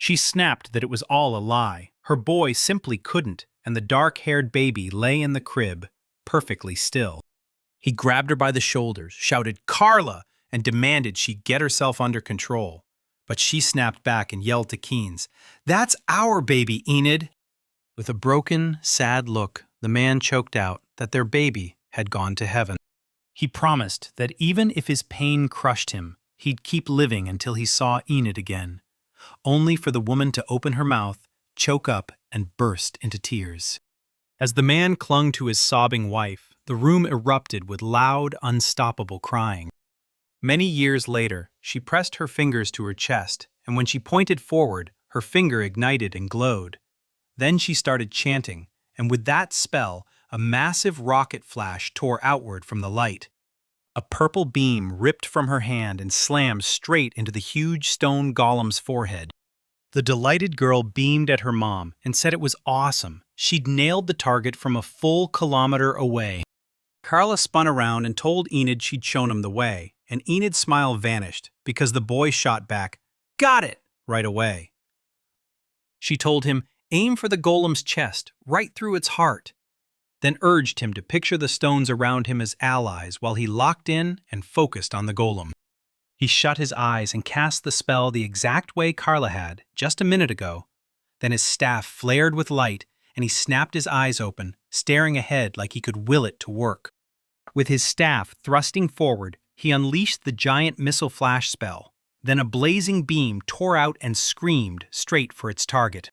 She snapped that it was all a lie. Her boy simply couldn't, and the dark-haired baby lay in the crib, perfectly still. He grabbed her by the shoulders, shouted, "Carla!" and demanded she get herself under control. But she snapped back and yelled to Keynes, "That's our baby, Enid!" With a broken, sad look, the man choked out that their baby had gone to heaven. He promised that even if his pain crushed him, he'd keep living until he saw Enid again, only for the woman to open her mouth, choke up, and burst into tears. As the man clung to his sobbing wife, the room erupted with loud, unstoppable crying. Many years later, she pressed her fingers to her chest, and when she pointed forward, her finger ignited and glowed. Then she started chanting, and with that spell, a massive rocket flash tore outward from the light. A purple beam ripped from her hand and slammed straight into the huge stone golem's forehead. The delighted girl beamed at her mom and said it was awesome. She'd nailed the target from a full kilometer away. Carla spun around and told Enid she'd shown him the way, and Enid's smile vanished because the boy shot back, "Got it!" right away. She told him, "Aim for the golem's chest, right through its heart," then urged him to picture the stones around him as allies while he locked in and focused on the golem. He shut his eyes and cast the spell the exact way Carla had just a minute ago. Then his staff flared with light, and he snapped his eyes open, staring ahead like he could will it to work. With his staff thrusting forward, he unleashed the giant missile flash spell. Then a blazing beam tore out and screamed straight for its target.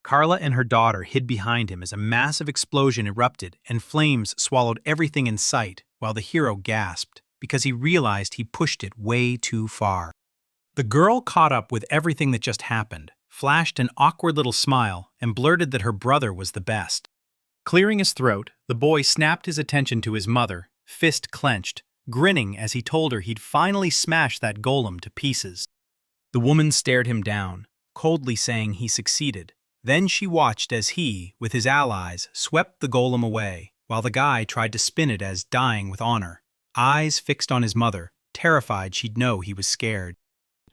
Carla and her daughter hid behind him as a massive explosion erupted and flames swallowed everything in sight, while the hero gasped because he realized he pushed it way too far. The girl caught up with everything that just happened, flashed an awkward little smile, and blurted that her brother was the best. Clearing his throat, the boy snapped his attention to his mother, fist clenched, grinning as he told her he'd finally smashed that golem to pieces. The woman stared him down, coldly saying he succeeded. Then she watched as he, with his allies, swept the golem away, while the guy tried to spin it as dying with honor, eyes fixed on his mother, terrified she'd know he was scared.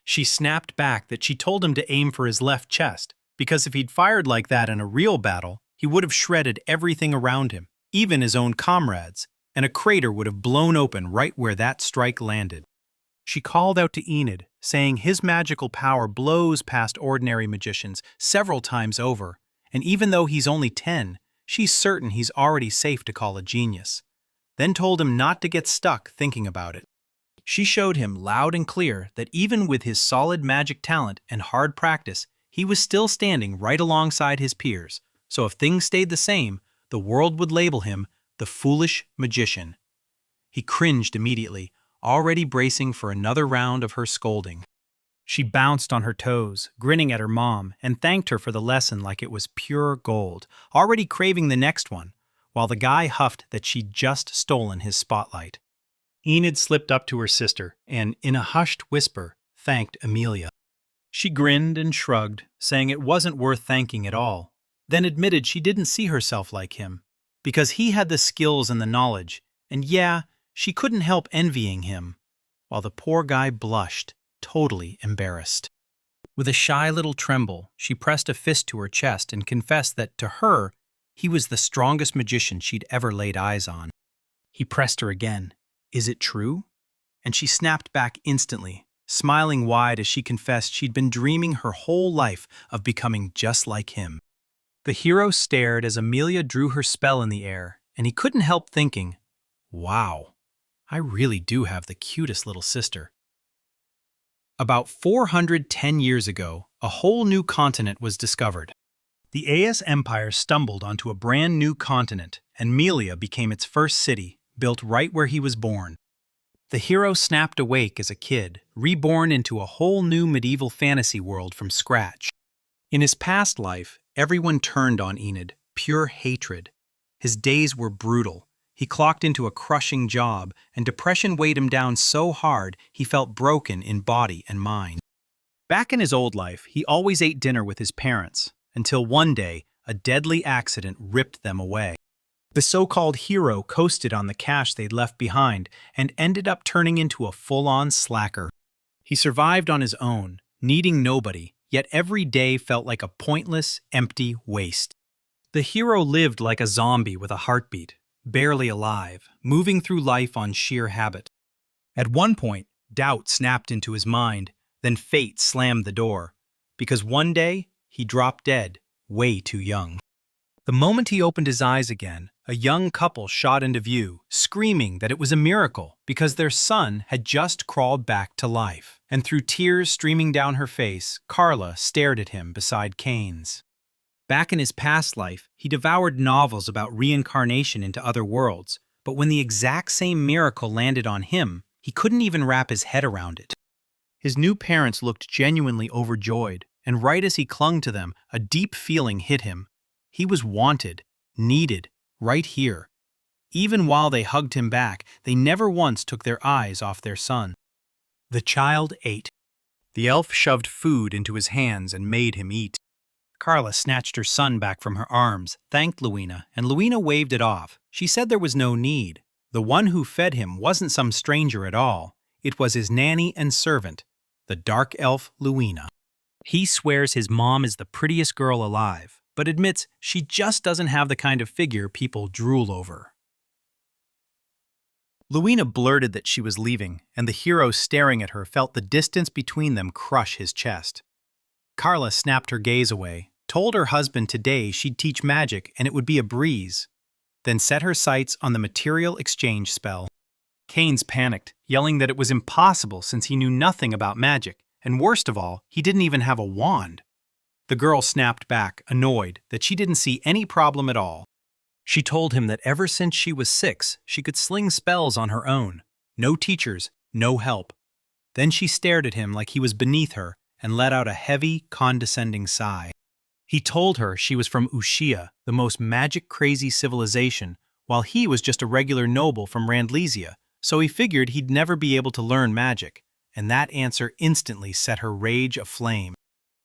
She snapped back that she told him to aim for his left chest, because if he'd fired like that in a real battle, he would have shredded everything around him, even his own comrades, and a crater would have blown open right where that strike landed. She called out to Enid, saying his magical power blows past ordinary magicians several times over, and even though he's only 10, she's certain he's already safe to call a genius. Then told him not to get stuck thinking about it. She showed him loud and clear that even with his solid magic talent and hard practice, he was still standing right alongside his peers, so if things stayed the same, the world would label him the foolish magician. He cringed immediately, already bracing for another round of her scolding. She bounced on her toes, grinning at her mom, and thanked her for the lesson like it was pure gold, already craving the next one, while the guy huffed that she'd just stolen his spotlight. Enid slipped up to her sister and, in a hushed whisper, thanked Amelia. She grinned and shrugged, saying it wasn't worth thanking at all, then admitted she didn't see herself like him, because he had the skills and the knowledge, and yeah, she couldn't help envying him, while the poor guy blushed, totally embarrassed. With a shy little tremble, she pressed a fist to her chest and confessed that, to her, he was the strongest magician she'd ever laid eyes on. He pressed her again. "Is it true?" And she snapped back instantly, smiling wide as she confessed she'd been dreaming her whole life of becoming just like him. The hero stared as Amelia drew her spell in the air, and he couldn't help thinking, "Wow, I really do have the cutest little sister." About 410 years ago, a whole new continent was discovered. The Aes Empire stumbled onto a brand new continent, and Melia became its first city, built right where he was born. The hero snapped awake as a kid, reborn into a whole new medieval fantasy world from scratch. In his past life, everyone turned on Enid, pure hatred. His days were brutal. He clocked into a crushing job, and depression weighed him down so hard he felt broken in body and mind. Back in his old life, he always ate dinner with his parents, until one day, a deadly accident ripped them away. The so-called hero coasted on the cash they'd left behind and ended up turning into a full-on slacker. He survived on his own, needing nobody, yet every day felt like a pointless, empty waste. The hero lived like a zombie with a heartbeat, barely alive, moving through life on sheer habit. At one point, doubt snapped into his mind, then fate slammed the door, because one day he dropped dead, way too young. The moment he opened his eyes again, a young couple shot into view, screaming that it was a miracle because their son had just crawled back to life. And through tears streaming down her face, Carla stared at him beside Kane's. Back in his past life, he devoured novels about reincarnation into other worlds, but when the exact same miracle landed on him, he couldn't even wrap his head around it. His new parents looked genuinely overjoyed, and right as he clung to them, a deep feeling hit him. He was wanted, needed, right here. Even while they hugged him back, they never once took their eyes off their son. The child ate. The elf shoved food into his hands and made him eat. Carla snatched her son back from her arms, thanked Luina, and Luina waved it off. She said there was no need. The one who fed him wasn't some stranger at all. It was his nanny and servant, the dark elf Luina. He swears his mom is the prettiest girl alive, but admits she just doesn't have the kind of figure people drool over. Luina blurted that she was leaving, and the hero staring at her felt the distance between them crush his chest. Carla snapped her gaze away, told her husband today she'd teach magic and it would be a breeze, then set her sights on the material exchange spell. Keynes panicked, yelling that it was impossible since he knew nothing about magic, and worst of all, he didn't even have a wand. The girl snapped back, annoyed that she didn't see any problem at all. She told him that ever since she was 6, she could sling spells on her own. No teachers, no help. Then she stared at him like he was beneath her and let out a heavy, condescending sigh. He told her she was from Ushia, the most magic-crazy civilization, while he was just a regular noble from Randlesia, so he figured he'd never be able to learn magic, and that answer instantly set her rage aflame.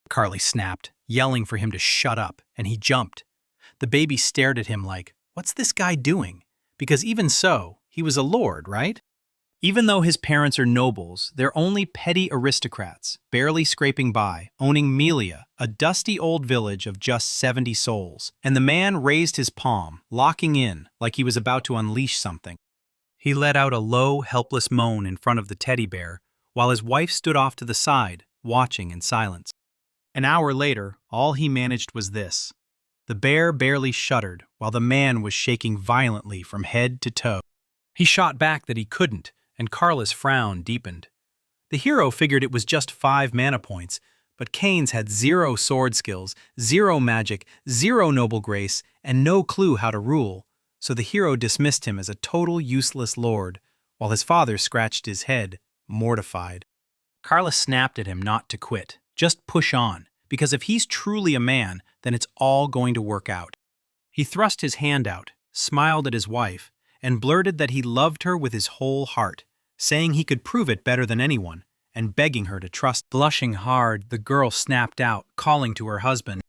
Carly snapped, yelling for him to shut up, and he jumped. The baby stared at him like, what's this guy doing? Because even so, he was a lord, right? Even though his parents are nobles, they're only petty aristocrats, barely scraping by, owning Melia, a dusty old village of just 70 souls. And the man raised his palm, locking in, like he was about to unleash something. He let out a low, helpless moan in front of the teddy bear, while his wife stood off to the side, watching in silence. An hour later, all he managed was this. The bear barely shuddered, while the man was shaking violently from head to toe. He shot back that he couldn't, and Carla's frown deepened. The hero figured it was just 5 mana points, but Keynes had 0 sword skills, 0 magic, 0 noble grace, and no clue how to rule, so the hero dismissed him as a total useless lord, while his father scratched his head, mortified. Carla snapped at him not to quit, just push on, because if he's truly a man, then it's all going to work out. He thrust his hand out, smiled at his wife, and blurted that he loved her with his whole heart, saying he could prove it better than anyone, and begging her to trust. Blushing hard, the girl snapped out, calling to her husband.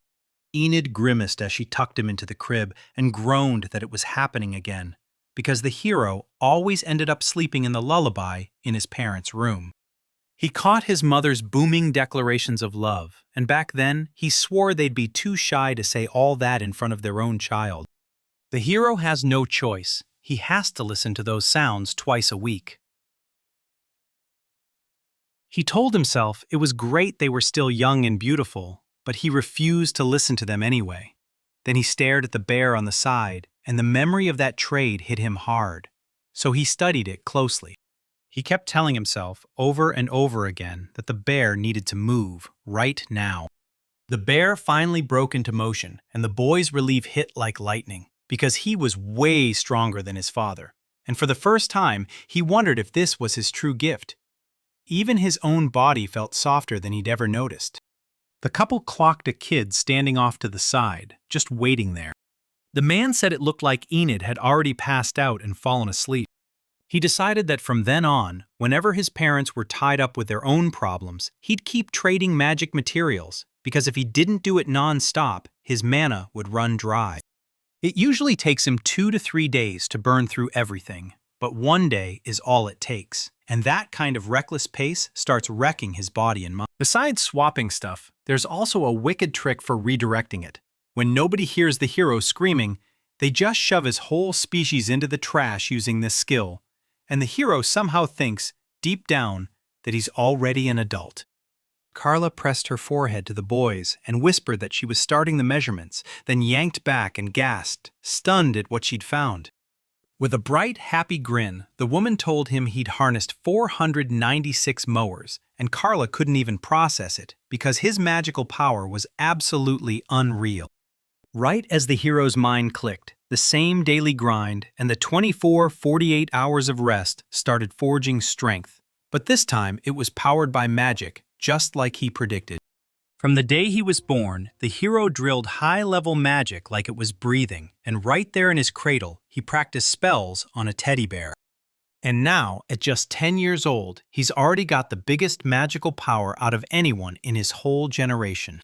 Enid grimaced as she tucked him into the crib and groaned that it was happening again, because the hero always ended up sleeping in the lullaby in his parents' room. He caught his mother's booming declarations of love, and back then he swore they'd be too shy to say all that in front of their own child. The hero has no choice. He has to listen to those sounds twice a week. He told himself it was great they were still young and beautiful, but he refused to listen to them anyway. Then he stared at the bear on the side, and the memory of that trade hit him hard. So he studied it closely. He kept telling himself over and over again that the bear needed to move right now. The bear finally broke into motion, and the boy's relief hit like lightning, because he was way stronger than his father. And for the first time, he wondered if this was his true gift. Even his own body felt softer than he'd ever noticed. The couple clocked a kid standing off to the side, just waiting there. The man said it looked like Enid had already passed out and fallen asleep. He decided that from then on, whenever his parents were tied up with their own problems, he'd keep trading magic materials, because if he didn't do it non-stop, his mana would run dry. It usually takes him 2 to 3 days to burn through everything, but one day is all it takes. And that kind of reckless pace starts wrecking his body and mind. Besides swapping stuff, there's also a wicked trick for redirecting it. When nobody hears the hero screaming, they just shove his whole species into the trash using this skill, and the hero somehow thinks, deep down, that he's already an adult. Carla pressed her forehead to the boy's and whispered that she was starting the measurements, then yanked back and gasped, stunned at what she'd found. With a bright, happy grin, the woman told him he'd harnessed 496 mowers, and Carla couldn't even process it because his magical power was absolutely unreal. Right as the hero's mind clicked, the same daily grind and the 24-48 hours of rest started forging strength. But this time, it was powered by magic, just like he predicted. From the day he was born, the hero drilled high-level magic like it was breathing, and right there in his cradle, he practiced spells on a teddy bear. And now, at just 10 years old, he's already got the biggest magical power out of anyone in his whole generation.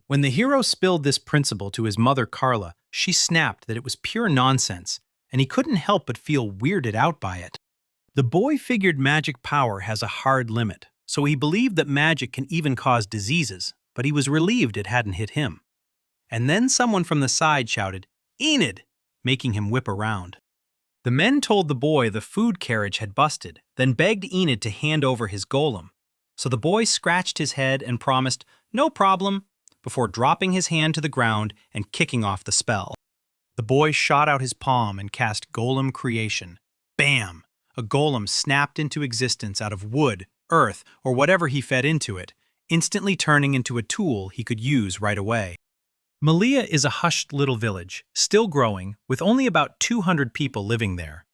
When the hero spilled this principle to his mother Carla, she snapped that it was pure nonsense, and he couldn't help but feel weirded out by it. The boy figured magic power has a hard limit, so he believed that magic can even cause diseases, but he was relieved it hadn't hit him. And then someone from the side shouted, "Enid!" making him whip around. The men told the boy the food carriage had busted, then begged Enid to hand over his golem. So the boy scratched his head and promised, "No problem," before dropping his hand to the ground and kicking off the spell. The boy shot out his palm and cast Golem Creation. Bam! A golem snapped into existence out of wood, earth, or whatever he fed into it, instantly turning into a tool he could use right away. Malia is a hushed little village, still growing, with only about 200 people living there.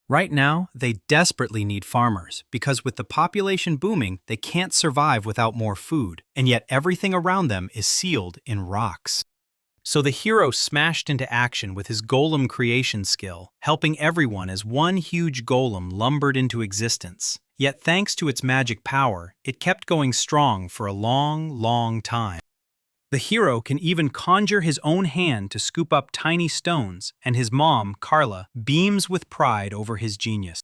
Right now, they desperately need farmers, because with the population booming, they can't survive without more food, and yet everything around them is sealed in rocks. So the hero smashed into action with his golem creation skill, helping everyone as one huge golem lumbered into existence. Yet thanks to its magic power, it kept going strong for a long, long time. The hero can even conjure his own hand to scoop up tiny stones, and his mom, Carla, beams with pride over his genius.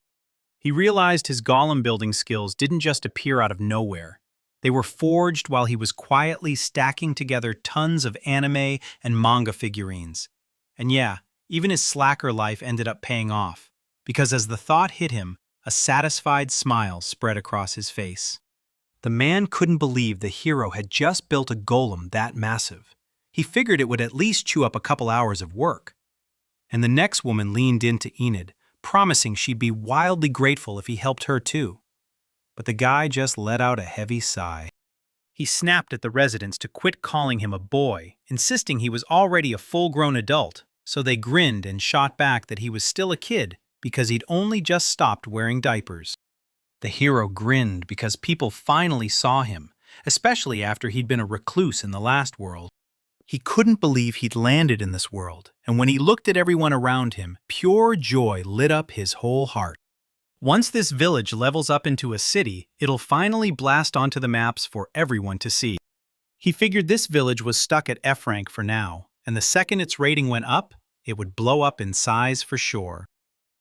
He realized his golem building skills didn't just appear out of nowhere. They were forged while he was quietly stacking together tons of anime and manga figurines. And yeah, even his slacker life ended up paying off, because as the thought hit him, a satisfied smile spread across his face. The man couldn't believe the hero had just built a golem that massive. He figured it would at least chew up a couple hours of work. And the next woman leaned into Enid, promising she'd be wildly grateful if he helped her too. But the guy just let out a heavy sigh. He snapped at the residents to quit calling him a boy, insisting he was already a full-grown adult, so they grinned and shot back that he was still a kid because he'd only just stopped wearing diapers. The hero grinned because people finally saw him, especially after he'd been a recluse in the last world. He couldn't believe he'd landed in this world, and when he looked at everyone around him, pure joy lit up his whole heart. Once this village levels up into a city, it'll finally blast onto the maps for everyone to see. He figured this village was stuck at F rank for now, and the second its rating went up, it would blow up in size for sure.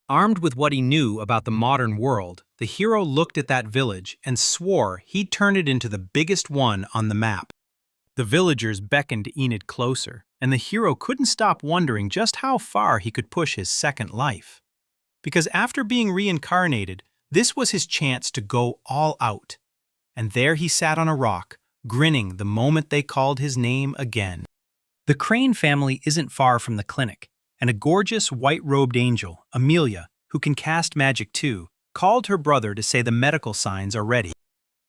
Armed with what he knew about the modern world, the hero looked at that village and swore he'd turn it into the biggest one on the map. The villagers beckoned Enid closer, and the hero couldn't stop wondering just how far he could push his second life. Because after being reincarnated, this was his chance to go all out. And there he sat on a rock, grinning the moment they called his name again. The Crane family isn't far from the clinic, and a gorgeous white-robed angel, Amelia, who can cast magic too, called her brother to say the medical signs are ready.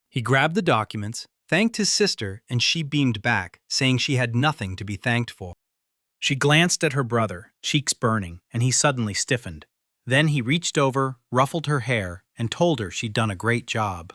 He grabbed the documents, thanked his sister, and she beamed back, saying she had nothing to be thanked for. She glanced at her brother, cheeks burning, and he suddenly stiffened. Then he reached over, ruffled her hair, and told her she'd done a great job.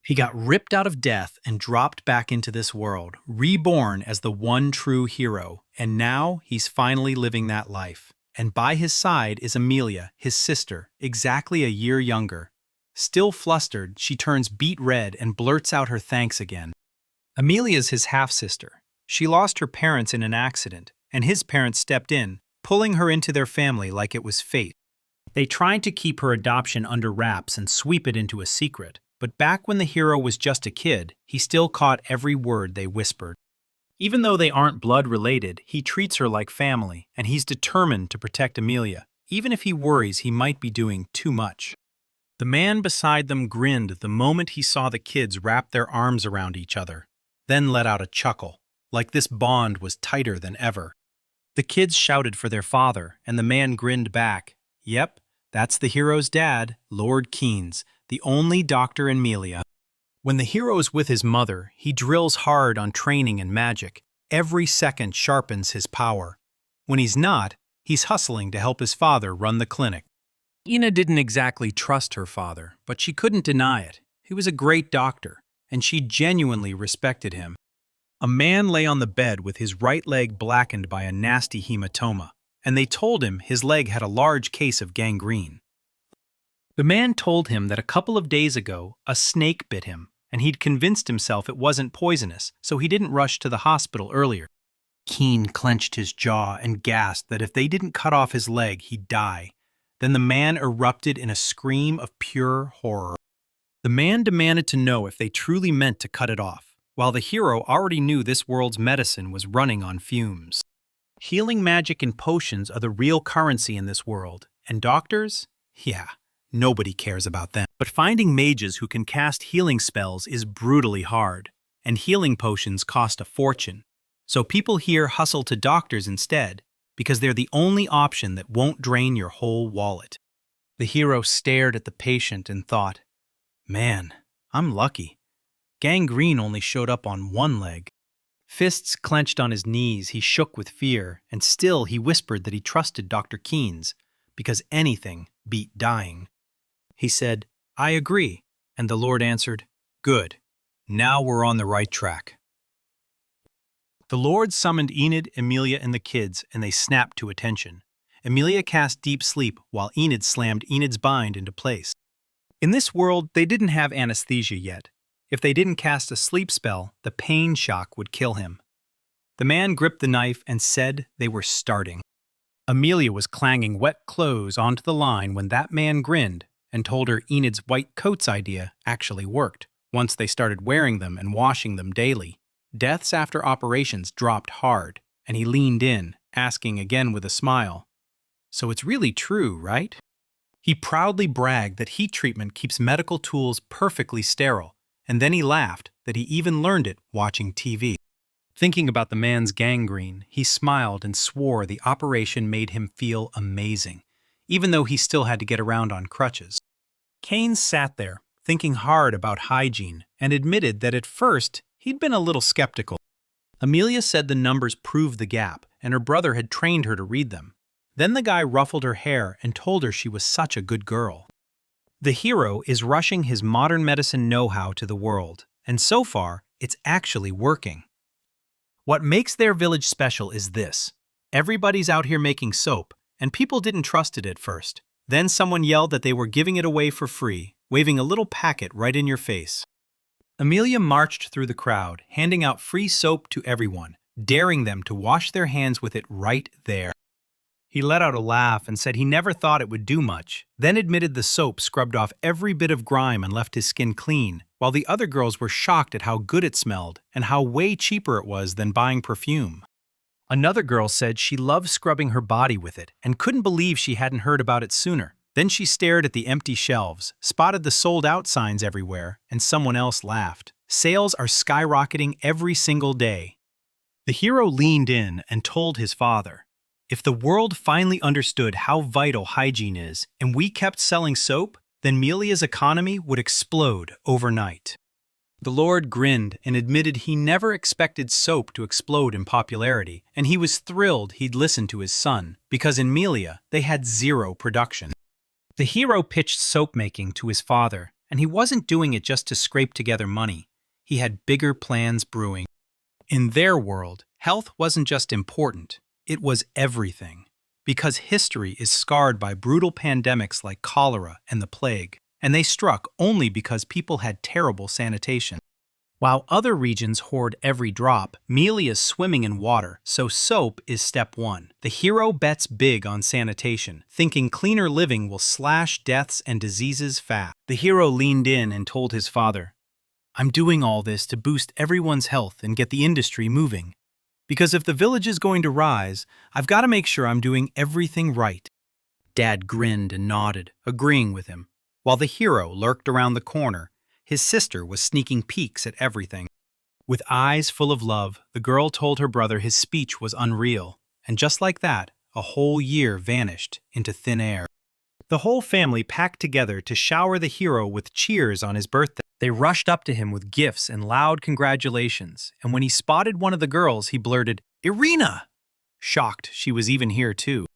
He got ripped out of death and dropped back into this world, reborn as the one true hero, and now he's finally living that life. And by his side is Amelia, his sister, exactly a year younger. Still flustered, she turns beet red and blurts out her thanks again. Amelia's his half-sister. She lost her parents in an accident, and his parents stepped in, pulling her into their family like it was fate. They tried to keep her adoption under wraps and sweep it into a secret, but back when the hero was just a kid, he still caught every word they whispered. Even though they aren't blood-related, he treats her like family, and he's determined to protect Amelia, even if he worries he might be doing too much. The man beside them grinned the moment he saw the kids wrap their arms around each other, then let out a chuckle, like this bond was tighter than ever. The kids shouted for their father, and the man grinned back. Yep, that's the hero's dad, Lord Keynes, the only doctor in Amelia. When the hero's with his mother, he drills hard on training and magic. Every second sharpens his power. When he's not, he's hustling to help his father run the clinic. Ina didn't exactly trust her father, but she couldn't deny it. He was a great doctor, and she genuinely respected him. A man lay on the bed with his right leg blackened by a nasty hematoma, and they told him his leg had a large case of gangrene. The man told him that a couple of days ago, a snake bit him, and he'd convinced himself it wasn't poisonous, so he didn't rush to the hospital earlier. Keen clenched his jaw and gasped that if they didn't cut off his leg, he'd die. Then the man erupted in a scream of pure horror. The man demanded to know if they truly meant to cut it off, while the hero already knew this world's medicine was running on fumes. Healing magic and potions are the real currency in this world, and doctors? Yeah, nobody cares about them. But finding mages who can cast healing spells is brutally hard, and healing potions cost a fortune. So people here hustle to doctors instead, because they're the only option that won't drain your whole wallet. The hero stared at the patient and thought, man, I'm lucky. Gangrene only showed up on one leg. Fists clenched on his knees, he shook with fear, and still he whispered that he trusted Dr. Keynes, because anything beat dying. He said, I agree, and the Lord answered, good. Now we're on the right track. The Lord summoned Enid, Amelia, and the kids, and they snapped to attention. Amelia cast deep sleep, while Enid slammed Enid's bind into place. In this world, they didn't have anesthesia yet. If they didn't cast a sleep spell, the pain shock would kill him. The man gripped the knife and said they were starting. Amelia was clanging wet clothes onto the line when that man grinned and told her Enid's white coats idea actually worked once they started wearing them and washing them daily. Deaths after operations dropped hard, and he leaned in, asking again with a smile, so it's really true, right? He proudly bragged that heat treatment keeps medical tools perfectly sterile, and then he laughed that he even learned it watching TV. Thinking about the man's gangrene, he smiled and swore the operation made him feel amazing, even though he still had to get around on crutches. Keynes sat there, thinking hard about hygiene, and admitted that at first he'd been a little skeptical. Amelia said the numbers proved the gap, and her brother had trained her to read them. Then the guy ruffled her hair and told her she was such a good girl. The hero is rushing his modern medicine know-how to the world, and so far, it's actually working. What makes their village special is this. Everybody's out here making soap, and people didn't trust it at first. Then someone yelled that they were giving it away for free, waving a little packet right in your face. Amelia marched through the crowd, handing out free soap to everyone, daring them to wash their hands with it right there. He let out a laugh and said he never thought it would do much, then admitted the soap scrubbed off every bit of grime and left his skin clean, while the other girls were shocked at how good it smelled and how way cheaper it was than buying perfume. Another girl said she loved scrubbing her body with it and couldn't believe she hadn't heard about it sooner. Then she stared at the empty shelves, spotted the sold-out signs everywhere, and someone else laughed. Sales are skyrocketing every single day. The hero leaned in and told his father, if the world finally understood how vital hygiene is and we kept selling soap, then Melia's economy would explode overnight. The Lord grinned and admitted he never expected soap to explode in popularity, and he was thrilled he'd listened to his son, because in Melia they had zero production. The hero pitched soap making to his father, and he wasn't doing it just to scrape together money. He had bigger plans brewing. In their world, health wasn't just important. It was everything, because history is scarred by brutal pandemics like cholera and the plague, and they struck only because people had terrible sanitation. While other regions hoard every drop, Melia is swimming in water, so soap is step one. The hero bets big on sanitation, thinking cleaner living will slash deaths and diseases fast. The hero leaned in and told his father, "I'm doing all this to boost everyone's health and get the industry moving. Because if the village is going to rise, I've got to make sure I'm doing everything right." Dad grinned and nodded, agreeing with him. While the hero lurked around the corner, his sister was sneaking peeks at everything. With eyes full of love, the girl told her brother his speech was unreal, and just like that, a whole year vanished into thin air. The whole family packed together to shower the hero with cheers on his birthday. They rushed up to him with gifts and loud congratulations, and when he spotted one of the girls, he blurted, "Irina!" Shocked she was even here too.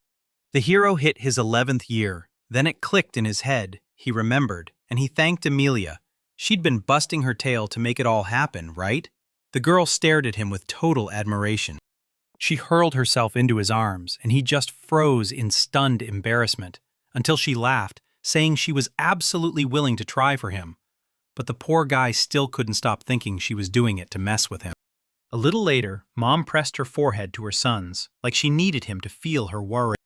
The hero hit his 11th year. Then it clicked in his head. He remembered, and he thanked Amelia. She'd been busting her tail to make it all happen, right? The girl stared at him with total admiration. She hurled herself into his arms, and he just froze in stunned embarrassment, until she laughed, saying she was absolutely willing to try for him. But the poor guy still couldn't stop thinking she was doing it to mess with him. A little later, Mom pressed her forehead to her son's, like she needed him to feel her worry.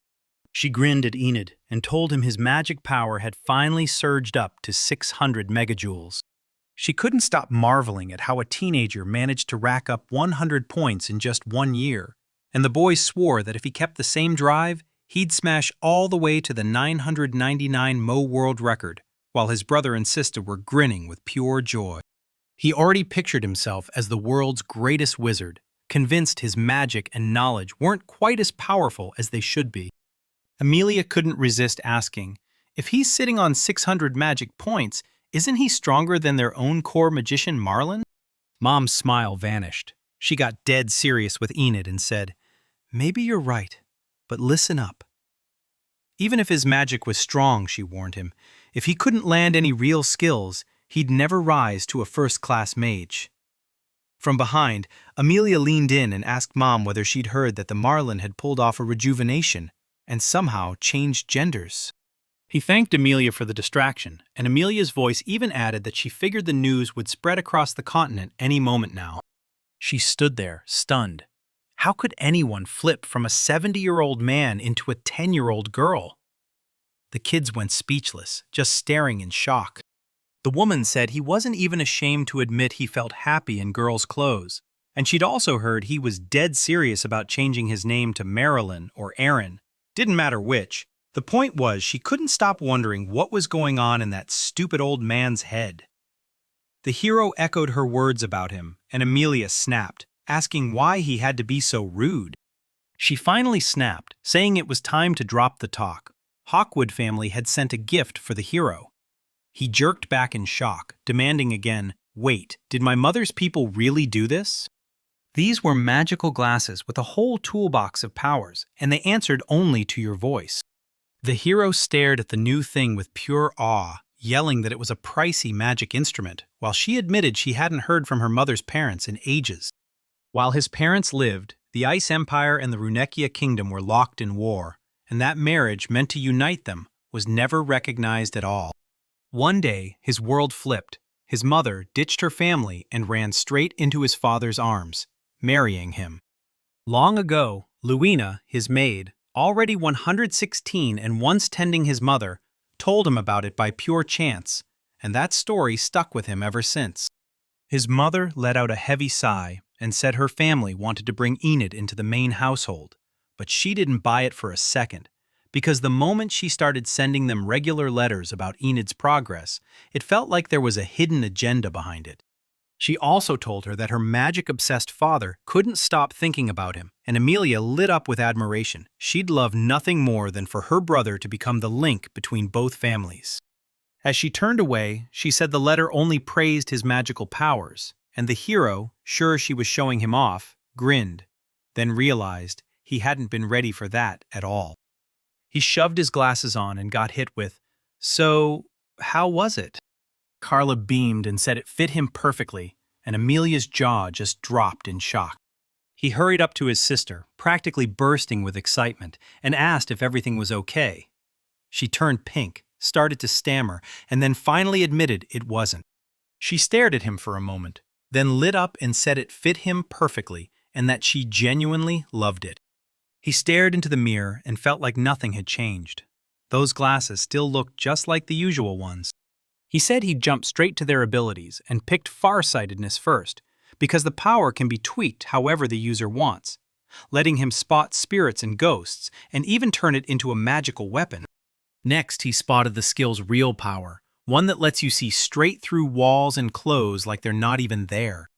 She grinned at Enid and told him his magic power had finally surged up to 600 megajoules. She couldn't stop marveling at how a teenager managed to rack up 100 points in just 1 year, and the boy swore that if he kept the same drive, he'd smash all the way to the 999 Mo world record, while his brother and sister were grinning with pure joy. He already pictured himself as the world's greatest wizard, convinced his magic and knowledge weren't quite as powerful as they should be. Amelia couldn't resist asking, if he's sitting on 600 magic points, isn't he stronger than their own core magician Marlin? Mom's smile vanished. She got dead serious with Enid and said, "Maybe you're right, but listen up." Even if his magic was strong, she warned him, if he couldn't land any real skills, he'd never rise to a first-class mage. From behind, Amelia leaned in and asked Mom whether she'd heard that the Marlin had pulled off a rejuvenation and somehow changed genders. He thanked Amelia for the distraction, and Amelia's voice even added that she figured the news would spread across the continent any moment now. She stood there, stunned. How could anyone flip from a 70-year-old man into a 10-year-old girl? The kids went speechless, just staring in shock. The woman said he wasn't even ashamed to admit he felt happy in girls' clothes, and she'd also heard he was dead serious about changing his name to Marilyn or Aaron. Didn't matter which. The point was she couldn't stop wondering what was going on in that stupid old man's head. The hero echoed her words about him, and Amelia snapped, asking why he had to be so rude. She finally snapped, saying it was time to drop the talk. Hawkwood family had sent a gift for the hero. He jerked back in shock, demanding again, "Wait, did my mother's people really do this?" These were magical glasses with a whole toolbox of powers, and they answered only to your voice. The hero stared at the new thing with pure awe, yelling that it was a pricey magic instrument, while she admitted she hadn't heard from her mother's parents in ages. While his parents lived, the Ice Empire and the Runekia Kingdom were locked in war, and that marriage meant to unite them was never recognized at all. One day, his world flipped. His mother ditched her family and ran straight into his father's arms, marrying him. Long ago, Luina, his maid, already 116 and once tending his mother, told him about it by pure chance, and that story stuck with him ever since. His mother let out a heavy sigh and said her family wanted to bring Enid into the main household, but she didn't buy it for a second, because the moment she started sending them regular letters about Enid's progress, it felt like there was a hidden agenda behind it. She also told her that her magic-obsessed father couldn't stop thinking about him, and Amelia lit up with admiration. She'd love nothing more than for her brother to become the link between both families. As she turned away, she said the letter only praised his magical powers, and the hero, sure she was showing him off, grinned, then realized he hadn't been ready for that at all. He shoved his glasses on and got hit with, "So, how was it?" Carla beamed and said it fit him perfectly, and Amelia's jaw just dropped in shock. He hurried up to his sister, practically bursting with excitement, and asked if everything was okay. She turned pink, started to stammer, and then finally admitted it wasn't. She stared at him for a moment, then lit up and said it fit him perfectly and that she genuinely loved it. He stared into the mirror and felt like nothing had changed. Those glasses still looked just like the usual ones. He said he'd jump straight to their abilities and picked farsightedness first, because the power can be tweaked however the user wants, letting him spot spirits and ghosts and even turn it into a magical weapon. Next, he spotted the skill's real power, one that lets you see straight through walls and clothes like they're not even there.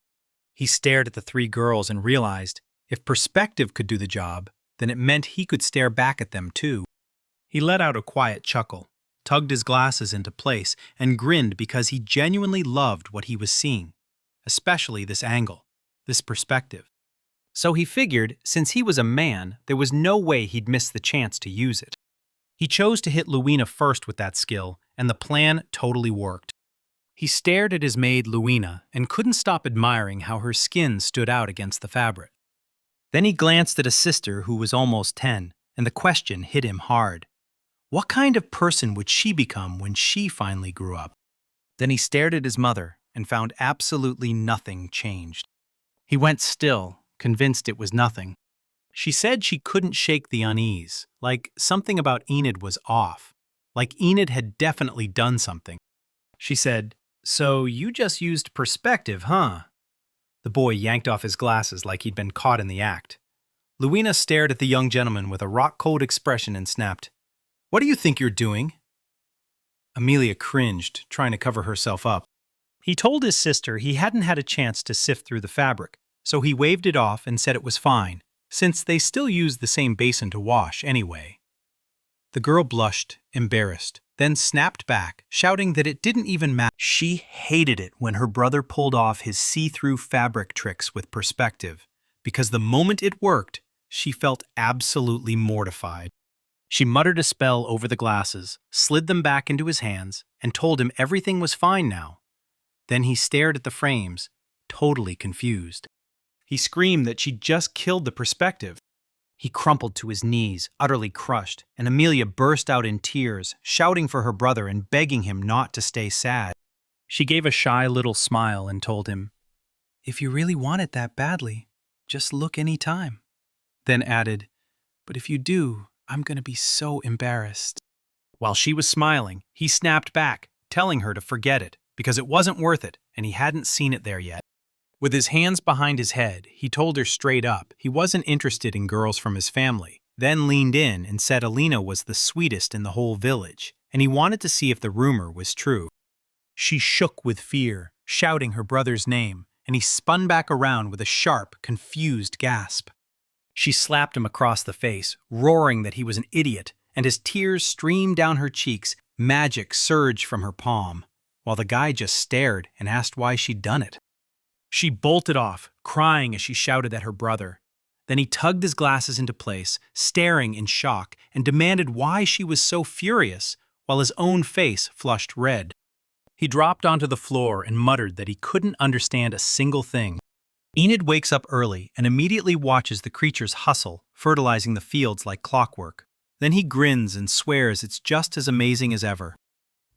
He stared at the three girls and realized if perspective could do the job, then it meant he could stare back at them too. He let out a quiet chuckle, tugged his glasses into place, and grinned because he genuinely loved what he was seeing, especially this angle, this perspective. So he figured, since he was a man, there was no way he'd miss the chance to use it. He chose to hit Luina first with that skill, and the plan totally worked. He stared at his maid Luina and couldn't stop admiring how her skin stood out against the fabric. Then he glanced at a sister who was almost 10, and the question hit him hard. What kind of person would she become when she finally grew up? Then he stared at his mother and found absolutely nothing changed. He went still, convinced it was nothing. She said she couldn't shake the unease, like something about Enid was off, like Enid had definitely done something. She said, "So you just used perspective, huh?" The boy yanked off his glasses like he'd been caught in the act. Luina stared at the young gentleman with a rock-cold expression and snapped, "What do you think you're doing?" Amelia cringed, trying to cover herself up. He told his sister he hadn't had a chance to sift through the fabric, so he waved it off and said it was fine, since they still used the same basin to wash anyway. The girl blushed, embarrassed, then snapped back, shouting that it didn't even matter. She hated it when her brother pulled off his see-through fabric tricks with perspective, because the moment it worked, she felt absolutely mortified. She muttered a spell over the glasses, slid them back into his hands, and told him everything was fine now. Then he stared at the frames, totally confused. He screamed that she'd just killed the perspective. He crumpled to his knees, utterly crushed, and Amelia burst out in tears, shouting for her brother and begging him not to stay sad. She gave a shy little smile and told him, "If you really want it that badly, just look any time." Then added, "But if you do, I'm going to be so embarrassed." While she was smiling, he snapped back, telling her to forget it, because it wasn't worth it, and he hadn't seen it there yet. With his hands behind his head, he told her straight up he wasn't interested in girls from his family, then leaned in and said Alina was the sweetest in the whole village, and he wanted to see if the rumor was true. She shook with fear, shouting her brother's name, and he spun back around with a sharp, confused gasp. She slapped him across the face, roaring that he was an idiot, and as tears streamed down her cheeks, magic surged from her palm, while the guy just stared and asked why she'd done it. She bolted off, crying as she shouted at her brother. Then he tugged his glasses into place, staring in shock, and demanded why she was so furious, while his own face flushed red. He dropped onto the floor and muttered that he couldn't understand a single thing. Enid wakes up early and immediately watches the creatures hustle, fertilizing the fields like clockwork. Then he grins and swears it's just as amazing as ever.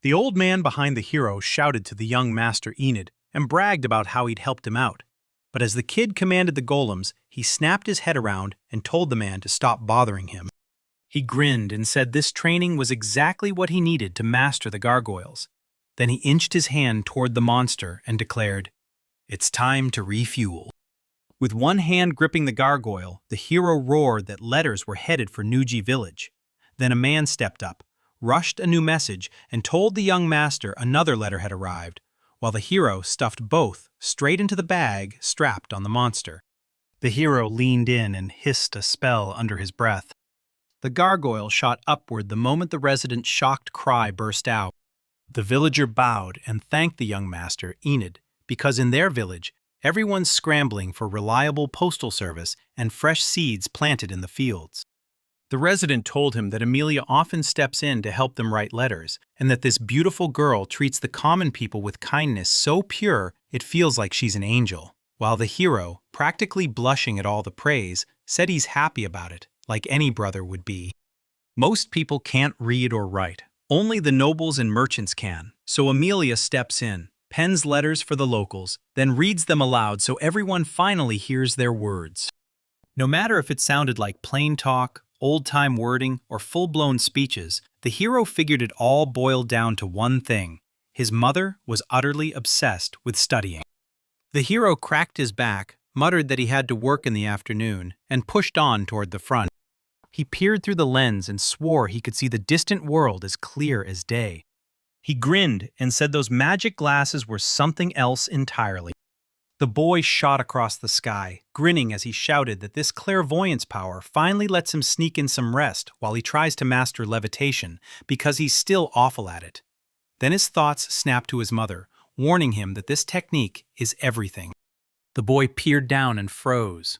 The old man behind the hero shouted to the young master Enid and bragged about how he'd helped him out. But as the kid commanded the golems, he snapped his head around and told the man to stop bothering him. He grinned and said this training was exactly what he needed to master the gargoyles. Then he inched his hand toward the monster and declared, "It's time to refuel." With one hand gripping the gargoyle, the hero roared that letters were headed for Nuji village. Then a man stepped up, rushed a new message, and told the young master another letter had arrived, while the hero stuffed both straight into the bag strapped on the monster. The hero leaned in and hissed a spell under his breath. The gargoyle shot upward the moment the resident's shocked cry burst out. The villager bowed and thanked the young master, Enid, because in their village, everyone's scrambling for reliable postal service and fresh seeds planted in the fields. The resident told him that Amelia often steps in to help them write letters, and that this beautiful girl treats the common people with kindness so pure it feels like she's an angel, while the hero, practically blushing at all the praise, said he's happy about it, like any brother would be. Most people can't read or write. Only the nobles and merchants can, so Amelia steps in, pens letters for the locals, then reads them aloud so everyone finally hears their words. No matter if it sounded like plain talk, old-time wording, or full-blown speeches, the hero figured it all boiled down to one thing. His mother was utterly obsessed with studying. The hero cracked his back, muttered that he had to work in the afternoon, and pushed on toward the front. He peered through the lens and swore he could see the distant world as clear as day. He grinned and said those magic glasses were something else entirely. The boy shot across the sky, grinning as he shouted that this clairvoyance power finally lets him sneak in some rest while he tries to master levitation because he's still awful at it. Then his thoughts snapped to his mother, warning him that this technique is everything. The boy peered down and froze.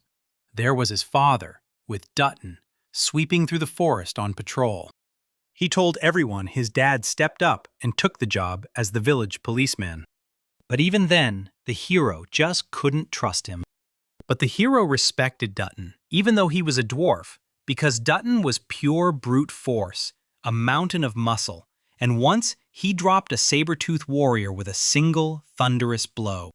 There was his father, with Dutton, sweeping through the forest on patrol. He told everyone his dad stepped up and took the job as the village policeman. But even then, the hero just couldn't trust him. But the hero respected Dutton, even though he was a dwarf, because Dutton was pure brute force, a mountain of muscle, and once he dropped a saber-toothed warrior with a single, thunderous blow.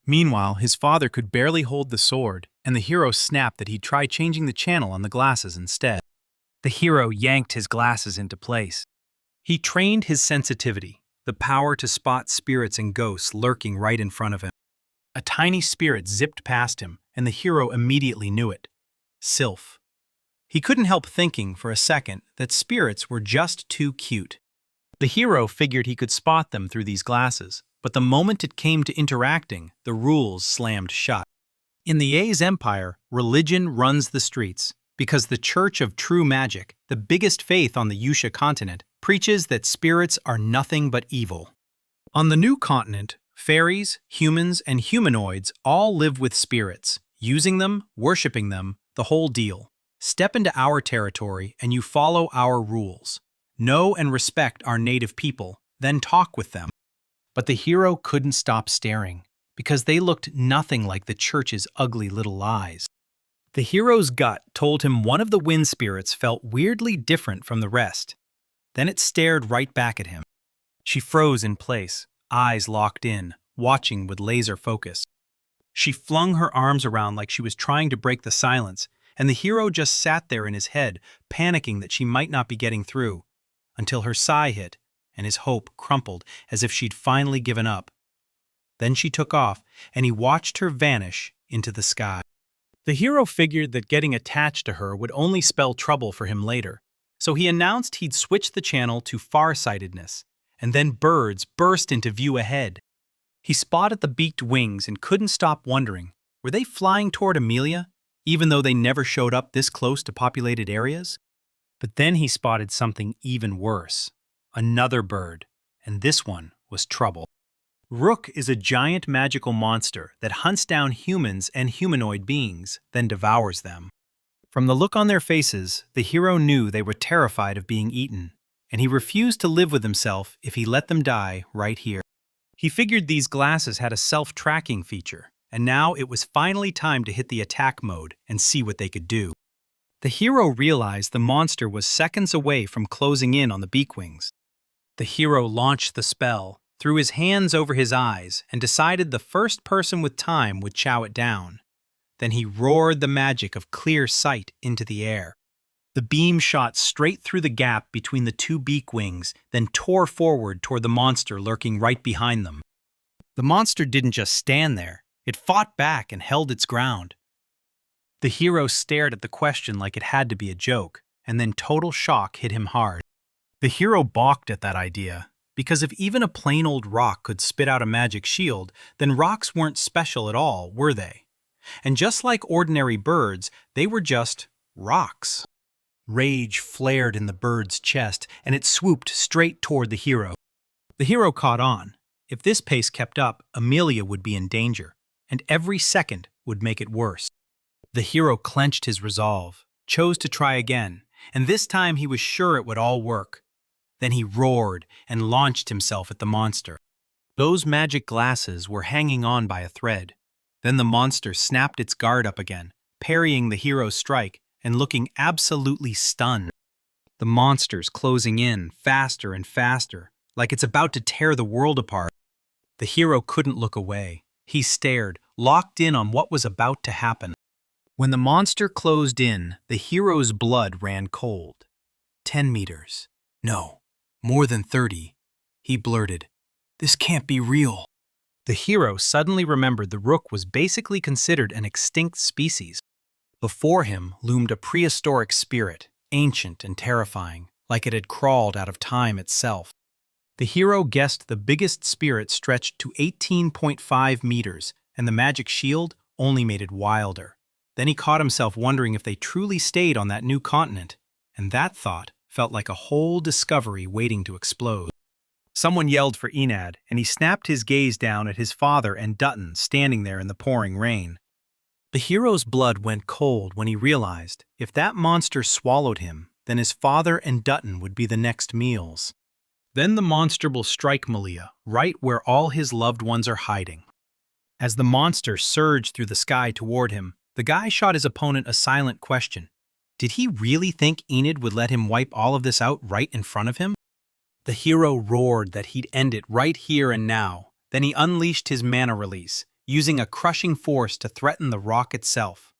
Meanwhile, his father could barely hold the sword, and the hero snapped that he'd try changing the channel on the glasses instead. The hero yanked his glasses into place. He trained his sensitivity, the power to spot spirits and ghosts lurking right in front of him. A tiny spirit zipped past him, and the hero immediately knew it. Sylph. He couldn't help thinking for a second that spirits were just too cute. The hero figured he could spot them through these glasses, but the moment it came to interacting, the rules slammed shut. In the A's empire, religion runs the streets, because the Church of True Magic, the biggest faith on the Yusha continent, preaches that spirits are nothing but evil. On the new continent, fairies, humans, and humanoids all live with spirits, using them, worshipping them, the whole deal. Step into our territory and you follow our rules. Know and respect our native people, then talk with them. But the hero couldn't stop staring, because they looked nothing like the church's ugly little lies. The hero's gut told him one of the wind spirits felt weirdly different from the rest. Then it stared right back at him. She froze in place, eyes locked in, watching with laser focus. She flung her arms around like she was trying to break the silence, and the hero just sat there in his head, panicking that she might not be getting through, until her sigh hit, and his hope crumpled as if she'd finally given up. Then she took off, and he watched her vanish into the sky. The hero figured that getting attached to her would only spell trouble for him later, so he announced he'd switch the channel to farsightedness, and then birds burst into view ahead. He spotted the beaked wings and couldn't stop wondering, were they flying toward Amelia, even though they never showed up this close to populated areas? But then he spotted something even worse, another bird, and this one was trouble. Rook is a giant magical monster that hunts down humans and humanoid beings, then devours them. From the look on their faces, the hero knew they were terrified of being eaten, and he refused to live with himself if he let them die right here. He figured these glasses had a self-tracking feature, and now it was finally time to hit the attack mode and see what they could do. The hero realized the monster was seconds away from closing in on the beakwings. The hero launched the spell, threw his hands over his eyes, and decided the first person with time would chow it down. Then he roared the magic of clear sight into the air. The beam shot straight through the gap between the two beak wings, then tore forward toward the monster lurking right behind them. The monster didn't just stand there. It fought back and held its ground. The hero stared at the question like it had to be a joke, and then total shock hit him hard. The hero balked at that idea, because if even a plain old rock could spit out a magic shield, then rocks weren't special at all, were they? And just like ordinary birds, they were just rocks. Rage flared in the bird's chest, and it swooped straight toward the hero. The hero caught on. If this pace kept up, Amelia would be in danger, and every second would make it worse. The hero clenched his resolve, chose to try again, and this time he was sure it would all work. Then he roared and launched himself at the monster. Those magic glasses were hanging on by a thread. Then the monster snapped its guard up again, parrying the hero's strike and looking absolutely stunned. The monster's closing in faster and faster, like it's about to tear the world apart. The hero couldn't look away. He stared, locked in on what was about to happen. When the monster closed in, the hero's blood ran cold. 10 meters. No, more than 30. He blurted, "This can't be real." The hero suddenly remembered the rook was basically considered an extinct species. Before him loomed a prehistoric spirit, ancient and terrifying, like it had crawled out of time itself. The hero guessed the biggest spirit stretched to 18.5 meters, and the magic shield only made it wilder. Then he caught himself wondering if they truly stayed on that new continent, and that thought felt like a whole discovery waiting to explode. Someone yelled for Enad, and he snapped his gaze down at his father and Dutton standing there in the pouring rain. The hero's blood went cold when he realized if that monster swallowed him, then his father and Dutton would be the next meals. Then the monster will strike Malia, right where all his loved ones are hiding. As the monster surged through the sky toward him, the guy shot his opponent a silent question. Did he really think Enid would let him wipe all of this out right in front of him? The hero roared that he'd end it right here and now. Then he unleashed his mana release, using a crushing force to threaten the rock itself.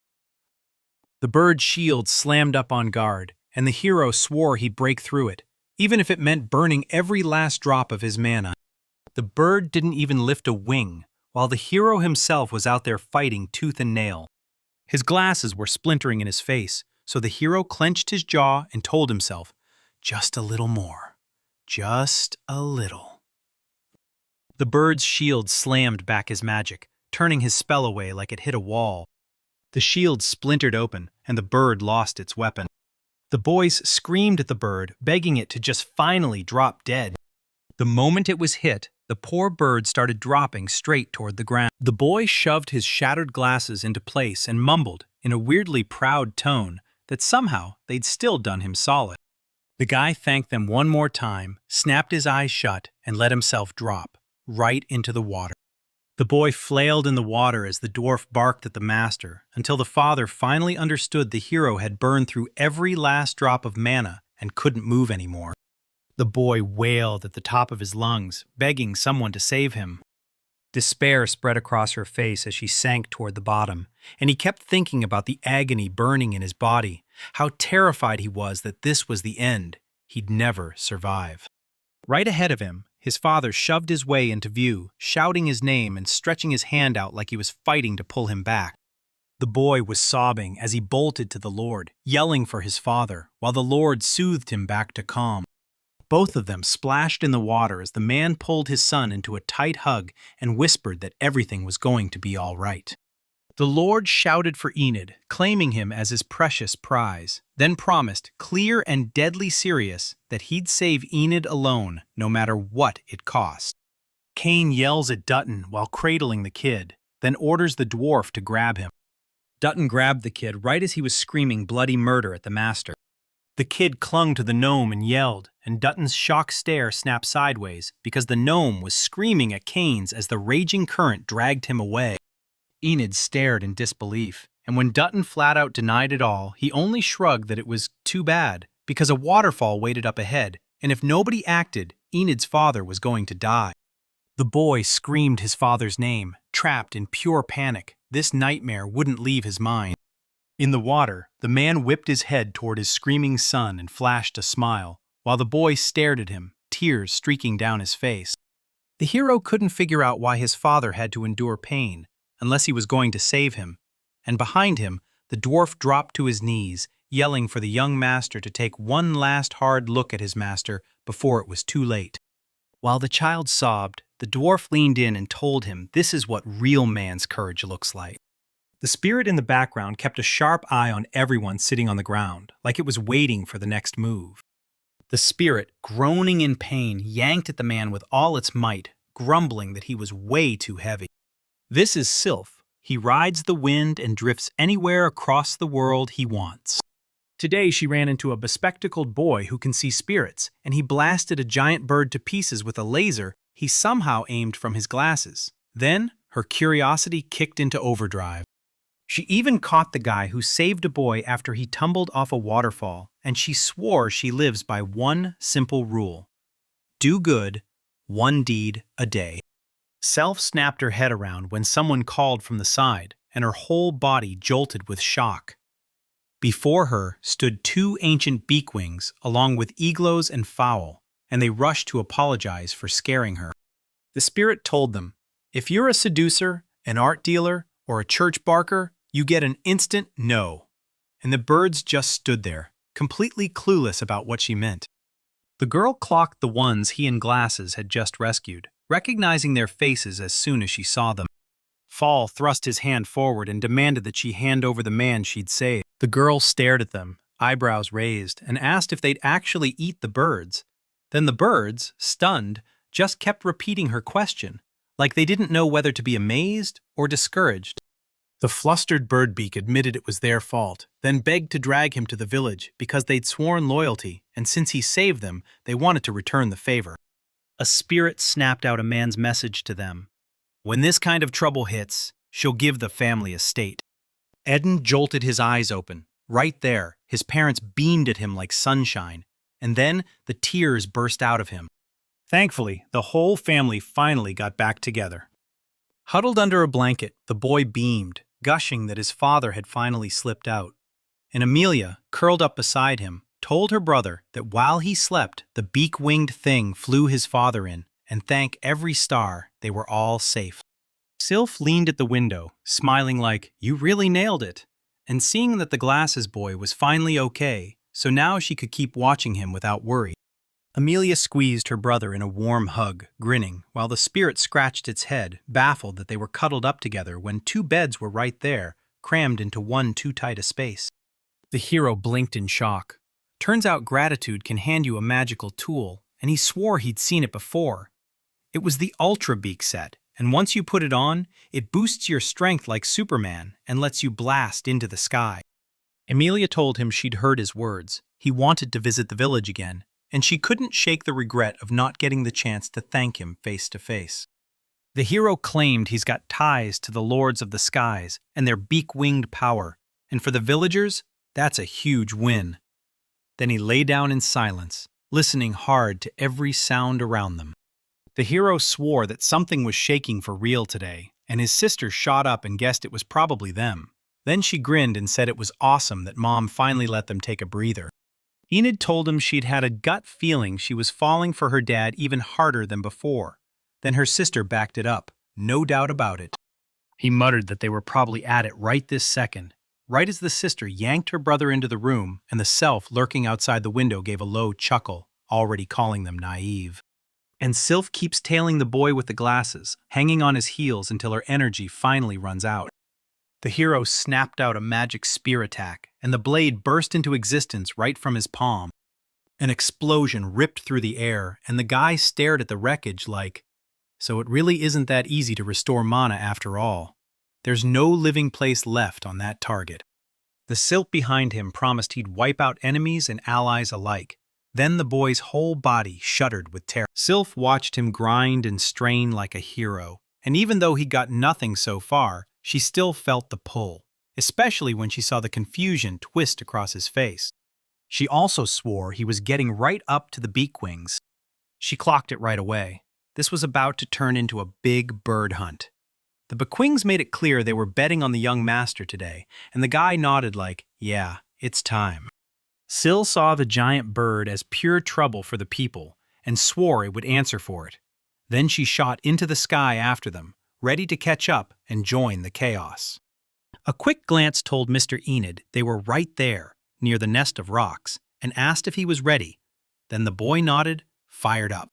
The bird's shield slammed up on guard, and the hero swore he'd break through it, even if it meant burning every last drop of his mana. The bird didn't even lift a wing, while the hero himself was out there fighting tooth and nail. His glasses were splintering in his face, so the hero clenched his jaw and told himself, "Just a little more. Just a little." The bird's shield slammed back his magic, turning his spell away like it hit a wall. The shield splintered open, and the bird lost its weapon. The boys screamed at the bird, begging it to just finally drop dead. The moment it was hit, the poor bird started dropping straight toward the ground. The boy shoved his shattered glasses into place and mumbled, in a weirdly proud tone, that somehow they'd still done him solid. The guy thanked them one more time, snapped his eyes shut, and let himself drop, right into the water. The boy flailed in the water as the dwarf barked at the master, until the father finally understood the hero had burned through every last drop of mana and couldn't move anymore. The boy wailed at the top of his lungs, begging someone to save him. Despair spread across her face as she sank toward the bottom, and he kept thinking about the agony burning in his body, how terrified he was that this was the end. He'd never survive. Right ahead of him, his father shoved his way into view, shouting his name and stretching his hand out like he was fighting to pull him back. The boy was sobbing as he bolted to the Lord, yelling for his father, while the Lord soothed him back to calm. Both of them splashed in the water as the man pulled his son into a tight hug and whispered that everything was going to be all right. The Lord shouted for Enid, claiming him as his precious prize, then promised, clear and deadly serious, that he'd save Enid alone, no matter what it cost. Cain yells at Dutton while cradling the kid, then orders the dwarf to grab him. Dutton grabbed the kid right as he was screaming bloody murder at the master. The kid clung to the gnome and yelled, and Dutton's shocked stare snapped sideways because the gnome was screaming at Cain's as the raging current dragged him away. Enid stared in disbelief, and when Dutton flat out denied it all, he only shrugged that it was too bad, because a waterfall waited up ahead, and if nobody acted, Enid's father was going to die. The boy screamed his father's name, trapped in pure panic. This nightmare wouldn't leave his mind. In the water, the man whipped his head toward his screaming son and flashed a smile, while the boy stared at him, tears streaking down his face. The hero couldn't figure out why his father had to endure pain, unless he was going to save him, and behind him, the dwarf dropped to his knees, yelling for the young master to take one last hard look at his master before it was too late. While the child sobbed, the dwarf leaned in and told him this is what real man's courage looks like. The spirit in the background kept a sharp eye on everyone sitting on the ground, like it was waiting for the next move. The spirit, groaning in pain, yanked at the man with all its might, grumbling that he was way too heavy. This is Sylph. He rides the wind and drifts anywhere across the world he wants. Today she ran into a bespectacled boy who can see spirits, and he blasted a giant bird to pieces with a laser he somehow aimed from his glasses. Then, her curiosity kicked into overdrive. She even caught the guy who saved a boy after he tumbled off a waterfall, and she swore she lives by one simple rule: do good, one deed a day. Self snapped her head around when someone called from the side, and her whole body jolted with shock. Before her stood two ancient beakwings along with Iglos and Fowl, and they rushed to apologize for scaring her. The spirit told them, "If you're a seducer, an art dealer, or a church barker, you get an instant no." And the birds just stood there, completely clueless about what she meant. The girl clocked the ones he and Glasses had just rescued, recognizing their faces as soon as she saw them. Fall thrust his hand forward and demanded that she hand over the man she'd saved. The girl stared at them, eyebrows raised, and asked if they'd actually eat the birds. Then the birds, stunned, just kept repeating her question, like they didn't know whether to be amazed or discouraged. The flustered birdbeak admitted it was their fault, then begged to drag him to the village because they'd sworn loyalty, and since he saved them, they wanted to return the favor. A spirit snapped out a man's message to them. "When this kind of trouble hits, she'll give the family estate." Eden jolted his eyes open. Right there, his parents beamed at him like sunshine, and then the tears burst out of him. Thankfully, the whole family finally got back together. Huddled under a blanket, the boy beamed, gushing that his father had finally slipped out. And Amelia, curled up beside him, told her brother that while he slept, the beak-winged thing flew his father in, and thank every star they were all safe. Sylph leaned at the window, smiling like, "You really nailed it," and seeing that the Glasses boy was finally okay, so now she could keep watching him without worry. Amelia squeezed her brother in a warm hug, grinning, while the spirit scratched its head, baffled that they were cuddled up together when two beds were right there, crammed into one too tight a space. The hero blinked in shock. Turns out gratitude can hand you a magical tool, and he swore he'd seen it before. It was the Ultra Beak set, and once you put it on, it boosts your strength like Superman and lets you blast into the sky. Amelia told him she'd heard his words. He wanted to visit the village again, and she couldn't shake the regret of not getting the chance to thank him face to face. The hero claimed he's got ties to the Lords of the Skies and their beak-winged power, and for the villagers, that's a huge win. Then he lay down in silence, listening hard to every sound around them. The hero swore that something was shaking for real today, and his sister shot up and guessed it was probably them. Then she grinned and said it was awesome that Mom finally let them take a breather. Enid told him she'd had a gut feeling she was falling for her dad even harder than before. Then her sister backed it up, no doubt about it. He muttered that they were probably at it right this second, right as the sister yanked her brother into the room and the self lurking outside the window gave a low chuckle, already calling them naive. And Sylph keeps tailing the boy with the glasses, hanging on his heels until her energy finally runs out. The hero snapped out a magic spear attack, and the blade burst into existence right from his palm. An explosion ripped through the air, and the guy stared at the wreckage like, so it really isn't that easy to restore mana after all. There's no living place left on that target. The Sylph behind him promised he'd wipe out enemies and allies alike. Then the boy's whole body shuddered with terror. Sylph watched him grind and strain like a hero, and even though he got nothing so far, she still felt the pull, especially when she saw the confusion twist across his face. She also swore he was getting right up to the beakwings. She clocked it right away. This was about to turn into a big bird hunt. The beakwings made it clear they were betting on the young master today, and the guy nodded like, yeah, it's time. Syl saw the giant bird as pure trouble for the people, and swore it would answer for it. Then she shot into the sky after them, ready to catch up and join the chaos. A quick glance told Mr. Enid they were right there, near the nest of rocks, and asked if he was ready. Then the boy nodded, fired up.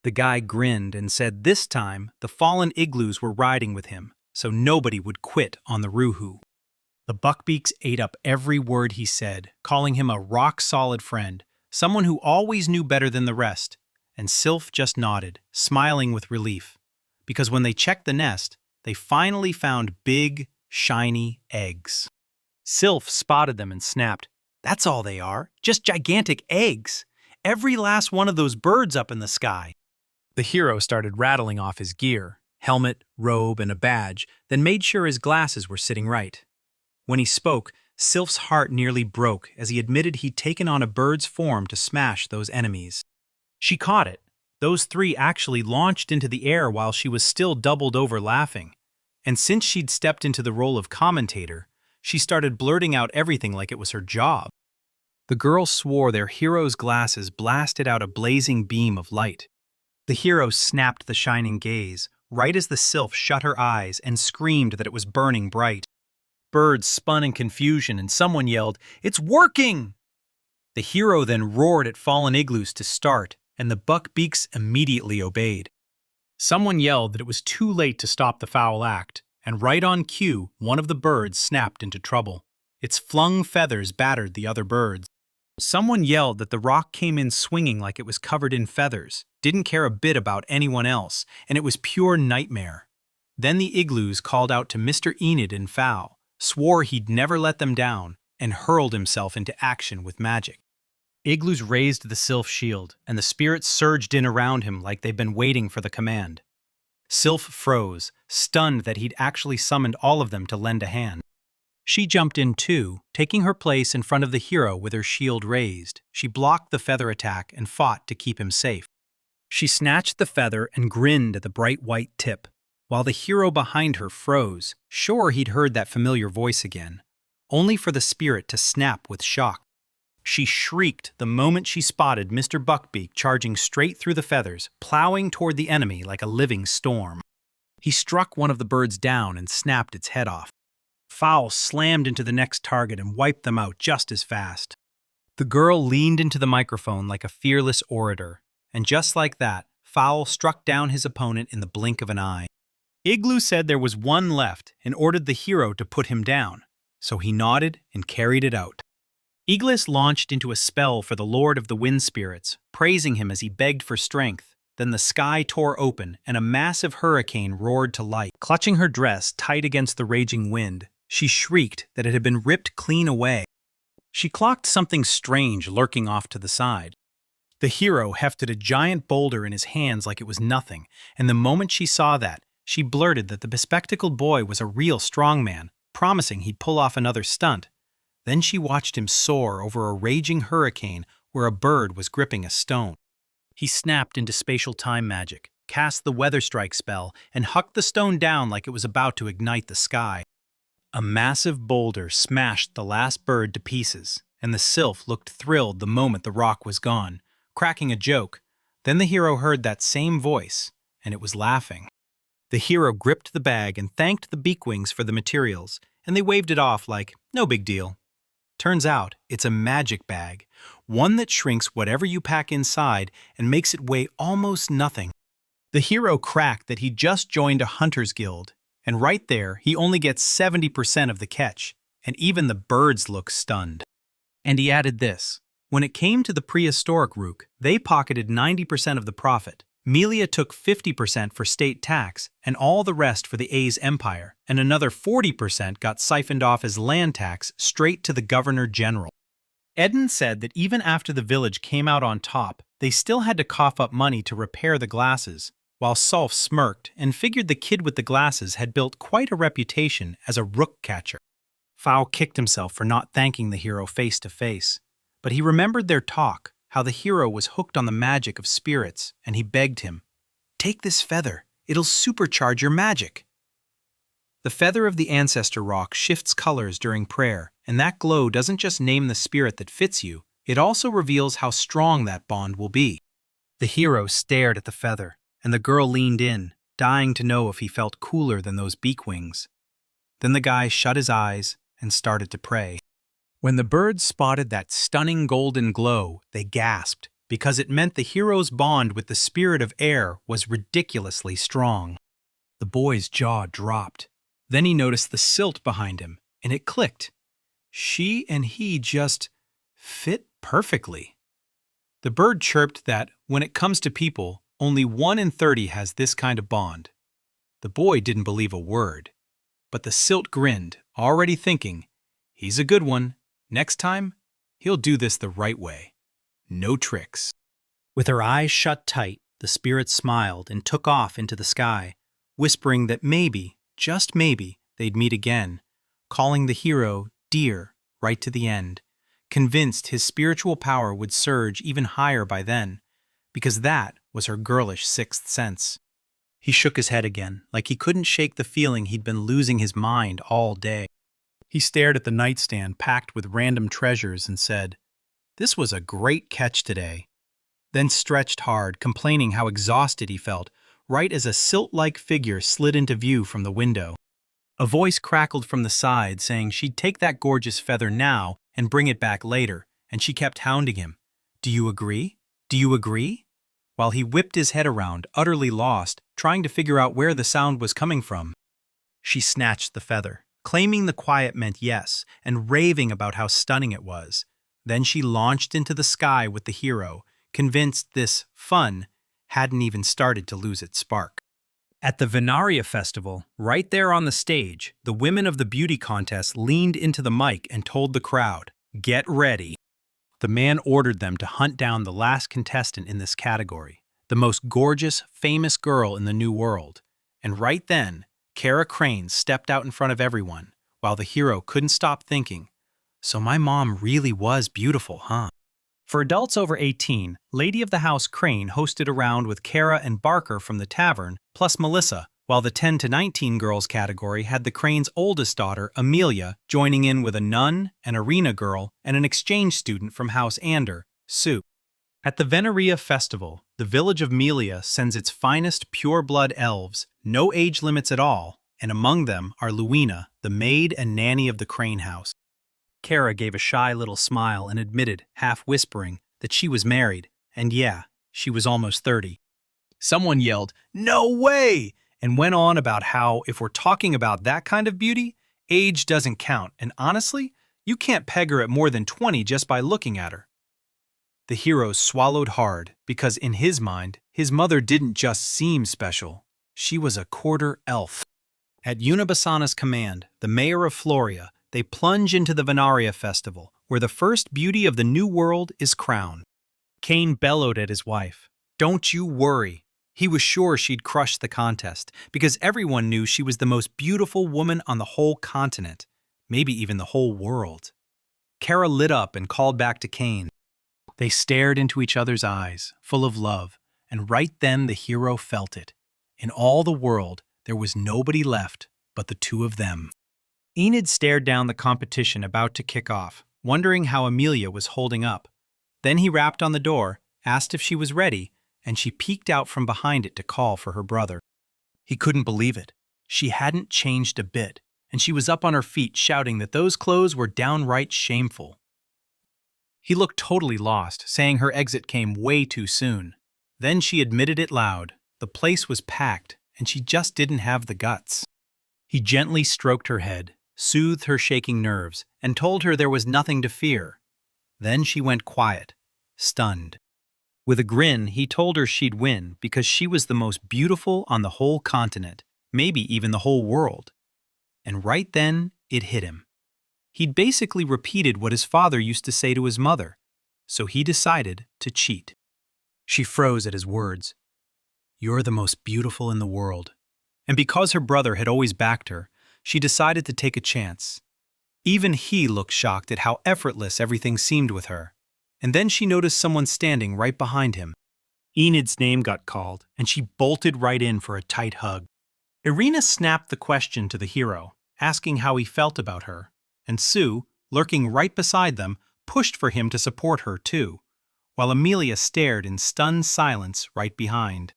The guy grinned and said this time the fallen igloos were riding with him, so nobody would quit on the Ruhu. The Buckbeaks ate up every word he said, calling him a rock-solid friend, someone who always knew better than the rest, and Sylph just nodded, smiling with relief, because when they checked the nest, they finally found big, shiny eggs. Sylph spotted them and snapped, "That's all they are, just gigantic eggs. Every last one of those birds up in the sky." The hero started rattling off his gear, helmet, robe, and a badge, then made sure his glasses were sitting right. When he spoke, Sylph's heart nearly broke as he admitted he'd taken on a bird's form to smash those enemies. She caught it, Those three actually launched into the air while she was still doubled over laughing. And since she'd stepped into the role of commentator, she started blurting out everything like it was her job. The girls swore their hero's glasses blasted out a blazing beam of light. The hero snapped the shining gaze, right as the sylph shut her eyes and screamed that it was burning bright. Birds spun in confusion and someone yelled, "It's working!" The hero then roared at fallen igloos to start, and the buckbeaks immediately obeyed. Someone yelled that it was too late to stop the foul act, and right on cue, one of the birds snapped into trouble. Its flung feathers battered the other birds. Someone yelled that the rock came in swinging like it was covered in feathers, didn't care a bit about anyone else, and it was pure nightmare. Then the igloos called out to Mr. Enid and Fowl, swore he'd never let them down, and hurled himself into action with magic. Igloos raised the sylph shield, and the spirits surged in around him like they'd been waiting for the command. Sylph froze, stunned that he'd actually summoned all of them to lend a hand. She jumped in too, taking her place in front of the hero with her shield raised. She blocked the feather attack and fought to keep him safe. She snatched the feather and grinned at the bright white tip, while the hero behind her froze, sure he'd heard that familiar voice again, only for the spirit to snap with shock. She shrieked the moment she spotted Mr. Buckbeak charging straight through the feathers, plowing toward the enemy like a living storm. He struck one of the birds down and snapped its head off. Fowl slammed into the next target and wiped them out just as fast. The girl leaned into the microphone like a fearless orator, and just like that, Fowl struck down his opponent in the blink of an eye. Igloo said there was one left and ordered the hero to put him down, so he nodded and carried it out. Iglis launched into a spell for the Lord of the Wind Spirits, praising him as he begged for strength. Then the sky tore open and a massive hurricane roared to light. Clutching her dress tight against the raging wind, she shrieked that it had been ripped clean away. She clocked something strange lurking off to the side. The hero hefted a giant boulder in his hands like it was nothing, and the moment she saw that, she blurted that the bespectacled boy was a real strongman, promising he'd pull off another stunt. Then she watched him soar over a raging hurricane where a bird was gripping a stone. He snapped into spatial time magic, cast the weather strike spell, and hucked the stone down like it was about to ignite the sky. A massive boulder smashed the last bird to pieces, and the sylph looked thrilled the moment the rock was gone, cracking a joke. Then the hero heard that same voice, and it was laughing. The hero gripped the bag and thanked the beakwings for the materials, and they waved it off like, no big deal. Turns out, it's a magic bag, one that shrinks whatever you pack inside and makes it weigh almost nothing. The hero cracked that he just joined a hunter's guild, and right there he only gets 70% of the catch, and even the birds look stunned. And he added this, when it came to the prehistoric Rook, they pocketed 90% of the profit. Melia took 50% for state tax and all the rest for the A's empire, and another 40% got siphoned off as land tax straight to the governor general. Eden said that even after the village came out on top, they still had to cough up money to repair the glasses, while Sulf smirked and figured the kid with the glasses had built quite a reputation as a rook catcher. Fowl kicked himself for not thanking the hero face to face, but he remembered their talk, how the hero was hooked on the magic of spirits, and he begged him, "Take this feather, it'll supercharge your magic." The feather of the ancestor rock shifts colors during prayer, and that glow doesn't just name the spirit that fits you, it also reveals how strong that bond will be. The hero stared at the feather, and the girl leaned in, dying to know if he felt cooler than those beak wings. Then the guy shut his eyes and started to pray. When the birds spotted that stunning golden glow, they gasped, because it meant the hero's bond with the spirit of air was ridiculously strong. The boy's jaw dropped. Then he noticed the silt behind him, and it clicked. She and he just fit perfectly. The bird chirped that, when it comes to people, only 1 in 30 has this kind of bond. The boy didn't believe a word, but the silt grinned, already thinking, he's a good one. Next time, he'll do this the right way. No tricks. With her eyes shut tight, the spirit smiled and took off into the sky, whispering that maybe, just maybe, they'd meet again, calling the hero dear right to the end, convinced his spiritual power would surge even higher by then, because that was her girlish sixth sense. He shook his head again, like he couldn't shake the feeling he'd been losing his mind all day. He stared at the nightstand packed with random treasures and said, "This was a great catch today," then stretched hard, complaining how exhausted he felt, right as a silt-like figure slid into view from the window. A voice crackled from the side saying she'd take that gorgeous feather now and bring it back later, and she kept hounding him. "Do you agree? Do you agree?" While he whipped his head around, utterly lost, trying to figure out where the sound was coming from. She snatched the feather, claiming the quiet meant yes, and raving about how stunning it was. Then she launched into the sky with the hero, convinced this fun hadn't even started to lose its spark. At the Venaria festival, right there on the stage, the women of the beauty contest leaned into the mic and told the crowd, "Get ready." The man ordered them to hunt down the last contestant in this category, the most gorgeous, famous girl in the New World. And right then, Kara Crane stepped out in front of everyone, while the hero couldn't stop thinking, "So my mom really was beautiful, huh?" For adults over 18, Lady of the House Crane hosted a round with Kara and Barker from the tavern, plus Melissa, while the 10 to 19 girls category had the Crane's oldest daughter, Amelia, joining in with a nun, an arena girl, and an exchange student from House Ander, Sue. At the Veneria festival, the village of Melia sends its finest pure-blood elves, no age limits at all, and among them are Luina, the maid and nanny of the Crane house. Kara gave a shy little smile and admitted, half whispering, that she was married, and yeah, she was almost 30. Someone yelled, "No way!" and went on about how, if we're talking about that kind of beauty, age doesn't count, and honestly, you can't peg her at more than 20 just by looking at her. The hero swallowed hard, because in his mind, his mother didn't just seem special, she was a quarter elf. At Unibasana's command, the mayor of Floria, they plunge into the Venaria festival, where the first beauty of the New World is crowned. Kane bellowed at his wife, "Don't you worry." He was sure she'd crush the contest, because everyone knew she was the most beautiful woman on the whole continent, maybe even the whole world. Kara lit up and called back to Kane. They stared into each other's eyes, full of love, and right then the hero felt it. In all the world, there was nobody left but the two of them. Enid stared down the competition about to kick off, wondering how Amelia was holding up. Then he rapped on the door, asked if she was ready, and she peeked out from behind it to call for her brother. He couldn't believe it. She hadn't changed a bit, and she was up on her feet shouting that those clothes were downright shameful. He looked totally lost, saying her exit came way too soon. Then she admitted it loud. The place was packed, and she just didn't have the guts. He gently stroked her head, soothed her shaking nerves, and told her there was nothing to fear. Then she went quiet, stunned. With a grin, he told her she'd win because she was the most beautiful on the whole continent, maybe even the whole world. And right then, it hit him. He'd basically repeated what his father used to say to his mother, so he decided to cheat. She froze at his words. "You're the most beautiful in the world." And because her brother had always backed her, she decided to take a chance. Even he looked shocked at how effortless everything seemed with her. And then she noticed someone standing right behind him. Enid's name got called, and she bolted right in for a tight hug. Irina snapped the question to the hero, asking how he felt about her, and Sue, lurking right beside them, pushed for him to support her too, while Amelia stared in stunned silence right behind.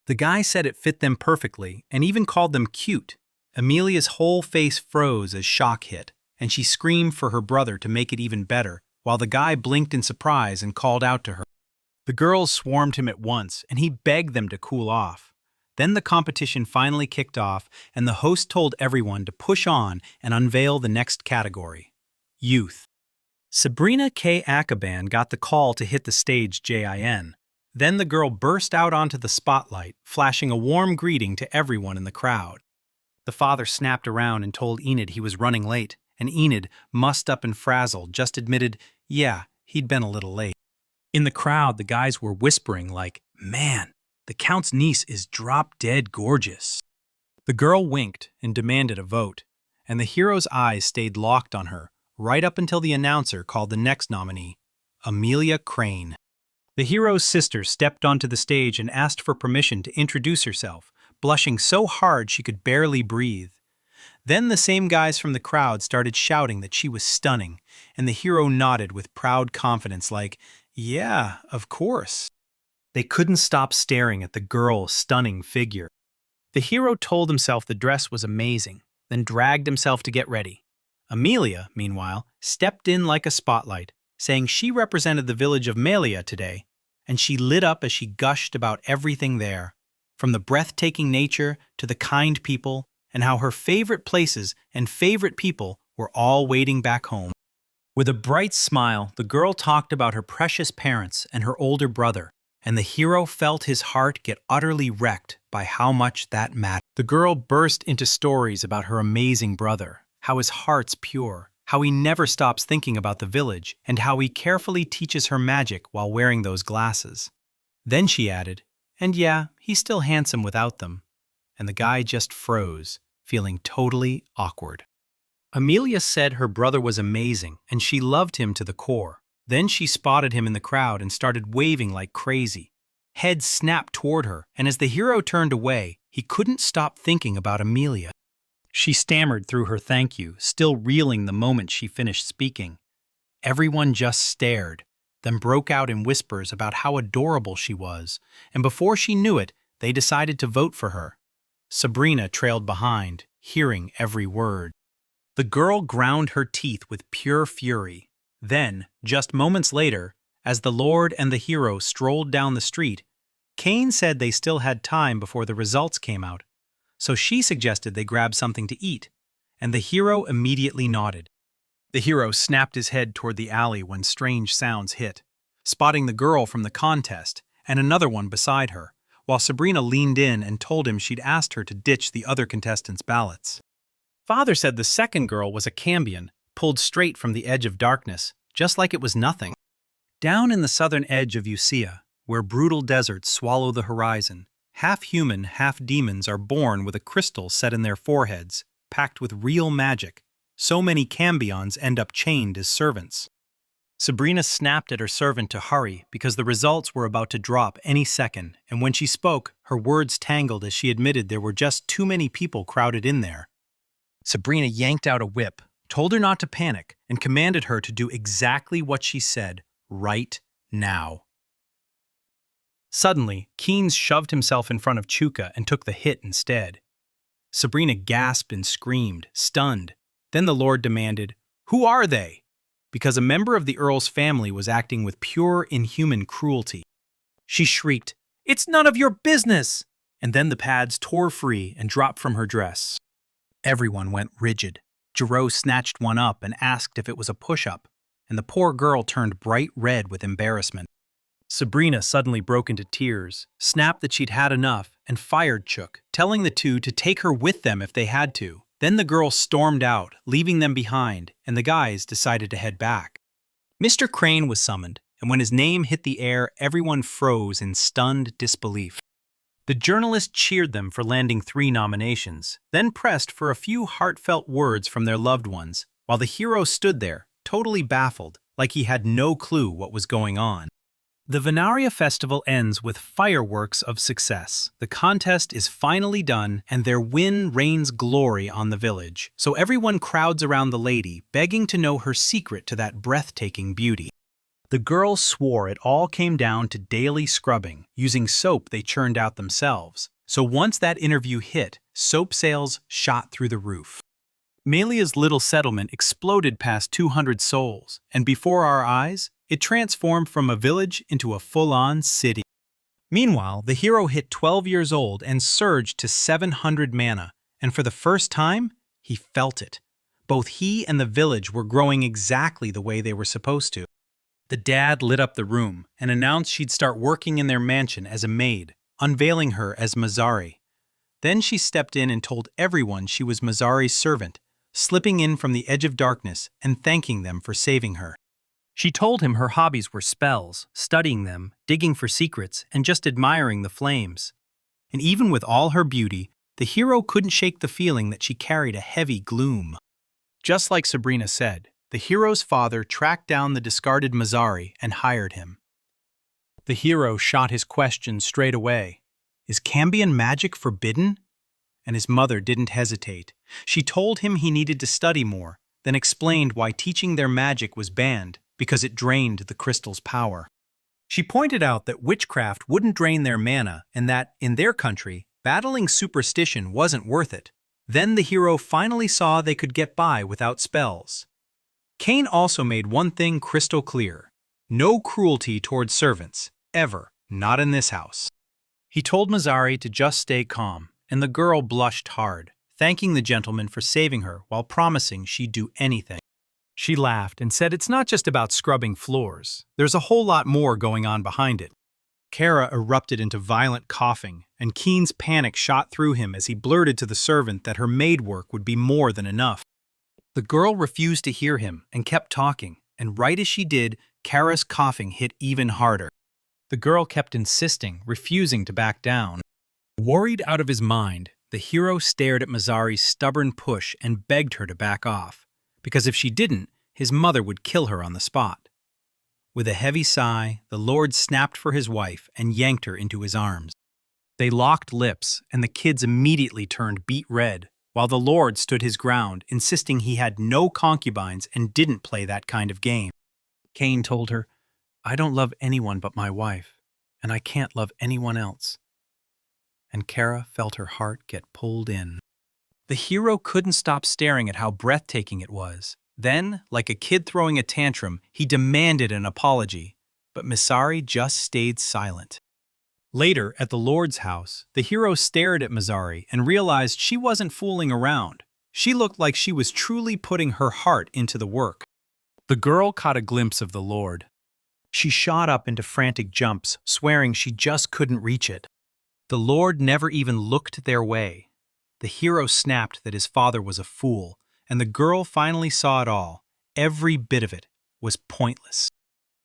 The guy said it fit them perfectly and even called them cute. Amelia's whole face froze as shock hit, and she screamed for her brother to make it even better, while the guy blinked in surprise and called out to her. The girls swarmed him at once, and he begged them to cool off. Then the competition finally kicked off, and the host told everyone to push on and unveil the next category: Youth. Sabrina K. Akaban got the call to hit the stage JIN. Then the girl burst out onto the spotlight, flashing a warm greeting to everyone in the crowd. The father snapped around and told Enid he was running late, and Enid, mussed up and frazzled, just admitted, yeah, he'd been a little late. In the crowd, the guys were whispering like, "Man, the Count's niece is drop-dead gorgeous." The girl winked and demanded a vote, and the hero's eyes stayed locked on her, right up until the announcer called the next nominee, Amelia Crane. The hero's sister stepped onto the stage and asked for permission to introduce herself, blushing so hard she could barely breathe. Then the same guys from the crowd started shouting that she was stunning, and the hero nodded with proud confidence like, "Yeah, of course." They couldn't stop staring at the girl's stunning figure. The hero told himself the dress was amazing, then dragged himself to get ready. Amelia, meanwhile, stepped in like a spotlight, saying she represented the village of Melia today, and she lit up as she gushed about everything there, from the breathtaking nature to the kind people, and how her favorite places and favorite people were all waiting back home. With a bright smile, the girl talked about her precious parents and her older brother, and the hero felt his heart get utterly wrecked by how much that mattered. The girl burst into stories about her amazing brother, how his heart's pure, how he never stops thinking about the village, and how he carefully teaches her magic while wearing those glasses. Then she added, "And yeah, he's still handsome without them." And the guy just froze, feeling totally awkward. Amelia said her brother was amazing, and she loved him to the core. Then she spotted him in the crowd and started waving like crazy. Head snapped toward her, and as the hero turned away, he couldn't stop thinking about Amelia. She stammered through her thank you, still reeling the moment she finished speaking. Everyone just stared, then broke out in whispers about how adorable she was, and before she knew it, they decided to vote for her. Sabrina trailed behind, hearing every word. The girl ground her teeth with pure fury. Then, just moments later, as the Lord and the hero strolled down the street, Kane said they still had time before the results came out, so she suggested they grab something to eat, and the hero immediately nodded. The hero snapped his head toward the alley when strange sounds hit, spotting the girl from the contest and another one beside her, while Sabrina leaned in and told him she'd asked her to ditch the other contestants' ballots. Father said the second girl was a Cambion, pulled straight from the edge of darkness, just like it was nothing. Down in the southern edge of Usea, where brutal deserts swallow the horizon, half-human, half-demons are born with a crystal set in their foreheads, packed with real magic. So many Cambions end up chained as servants. Sabrina snapped at her servant to hurry because the results were about to drop any second, and when she spoke, her words tangled as she admitted there were just too many people crowded in there. Sabrina yanked out a whip, told her not to panic, and commanded her to do exactly what she said, right now. Suddenly, Keynes shoved himself in front of Chuka and took the hit instead. Sabrina gasped and screamed, stunned. Then the Lord demanded, "Who are they?" Because a member of the Earl's family was acting with pure, inhuman cruelty. She shrieked, "It's none of your business!" And then the pads tore free and dropped from her dress. Everyone went rigid. Giro snatched one up and asked if it was a push-up, and the poor girl turned bright red with embarrassment. Sabrina suddenly broke into tears, snapped that she'd had enough, and fired Chook, telling the two to take her with them if they had to. Then the girl stormed out, leaving them behind, and the guys decided to head back. Mr. Crane was summoned, and when his name hit the air, everyone froze in stunned disbelief. The journalist cheered them for landing 3 nominations, then pressed for a few heartfelt words from their loved ones, while the hero stood there, totally baffled, like he had no clue what was going on. The Venaria festival ends with fireworks of success. The contest is finally done, and their win rains glory on the village. So everyone crowds around the lady, begging to know her secret to that breathtaking beauty. The girls swore it all came down to daily scrubbing, using soap they churned out themselves. So once that interview hit, soap sales shot through the roof. Melia's little settlement exploded past 200 souls, and before our eyes, it transformed from a village into a full-on city. Meanwhile, the hero hit 12 years old and surged to 700 mana, and for the first time, he felt it. Both he and the village were growing exactly the way they were supposed to. The dad lit up the room and announced she'd start working in their mansion as a maid, unveiling her as Mazari. Then she stepped in and told everyone she was Mazari's servant, slipping in from the edge of darkness and thanking them for saving her. She told him her hobbies were spells, studying them, digging for secrets, and just admiring the flames. And even with all her beauty, the hero couldn't shake the feeling that she carried a heavy gloom. Just like Sabrina said, the hero's father tracked down the discarded Mazari and hired him. The hero shot his question straight away. Is Cambion magic forbidden? And his mother didn't hesitate. She told him he needed to study more, then explained why teaching their magic was banned, because it drained the crystal's power. She pointed out that witchcraft wouldn't drain their mana and that, in their country, battling superstition wasn't worth it. Then the hero finally saw they could get by without spells. Kane also made one thing crystal clear. No cruelty towards servants, ever, not in this house. He told Mazari to just stay calm, and the girl blushed hard, thanking the gentleman for saving her while promising she'd do anything. She laughed and said it's not just about scrubbing floors. There's a whole lot more going on behind it. Kara erupted into violent coughing, and Keen's panic shot through him as he blurted to the servant that her maid work would be more than enough. The girl refused to hear him and kept talking, and right as she did, Kara's coughing hit even harder. The girl kept insisting, refusing to back down. Worried out of his mind, the hero stared at Mazari's stubborn push and begged her to back off, because if she didn't, his mother would kill her on the spot. With a heavy sigh, the lord snapped for his wife and yanked her into his arms. They locked lips, and the kids immediately turned beet red, while the lord stood his ground, insisting he had no concubines and didn't play that kind of game. Kane told her, "I don't love anyone but my wife, and I can't love anyone else." And Kara felt her heart get pulled in. The hero couldn't stop staring at how breathtaking it was. Then, like a kid throwing a tantrum, he demanded an apology, but Mazari just stayed silent. Later, at the Lord's house, the hero stared at Mazari and realized she wasn't fooling around. She looked like she was truly putting her heart into the work. The girl caught a glimpse of the Lord. She shot up into frantic jumps, swearing she just couldn't reach it. The Lord never even looked their way. The hero snapped that his father was a fool, and the girl finally saw it all. Every bit of it was pointless.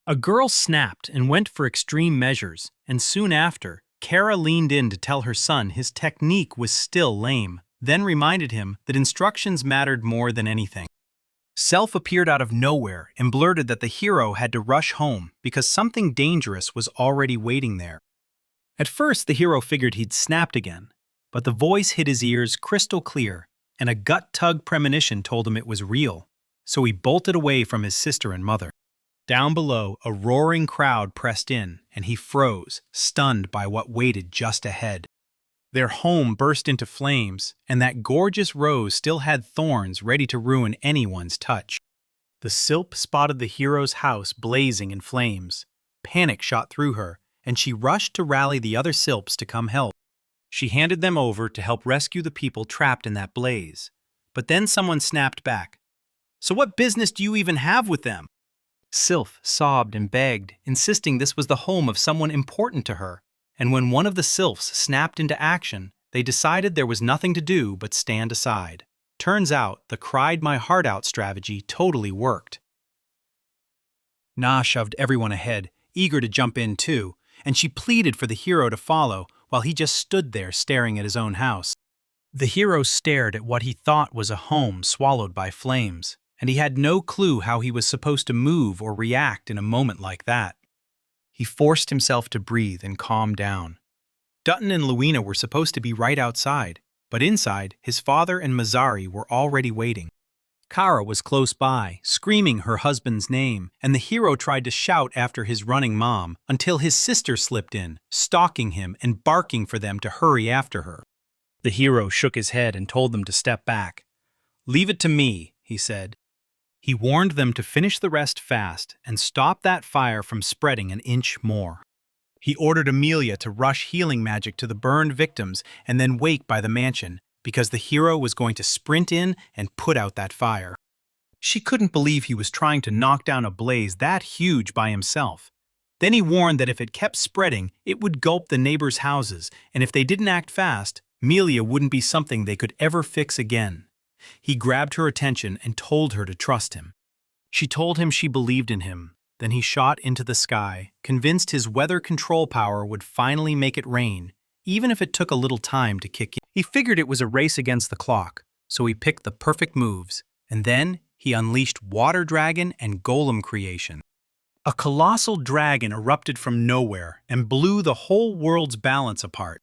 A girl snapped and went for extreme measures, and soon after, Kara leaned in to tell her son his technique was still lame, then reminded him that instructions mattered more than anything. Self appeared out of nowhere and blurted that the hero had to rush home because something dangerous was already waiting there. At first, the hero figured he'd snapped again, but the voice hit his ears crystal clear, and a gut-tug premonition told him it was real, so he bolted away from his sister and mother. Down below, a roaring crowd pressed in, and he froze, stunned by what waited just ahead. Their home burst into flames, and that gorgeous rose still had thorns ready to ruin anyone's touch. The sylph spotted the hero's house blazing in flames. Panic shot through her, and she rushed to rally the other sylphs to come help. She handed them over to help rescue the people trapped in that blaze. But then someone snapped back. "So what business do you even have with them?" Sylph sobbed and begged, insisting this was the home of someone important to her. And when one of the sylphs snapped into action, they decided there was nothing to do but stand aside. Turns out, the cried my heart out strategy totally worked. Na shoved everyone ahead, eager to jump in too, and she pleaded for the hero to follow while he just stood there staring at his own house. The hero stared at what he thought was a home swallowed by flames, and he had no clue how he was supposed to move or react in a moment like that. He forced himself to breathe and calm down. Dutton and Luina were supposed to be right outside, but inside, his father and Mazari were already waiting. Kara was close by, screaming her husband's name, and the hero tried to shout after his running mom until his sister slipped in, stalking him and barking for them to hurry after her. The hero shook his head and told them to step back. "Leave it to me," he said. He warned them to finish the rest fast and stop that fire from spreading an inch more. He ordered Amelia to rush healing magic to the burned victims and then wait by the mansion, because the hero was going to sprint in and put out that fire. She couldn't believe he was trying to knock down a blaze that huge by himself. Then he warned that if it kept spreading, it would gulp the neighbors' houses, and if they didn't act fast, Amelia wouldn't be something they could ever fix again. He grabbed her attention and told her to trust him. She told him she believed in him. Then he shot into the sky, convinced his weather control power would finally make it rain, even if it took a little time to kick in. He figured it was a race against the clock, so he picked the perfect moves, and then he unleashed Water Dragon and Golem creation. A colossal dragon erupted from nowhere and blew the whole world's balance apart.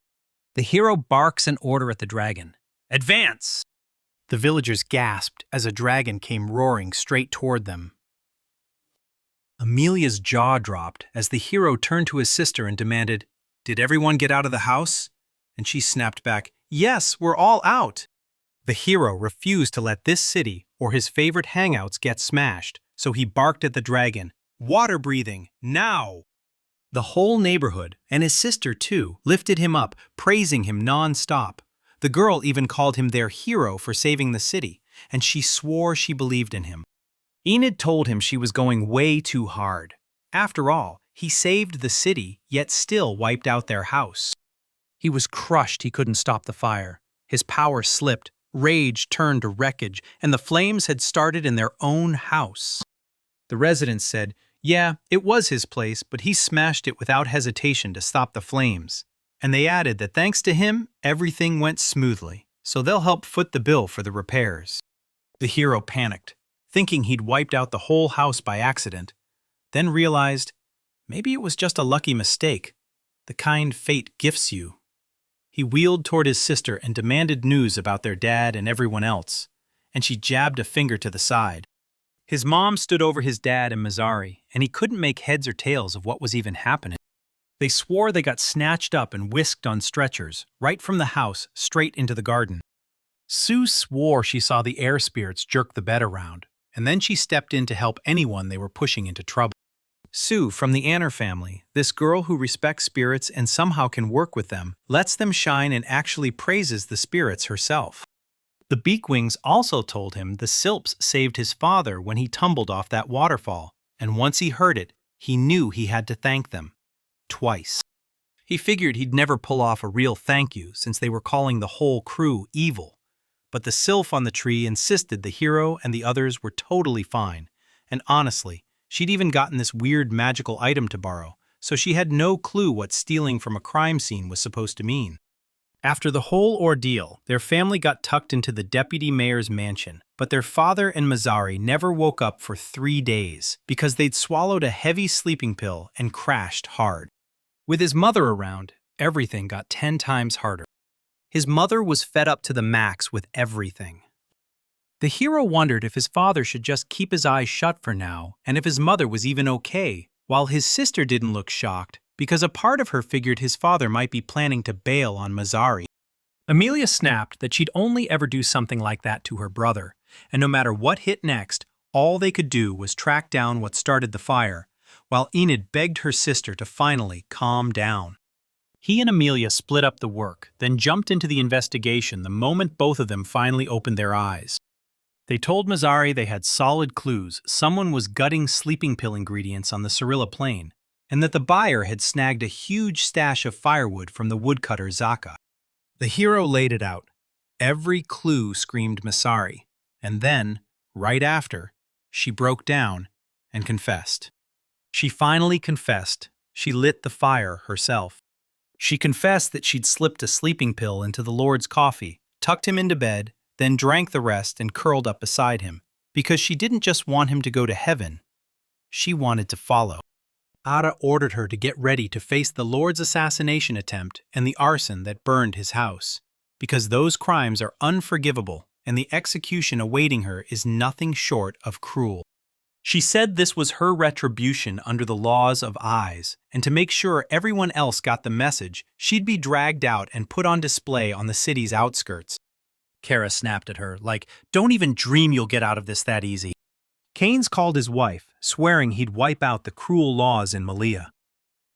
The hero barks an order at the dragon. Advance! The villagers gasped as a dragon came roaring straight toward them. Amelia's jaw dropped as the hero turned to his sister and demanded, "Did everyone get out of the house?" And she snapped back, "Yes, we're all out." The hero refused to let this city or his favorite hangouts get smashed, so he barked at the dragon, "Water breathing, now!" The whole neighborhood, and his sister too, lifted him up, praising him non-stop. The girl even called him their hero for saving the city, and she swore she believed in him. Enid told him she was going way too hard. After all, he saved the city, yet still wiped out their house. He was crushed he couldn't stop the fire. His power slipped, rage turned to wreckage, and the flames had started in their own house. The residents said, yeah, it was his place, but he smashed it without hesitation to stop the flames. And they added that thanks to him, everything went smoothly, so they'll help foot the bill for the repairs. The hero panicked, thinking he'd wiped out the whole house by accident, then realized maybe it was just a lucky mistake, the kind fate gifts you. He wheeled toward his sister and demanded news about their dad and everyone else, and she jabbed a finger to the side. His mom stood over his dad and Mizari, and he couldn't make heads or tails of what was even happening. They swore they got snatched up and whisked on stretchers, right from the house, straight into the garden. Sue swore she saw the air spirits jerk the bed around, and then she stepped in to help anyone they were pushing into trouble. Sue, from the Anner family, this girl who respects spirits and somehow can work with them, lets them shine and actually praises the spirits herself. The Beakwings also told him the Silps saved his father when he tumbled off that waterfall, and once he heard it, he knew he had to thank them. Twice. He figured he'd never pull off a real thank you since they were calling the whole crew evil. But the sylph on the tree insisted the hero and the others were totally fine, and honestly, she'd even gotten this weird magical item to borrow, so she had no clue what stealing from a crime scene was supposed to mean. After the whole ordeal, their family got tucked into the deputy mayor's mansion, but their father and Mizari never woke up for 3 days because they'd swallowed a heavy sleeping pill and crashed hard. With his mother around, everything got 10 times harder. His mother was fed up to the max with everything. The hero wondered if his father should just keep his eyes shut for now and if his mother was even okay, while his sister didn't look shocked because a part of her figured his father might be planning to bail on Mizari. Amelia snapped that she'd only ever do something like that to her brother, and no matter what hit next, all they could do was track down what started the fire, while Enid begged her sister to finally calm down. He and Amelia split up the work, then jumped into the investigation the moment both of them finally opened their eyes. They told Mizari they had solid clues someone was gutting sleeping pill ingredients on the Cirilla Plain, and that the buyer had snagged a huge stash of firewood from the woodcutter Zaka. The hero laid it out. Every clue screamed Mizari, and then, right after, she broke down and confessed. She finally confessed she lit the fire herself. She confessed that she'd slipped a sleeping pill into the Lord's coffee, tucked him into bed, then drank the rest and curled up beside him, because she didn't just want him to go to heaven. She wanted to follow. Ada ordered her to get ready to face the Lord's assassination attempt and the arson that burned his house, because those crimes are unforgivable and the execution awaiting her is nothing short of cruel. She said this was her retribution under the laws of Ise, and to make sure everyone else got the message, she'd be dragged out and put on display on the city's outskirts. Kara snapped at her, like, don't even dream you'll get out of this that easy. Keynes called his wife, swearing he'd wipe out the cruel laws in Malia.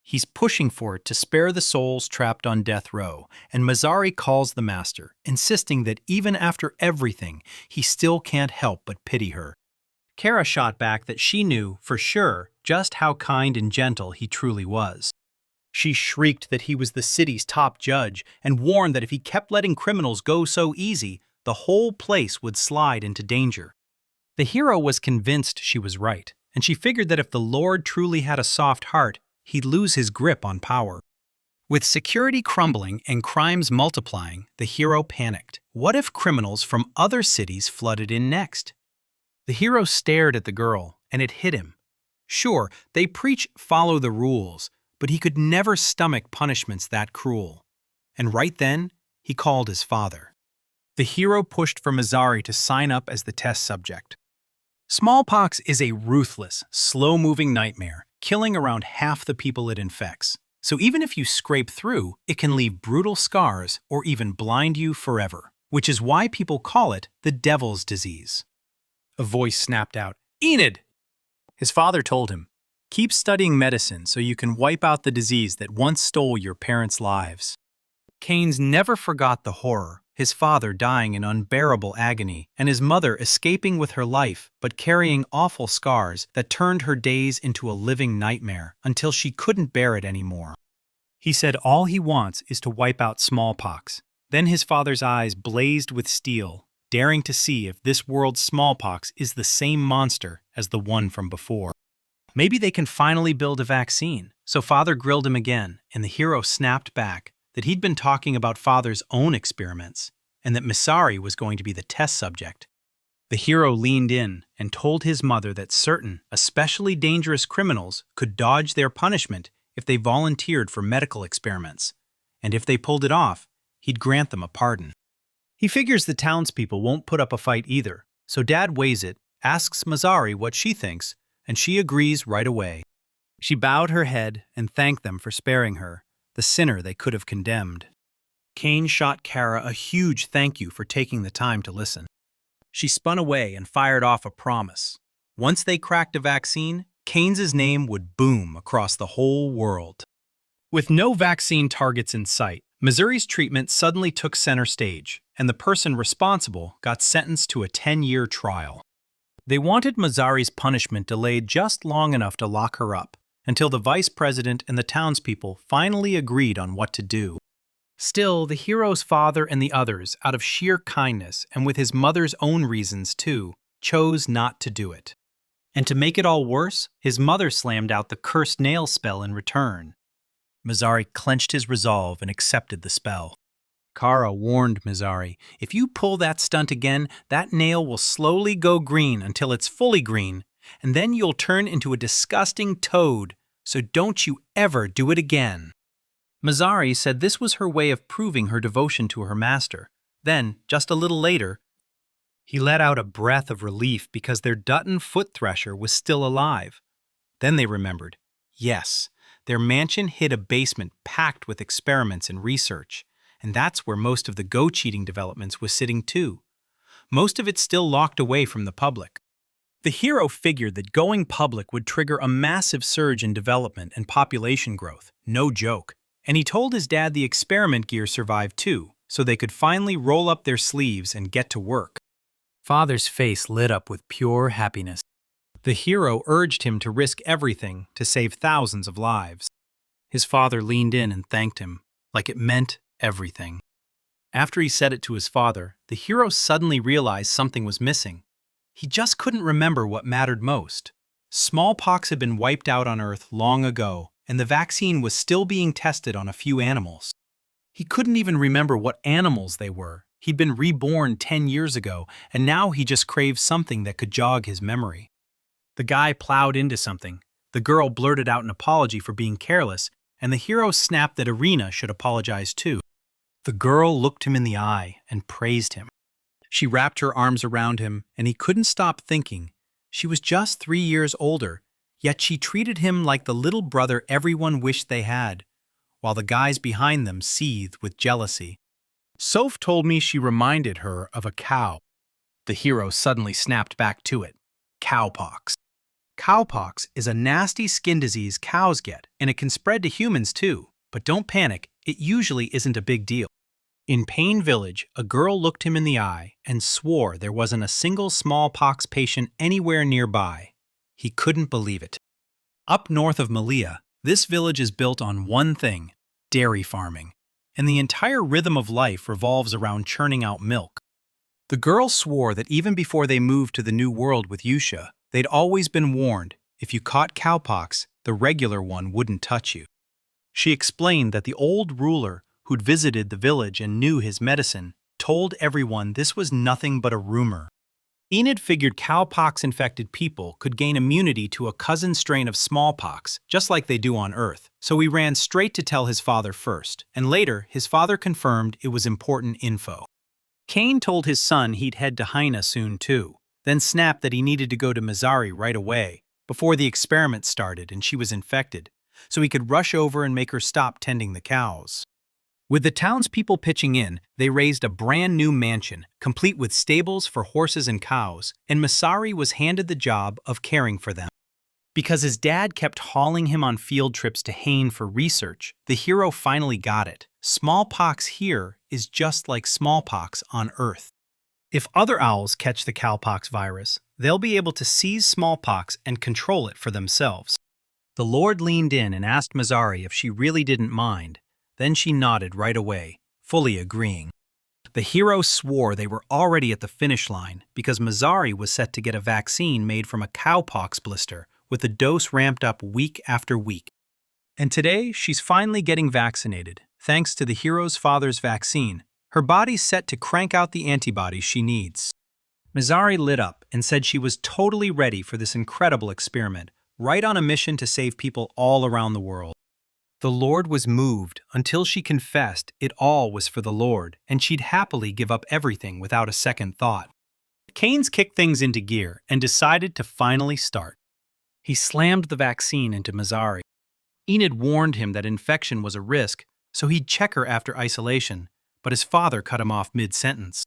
He's pushing for it to spare the souls trapped on death row, and Mizari calls the master, insisting that even after everything, he still can't help but pity her. Kara shot back that she knew, for sure, just how kind and gentle he truly was. She shrieked that he was the city's top judge and warned that if he kept letting criminals go so easy, the whole place would slide into danger. The hero was convinced she was right, and she figured that if the Lord truly had a soft heart, he'd lose his grip on power. With security crumbling and crimes multiplying, the hero panicked. What if criminals from other cities flooded in next? The hero stared at the girl, and it hit him. Sure, they preach follow the rules, but he could never stomach punishments that cruel. And right then, he called his father. The hero pushed for Mizari to sign up as the test subject. Smallpox is a ruthless, slow-moving nightmare, killing around half the people it infects. So even if you scrape through, it can leave brutal scars or even blind you forever, which is why people call it the devil's disease. A voice snapped out, "Enid!" His father told him, "Keep studying medicine so you can wipe out the disease that once stole your parents' lives." Keynes never forgot the horror, his father dying in unbearable agony, and his mother escaping with her life but carrying awful scars that turned her days into a living nightmare until she couldn't bear it anymore. He said all he wants is to wipe out smallpox. Then his father's eyes blazed with steel, daring to see if this world's smallpox is the same monster as the one from before. Maybe they can finally build a vaccine. So father grilled him again, and the hero snapped back that he'd been talking about father's own experiments, and that Misari was going to be the test subject. The hero leaned in and told his mother that certain, especially dangerous criminals could dodge their punishment if they volunteered for medical experiments, and if they pulled it off, he'd grant them a pardon. He figures the townspeople won't put up a fight either, so Dad weighs it, asks Mizari what she thinks, and she agrees right away. She bowed her head and thanked them for sparing her, the sinner they could have condemned. Kane shot Kara a huge thank you for taking the time to listen. She spun away and fired off a promise. Once they cracked a vaccine, Keynes's name would boom across the whole world. With no vaccine targets in sight, Missouri's treatment suddenly took center stage, and the person responsible got sentenced to a 10-year trial. They wanted Mizari's punishment delayed just long enough to lock her up, until the vice president and the townspeople finally agreed on what to do. Still, the hero's father and the others, out of sheer kindness and with his mother's own reasons too, chose not to do it. And to make it all worse, his mother slammed out the cursed nail spell in return. Mizari clenched his resolve and accepted the spell. Kara warned Mizari, "If you pull that stunt again, that nail will slowly go green until it's fully green, and then you'll turn into a disgusting toad, so don't you ever do it again." Mizari said this was her way of proving her devotion to her master. Then, just a little later, he let out a breath of relief because their Dutton foot thresher was still alive. Then they remembered, yes, their mansion hid a basement packed with experiments and research, and that's where most of the go-cheating developments was sitting too. Most of it still locked away from the public. The hero figured that going public would trigger a massive surge in development and population growth, no joke, and he told his dad the experiment gear survived too, so they could finally roll up their sleeves and get to work. Father's face lit up with pure happiness. The hero urged him to risk everything to save thousands of lives. His father leaned in and thanked him, like it meant everything. After he said it to his father, the hero suddenly realized something was missing. He just couldn't remember what mattered most. Smallpox had been wiped out on Earth long ago, and the vaccine was still being tested on a few animals. He couldn't even remember what animals they were. He'd been reborn 10 years ago, and now he just craved something that could jog his memory. The guy plowed into something. The girl blurted out an apology for being careless, and the hero snapped that Irina should apologize too. The girl looked him in the eye and praised him. She wrapped her arms around him, and he couldn't stop thinking. She was just 3 years older, yet she treated him like the little brother everyone wished they had, while the guys behind them seethed with jealousy. Soph told me she reminded her of a cow. The hero suddenly snapped back to it. Cowpox. Cowpox is a nasty skin disease cows get, and it can spread to humans too. But don't panic, it usually isn't a big deal. In Pain Village, a girl looked him in the eye and swore there wasn't a single smallpox patient anywhere nearby. He couldn't believe it. Up north of Malia, this village is built on one thing, dairy farming, and the entire rhythm of life revolves around churning out milk. The girl swore that even before they moved to the new world with Yusha, they'd always been warned, if you caught cowpox, the regular one wouldn't touch you. She explained that the old ruler, who'd visited the village and knew his medicine, told everyone this was nothing but a rumor. Enid figured cowpox-infected people could gain immunity to a cousin strain of smallpox, just like they do on Earth, so he ran straight to tell his father first, and later his father confirmed it was important info. Kane told his son he'd head to Haina soon too, then snapped that he needed to go to Mizari right away, before the experiment started and she was infected, so he could rush over and make her stop tending the cows. With the townspeople pitching in, they raised a brand new mansion, complete with stables for horses and cows, and Masari was handed the job of caring for them. Because his dad kept hauling him on field trips to Hain for research, the hero finally got it. Smallpox here is just like smallpox on Earth. If other owls catch the cowpox virus, they'll be able to seize smallpox and control it for themselves. The Lord leaned in and asked Masari if she really didn't mind. Then she nodded right away, fully agreeing. The hero swore they were already at the finish line because Masari was set to get a vaccine made from a cowpox blister with the dose ramped up week after week. And today, she's finally getting vaccinated, thanks to the hero's father's vaccine. Her body's set to crank out the antibodies she needs. Masari lit up and said she was totally ready for this incredible experiment, right on a mission to save people all around the world. The Lord was moved until she confessed it all was for the Lord, and she'd happily give up everything without a second thought. Keynes kicked things into gear and decided to finally start. He slammed the vaccine into Masari. Enid warned him that infection was a risk, so he'd check her after isolation, but his father cut him off mid-sentence.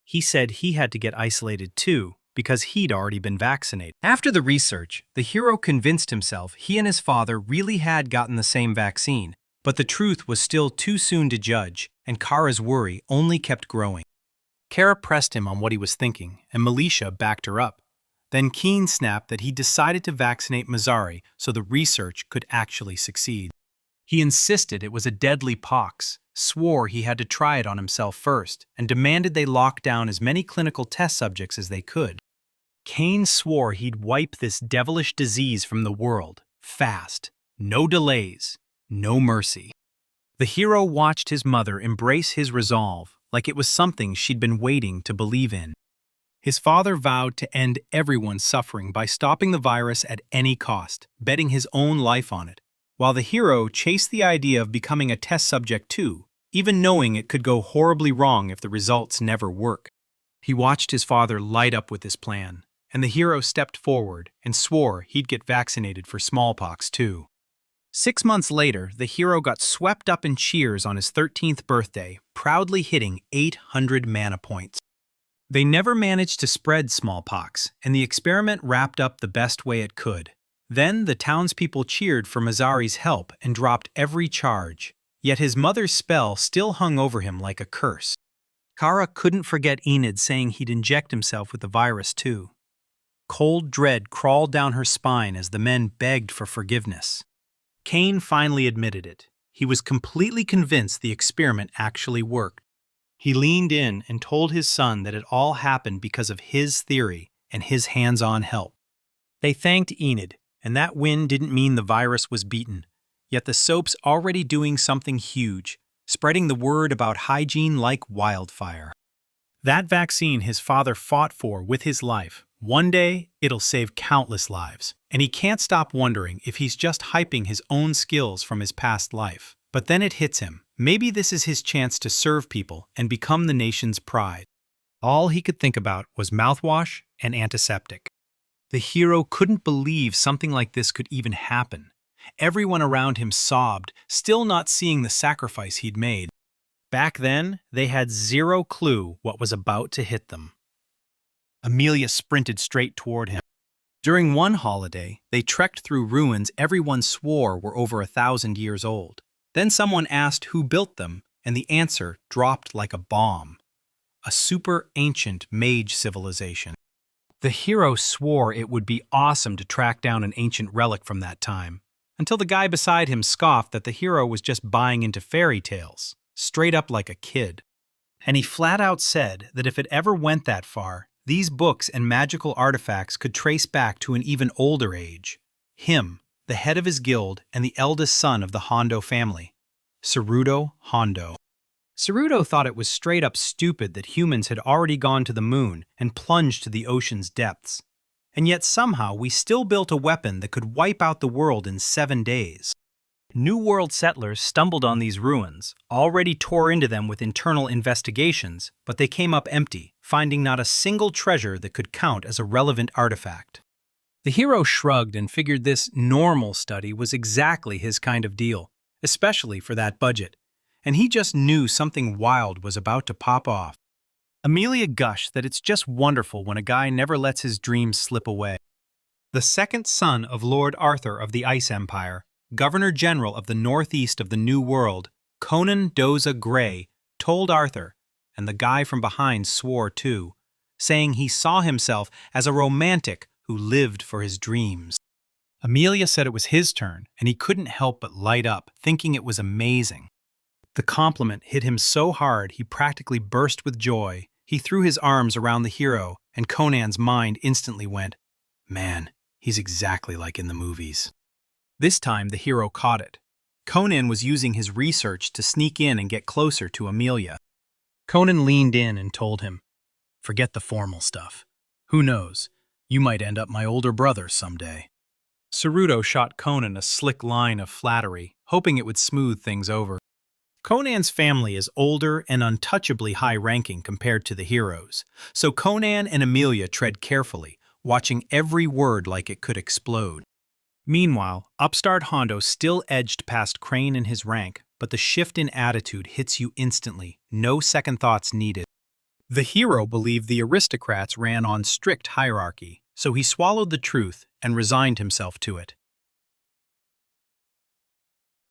He said he had to get isolated too, because he'd already been vaccinated. After the research, the hero convinced himself he and his father really had gotten the same vaccine, but the truth was still too soon to judge, and Kara's worry only kept growing. Kara pressed him on what he was thinking, and Militia backed her up. Then Keen snapped that he decided to vaccinate Masari so the research could actually succeed. He insisted it was a deadly pox, swore he had to try it on himself first, and demanded they lock down as many clinical test subjects as they could. Kane swore he'd wipe this devilish disease from the world, fast, no delays, no mercy. The hero watched his mother embrace his resolve like it was something she'd been waiting to believe in. His father vowed to end everyone's suffering by stopping the virus at any cost, betting his own life on it, while the hero chased the idea of becoming a test subject too, even knowing it could go horribly wrong if the results never work. He watched his father light up with this plan, and the hero stepped forward and swore he'd get vaccinated for smallpox too. 6 months later, the hero got swept up in cheers on his 13th birthday, proudly hitting 800 mana points. They never managed to spread smallpox, and the experiment wrapped up the best way it could. Then the townspeople cheered for Masari's help and dropped every charge, yet his mother's spell still hung over him like a curse. Kara couldn't forget Enid saying he'd inject himself with the virus too. Cold dread crawled down her spine as the men begged for forgiveness. Kane finally admitted it. He was completely convinced the experiment actually worked. He leaned in and told his son that it all happened because of his theory and his hands-on help. They thanked Enid, and that win didn't mean the virus was beaten. Yet the soap's already doing something huge, spreading the word about hygiene like wildfire. That vaccine his father fought for with his life, one day it'll save countless lives, and he can't stop wondering if he's just hyping his own skills from his past life. But then it hits him. Maybe this is his chance to serve people and become the nation's pride. All he could think about was mouthwash and antiseptic. The hero couldn't believe something like this could even happen. Everyone around him sobbed, still not seeing the sacrifice he'd made. Back then, they had zero clue what was about to hit them. Amelia sprinted straight toward him. During one holiday, they trekked through ruins everyone swore were over 1,000 years old. Then someone asked who built them, and the answer dropped like a bomb. A super ancient mage civilization. The hero swore it would be awesome to track down an ancient relic from that time, until the guy beside him scoffed that the hero was just buying into fairy tales, straight up like a kid. And he flat out said that if it ever went that far, these books and magical artifacts could trace back to an even older age. Him, the head of his guild and the eldest son of the Hondo family, Cerudo Hondo. Saruto thought it was straight up stupid that humans had already gone to the moon and plunged to the ocean's depths. And yet somehow we still built a weapon that could wipe out the world in 7 days. New World settlers stumbled on these ruins, already tore into them with internal investigations, but they came up empty, finding not a single treasure that could count as a relevant artifact. The hero shrugged and figured this normal study was exactly his kind of deal, especially for that budget, and he just knew something wild was about to pop off. Amelia gushed that it's just wonderful when a guy never lets his dreams slip away. The second son of Lord Arthur of the Ice Empire, Governor-General of the Northeast of the New World, Conan Doza Grey, told Arthur, and the guy from behind swore too, saying he saw himself as a romantic who lived for his dreams. Amelia said it was his turn, and he couldn't help but light up, thinking it was amazing. The compliment hit him so hard he practically burst with joy. He threw his arms around the hero, and Conan's mind instantly went, "Man, he's exactly like in the movies." This time the hero caught it. Conan was using his research to sneak in and get closer to Amelia. Conan leaned in and told him, "Forget the formal stuff. Who knows, you might end up my older brother someday." Saruto shot Conan a slick line of flattery, hoping it would smooth things over. Conan's family is older and untouchably high-ranking compared to the hero's, so Conan and Amelia tread carefully, watching every word like it could explode. Meanwhile, upstart Hondo still edged past Crane in his rank, but the shift in attitude hits you instantly, no second thoughts needed. The hero believed the aristocrats ran on strict hierarchy, so he swallowed the truth and resigned himself to it.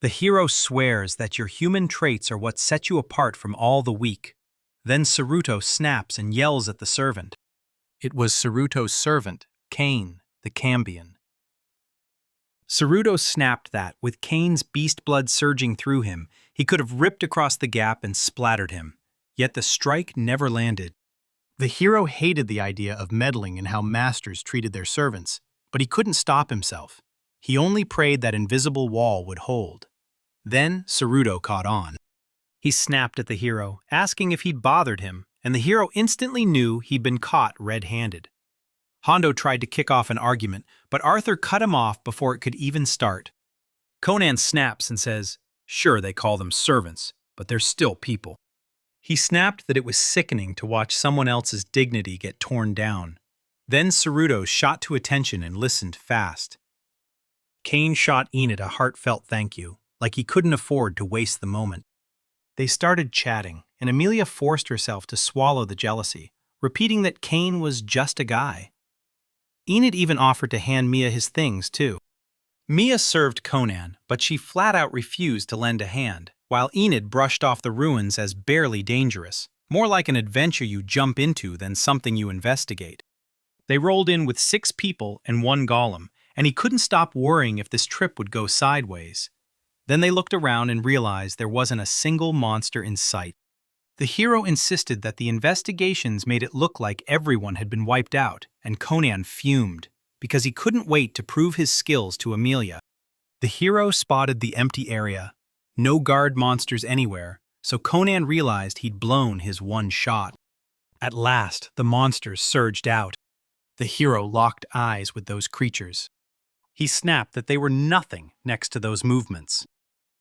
The hero swears that your human traits are what set you apart from all the weak. Then Saruto snaps and yells at the servant. It was Saruto's servant, Cain, the Cambion. Saruto snapped that, with Cain's beast blood surging through him, he could have ripped across the gap and splattered him. Yet the strike never landed. The hero hated the idea of meddling in how masters treated their servants, but he couldn't stop himself. He only prayed that invisible wall would hold. Then Saruto caught on. He snapped at the hero, asking if he'd bothered him, and the hero instantly knew he'd been caught red-handed. Hondo tried to kick off an argument, but Arthur cut him off before it could even start. Conan snaps and says, "Sure, they call them servants, but they're still people." He snapped that it was sickening to watch someone else's dignity get torn down. Then Saruto shot to attention and listened fast. Cain shot Enid a heartfelt thank you, like he couldn't afford to waste the moment. They started chatting, and Amelia forced herself to swallow the jealousy, repeating that Cain was just a guy. Enid even offered to hand Mia his things, too. Mia served Conan, but she flat-out refused to lend a hand, while Enid brushed off the ruins as barely dangerous, more like an adventure you jump into than something you investigate. They rolled in with 6 people and 1 golem, and he couldn't stop worrying if this trip would go sideways. Then they looked around and realized there wasn't a single monster in sight. The hero insisted that the investigations made it look like everyone had been wiped out, and Conan fumed, because he couldn't wait to prove his skills to Amelia. The hero spotted the empty area. No guard monsters anywhere, so Conan realized he'd blown his one shot. At last, the monsters surged out. The hero locked eyes with those creatures. He snapped that they were nothing next to those movements.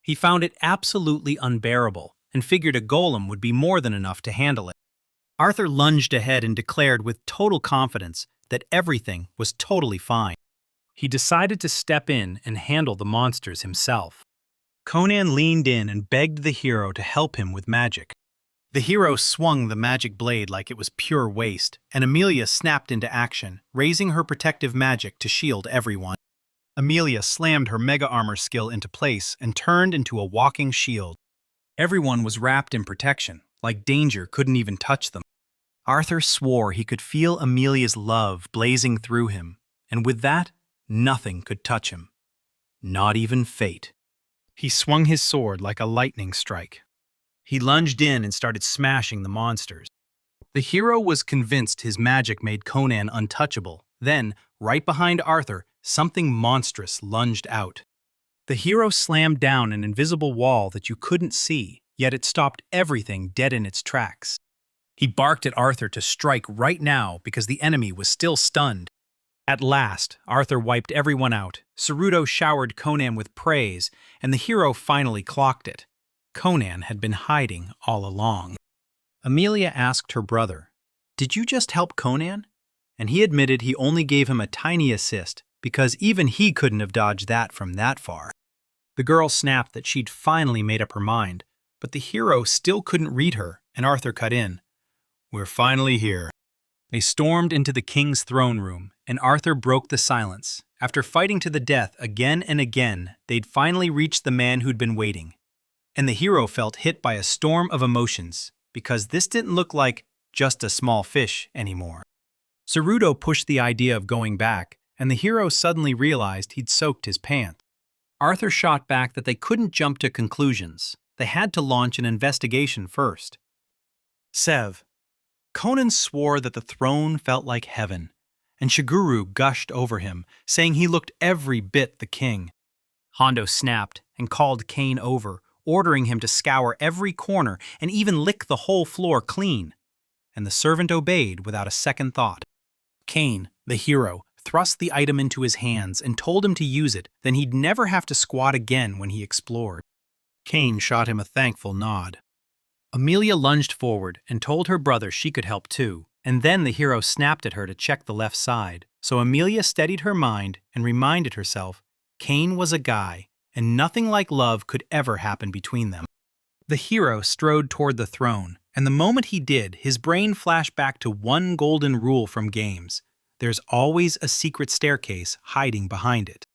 He found it absolutely unbearable, and figured a golem would be more than enough to handle it. Arthur lunged ahead and declared with total confidence that everything was totally fine. He decided to step in and handle the monsters himself. Conan leaned in and begged the hero to help him with magic. The hero swung the magic blade like it was pure waste, and Amelia snapped into action, raising her protective magic to shield everyone. Amelia slammed her mega armor skill into place and turned into a walking shield. Everyone was wrapped in protection, like danger couldn't even touch them. Arthur swore he could feel Amelia's love blazing through him, and with that, nothing could touch him. Not even fate. He swung his sword like a lightning strike. He lunged in and started smashing the monsters. The hero was convinced his magic made Conan untouchable. Then, right behind Arthur, something monstrous lunged out. The hero slammed down an invisible wall that you couldn't see, yet it stopped everything dead in its tracks. He barked at Arthur to strike right now because the enemy was still stunned. At last, Arthur wiped everyone out. Saruto showered Conan with praise, and the hero finally clocked it. Conan had been hiding all along. Amelia asked her brother, "Did you just help Conan?" And he admitted he only gave him a tiny assist because even he couldn't have dodged that from that far. The girl snapped that she'd finally made up her mind, but the hero still couldn't read her, and Arthur cut in. "We're finally here." They stormed into the king's throne room, and Arthur broke the silence. After fighting to the death again and again, they'd finally reached the man who'd been waiting. And the hero felt hit by a storm of emotions, because this didn't look like just a small fish anymore. Saruto pushed the idea of going back, and the hero suddenly realized he'd soaked his pants. Arthur shot back that they couldn't jump to conclusions. They had to launch an investigation first. Sev. Conan swore that the throne felt like heaven, and Shiguru gushed over him, saying he looked every bit the king. Hondo snapped and called Kane over, ordering him to scour every corner and even lick the whole floor clean. And the servant obeyed without a second thought. Kane, the hero, thrust the item into his hands and told him to use it, then he'd never have to squat again when he explored. Kane shot him a thankful nod. Amelia lunged forward and told her brother she could help too, and then the hero snapped at her to check the left side, so Amelia steadied her mind and reminded herself Kane was a guy, and nothing like love could ever happen between them. The hero strode toward the throne, and the moment he did, his brain flashed back to one golden rule from games. There's always a secret staircase hiding behind it.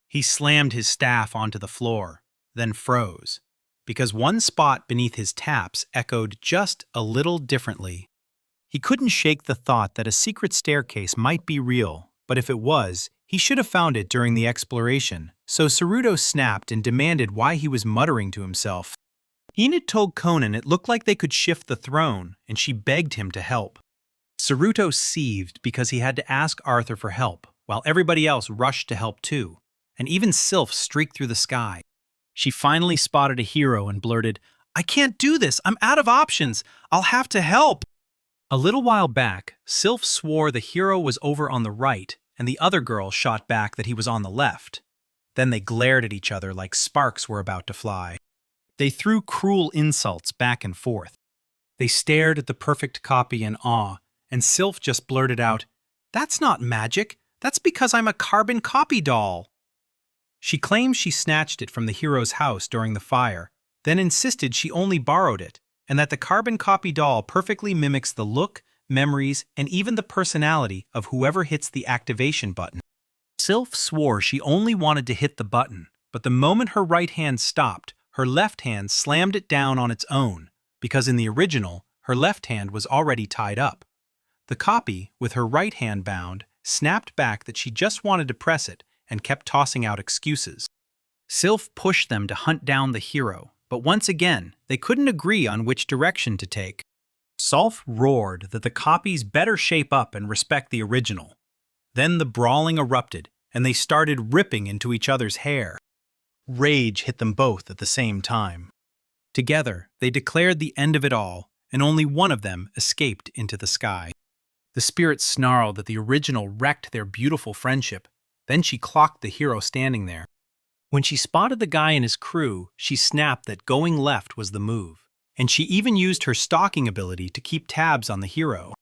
He slammed his staff onto the floor, then froze, because one spot beneath his taps echoed just a little differently. He couldn't shake the thought that a secret staircase might be real, but if it was, he should have found it during the exploration, so Saruto snapped and demanded why he was muttering to himself. Enid told Conan it looked like they could shift the throne, and she begged him to help. Saruto seethed because he had to ask Arthur for help, while everybody else rushed to help too, and even Sylph streaked through the sky. She finally spotted a hero and blurted, "I can't do this! I'm out of options! I'll have to help!" A little while back, Sylph swore the hero was over on the right, and the other girl shot back that he was on the left. Then they glared at each other like sparks were about to fly. They threw cruel insults back and forth. They stared at the perfect copy in awe, and Sylph just blurted out, "That's not magic. That's because I'm a carbon copy doll." She claimed she snatched it from the hero's house during the fire, then insisted she only borrowed it, and that the carbon copy doll perfectly mimics the look, memories, and even the personality of whoever hits the activation button. Sylph swore she only wanted to hit the button, but the moment her right hand stopped, her left hand slammed it down on its own, because in the original, her left hand was already tied up. The copy, with her right hand bound, snapped back that she just wanted to press it and kept tossing out excuses. Sylph pushed them to hunt down the hero, but once again, they couldn't agree on which direction to take. Sylph roared that the copies better shape up and respect the original. Then the brawling erupted, and they started ripping into each other's hair. Rage hit them both at the same time. Together, they declared the end of it all, and only one of them escaped into the sky. The spirit snarled that the original wrecked their beautiful friendship. Then she clocked the hero standing there. When she spotted the guy and his crew, she snapped that going left was the move, and she even used her stalking ability to keep tabs on the hero.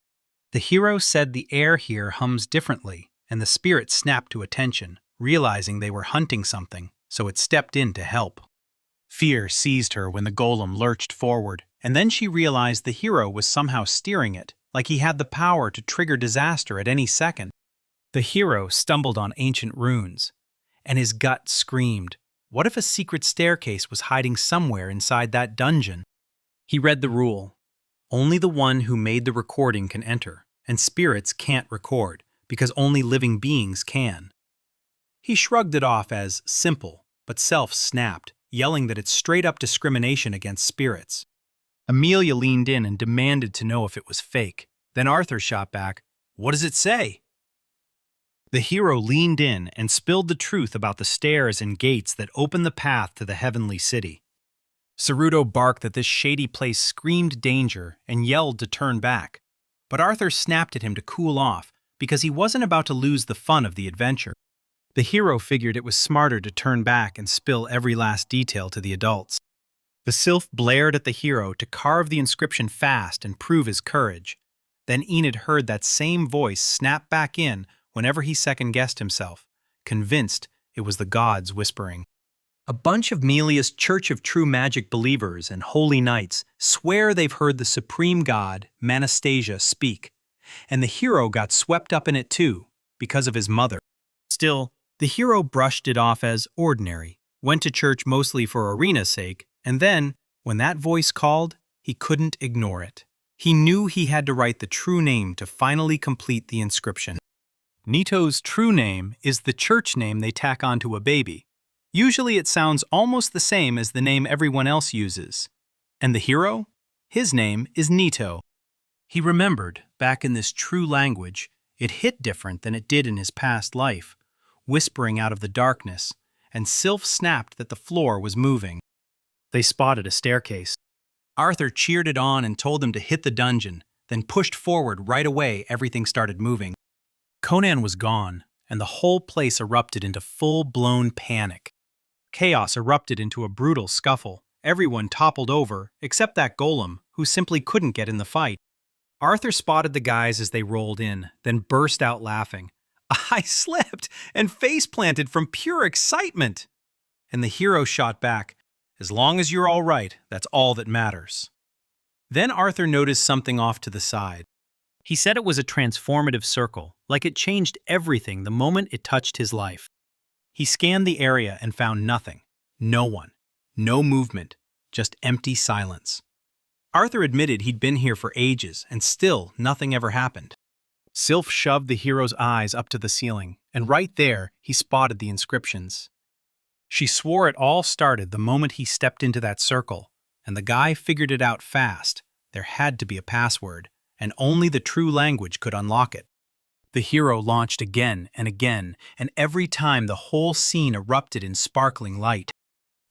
The hero said the air here hums differently, and the spirit snapped to attention, realizing they were hunting something, so it stepped in to help. Fear seized her when the golem lurched forward, and then she realized the hero was somehow steering it, like he had the power to trigger disaster at any second. The hero stumbled on ancient runes, and his gut screamed, what if a secret staircase was hiding somewhere inside that dungeon? He read the rule. Only the one who made the recording can enter, and spirits can't record, because only living beings can. He shrugged it off as simple, but Sylph snapped, yelling that it's straight-up discrimination against spirits. Amelia leaned in and demanded to know if it was fake. Then Arthur shot back, "What does it say?" The hero leaned in and spilled the truth about the stairs and gates that open the path to the heavenly city. Saruto barked that this shady place screamed danger and yelled to turn back. But Arthur snapped at him to cool off because he wasn't about to lose the fun of the adventure. The hero figured it was smarter to turn back and spill every last detail to the adults. The sylph blared at the hero to carve the inscription fast and prove his courage. Then Enid heard that same voice snap back in whenever he second-guessed himself, convinced it was the gods whispering. A bunch of Melia's Church of True Magic believers and holy knights swear they've heard the supreme god, Manastasia, speak, and the hero got swept up in it too, because of his mother. Still, the hero brushed it off as ordinary, went to church mostly for Arena's sake, and then, when that voice called, he couldn't ignore it. He knew he had to write the true name to finally complete the inscription. Nito's true name is the church name they tack onto a baby. Usually it sounds almost the same as the name everyone else uses. And the hero? His name is Nito. He remembered, back in this true language, it hit different than it did in his past life, whispering out of the darkness, and Sylph snapped that the floor was moving. They spotted a staircase. Arthur cheered it on and told them to hit the dungeon, then pushed forward right away. Everything started moving. Conan was gone, and the whole place erupted into full-blown panic. Chaos erupted into a brutal scuffle. Everyone toppled over, except that golem, who simply couldn't get in the fight. Arthur spotted the guys as they rolled in, then burst out laughing. I slipped and face-planted from pure excitement. And the hero shot back, as long as you're all right, that's all that matters. Then Arthur noticed something off to the side. He said it was a transformative circle, like it changed everything the moment it touched his life. He scanned the area and found nothing. No one. No movement. Just empty silence. Arthur admitted he'd been here for ages, and still nothing ever happened. Sylph shoved the hero's eyes up to the ceiling, and right there he spotted the inscriptions. She swore it all started the moment he stepped into that circle, and the guy figured it out fast. There had to be a password, and only the true language could unlock it. The hero launched again, and every time the whole scene erupted in sparkling light.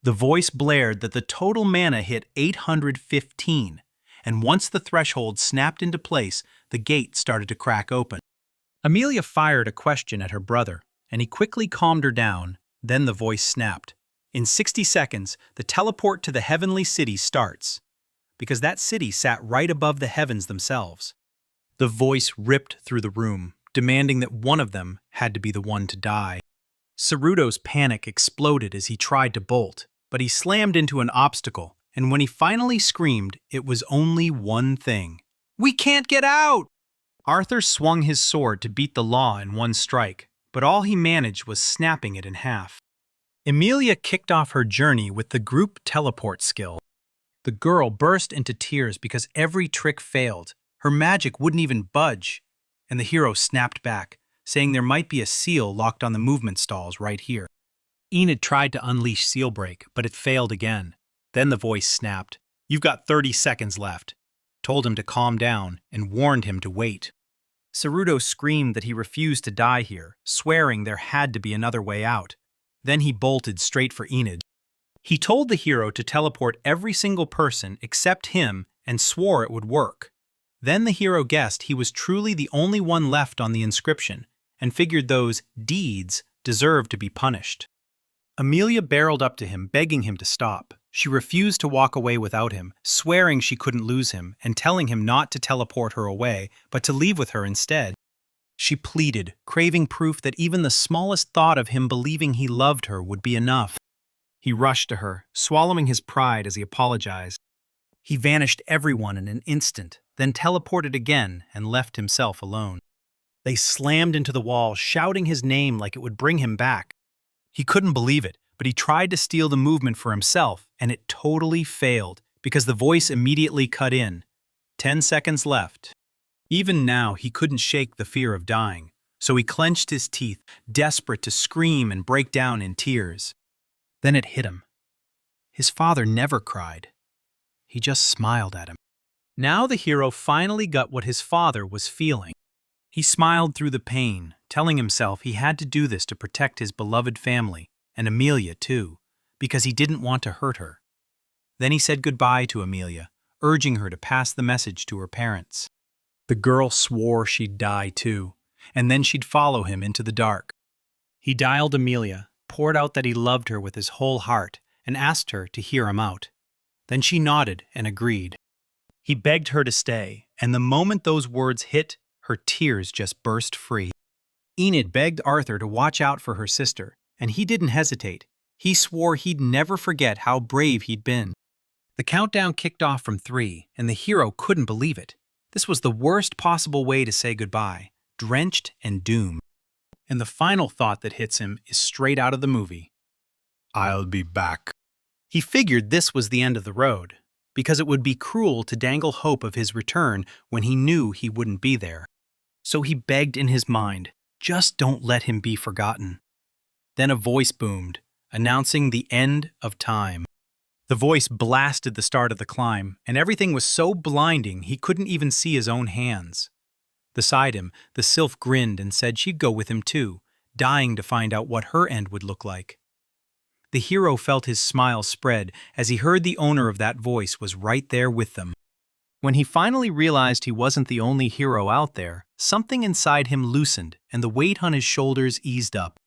The voice blared that the total mana hit 815, and once the threshold snapped into place, the gate started to crack open. Amelia fired a question at her brother, and he quickly calmed her down. Then the voice snapped. In 60 seconds, the teleport to the heavenly city starts, because that city sat right above the heavens themselves. The voice ripped through the room, demanding that one of them had to be the one to die. Saruto's panic exploded as he tried to bolt, but he slammed into an obstacle, and when he finally screamed, it was only one thing. We can't get out! Arthur swung his sword to beat the law in one strike, but all he managed was snapping it in half. Emilia kicked off her journey with the group teleport skill. The girl burst into tears because every trick failed. Her magic wouldn't even budge, and the hero snapped back, saying there might be a seal locked on the movement stalls right here. Enid tried to unleash Seal Break, but it failed again. Then the voice snapped. You've got 30 seconds left. Told him to calm down and warned him to wait. Saruto screamed that he refused to die here, swearing there had to be another way out. Then he bolted straight for Enid. He told the hero to teleport every single person except him and swore it would work. Then the hero guessed he was truly the only one left on the inscription and figured those deeds deserved to be punished. Amelia barreled up to him, begging him to stop. She refused to walk away without him, swearing she couldn't lose him and telling him not to teleport her away, but to leave with her instead. She pleaded, craving proof that even the smallest thought of him believing he loved her would be enough. He rushed to her, swallowing his pride as he apologized. He vanished everyone in an instant, then teleported again and left himself alone. They slammed into the wall, shouting his name like it would bring him back. He couldn't believe it, but he tried to steal the movement for himself, and it totally failed, because the voice immediately cut in. 10 seconds left. Even now, he couldn't shake the fear of dying, so he clenched his teeth, desperate to scream and break down in tears. Then it hit him. His father never cried. He just smiled at him. Now the hero finally got what his father was feeling. He smiled through the pain, telling himself he had to do this to protect his beloved family, and Amelia too, because he didn't want to hurt her. Then he said goodbye to Amelia, urging her to pass the message to her parents. The girl swore she'd die too, and then she'd follow him into the dark. He dialed Amelia, poured out that he loved her with his whole heart, and asked her to hear him out. Then she nodded and agreed. He begged her to stay, and the moment those words hit, her tears just burst free. Enid begged Arthur to watch out for her sister, and he didn't hesitate. He swore he'd never forget how brave he'd been. The countdown kicked off from 3, and the hero couldn't believe it. This was the worst possible way to say goodbye, drenched and doomed. And the final thought that hits him is straight out of the movie. I'll be back. He figured this was the end of the road, because it would be cruel to dangle hope of his return when he knew he wouldn't be there. So he begged in his mind, just don't let him be forgotten. Then a voice boomed, announcing the end of time. The voice blasted the start of the climb, and everything was so blinding he couldn't even see his own hands. Beside him, the sylph grinned and said she'd go with him too, dying to find out what her end would look like. The hero felt his smile spread as he heard the owner of that voice was right there with them. When he finally realized he wasn't the only hero out there, something inside him loosened and the weight on his shoulders eased up.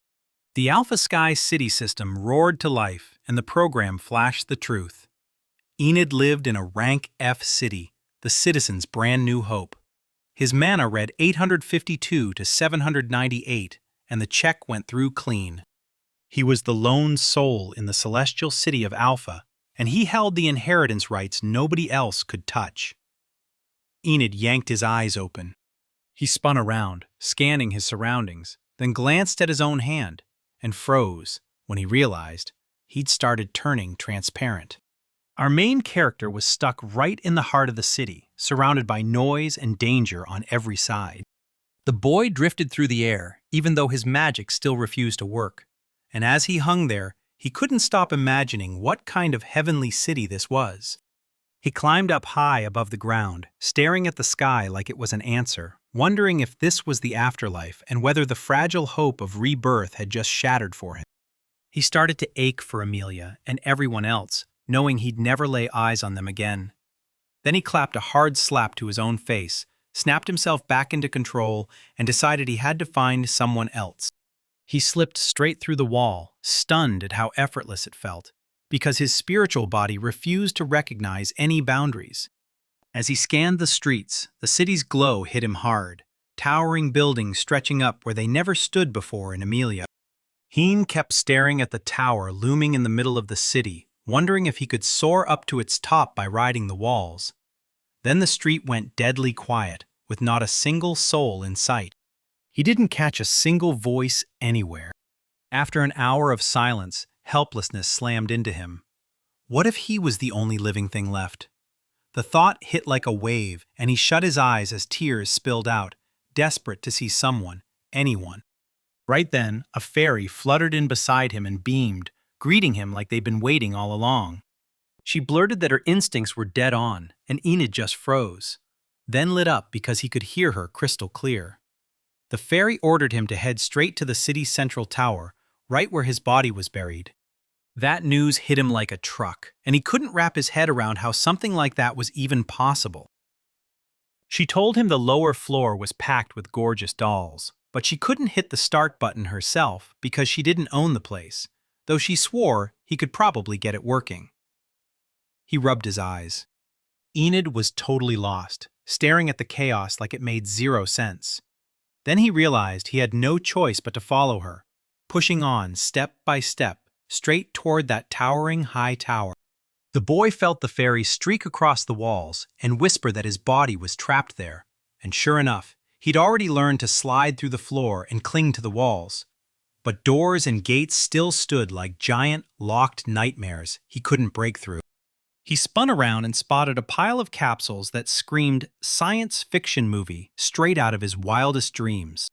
The Alpha Sky City system roared to life, and the program flashed the truth. Enid lived in a rank F city, the citizens' brand new hope. His mana read 852 to 798, and the check went through clean. He was the lone soul in the celestial city of Alpha, and he held the inheritance rights nobody else could touch. Enid yanked his eyes open. He spun around, scanning his surroundings, then glanced at his own hand, and froze when he realized he'd started turning transparent. Our main character was stuck right in the heart of the city, surrounded by noise and danger on every side. The boy drifted through the air, even though his magic still refused to work, and as he hung there, he couldn't stop imagining what kind of heavenly city this was. He climbed up high above the ground, staring at the sky like it was an answer, wondering if this was the afterlife and whether the fragile hope of rebirth had just shattered for him. He started to ache for Amelia and everyone else, knowing he'd never lay eyes on them again. Then he clapped a hard slap to his own face, snapped himself back into control, and decided he had to find someone else. He slipped straight through the wall, stunned at how effortless it felt, because his spiritual body refused to recognize any boundaries. As he scanned the streets, the city's glow hit him hard, towering buildings stretching up where they never stood before in Amelia. Heen kept staring at the tower looming in the middle of the city, wondering if he could soar up to its top by riding the walls. Then the street went deadly quiet, with not a single soul in sight. He didn't catch a single voice anywhere. After an hour of silence, helplessness slammed into him. What if he was the only living thing left? The thought hit like a wave, and he shut his eyes as tears spilled out, desperate to see someone, anyone. Right then, a fairy fluttered in beside him and beamed, greeting him like they'd been waiting all along. She blurted that her instincts were dead on, and Enid just froze, then lit up because he could hear her crystal clear. The fairy ordered him to head straight to the city's central tower, right where his body was buried. That news hit him like a truck, and he couldn't wrap his head around how something like that was even possible. She told him the lower floor was packed with gorgeous dolls, but she couldn't hit the start button herself because she didn't own the place, though she swore he could probably get it working. He rubbed his eyes. Enid was totally lost, staring at the chaos like it made zero sense. Then he realized he had no choice but to follow her, pushing on step by step, straight toward that towering high tower. The boy felt the fairy streak across the walls and whisper that his body was trapped there, and sure enough, he'd already learned to slide through the floor and cling to the walls. But doors and gates still stood like giant, locked nightmares he couldn't break through. He spun around and spotted a pile of capsules that screamed science fiction movie straight out of his wildest dreams.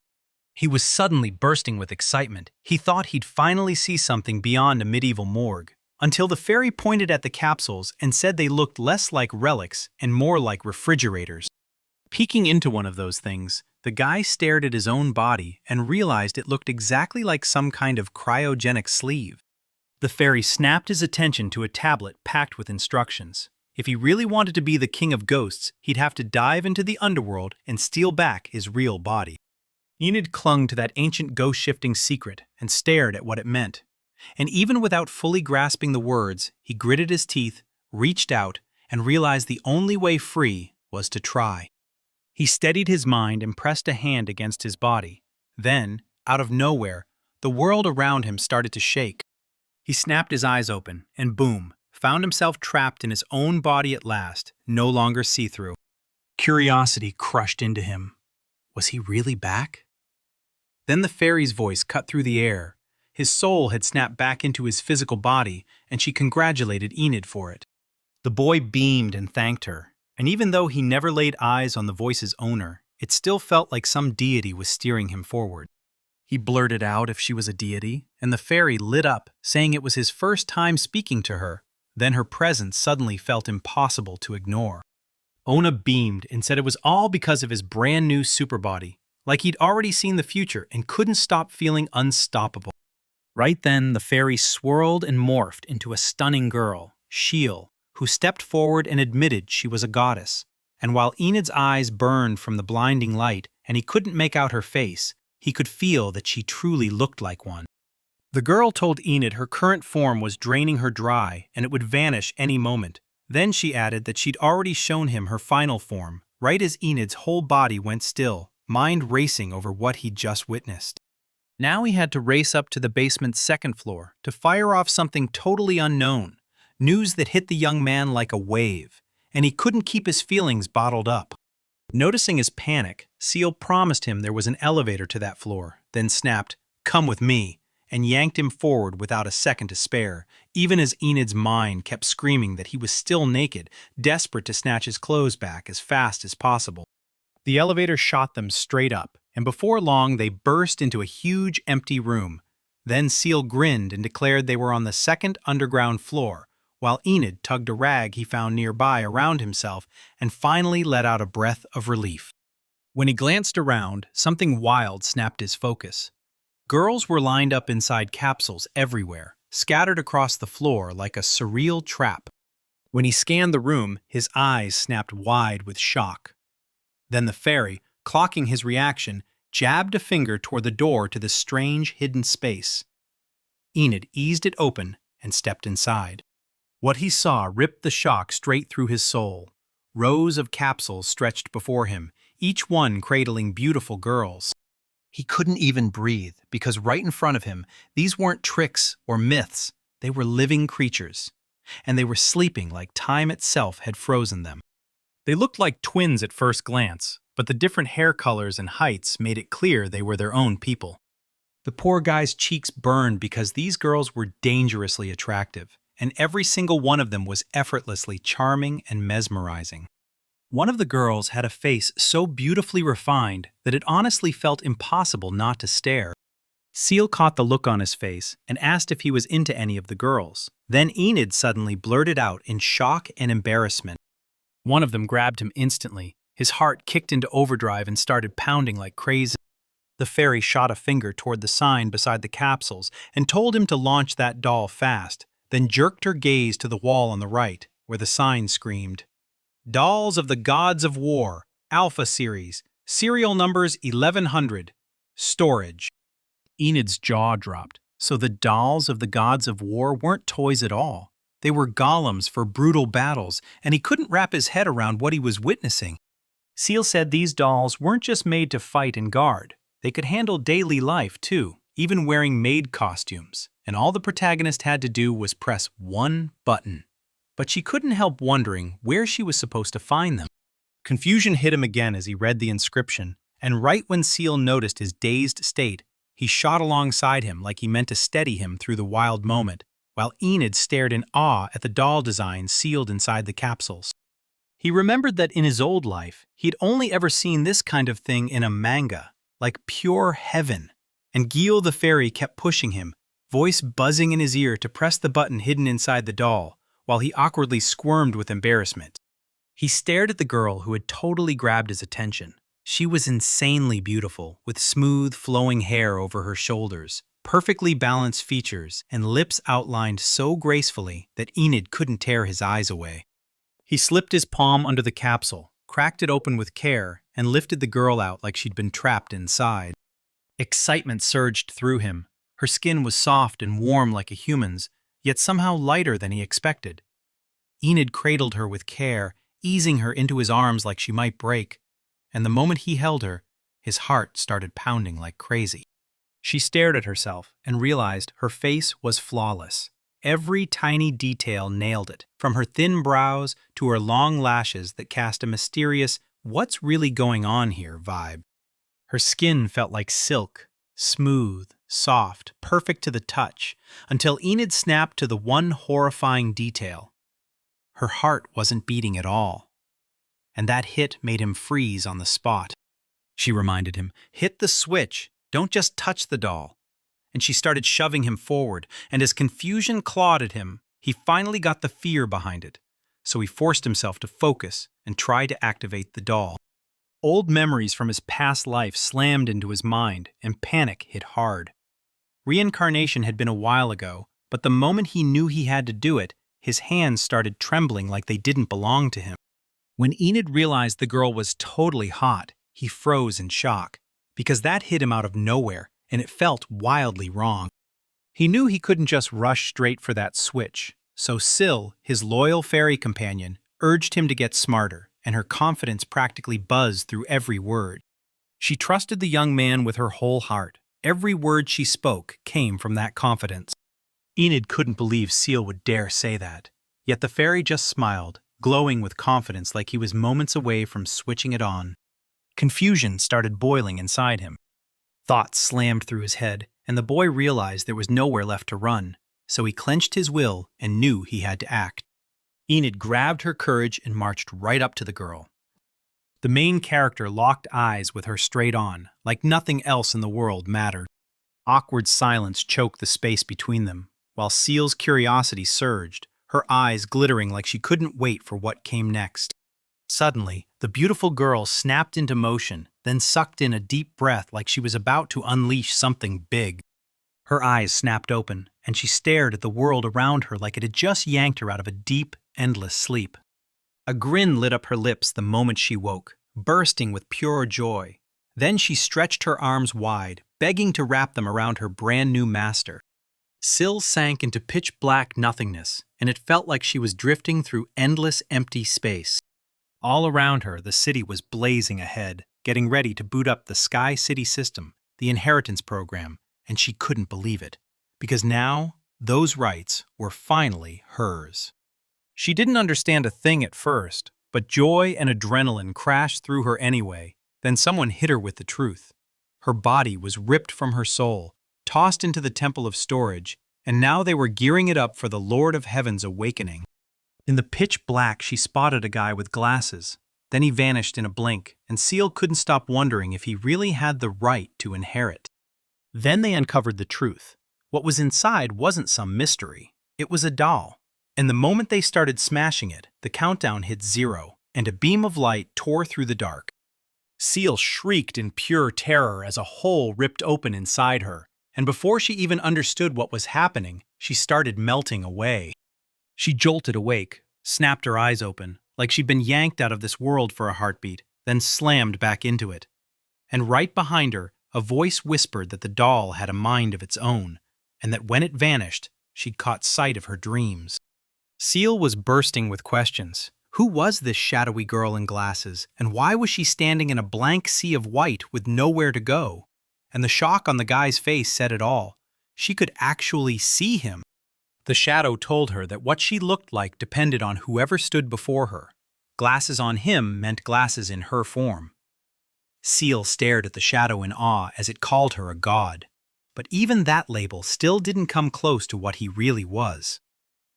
He was suddenly bursting with excitement. He thought he'd finally see something beyond a medieval morgue, until the fairy pointed at the capsules and said they looked less like relics and more like refrigerators. Peeking into one of those things, the guy stared at his own body and realized it looked exactly like some kind of cryogenic sleeve. The fairy snapped his attention to a tablet packed with instructions. If he really wanted to be the king of ghosts, he'd have to dive into the underworld and steal back his real body. Enid clung to that ancient ghost-shifting secret and stared at what it meant. And even without fully grasping the words, he gritted his teeth, reached out, and realized the only way free was to try. He steadied his mind and pressed a hand against his body. Then, out of nowhere, the world around him started to shake. He snapped his eyes open, and boom, found himself trapped in his own body at last, no longer see-through. Curiosity crushed into him. Was he really back? Then the fairy's voice cut through the air. His soul had snapped back into his physical body, and she congratulated Enid for it. The boy beamed and thanked her, and even though he never laid eyes on the voice's owner, it still felt like some deity was steering him forward. He blurted out if she was a deity, and the fairy lit up, saying it was his first time speaking to her. Then her presence suddenly felt impossible to ignore. Ona beamed and said it was all because of his brand new superbody, like he'd already seen the future and couldn't stop feeling unstoppable. Right then, the fairy swirled and morphed into a stunning girl, Sheil, who stepped forward and admitted she was a goddess. And while Enid's eyes burned from the blinding light and he couldn't make out her face, he could feel that she truly looked like one. The girl told Enid her current form was draining her dry and it would vanish any moment. Then she added that she'd already shown him her final form, right as Enid's whole body went still, mind racing over what he'd just witnessed. Now he had to race up to the basement's second floor to fire off something totally unknown, news that hit the young man like a wave, and he couldn't keep his feelings bottled up. Noticing his panic, Seal promised him there was an elevator to that floor, then snapped, "Come with me," and yanked him forward without a second to spare, even as Enid's mind kept screaming that he was still naked, desperate to snatch his clothes back as fast as possible. The elevator shot them straight up, and before long they burst into a huge empty room. Then Seal grinned and declared they were on the second underground floor, while Enid tugged a rag he found nearby around himself and finally let out a breath of relief. When he glanced around, something wild snapped his focus. Girls were lined up inside capsules everywhere, scattered across the floor like a surreal trap. When he scanned the room, his eyes snapped wide with shock. Then the fairy, clocking his reaction, jabbed a finger toward the door to the strange hidden space. Enid eased it open and stepped inside. What he saw ripped the shock straight through his soul. Rows of capsules stretched before him, each one cradling beautiful girls. He couldn't even breathe because right in front of him, these weren't tricks or myths, they were living creatures. And they were sleeping like time itself had frozen them. They looked like twins at first glance, but the different hair colors and heights made it clear they were their own people. The poor guy's cheeks burned because these girls were dangerously attractive, and every single one of them was effortlessly charming and mesmerizing. One of the girls had a face so beautifully refined that it honestly felt impossible not to stare. Seal caught the look on his face and asked if he was into any of the girls. Then Enid suddenly blurted out in shock and embarrassment. One of them grabbed him instantly. His heart kicked into overdrive and started pounding like crazy. The fairy shot a finger toward the sign beside the capsules and told him to launch that doll fast, then jerked her gaze to the wall on the right, where the sign screamed, "Dolls of the Gods of War, Alpha Series, serial numbers 1100, storage." Enid's jaw dropped. So the dolls of the Gods of War weren't toys at all. They were golems for brutal battles, and he couldn't wrap his head around what he was witnessing. Seal said these dolls weren't just made to fight and guard. They could handle daily life, too, even wearing maid costumes, and all the protagonist had to do was press one button. But she couldn't help wondering where she was supposed to find them. Confusion hit him again as he read the inscription, and right when Seal noticed his dazed state, he shot alongside him like he meant to steady him through the wild moment, while Enid stared in awe at the doll designs sealed inside the capsules. He remembered that in his old life, he'd only ever seen this kind of thing in a manga, like pure heaven. And Gil the fairy kept pushing him, voice buzzing in his ear to press the button hidden inside the doll, while he awkwardly squirmed with embarrassment. He stared at the girl who had totally grabbed his attention. She was insanely beautiful, with smooth, flowing hair over her shoulders, perfectly balanced features and lips outlined so gracefully that Enid couldn't tear his eyes away. He slipped his palm under the capsule, cracked it open with care, and lifted the girl out like she'd been trapped inside. Excitement surged through him. Her skin was soft and warm like a human's, yet somehow lighter than he expected. Enid cradled her with care, easing her into his arms like she might break, and the moment he held her, his heart started pounding like crazy. She stared at herself and realized her face was flawless. Every tiny detail nailed it, from her thin brows to her long lashes that cast a mysterious, "what's really going on here" vibe. Her skin felt like silk, smooth, soft, perfect to the touch, until Enid snapped to the one horrifying detail. Her heart wasn't beating at all. And that hit made him freeze on the spot. She reminded him, "Hit the switch, don't just touch the doll." And she started shoving him forward, and as confusion clawed at him, he finally got the fear behind it. So he forced himself to focus and try to activate the doll. Old memories from his past life slammed into his mind, and panic hit hard. Reincarnation had been a while ago, but the moment he knew he had to do it, his hands started trembling like they didn't belong to him. When Enid realized the girl was totally hot, he froze in shock, because that hit him out of nowhere, and it felt wildly wrong. He knew he couldn't just rush straight for that switch, so Syl, his loyal fairy companion, urged him to get smarter, and her confidence practically buzzed through every word. She trusted the young man with her whole heart. Every word she spoke came from that confidence. Enid couldn't believe Syl would dare say that, yet the fairy just smiled, glowing with confidence like he was moments away from switching it on. Confusion started boiling inside him. Thoughts slammed through his head, and the boy realized there was nowhere left to run, so he clenched his will and knew he had to act. Enid grabbed her courage and marched right up to the girl. The main character locked eyes with her straight on, like nothing else in the world mattered. Awkward silence choked the space between them, while Syl's curiosity surged, her eyes glittering like she couldn't wait for what came next. Suddenly, the beautiful girl snapped into motion, then sucked in a deep breath like she was about to unleash something big. Her eyes snapped open, and she stared at the world around her like it had just yanked her out of a deep, endless sleep. A grin lit up her lips the moment she woke, bursting with pure joy. Then she stretched her arms wide, begging to wrap them around her brand-new master. Syl sank into pitch-black nothingness, and it felt like she was drifting through endless empty space. All around her, the city was blazing ahead, getting ready to boot up the Sky City system, the inheritance program, and she couldn't believe it, because now those rights were finally hers. She didn't understand a thing at first, but joy and adrenaline crashed through her anyway. Then someone hit her with the truth. Her body was ripped from her soul, tossed into the Temple of Storage, and now they were gearing it up for the Lord of Heaven's awakening. In the pitch black, she spotted a guy with glasses. Then he vanished in a blink, and Syl couldn't stop wondering if he really had the right to inherit. Then they uncovered the truth. What was inside wasn't some mystery. It was a doll. And the moment they started smashing it, the countdown hit 0, and a beam of light tore through the dark. Syl shrieked in pure terror as a hole ripped open inside her, and before she even understood what was happening, she started melting away. She jolted awake, snapped her eyes open, like she'd been yanked out of this world for a heartbeat, then slammed back into it. And right behind her, a voice whispered that the doll had a mind of its own, and that when it vanished, she'd caught sight of her dreams. Syl was bursting with questions. Who was this shadowy girl in glasses, and why was she standing in a blank sea of white with nowhere to go? And the shock on the guy's face said it all. She could actually see him. The shadow told her that what she looked like depended on whoever stood before her. Glasses on him meant glasses in her form. Syl stared at the shadow in awe as it called her a god. But even that label still didn't come close to what he really was.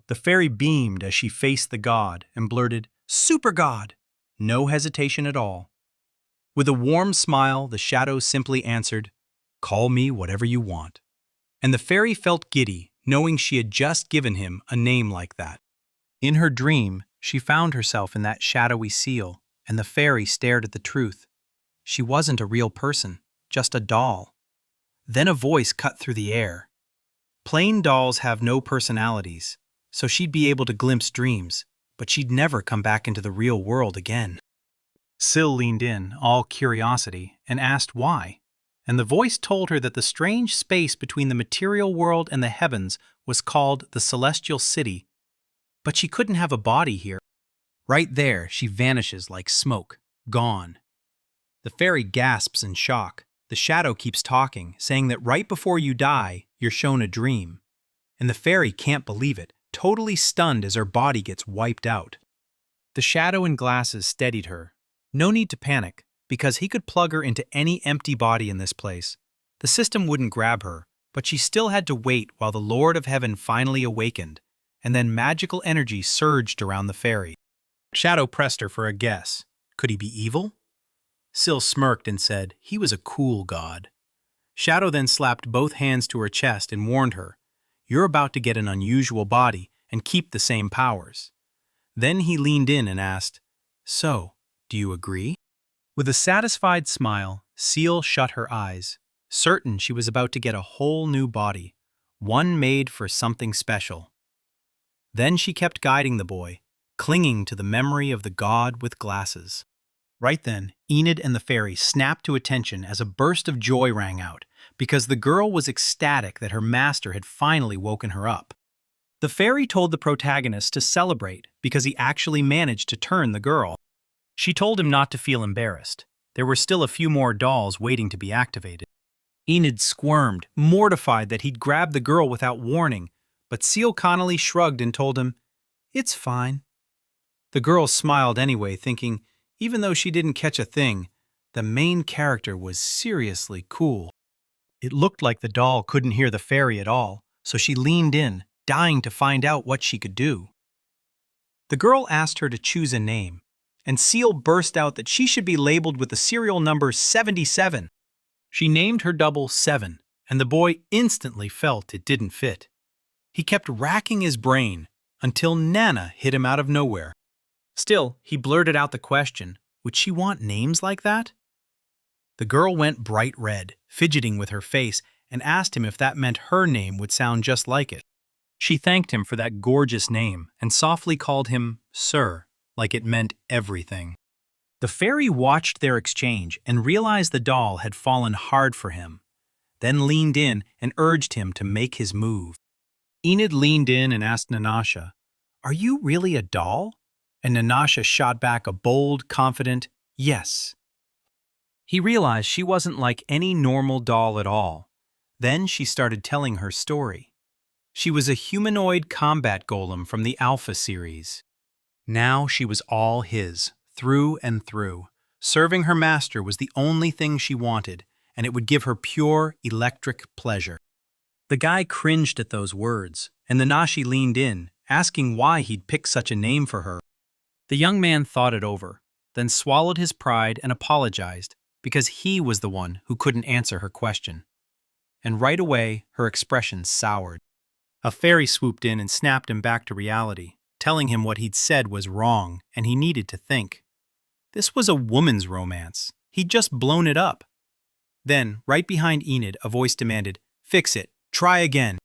The fairy beamed as she faced the god and blurted, "Super God!" No hesitation at all. With a warm smile, the shadow simply answered, "Call me whatever you want." And the fairy felt giddy, knowing she had just given him a name like that. In her dream, she found herself in that shadowy Syl, and the fairy stared at the truth. She wasn't a real person, just a doll. Then a voice cut through the air. Plain dolls have no personalities, so she'd be able to glimpse dreams, but she'd never come back into the real world again. Syl leaned in, all curiosity, and asked why. And the voice told her that the strange space between the material world and the heavens was called the Celestial City. But she couldn't have a body here. Right there, she vanishes like smoke, gone. The fairy gasps in shock. The shadow keeps talking, saying that right before you die, you're shown a dream. And the fairy can't believe it, totally stunned as her body gets wiped out. The shadow in glasses steadied her. No need to panic, because he could plug her into any empty body in this place. The system wouldn't grab her, but she still had to wait while the Lord of Heaven finally awakened, and then magical energy surged around the fairy. Shadow pressed her for a guess. Could he be evil? Syl smirked and said he was a cool god. Shadow then slapped both hands to her chest and warned her, "You're about to get an unusual body and keep the same powers." Then he leaned in and asked, "So, do you agree?" With a satisfied smile, Syl shut her eyes, certain she was about to get a whole new body, one made for something special. Then she kept guiding the boy, clinging to the memory of the god with glasses. Right then, Enid and the fairy snapped to attention as a burst of joy rang out, because the girl was ecstatic that her master had finally woken her up. The fairy told the protagonist to celebrate because he actually managed to turn the girl. She told him not to feel embarrassed. There were still a few more dolls waiting to be activated. Enid squirmed, mortified that he'd grabbed the girl without warning, but Syl Connolly shrugged and told him, "It's fine." The girl smiled anyway, thinking, even though she didn't catch a thing, the main character was seriously cool. It looked like the doll couldn't hear the fairy at all, so she leaned in, dying to find out what she could do. The girl asked her to choose a name, and Syl burst out that she should be labeled with the serial number 77. She named her double 7, and the boy instantly felt it didn't fit. He kept racking his brain until Nana hit him out of nowhere. Still, he blurted out the question, would she want names like that? The girl went bright red, fidgeting with her face, and asked him if that meant her name would sound just like it. She thanked him for that gorgeous name and softly called him Sir, like it meant everything. The fairy watched their exchange and realized the doll had fallen hard for him, then leaned in and urged him to make his move. Enid leaned in and asked Nanasha, "Are you really a doll?" And Nanasha shot back a bold, confident, "Yes." He realized she wasn't like any normal doll at all. Then she started telling her story. She was a humanoid combat golem from the Alpha series. Now she was all his, through and through. Serving her master was the only thing she wanted, and it would give her pure, electric pleasure. The guy cringed at those words, and Nanashi leaned in, asking why he'd picked such a name for her. The young man thought it over, then swallowed his pride and apologized, because he was the one who couldn't answer her question. And right away, her expression soured. A fairy swooped in and snapped him back to reality, telling him what he'd said was wrong and he needed to think. This was a woman's romance. He'd just blown it up. Then, right behind Enid, a voice demanded, "Fix it. Try again."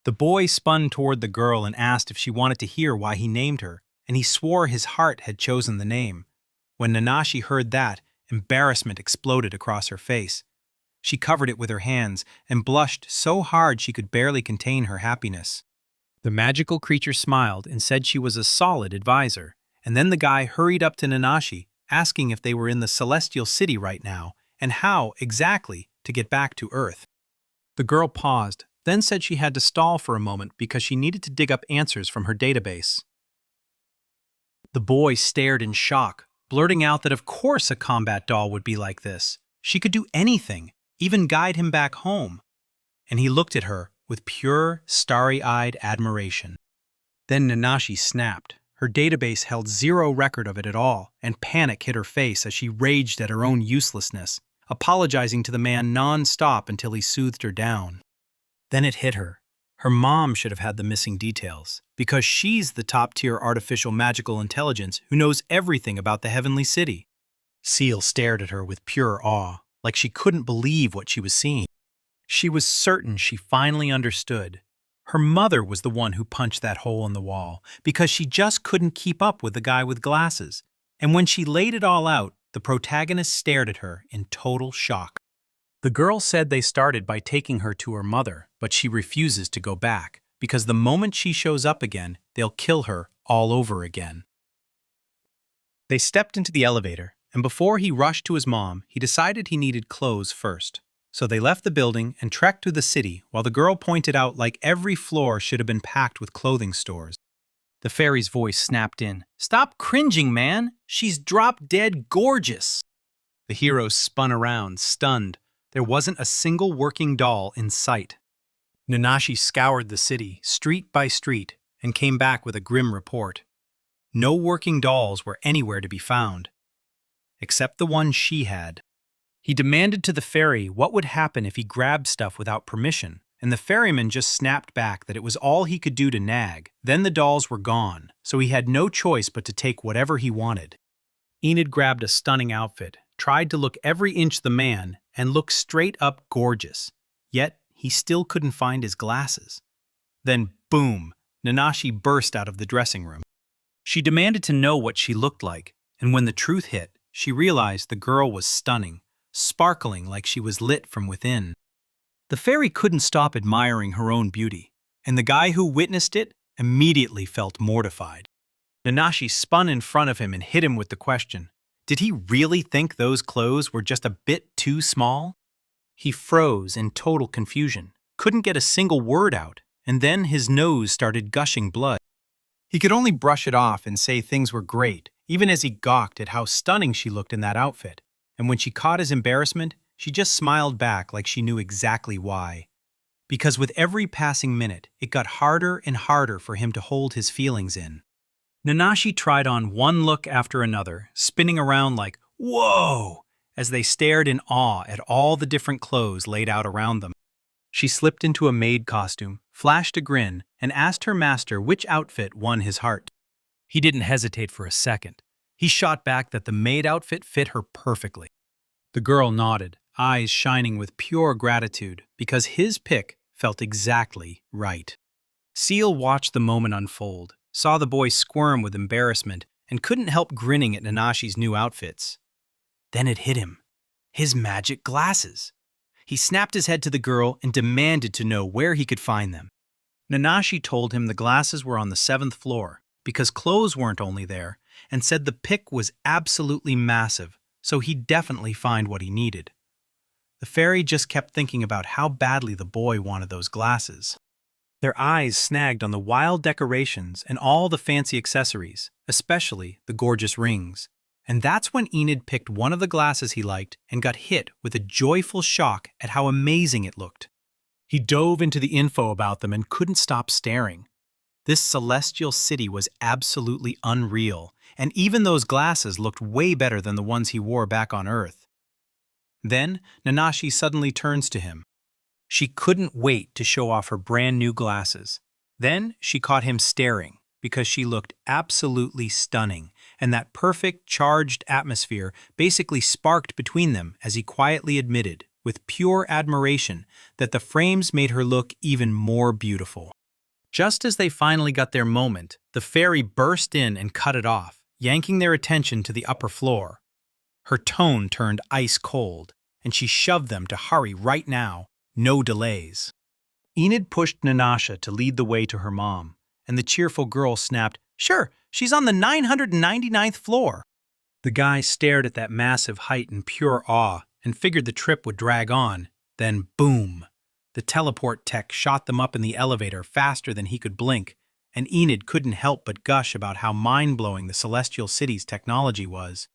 The boy spun toward the girl and asked if she wanted to hear why he named her, and he swore his heart had chosen the name. When Nanashi heard that, embarrassment exploded across her face. She covered it with her hands and blushed so hard she could barely contain her happiness. The magical creature smiled and said she was a solid advisor, and then the guy hurried up to Nanashi, asking if they were in the Celestial City right now and how, exactly, to get back to Earth. The girl paused, then said she had to stall for a moment because she needed to dig up answers from her database. The boy stared in shock, blurting out that of course a combat doll would be like this. She could do anything, even guide him back home. And he looked at her with pure, starry-eyed admiration. Then Nanashi snapped. Her database held zero record of it at all, and panic hit her face as she raged at her own uselessness, apologizing to the man non-stop until he soothed her down. Then it hit her. Her mom should have had the missing details, because she's the top-tier artificial magical intelligence who knows everything about the Heavenly City. Syl stared at her with pure awe, like she couldn't believe what she was seeing. She was certain she finally understood. Her mother was the one who punched that hole in the wall because she just couldn't keep up with the guy with glasses. And when she laid it all out, the protagonist stared at her in total shock. The girl said they started by taking her to her mother, but she refuses to go back because the moment she shows up again, they'll kill her all over again. They stepped into the elevator, and before he rushed to his mom, he decided he needed clothes first. So they left the building and trekked through the city while the girl pointed out like every floor should have been packed with clothing stores. The fairy's voice snapped in. "Stop cringing, man! She's drop-dead gorgeous!" The hero spun around, stunned. There wasn't a single working doll in sight. Nanashi scoured the city, street by street, and came back with a grim report. No working dolls were anywhere to be found, except the one she had. He demanded to the fairy what would happen if he grabbed stuff without permission, and the ferryman just snapped back that it was all he could do to nag. Then the dolls were gone, so he had no choice but to take whatever he wanted. Enid grabbed a stunning outfit, tried to look every inch the man, and looked straight up gorgeous. Yet, he still couldn't find his glasses. Then, boom, Nanashi burst out of the dressing room. She demanded to know what she looked like, and when the truth hit, she realized the girl was stunning, sparkling like she was lit from within. The fairy couldn't stop admiring her own beauty, and the guy who witnessed it immediately felt mortified. Nanashi spun in front of him and hit him with the question, did he really think those clothes were just a bit too small? He froze in total confusion, couldn't get a single word out, and then his nose started gushing blood. He could only brush it off and say things were great, even as he gawked at how stunning she looked in that outfit. And when she caught his embarrassment, she just smiled back like she knew exactly why. Because with every passing minute, it got harder and harder for him to hold his feelings in. Nanashi tried on one look after another, spinning around like, whoa, as they stared in awe at all the different clothes laid out around them. She slipped into a maid costume, flashed a grin, and asked her master which outfit won his heart. He didn't hesitate for a second. He shot back that the maid outfit fit her perfectly. The girl nodded, eyes shining with pure gratitude, because his pick felt exactly right. Seal watched the moment unfold, saw the boy squirm with embarrassment, and couldn't help grinning at Nanashi's new outfits. Then it hit him. His magic glasses. He snapped his head to the girl and demanded to know where he could find them. Nanashi told him the glasses were on the 7th floor, because clothes weren't only there, and said the pick was absolutely massive, so he'd definitely find what he needed. The fairy just kept thinking about how badly the boy wanted those glasses. Their eyes snagged on the wild decorations and all the fancy accessories, especially the gorgeous rings. And that's when Enid picked one of the glasses he liked and got hit with a joyful shock at how amazing it looked. He dove into the info about them and couldn't stop staring. This celestial city was absolutely unreal, and even those glasses looked way better than the ones he wore back on Earth. Then, Nanashi suddenly turns to him. She couldn't wait to show off her brand new glasses. Then she caught him staring, because she looked absolutely stunning, and that perfect, charged atmosphere basically sparked between them as he quietly admitted, with pure admiration, that the frames made her look even more beautiful. Just as they finally got their moment, the fairy burst in and cut it off, yanking their attention to the upper floor. Her tone turned ice cold, and she shoved them to hurry right now, no delays. Enid pushed Nanasha to lead the way to her mom, and the cheerful girl snapped, "Sure, she's on the 999th floor." The guy stared at that massive height in pure awe and figured the trip would drag on. Then, boom! The teleport tech shot them up in the elevator faster than he could blink, and Enid couldn't help but gush about how mind-blowing the Celestial City's technology was.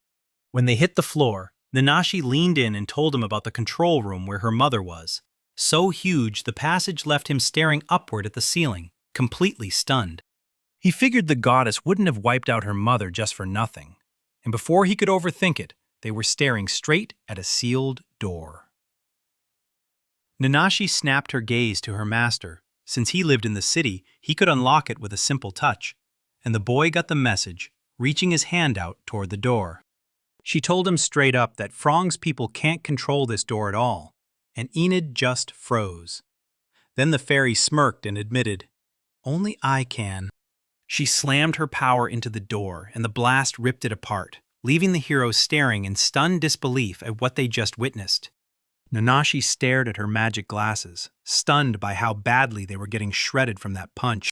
When they hit the floor, Nanashi leaned in and told him about the control room where her mother was. So huge, the passage left him staring upward at the ceiling, completely stunned. He figured the goddess wouldn't have wiped out her mother just for nothing, and before he could overthink it, they were staring straight at a sealed door. Nanashi snapped her gaze to her master. Since he lived in the city, he could unlock it with a simple touch, and the boy got the message, reaching his hand out toward the door. She told him straight up that Frong's people can't control this door at all, and Enid just froze. Then the fairy smirked and admitted, "Only I can." She slammed her power into the door, and the blast ripped it apart, leaving the heroes staring in stunned disbelief at what they just witnessed. Nanashi stared at her magic glasses, stunned by how badly they were getting shredded from that punch.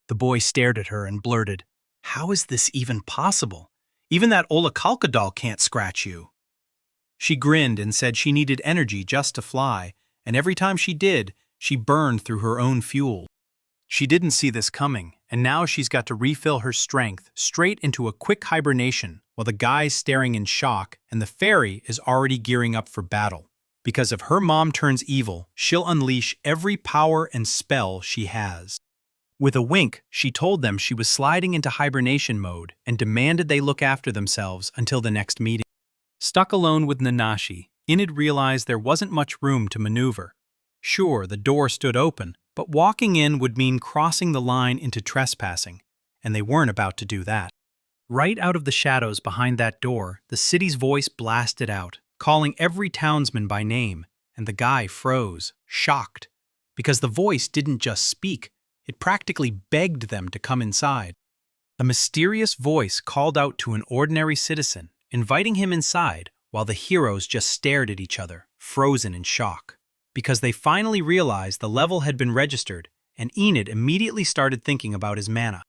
The boy stared at her and blurted, "How is this even possible? Even that Olakalka doll can't scratch you." She grinned and said she needed energy just to fly, and every time she did, she burned through her own fuel. She didn't see this coming, and now she's got to refill her strength straight into a quick hibernation while the guy's staring in shock and the fairy is already gearing up for battle. Because if her mom turns evil, she'll unleash every power and spell she has. With a wink, she told them she was sliding into hibernation mode and demanded they look after themselves until the next meeting. Stuck alone with Nanashi, Enid realized there wasn't much room to maneuver. Sure, the door stood open, but walking in would mean crossing the line into trespassing, and they weren't about to do that. Right out of the shadows behind that door, the city's voice blasted out, calling every townsman by name, and the guy froze, shocked, because the voice didn't just speak, it practically begged them to come inside. A mysterious voice called out to an ordinary citizen, inviting him inside, while the heroes just stared at each other, frozen in shock. Because they finally realized the level had been registered, and Enid immediately started thinking about his mana.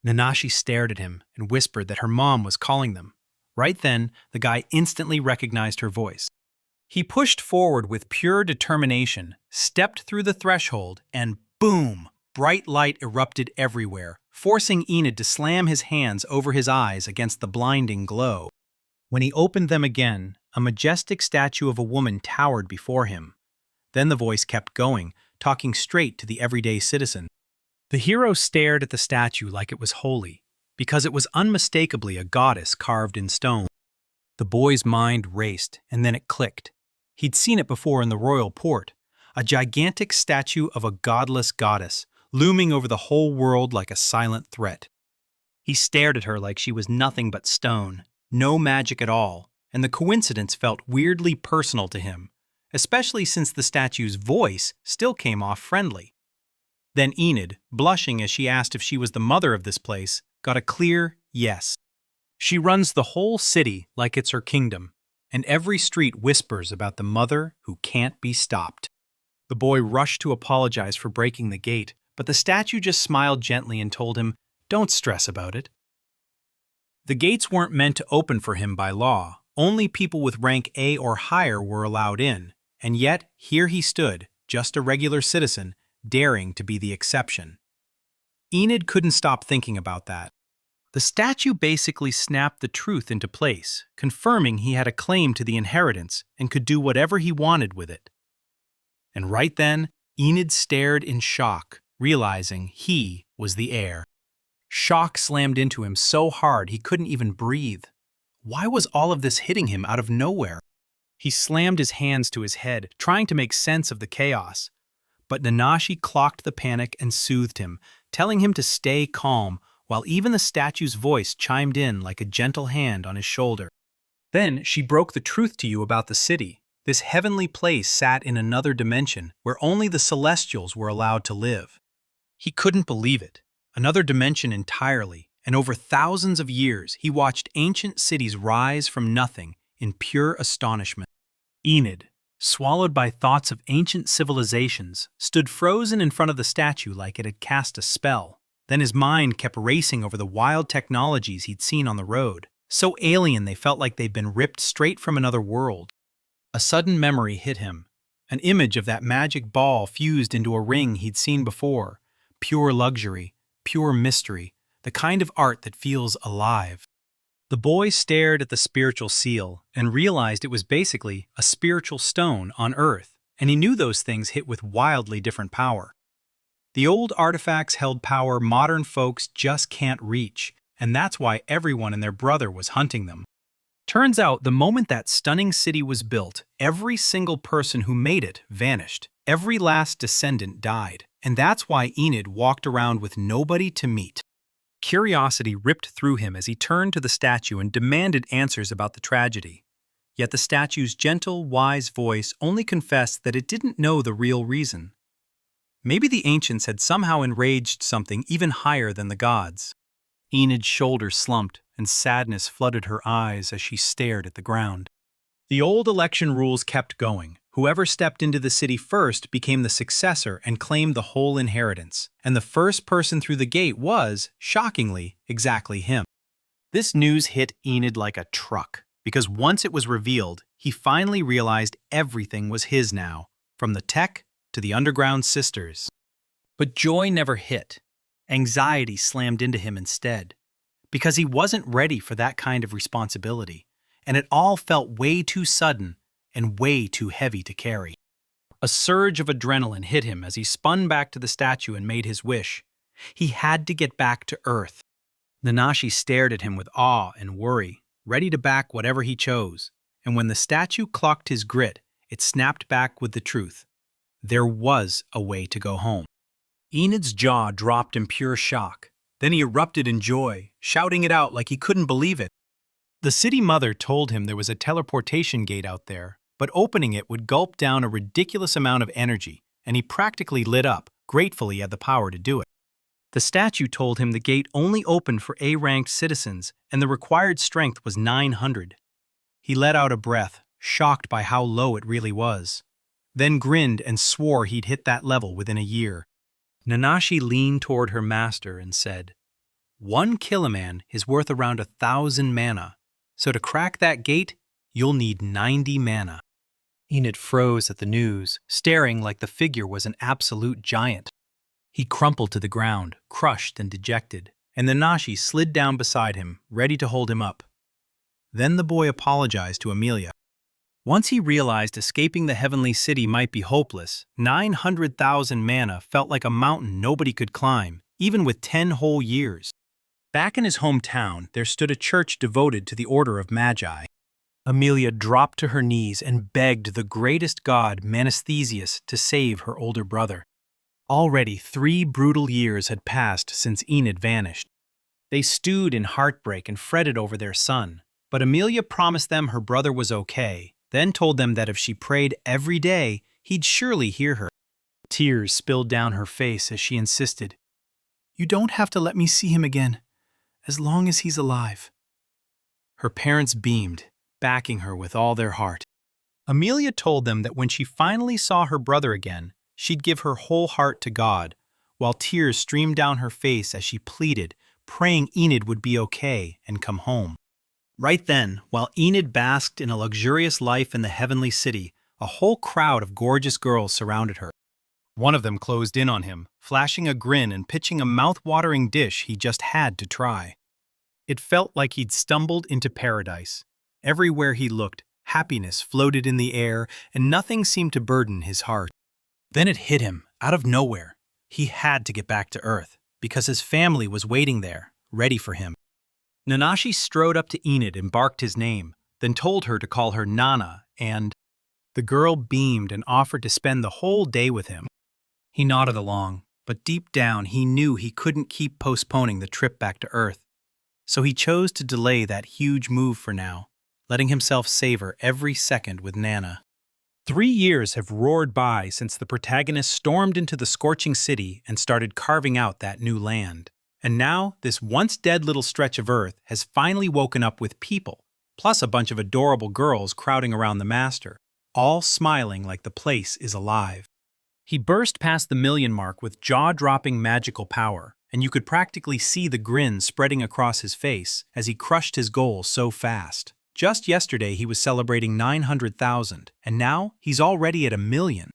Nanashi stared at him and whispered that her mom was calling them. Right then, the guy instantly recognized her voice. He pushed forward with pure determination, stepped through the threshold, and boom! Bright light erupted everywhere, forcing Enid to slam his hands over his eyes against the blinding glow. When he opened them again, a majestic statue of a woman towered before him. Then the voice kept going, talking straight to the everyday citizen. The hero stared at the statue like it was holy, because it was unmistakably a goddess carved in stone. The boy's mind raced, and then it clicked. He'd seen it before in the royal port, a gigantic statue of a godless goddess, looming over the whole world like a silent threat. He stared at her like she was nothing but stone, no magic at all, and the coincidence felt weirdly personal to him, especially since the statue's voice still came off friendly. Then Enid, blushing as she asked if she was the mother of this place, got a clear yes. She runs the whole city like it's her kingdom, and every street whispers about the mother who can't be stopped. The boy rushed to apologize for breaking the gate, but the statue just smiled gently and told him, "Don't stress about it." The gates weren't meant to open for him by law. Only people with rank A or higher were allowed in, and yet here he stood, just a regular citizen, daring to be the exception. Enid couldn't stop thinking about that. The statue basically snapped the truth into place, confirming he had a claim to the inheritance and could do whatever he wanted with it. And right then, Enid stared in shock, realizing he was the heir. Shock slammed into him so hard he couldn't even breathe. Why was all of this hitting him out of nowhere? He slammed his hands to his head, trying to make sense of the chaos. But Nanashi clocked the panic and soothed him, telling him to stay calm, while even the statue's voice chimed in like a gentle hand on his shoulder. Then she broke the truth to you about the city. This heavenly place sat in another dimension where only the celestials were allowed to live. He couldn't believe it. Another dimension entirely, and over thousands of years he watched ancient cities rise from nothing in pure astonishment. Enid, swallowed by thoughts of ancient civilizations, stood frozen in front of the statue like it had cast a spell. Then his mind kept racing over the wild technologies he'd seen on the road, so alien they felt like they'd been ripped straight from another world. A sudden memory hit him, an image of that magic ball fused into a ring he'd seen before, pure luxury, pure mystery, the kind of art that feels alive. The boy stared at the spiritual seal and realized it was basically a spiritual stone on Earth, and he knew those things hit with wildly different power. The old artifacts held power modern folks just can't reach, and that's why everyone and their brother was hunting them. Turns out, the moment that stunning city was built, every single person who made it vanished. Every last descendant died, and that's why Enid walked around with nobody to meet. Curiosity ripped through him as he turned to the statue and demanded answers about the tragedy. Yet the statue's gentle, wise voice only confessed that it didn't know the real reason. Maybe the ancients had somehow enraged something even higher than the gods. Enid's shoulders slumped, and sadness flooded her eyes as she stared at the ground. The old election rules kept going. Whoever stepped into the city first became the successor and claimed the whole inheritance, and the first person through the gate was, shockingly, exactly him. This news hit Enid like a truck, because once it was revealed, he finally realized everything was his now, from the tech to the underground sisters. But joy never hit. Anxiety slammed into him instead, because he wasn't ready for that kind of responsibility, and it all felt way too sudden and way too heavy to carry. A surge of adrenaline hit him as he spun back to the statue and made his wish. He had to get back to Earth. Nanashi stared at him with awe and worry, ready to back whatever he chose, and when the statue clocked his grit, it snapped back with the truth. There was a way to go home. Enid's jaw dropped in pure shock. Then he erupted in joy, shouting it out like he couldn't believe it. The city mother told him there was a teleportation gate out there, but opening it would gulp down a ridiculous amount of energy, and he practically lit up, grateful he had the power to do it. The statue told him the gate only opened for A-ranked citizens, and the required strength was 900. He let out a breath, shocked by how low it really was, then grinned and swore he'd hit that level within a year. Nanashi leaned toward her master and said, "1 Killaman is worth around 1,000 mana, so to crack that gate, you'll need 90 mana." Enid froze at the news, staring like the figure was an absolute giant. He crumpled to the ground, crushed and dejected, and Nanashi slid down beside him, ready to hold him up. Then the boy apologized to Amelia. Once he realized escaping the heavenly city might be hopeless, 900,000 mana felt like a mountain nobody could climb, even with 10 whole years. Back in his hometown, there stood a church devoted to the Order of Magi. Amelia dropped to her knees and begged the greatest god, Manasthesius, to save her older brother. Already 3 brutal years had passed since Enid vanished. They stewed in heartbreak and fretted over their son, but Amelia promised them her brother was okay, then told them that if she prayed every day, he'd surely hear her. Tears spilled down her face as she insisted, "You don't have to let me see him again, as long as he's alive." Her parents beamed, backing her with all their heart. Amelia told them that when she finally saw her brother again, she'd give her whole heart to God, while tears streamed down her face as she pleaded, praying Enid would be okay and come home. Right then, while Enid basked in a luxurious life in the heavenly city, a whole crowd of gorgeous girls surrounded her. One of them closed in on him, flashing a grin and pitching a mouth-watering dish he just had to try. It felt like he'd stumbled into paradise. Everywhere he looked, happiness floated in the air, and nothing seemed to burden his heart. Then it hit him, out of nowhere. He had to get back to Earth, because his family was waiting there, ready for him. Nanashi strode up to Enid and barked his name, then told her to call her Nana, and the girl beamed and offered to spend the whole day with him. He nodded along, but deep down he knew he couldn't keep postponing the trip back to Earth. So he chose to delay that huge move for now, letting himself savor every second with Nana. 3 years have roared by since the protagonist stormed into the scorching city and started carving out that new land. And now, this once-dead little stretch of Earth has finally woken up with people, plus a bunch of adorable girls crowding around the master, all smiling like the place is alive. He burst past the 1,000,000 mark with jaw-dropping magical power, and you could practically see the grin spreading across his face as he crushed his goal so fast. Just yesterday he was celebrating 900,000, and now he's already at 1,000,000.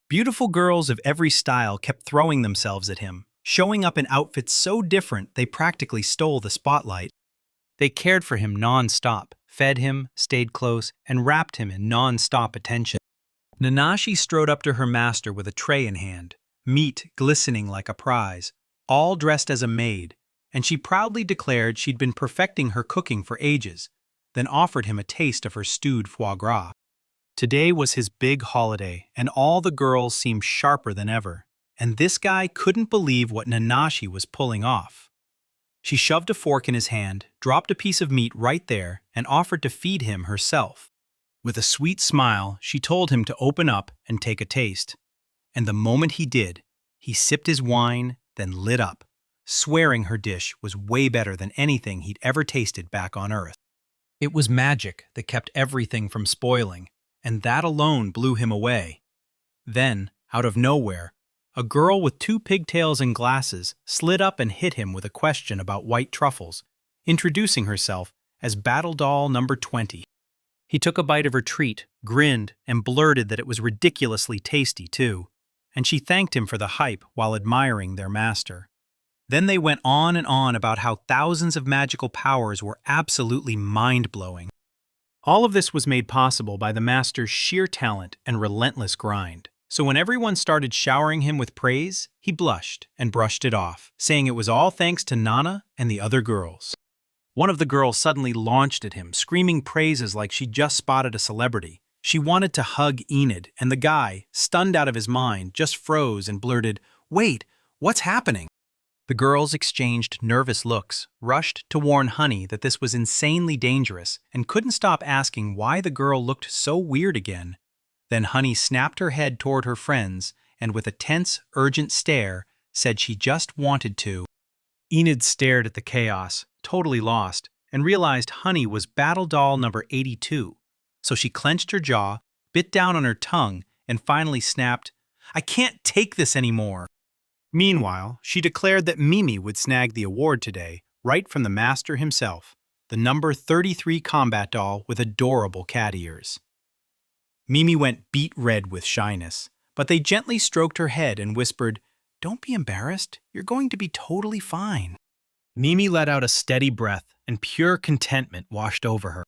Beautiful girls of every style kept throwing themselves at him, showing up in outfits so different they practically stole the spotlight. They cared for him non-stop, fed him, stayed close, and wrapped him in non-stop attention. Nanashi strode up to her master with a tray in hand, meat glistening like a prize, all dressed as a maid, and she proudly declared she'd been perfecting her cooking for ages, then offered him a taste of her stewed foie gras. Today was his big holiday, and all the girls seemed sharper than ever. And this guy couldn't believe what Nanashi was pulling off. She shoved a fork in his hand, dropped a piece of meat right there, and offered to feed him herself. With a sweet smile, she told him to open up and take a taste. And the moment he did, he sipped his wine, then lit up, swearing her dish was way better than anything he'd ever tasted back on Earth. It was magic that kept everything from spoiling, and that alone blew him away. Then, out of nowhere, a girl with 2 pigtails and glasses slid up and hit him with a question about white truffles, introducing herself as Battle Doll number 20. He took a bite of her treat, grinned, and blurted that it was ridiculously tasty, too, and she thanked him for the hype while admiring their master. Then they went on and on about how thousands of magical powers were absolutely mind-blowing. All of this was made possible by the master's sheer talent and relentless grind. So when everyone started showering him with praise, he blushed and brushed it off, saying it was all thanks to Nana and the other girls. One of the girls suddenly launched at him, screaming praises like she'd just spotted a celebrity. She wanted to hug Enid, and the guy, stunned out of his mind, just froze and blurted, "Wait, what's happening?" The girls exchanged nervous looks, rushed to warn Honey that this was insanely dangerous, and couldn't stop asking why the girl looked so weird again. Then Honey snapped her head toward her friends, and with a tense, urgent stare, said she just wanted to. Enid stared at the chaos, totally lost, and realized Honey was Battle Doll number 82. So she clenched her jaw, bit down on her tongue, and finally snapped, "I can't take this anymore." Meanwhile, she declared that Mimi would snag the award today, right from the master himself, the number 33 combat doll with adorable cat ears. Mimi went beet red with shyness, but they gently stroked her head and whispered, "Don't be embarrassed, you're going to be totally fine." Mimi let out a steady breath, and pure contentment washed over her.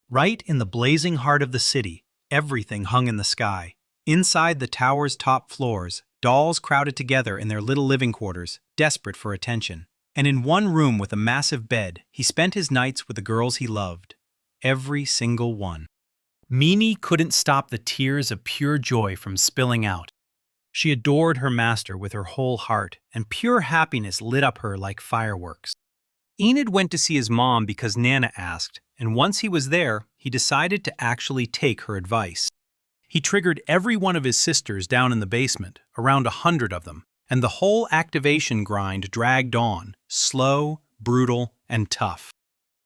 Right in the blazing heart of the city, everything hung in the sky. Inside the tower's top floors, dolls crowded together in their little living quarters, desperate for attention. And in one room with a massive bed, he spent his nights with the girls he loved. Every single one. Mimi couldn't stop the tears of pure joy from spilling out. She adored her master with her whole heart, and pure happiness lit up her like fireworks. Enid went to see his mom because Nana asked, and once he was there, he decided to actually take her advice. He triggered every one of his sisters down in the basement, around 100 of them, and the whole activation grind dragged on, slow, brutal, and tough.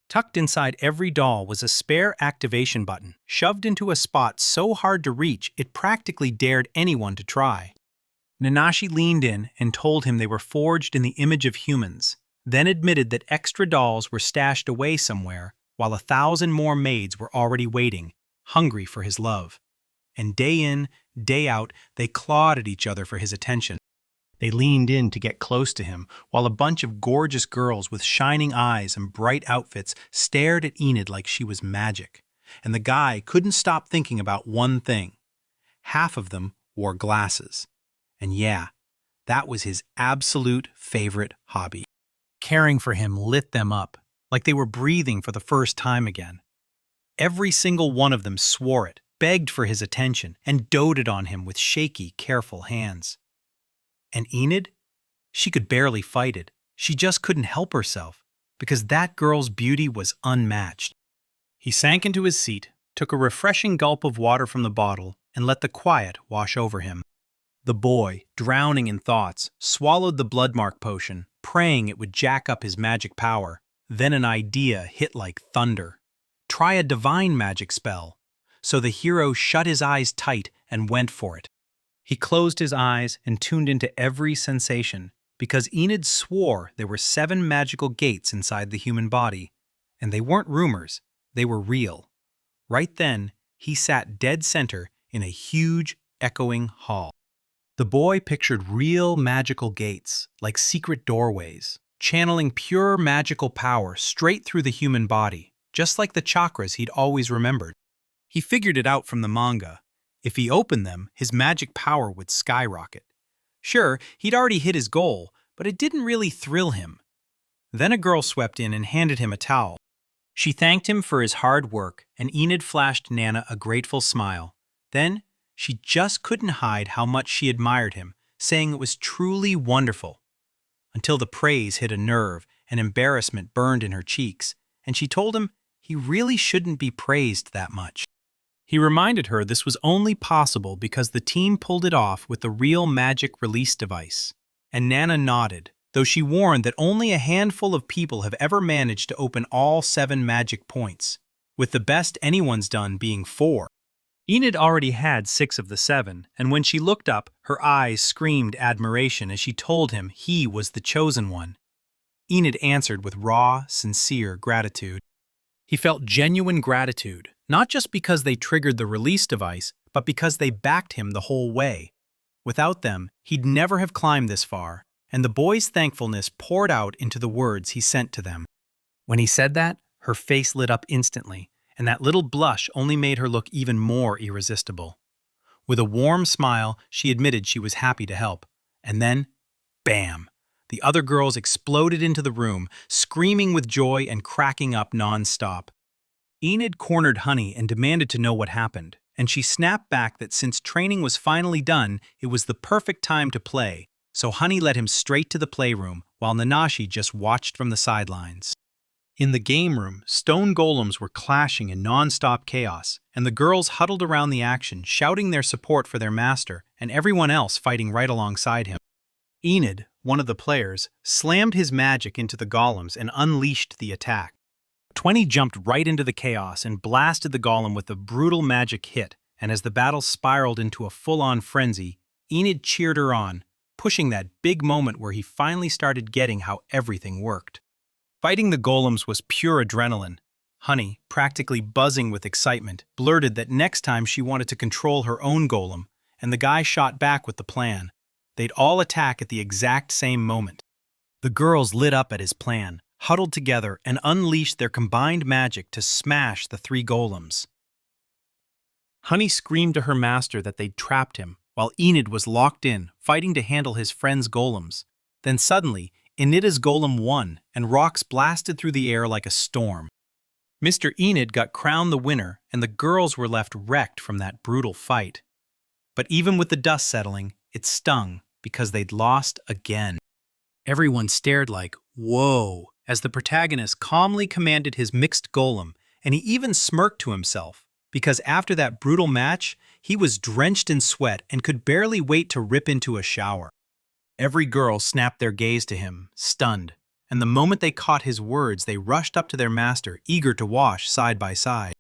Tucked inside every doll was a spare activation button, shoved into a spot so hard to reach it practically dared anyone to try. Nanashi leaned in and told him they were forged in the image of humans, then admitted that extra dolls were stashed away somewhere, while 1,000 more maids were already waiting, hungry for his love. And day in, day out, they clawed at each other for his attention. They leaned in to get close to him, while a bunch of gorgeous girls with shining eyes and bright outfits stared at Enid like she was magic. And the guy couldn't stop thinking about one thing. Half of them wore glasses. And yeah, that was his absolute favorite hobby. Caring for him lit them up, like they were breathing for the first time again. Every single one of them swore it, begged for his attention, and doted on him with shaky, careful hands. And Enid? She could barely fight it. She just couldn't help herself, because that girl's beauty was unmatched. He sank into his seat, took a refreshing gulp of water from the bottle, and let the quiet wash over him. The boy, drowning in thoughts, swallowed the bloodmark potion, praying it would jack up his magic power. Then an idea hit like thunder. Try a divine magic spell. So the hero shut his eyes tight and went for it. He closed his eyes and tuned into every sensation, because Enid swore there were 7 magical gates inside the human body. And they weren't rumors, they were real. Right then, he sat dead center in a huge, echoing hall. The boy pictured real magical gates, like secret doorways, channeling pure magical power straight through the human body, just like the chakras he'd always remembered. He figured it out from the manga. If he opened them, his magic power would skyrocket. Sure, he'd already hit his goal, but it didn't really thrill him. Then a girl swept in and handed him a towel. She thanked him for his hard work, and Enid flashed Nana a grateful smile. Then, she just couldn't hide how much she admired him, saying it was truly wonderful. Until the praise hit a nerve and embarrassment burned in her cheeks, and she told him he really shouldn't be praised that much. He reminded her this was only possible because the team pulled it off with the real magic release device. And Nana nodded, though she warned that only a handful of people have ever managed to open all 7 magic points, with the best anyone's done being 4. Enid already had 6 of the 7, and when she looked up, her eyes screamed admiration as she told him he was the chosen one. Enid answered with raw, sincere gratitude. He felt genuine gratitude, not just because they triggered the release device, but because they backed him the whole way. Without them, he'd never have climbed this far, and the boy's thankfulness poured out into the words he sent to them. When he said that, her face lit up instantly, and that little blush only made her look even more irresistible. With a warm smile, she admitted she was happy to help. And then, bam! The other girls exploded into the room, screaming with joy and cracking up non-stop. Enid cornered Honey and demanded to know what happened, and she snapped back that since training was finally done, it was the perfect time to play, so Honey led him straight to the playroom, while Nanashi just watched from the sidelines. In the game room, stone golems were clashing in non-stop chaos, and the girls huddled around the action, shouting their support for their master and everyone else fighting right alongside him. Enid, one of the players, slammed his magic into the golems and unleashed the attack. 20 jumped right into the chaos and blasted the golem with a brutal magic hit, and as the battle spiraled into a full-on frenzy, Enid cheered her on, pushing that big moment where he finally started getting how everything worked. Fighting the golems was pure adrenaline. Honey, practically buzzing with excitement, blurted that next time she wanted to control her own golem, and the guy shot back with the plan. They'd all attack at the exact same moment. The girls lit up at his plan, huddled together, and unleashed their combined magic to smash the 3 golems. Honey screamed to her master that they'd trapped him, while Enid was locked in, fighting to handle his friend's golems. Then suddenly, Enida's golem won, and rocks blasted through the air like a storm. Mr. Enid got crowned the winner, and the girls were left wrecked from that brutal fight. But even with the dust settling, it stung, because they'd lost again. Everyone stared like, whoa, as the protagonist calmly commanded his mixed golem, and he even smirked to himself, because after that brutal match, he was drenched in sweat and could barely wait to rip into a shower. Every girl snapped their gaze to him, stunned, and the moment they caught his words, they rushed up to their master, eager to wash side by side.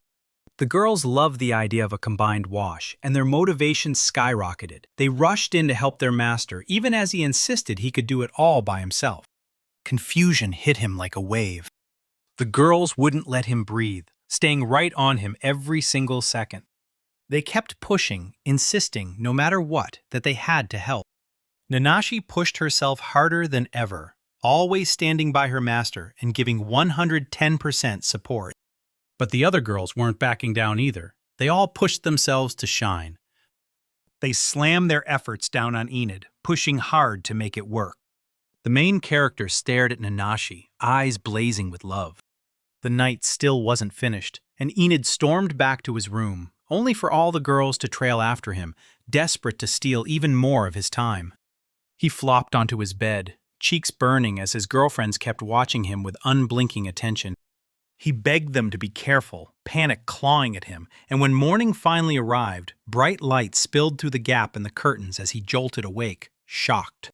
The girls loved the idea of a combined wash, and their motivation skyrocketed. They rushed in to help their master, even as he insisted he could do it all by himself. Confusion hit him like a wave. The girls wouldn't let him breathe, staying right on him every single second. They kept pushing, insisting, no matter what, that they had to help. Nanashi pushed herself harder than ever, always standing by her master and giving 110% support. But the other girls weren't backing down either. They all pushed themselves to shine. They slammed their efforts down on Enid, pushing hard to make it work. The main character stared at Nanashi, eyes blazing with love. The night still wasn't finished, and Enid stormed back to his room, only for all the girls to trail after him, desperate to steal even more of his time. He flopped onto his bed, cheeks burning as his girlfriends kept watching him with unblinking attention. He begged them to be careful, panic clawing at him, and when morning finally arrived, bright light spilled through the gap in the curtains as he jolted awake, shocked.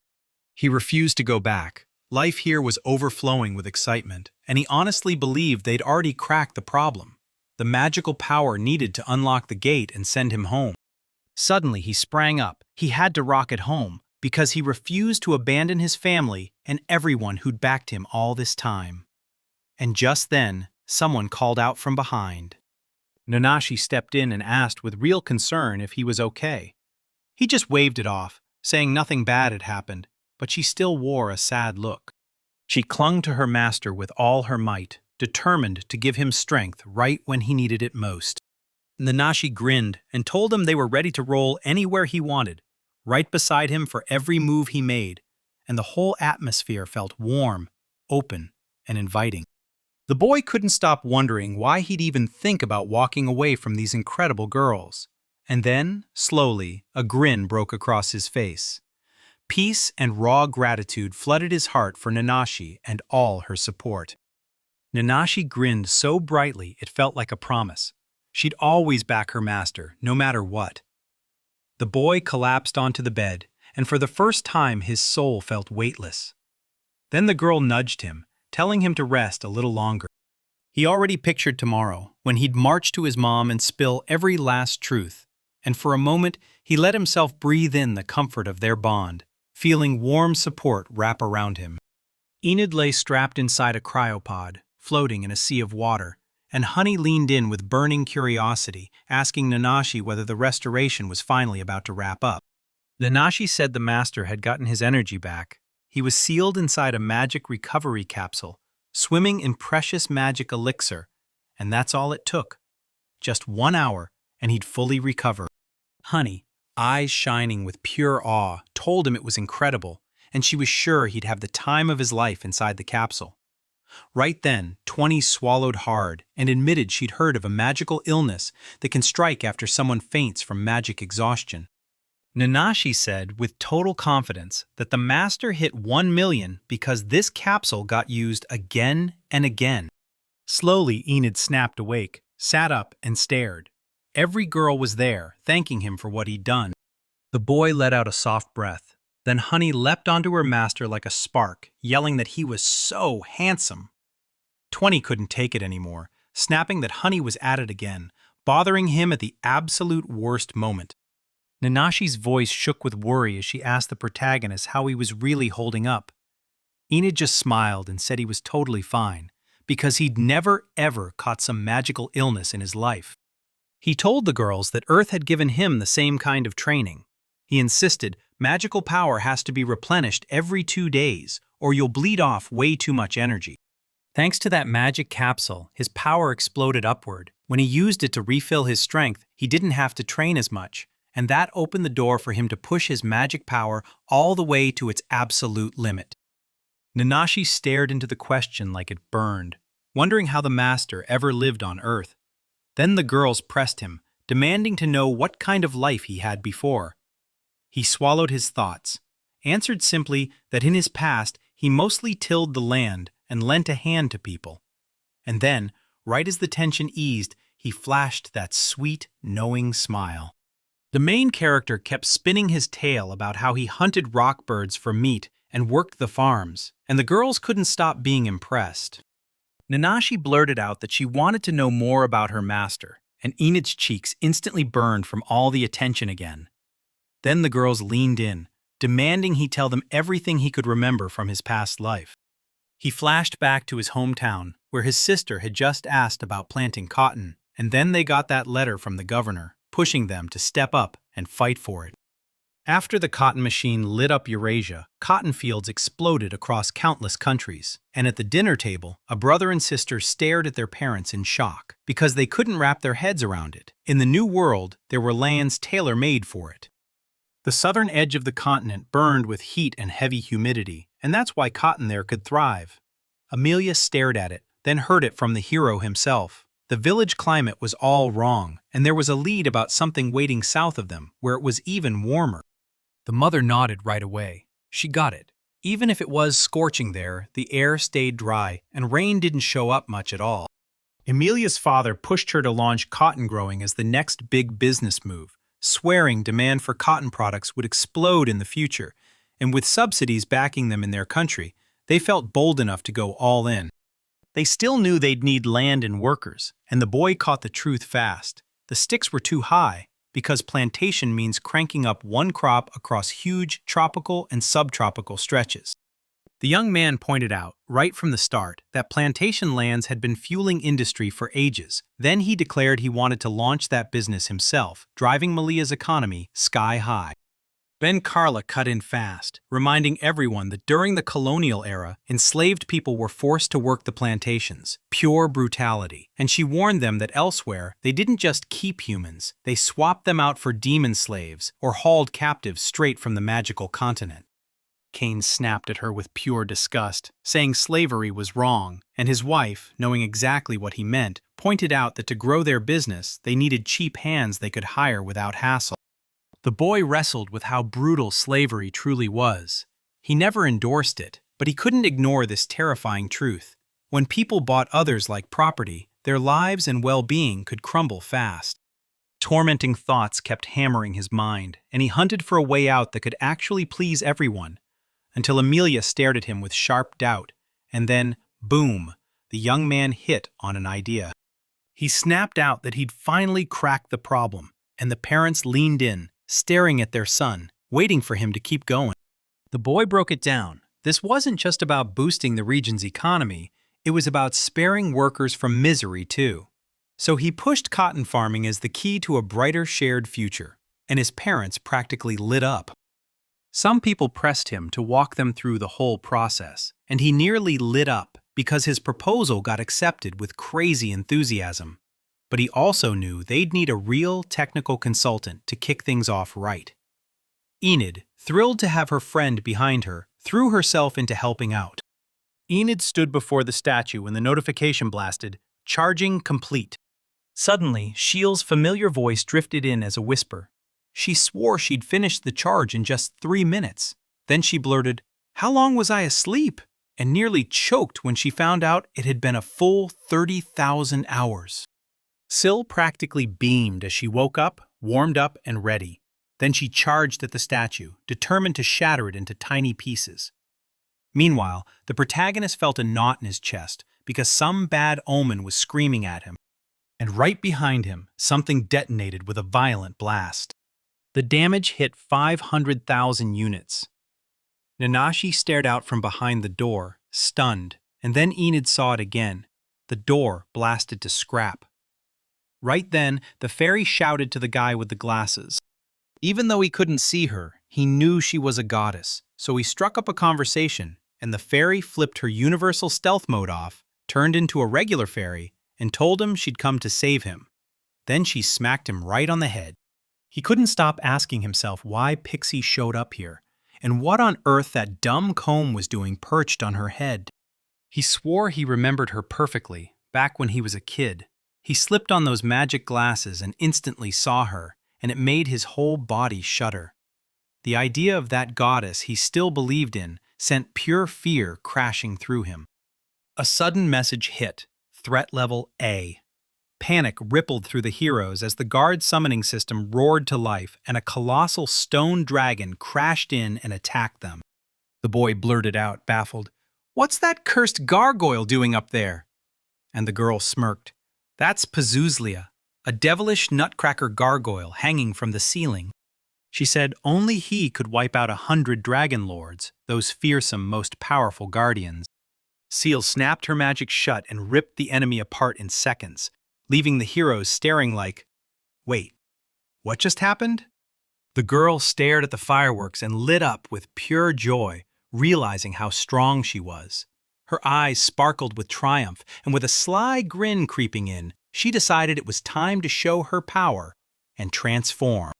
He refused to go back. Life here was overflowing with excitement, and he honestly believed they'd already cracked the problem, the magical power needed to unlock the gate and send him home. Suddenly he sprang up. He had to rocket home, because he refused to abandon his family and everyone who'd backed him all this time. And just then, someone called out from behind. Nanashi stepped in and asked with real concern if he was okay. He just waved it off, saying nothing bad had happened, but she still wore a sad look. She clung to her master with all her might, determined to give him strength right when he needed it most. Nanashi grinned and told him they were ready to roll anywhere he wanted, right beside him for every move he made, and the whole atmosphere felt warm, open, and inviting. The boy couldn't stop wondering why he'd even think about walking away from these incredible girls. And then, slowly, a grin broke across his face. Peace and raw gratitude flooded his heart for Nanashi and all her support. Nanashi grinned so brightly it felt like a promise. She'd always back her master, no matter what. The boy collapsed onto the bed, and for the first time his soul felt weightless. Then the girl nudged him, telling him to rest a little longer. He already pictured tomorrow, when he'd march to his mom and spill every last truth, and for a moment he let himself breathe in the comfort of their bond, feeling warm support wrap around him. Enid lay strapped inside a cryopod, floating in a sea of water, and Honey leaned in with burning curiosity, asking Nanashi whether the restoration was finally about to wrap up. Nanashi said the master had gotten his energy back. He was sealed inside a magic recovery capsule, swimming in precious magic elixir, and that's all it took. Just 1 hour, and he'd fully recover. Honey, eyes shining with pure awe, told him it was incredible, and she was sure he'd have the time of his life inside the capsule. Right then, 20 swallowed hard and admitted she'd heard of a magical illness that can strike after someone faints from magic exhaustion. Nanashi said with total confidence that the master hit 1 million because this capsule got used again and again. Slowly, Enid snapped awake, sat up, and stared. Every girl was there, thanking him for what he'd done. The boy let out a soft breath. Then Honey leapt onto her master like a spark, yelling that he was so handsome. 20 couldn't take it anymore, snapping that Honey was at it again, bothering him at the absolute worst moment. Nanashi's voice shook with worry as she asked the protagonist how he was really holding up. Enid just smiled and said he was totally fine, because he'd never ever caught some magical illness in his life. He told the girls that Earth had given him the same kind of training. He insisted magical power has to be replenished every 2 days, or you'll bleed off way too much energy. Thanks to that magic capsule, his power exploded upward. When he used it to refill his strength, he didn't have to train as much, and that opened the door for him to push his magic power all the way to its absolute limit. Nanashi stared into the question like it burned, wondering how the master ever lived on Earth. Then the girls pressed him, demanding to know what kind of life he had before. He swallowed his thoughts, answered simply that in his past he mostly tilled the land and lent a hand to people. And then, right as the tension eased, he flashed that sweet, knowing smile. The main character kept spinning his tale about how he hunted rockbirds for meat and worked the farms, and the girls couldn't stop being impressed. Nanashi blurted out that she wanted to know more about her master, and Enid's cheeks instantly burned from all the attention again. Then the girls leaned in, demanding he tell them everything he could remember from his past life. He flashed back to his hometown, where his sister had just asked about planting cotton, and then they got that letter from the governor, pushing them to step up and fight for it. After the cotton machine lit up Eurasia, cotton fields exploded across countless countries, and at the dinner table, a brother and sister stared at their parents in shock, because they couldn't wrap their heads around it. In the New World, there were lands tailor-made for it. The southern edge of the continent burned with heat and heavy humidity, and that's why cotton there could thrive. Amelia stared at it, then heard it from the hero himself. The village climate was all wrong, and there was a lead about something waiting south of them, where it was even warmer. The mother nodded right away. She got it. Even if it was scorching there, the air stayed dry, and rain didn't show up much at all. Amelia's father pushed her to launch cotton growing as the next big business move, swearing demand for cotton products would explode in the future, and with subsidies backing them in their country, they felt bold enough to go all in. They still knew they'd need land and workers, and the boy caught the truth fast. The stakes were too high, because plantation means cranking up one crop across huge tropical and subtropical stretches. The young man pointed out, right from the start, that plantation lands had been fueling industry for ages. Then he declared he wanted to launch that business himself, driving Malia's economy sky high. Ben Carla cut in fast, reminding everyone that during the colonial era, enslaved people were forced to work the plantations, pure brutality, and she warned them that elsewhere, they didn't just keep humans, they swapped them out for demon slaves or hauled captives straight from the magical continent. Kane snapped at her with pure disgust, saying slavery was wrong, and his wife, knowing exactly what he meant, pointed out that to grow their business, they needed cheap hands they could hire without hassle. The boy wrestled with how brutal slavery truly was. He never endorsed it, but he couldn't ignore this terrifying truth. When people bought others like property, their lives and well-being could crumble fast. Tormenting thoughts kept hammering his mind, and he hunted for a way out that could actually please everyone, until Amelia stared at him with sharp doubt, and then, boom, the young man hit on an idea. He snapped out that he'd finally cracked the problem, and the parents leaned in, staring at their son, waiting for him to keep going. The boy broke it down. This wasn't just about boosting the region's economy, it was about sparing workers from misery too. So he pushed cotton farming as the key to a brighter shared future, and his parents practically lit up. Some people pressed him to walk them through the whole process, and he nearly lit up because his proposal got accepted with crazy enthusiasm. But he also knew they'd need a real technical consultant to kick things off right. Enid, thrilled to have her friend behind her, threw herself into helping out. Enid stood before the statue when the notification blasted, "Charging complete." Suddenly, Shiel's familiar voice drifted in as a whisper. She swore she'd finished the charge in just 3 minutes. Then she blurted, "How long was I asleep?" and nearly choked when she found out it had been a full 30,000 hours. Syl practically beamed as she woke up, warmed up, and ready. Then she charged at the statue, determined to shatter it into tiny pieces. Meanwhile, the protagonist felt a knot in his chest because some bad omen was screaming at him. And right behind him, something detonated with a violent blast. The damage hit 500,000 units. Nanashi stared out from behind the door, stunned, and then Enid saw it again. The door blasted to scrap. Right then, the fairy shouted to the guy with the glasses. Even though he couldn't see her, he knew she was a goddess, so he struck up a conversation, and the fairy flipped her universal stealth mode off, turned into a regular fairy, and told him she'd come to save him. Then she smacked him right on the head. He couldn't stop asking himself why Pixie showed up here, and what on earth that dumb comb was doing perched on her head. He swore he remembered her perfectly, back when he was a kid. He slipped on those magic glasses and instantly saw her, and it made his whole body shudder. The idea of that goddess he still believed in sent pure fear crashing through him. A sudden message hit, threat level A. Panic rippled through the heroes as the guard summoning system roared to life and a colossal stone dragon crashed in and attacked them. The boy blurted out, baffled, "What's that cursed gargoyle doing up there?" And the girl smirked. "That's Pazuzu, a devilish nutcracker gargoyle hanging from the ceiling." She said only he could wipe out 100 dragon lords, those fearsome, most powerful guardians. Seal snapped her magic shut and ripped the enemy apart in seconds, leaving the heroes staring like, "Wait, what just happened?" The girl stared at the fireworks and lit up with pure joy, realizing how strong she was. Her eyes sparkled with triumph, and with a sly grin creeping in, she decided it was time to show her power and transform.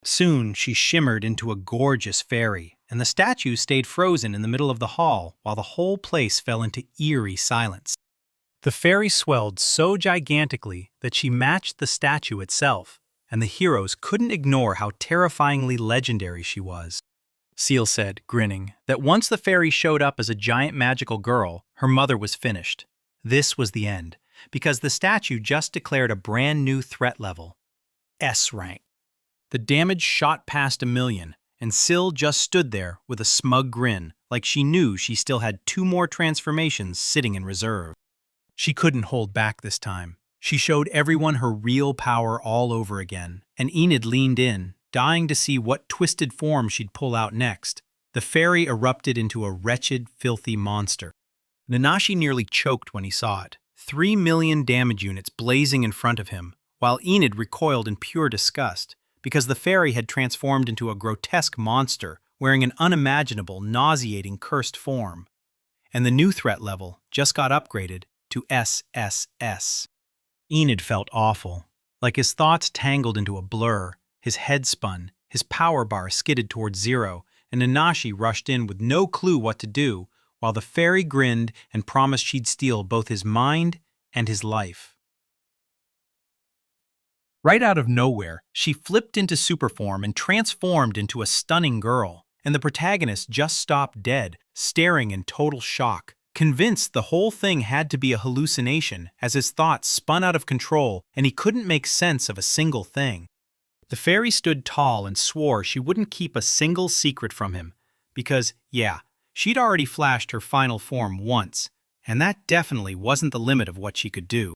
Soon she shimmered into a gorgeous fairy, and the statue stayed frozen in the middle of the hall while the whole place fell into eerie silence. The fairy swelled so gigantically that she matched the statue itself, and the heroes couldn't ignore how terrifyingly legendary she was. Seal said, grinning, that once the fairy showed up as a giant magical girl, her mother was finished. This was the end, because the statue just declared a brand new threat level, S rank. The damage shot past 1,000,000, and Syl just stood there with a smug grin, like she knew she still had 2 more transformations sitting in reserve. She couldn't hold back this time. She showed everyone her real power all over again, and Enid leaned in, dying to see what twisted form she'd pull out next. The fairy erupted into a wretched, filthy monster. Nanashi nearly choked when he saw it, 3 million damage units blazing in front of him, while Enid recoiled in pure disgust, because the fairy had transformed into a grotesque monster wearing an unimaginable, nauseating, cursed form. And the new threat level just got upgraded to SSS. Enid felt awful, like his thoughts tangled into a blur, his head spun, his power bar skidded towards 0, and Nanashi rushed in with no clue what to do, while the fairy grinned and promised she'd steal both his mind and his life. Right out of nowhere, she flipped into superform and transformed into a stunning girl, and the protagonist just stopped dead, staring in total shock, convinced the whole thing had to be a hallucination as his thoughts spun out of control and he couldn't make sense of a single thing. The fairy stood tall and swore she wouldn't keep a single secret from him, because, yeah, she'd already flashed her final form once, and that definitely wasn't the limit of what she could do.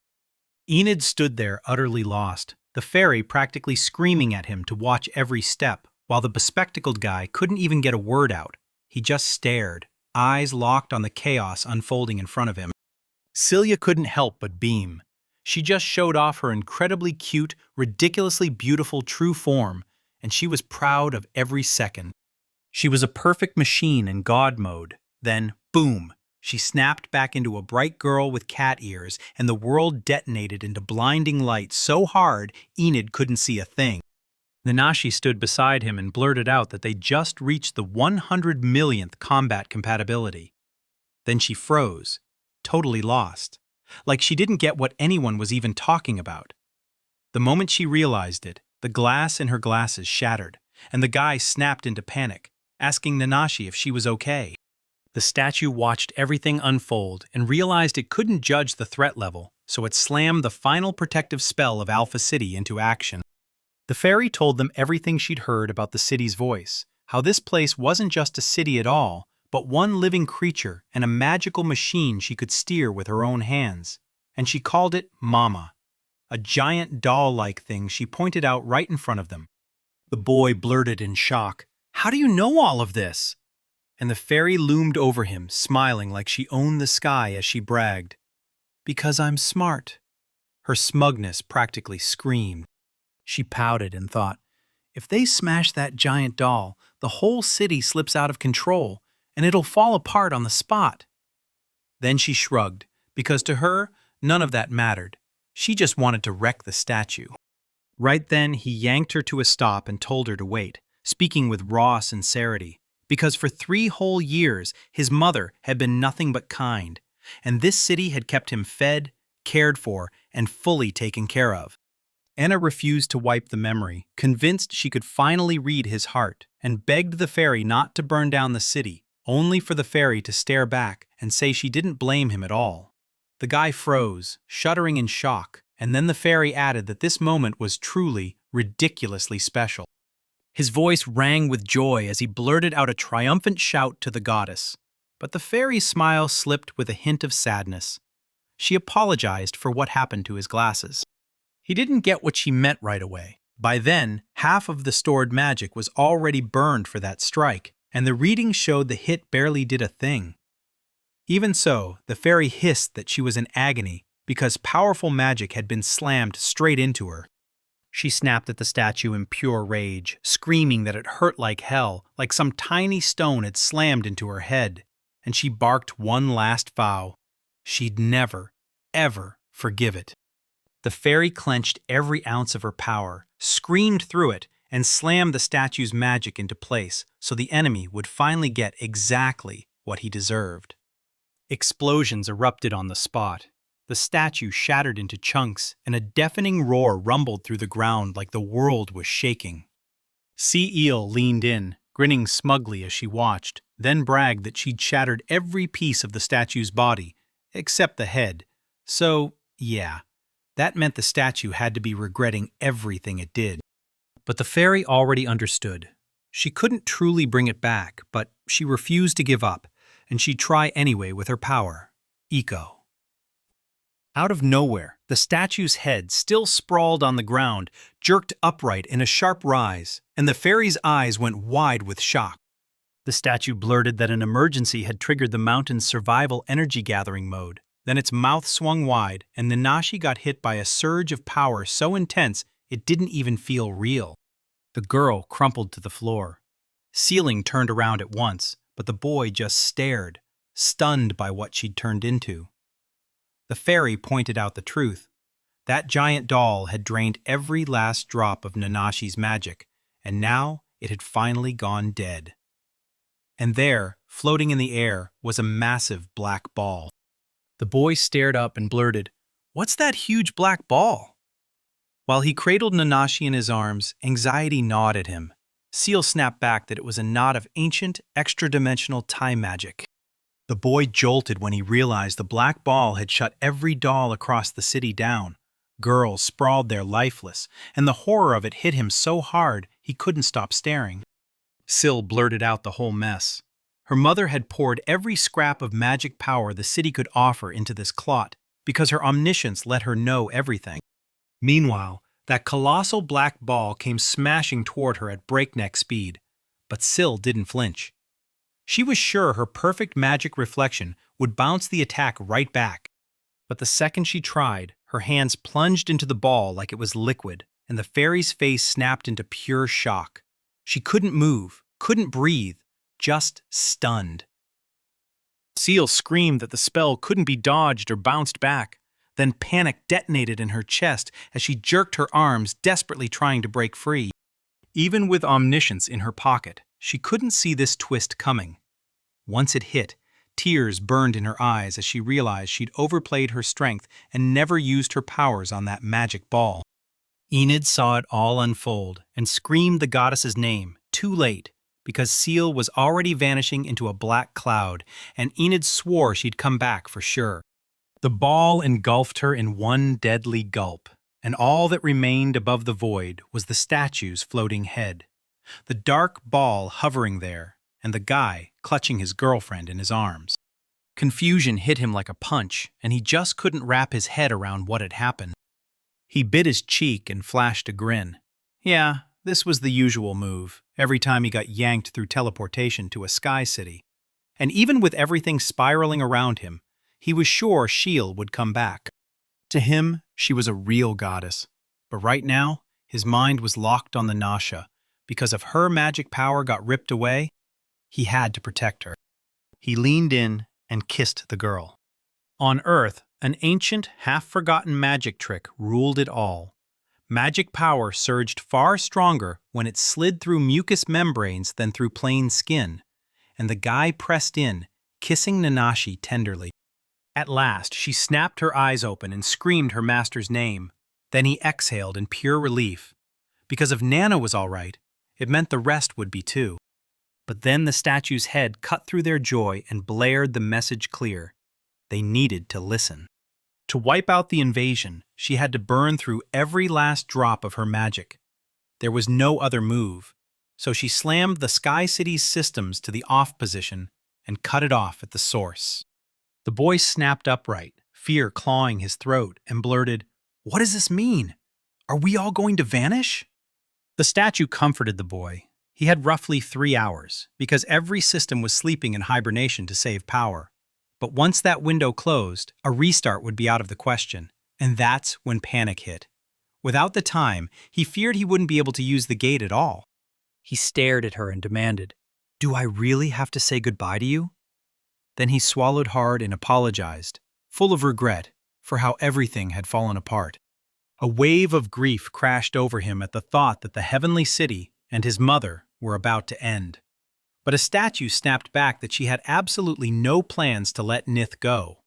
Enid stood there utterly lost, the fairy practically screaming at him to watch every step, while the bespectacled guy couldn't even get a word out. He just stared, eyes locked on the chaos unfolding in front of him. Celia couldn't help but beam. She just showed off her incredibly cute, ridiculously beautiful true form, and she was proud of every second. She was a perfect machine in God mode. Then, boom, she snapped back into a bright girl with cat ears, and the world detonated into blinding light so hard Enid couldn't see a thing. Nanashi stood beside him and blurted out that they just reached the 100 millionth combat compatibility. Then she froze, totally lost, like she didn't get what anyone was even talking about. The moment she realized it, the glass in her glasses shattered, and the guy snapped into panic, asking Nanashi if she was okay. The statue watched everything unfold and realized it couldn't judge the threat level, so it slammed the final protective spell of Alpha City into action. The fairy told them everything she'd heard about the city's voice, how this place wasn't just a city at all, but one living creature and a magical machine she could steer with her own hands. And she called it Mama, a giant doll-like thing she pointed out right in front of them. The boy blurted in shock, "How do you know all of this?" And the fairy loomed over him, smiling like she owned the sky as she bragged. "Because I'm smart." Her smugness practically screamed. She pouted and thought, if they smash that giant doll, the whole city slips out of control, and it'll fall apart on the spot. Then she shrugged, because to her, none of that mattered. She just wanted to wreck the statue. Right then, he yanked her to a stop and told her to wait, speaking with raw sincerity, because for 3 whole years, his mother had been nothing but kind, and this city had kept him fed, cared for, and fully taken care of. Anna refused to wipe the memory, convinced she could finally read his heart, and begged the fairy not to burn down the city, only for the fairy to stare back and say she didn't blame him at all. The guy froze, shuddering in shock, and then the fairy added that this moment was truly, ridiculously special. His voice rang with joy as he blurted out a triumphant shout to the goddess. But the fairy's smile slipped with a hint of sadness. She apologized for what happened to his glasses. He didn't get what she meant right away. By then, half of the stored magic was already burned for that strike, and the reading showed the hit barely did a thing. Even so, the fairy hissed that she was in agony because powerful magic had been slammed straight into her. She snapped at the statue in pure rage, screaming that it hurt like hell, like some tiny stone had slammed into her head, and she barked one last vow. She'd never, ever forgive it. The fairy clenched every ounce of her power, screamed through it, and slammed the statue's magic into place so the enemy would finally get exactly what he deserved. Explosions erupted on the spot. The statue shattered into chunks, and a deafening roar rumbled through the ground like the world was shaking. Sea Eel leaned in, grinning smugly as she watched, then bragged that she'd shattered every piece of the statue's body, except the head. So, yeah. That meant the statue had to be regretting everything it did. But the fairy already understood. She couldn't truly bring it back, but she refused to give up, and she'd try anyway with her power. Eco. Out of nowhere, the statue's head, still sprawled on the ground, jerked upright in a sharp rise, and the fairy's eyes went wide with shock. The statue blurted that an emergency had triggered the mountain's survival energy gathering mode. Then its mouth swung wide, and Nanashi got hit by a surge of power so intense it didn't even feel real. The girl crumpled to the floor. Ceiling turned around at once, but the boy just stared, stunned by what she'd turned into. The fairy pointed out the truth. That giant doll had drained every last drop of Nanashi's magic, and now it had finally gone dead. And there, floating in the air, was a massive black ball. The boy stared up and blurted, "What's that huge black ball?" While he cradled Nanashi in his arms, anxiety gnawed at him. Seal snapped back that it was a knot of ancient, extra-dimensional time magic. The boy jolted when he realized the black ball had shut every doll across the city down. Girls sprawled there lifeless, and the horror of it hit him so hard he couldn't stop staring. Syl blurted out the whole mess. Her mother had poured every scrap of magic power the city could offer into this clot, because her omniscience let her know everything. Meanwhile, that colossal black ball came smashing toward her at breakneck speed, but Syl didn't flinch. She was sure her perfect magic reflection would bounce the attack right back. But the second she tried, her hands plunged into the ball like it was liquid, and the fairy's face snapped into pure shock. She couldn't move, couldn't breathe, just stunned. Syl screamed that the spell couldn't be dodged or bounced back. Then panic detonated in her chest as she jerked her arms, desperately trying to break free. Even with omniscience in her pocket, she couldn't see this twist coming. Once it hit, tears burned in her eyes as she realized she'd overplayed her strength and never used her powers on that magic ball. Enid saw it all unfold and screamed the goddess's name, too late, because Syl was already vanishing into a black cloud, and Enid swore she'd come back for sure. The ball engulfed her in one deadly gulp, and all that remained above the void was the statue's floating head, the dark ball hovering there, and the guy clutching his girlfriend in his arms. Confusion hit him like a punch, and he just couldn't wrap his head around what had happened. He bit his cheek and flashed a grin. Yeah, this was the usual move, every time he got yanked through teleportation to a sky city. And even with everything spiraling around him, he was sure Syl would come back. To him, she was a real goddess. But right now, his mind was locked on the Nasha. Because if her magic power got ripped away, he had to protect her. He leaned in and kissed the girl. On Earth, an ancient, half-forgotten magic trick ruled it all. Magic power surged far stronger when it slid through mucous membranes than through plain skin, and the guy pressed in, kissing Nanashi tenderly. At last, she snapped her eyes open and screamed her master's name. Then he exhaled in pure relief. Because if Nana was all right, it meant the rest would be too. But then the statue's head cut through their joy and blared the message clear. They needed to listen. To wipe out the invasion, she had to burn through every last drop of her magic. There was no other move, so she slammed the Sky City's systems to the off position and cut it off at the source. The boy snapped upright, fear clawing his throat, and blurted, "What does this mean? Are we all going to vanish?" The statue comforted the boy. He had roughly 3 hours, because every system was sleeping in hibernation to save power. But once that window closed, a restart would be out of the question, and that's when panic hit. Without the time, he feared he wouldn't be able to use the gate at all. He stared at her and demanded, "Do I really have to say goodbye to you?" Then he swallowed hard and apologized, full of regret for how everything had fallen apart. A wave of grief crashed over him at the thought that the heavenly city and his mother were about to end. But a statue snapped back that she had absolutely no plans to let Nith go.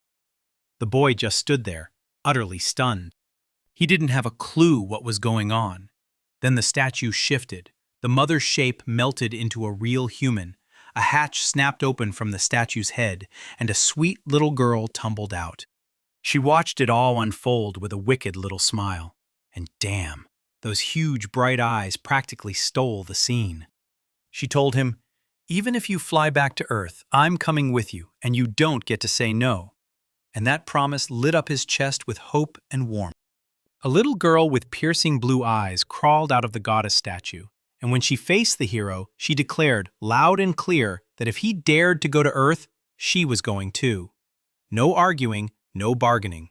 The boy just stood there, utterly stunned. He didn't have a clue what was going on. Then the statue shifted. The mother's shape melted into a real human. A hatch snapped open from the statue's head, and a sweet little girl tumbled out. She watched it all unfold with a wicked little smile. And damn, those huge bright eyes practically stole the scene. She told him, "Even if you fly back to Earth, I'm coming with you, and you don't get to say no." And that promise lit up his chest with hope and warmth. A little girl with piercing blue eyes crawled out of the goddess statue, and when she faced the hero, she declared loud and clear that if he dared to go to Earth, she was going too. No arguing, no bargaining.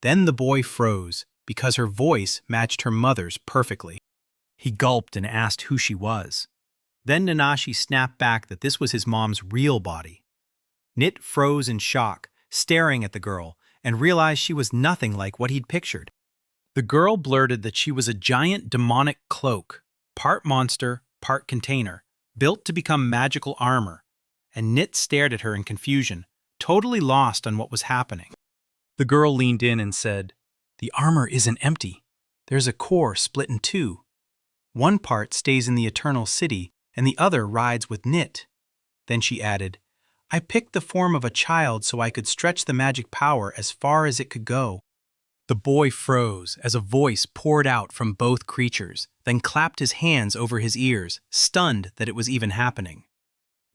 Then the boy froze, because her voice matched her mother's perfectly. He gulped and asked who she was. Then Nanashi snapped back that this was his mom's real body. Nit froze in shock, staring at the girl, and realized she was nothing like what he'd pictured. The girl blurted that she was a giant demonic cloak, part monster, part container, built to become magical armor, and Nit stared at her in confusion, totally lost on what was happening. The girl leaned in and said, "The armor isn't empty. There's a core split in two. One part stays in the Eternal City, and the other rides with Nit." Then she added, I picked the form of a child so I could stretch the magic power as far as it could go." The boy froze as a voice poured out from both creatures, then clapped his hands over his ears, stunned that it was even happening.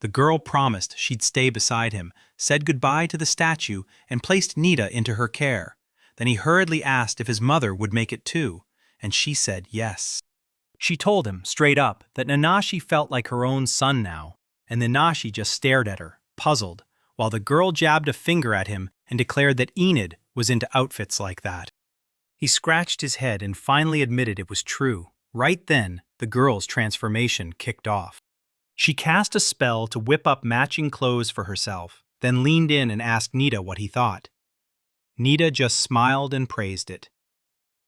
The girl promised she'd stay beside him, said goodbye to the statue, and placed Nita into her care. Then he hurriedly asked if his mother would make it too, and she said yes. She told him, straight up, that Nanashi felt like her own son now, and Nanashi just stared at her, puzzled, while the girl jabbed a finger at him and declared that Enid was into outfits like that. He scratched his head and finally admitted it was true. Right then, the girl's transformation kicked off. She cast a spell to whip up matching clothes for herself, then leaned in and asked Nita what he thought. Nita just smiled and praised it.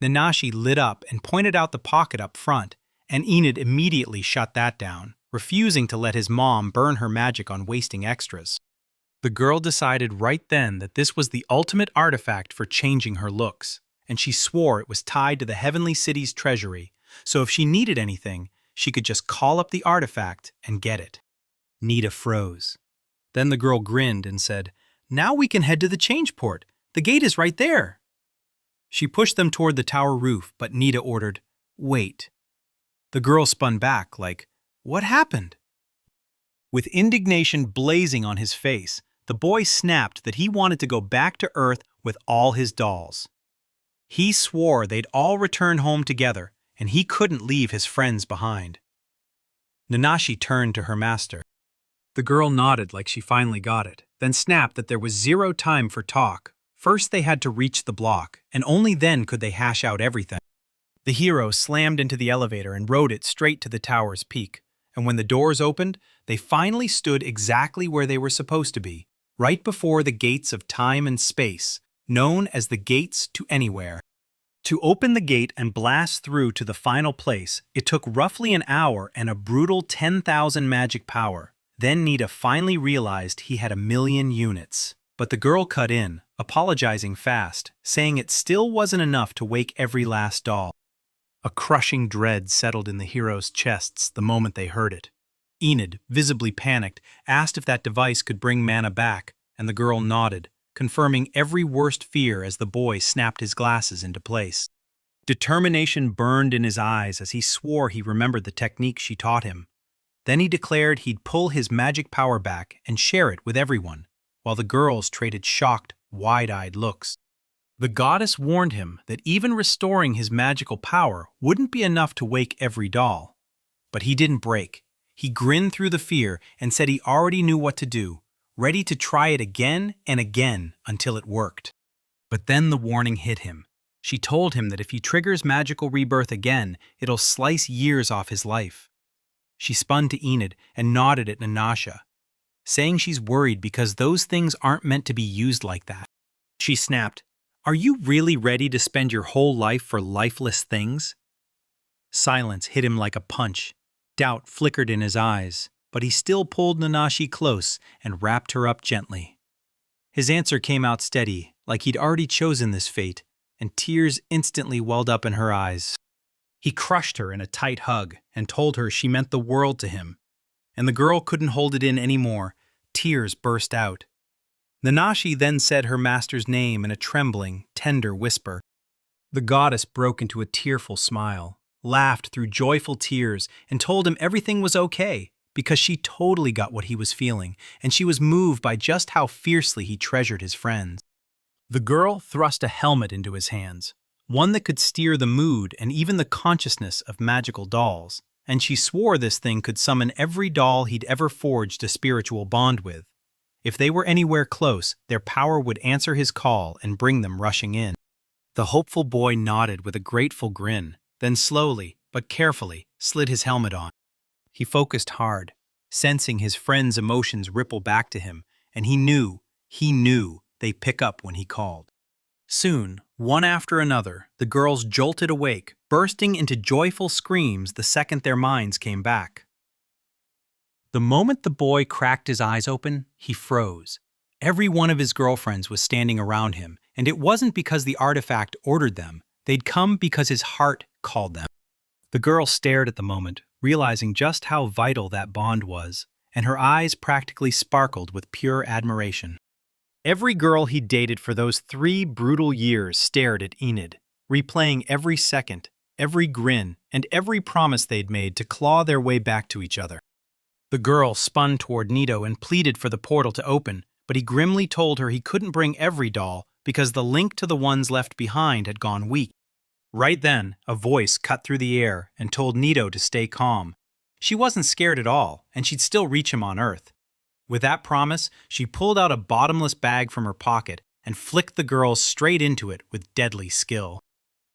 Nanashi lit up and pointed out the pocket up front, and Enid immediately shut that down, refusing to let his mom burn her magic on wasting extras. The girl decided right then that this was the ultimate artifact for changing her looks, and she swore it was tied to the Heavenly City's treasury, so if she needed anything, she could just call up the artifact and get it. Nita froze. Then the girl grinned and said, "Now we can head to the change port. The gate is right there." She pushed them toward the tower roof, but Nita ordered, "Wait." The girl spun back like, "What happened?" With indignation blazing on his face, the boy snapped that he wanted to go back to Earth with all his dolls. He swore they'd all return home together, and he couldn't leave his friends behind. Nanashi turned to her master. The girl nodded like she finally got it, then snapped that there was zero time for talk. First they had to reach the block, and only then could they hash out everything. The hero slammed into the elevator and rode it straight to the tower's peak, and when the doors opened, they finally stood exactly where they were supposed to be, right before the gates of time and space, known as the Gates to Anywhere. To open the gate and blast through to the final place, it took roughly an hour and a brutal 10,000 magic power. Then Nita finally realized he had 1,000,000 units. But the girl cut in, apologizing fast, saying it still wasn't enough to wake every last doll. A crushing dread settled in the heroes' chests the moment they heard it. Enid, visibly panicked, asked if that device could bring mana back, and the girl nodded, confirming every worst fear as the boy snapped his glasses into place. Determination burned in his eyes as he swore he remembered the technique she taught him. Then he declared he'd pull his magic power back and share it with everyone, while the girls traded shocked, wide-eyed looks. The goddess warned him that even restoring his magical power wouldn't be enough to wake every doll. But he didn't break. He grinned through the fear and said he already knew what to do, ready to try it again and again until it worked. But then the warning hit him. She told him that if he triggers magical rebirth again, it'll slice years off his life. She spun to Enid and nodded at Nanasha, saying she's worried because those things aren't meant to be used like that. She snapped, "Are you really ready to spend your whole life for lifeless things?" Silence hit him like a punch. Doubt flickered in his eyes, but he still pulled Nanashi close and wrapped her up gently. His answer came out steady, like he'd already chosen this fate, and tears instantly welled up in her eyes. He crushed her in a tight hug and told her she meant the world to him, and the girl couldn't hold it in anymore. Tears burst out. Nanashi then said her master's name in a trembling, tender whisper. The goddess broke into a tearful smile, laughed through joyful tears, and told him everything was okay, because she totally got what he was feeling, and she was moved by just how fiercely he treasured his friends. The girl thrust a helmet into his hands, one that could steer the mood and even the consciousness of magical dolls, and she swore this thing could summon every doll he'd ever forged a spiritual bond with. If they were anywhere close, their power would answer his call and bring them rushing in. The hopeful boy nodded with a grateful grin, then slowly, but carefully, slid his helmet on. He focused hard, sensing his friend's emotions ripple back to him, and he knew they'd pick up when he called. Soon, one after another, the girls jolted awake, bursting into joyful screams the second their minds came back. The moment the boy cracked his eyes open, he froze. Every one of his girlfriends was standing around him, and it wasn't because the artifact ordered them. They'd come because his heart called them. The girl stared at the moment, realizing just how vital that bond was, and her eyes practically sparkled with pure admiration. Every girl he dated for those 3 brutal years stared at Enid, replaying every second, every grin, and every promise they'd made to claw their way back to each other. The girl spun toward Nito and pleaded for the portal to open, but he grimly told her he couldn't bring every doll because the link to the ones left behind had gone weak. Right then, a voice cut through the air and told Nito to stay calm. She wasn't scared at all, and she'd still reach him on Earth. With that promise, she pulled out a bottomless bag from her pocket and flicked the girl straight into it with deadly skill.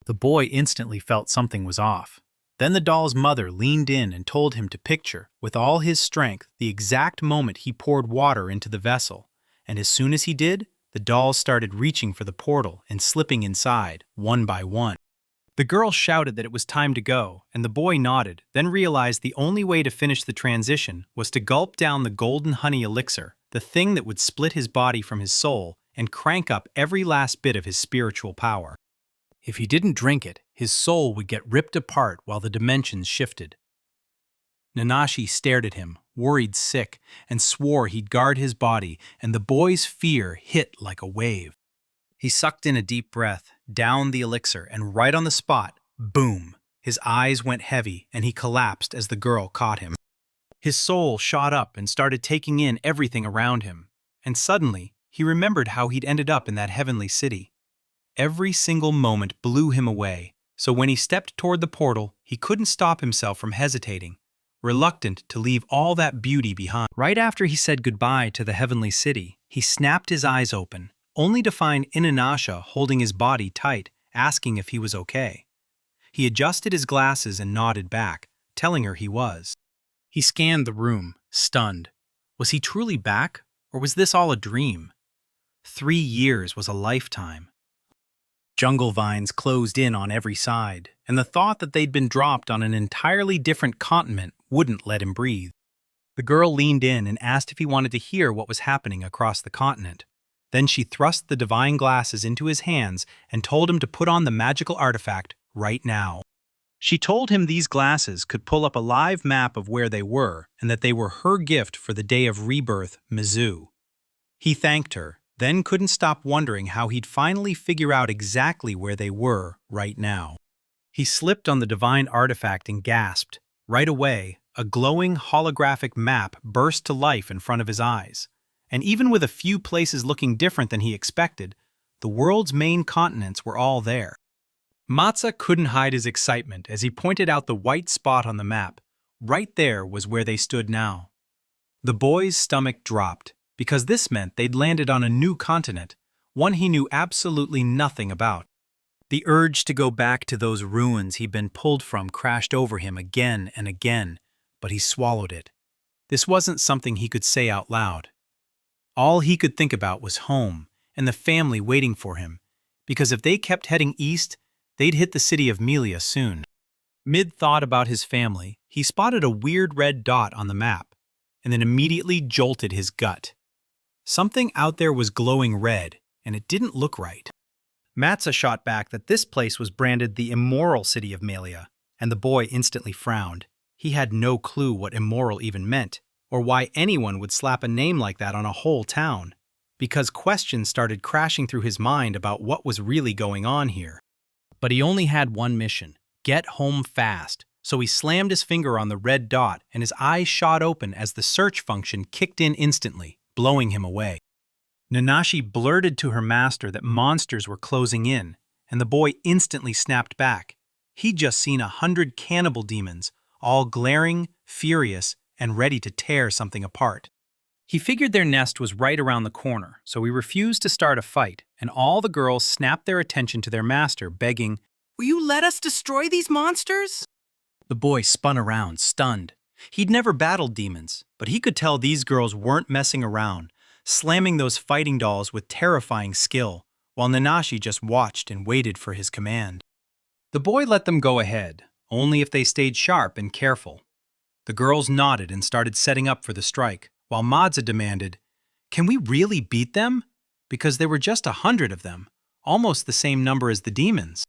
The boy instantly felt something was off. Then the doll's mother leaned in and told him to picture, with all his strength, the exact moment he poured water into the vessel. And as soon as he did, the dolls started reaching for the portal and slipping inside, one by one. The girl shouted that it was time to go, and the boy nodded, then realized the only way to finish the transition was to gulp down the golden honey elixir, the thing that would split his body from his soul and crank up every last bit of his spiritual power. If he didn't drink it, his soul would get ripped apart while the dimensions shifted. Nanashi stared at him, worried sick, and swore he'd guard his body, and the boy's fear hit like a wave. He sucked in a deep breath, downed the elixir, and right on the spot, boom! His eyes went heavy, and he collapsed as the girl caught him. His soul shot up and started taking in everything around him, and suddenly, he remembered how he'd ended up in that heavenly city. Every single moment blew him away, so when he stepped toward the portal, he couldn't stop himself from hesitating, reluctant to leave all that beauty behind. Right after he said goodbye to the heavenly city, he snapped his eyes open, only to find Inuyasha holding his body tight, asking if he was okay. He adjusted his glasses and nodded back, telling her he was. He scanned the room, stunned. Was he truly back, or was this all a dream? 3 years was a lifetime. Jungle vines closed in on every side, and the thought that they'd been dropped on an entirely different continent wouldn't let him breathe. The girl leaned in and asked if he wanted to hear what was happening across the continent. Then she thrust the divine glasses into his hands and told him to put on the magical artifact right now. She told him these glasses could pull up a live map of where they were and that they were her gift for the day of rebirth, Mizu. He thanked her, then couldn't stop wondering how he'd finally figure out exactly where they were right now. He slipped on the divine artifact and gasped. Right away, a glowing holographic map burst to life in front of his eyes. And even with a few places looking different than he expected, the world's main continents were all there. Matza couldn't hide his excitement as he pointed out the white spot on the map. Right there was where they stood now. The boy's stomach dropped, because this meant they'd landed on a new continent, one he knew absolutely nothing about. The urge to go back to those ruins he'd been pulled from crashed over him again and again, but he swallowed it. This wasn't something he could say out loud. All he could think about was home and the family waiting for him, because if they kept heading east, they'd hit the city of Melia soon. Mid-thought about his family, he spotted a weird red dot on the map, and then immediately jolted his gut. Something out there was glowing red, and it didn't look right. Matza shot back that this place was branded the immoral city of Melia, and the boy instantly frowned. He had no clue what immoral even meant, or why anyone would slap a name like that on a whole town, because questions started crashing through his mind about what was really going on here. But he only had one mission: get home fast, so he slammed his finger on the red dot and his eyes shot open as the search function kicked in instantly, blowing him away. Nanashi blurted to her master that monsters were closing in, and the boy instantly snapped back. He'd just seen 100 cannibal demons, all glaring, furious, and ready to tear something apart. He figured their nest was right around the corner, so he refused to start a fight, and all the girls snapped their attention to their master, begging, "Will you let us destroy these monsters?" The boy spun around, stunned. He'd never battled demons, but he could tell these girls weren't messing around, slamming those fighting dolls with terrifying skill, while Nanashi just watched and waited for his command. The boy let them go ahead, only if they stayed sharp and careful. The girls nodded and started setting up for the strike, while Matza demanded, "Can we really beat them?" Because there were just 100 of them, almost the same number as the demons.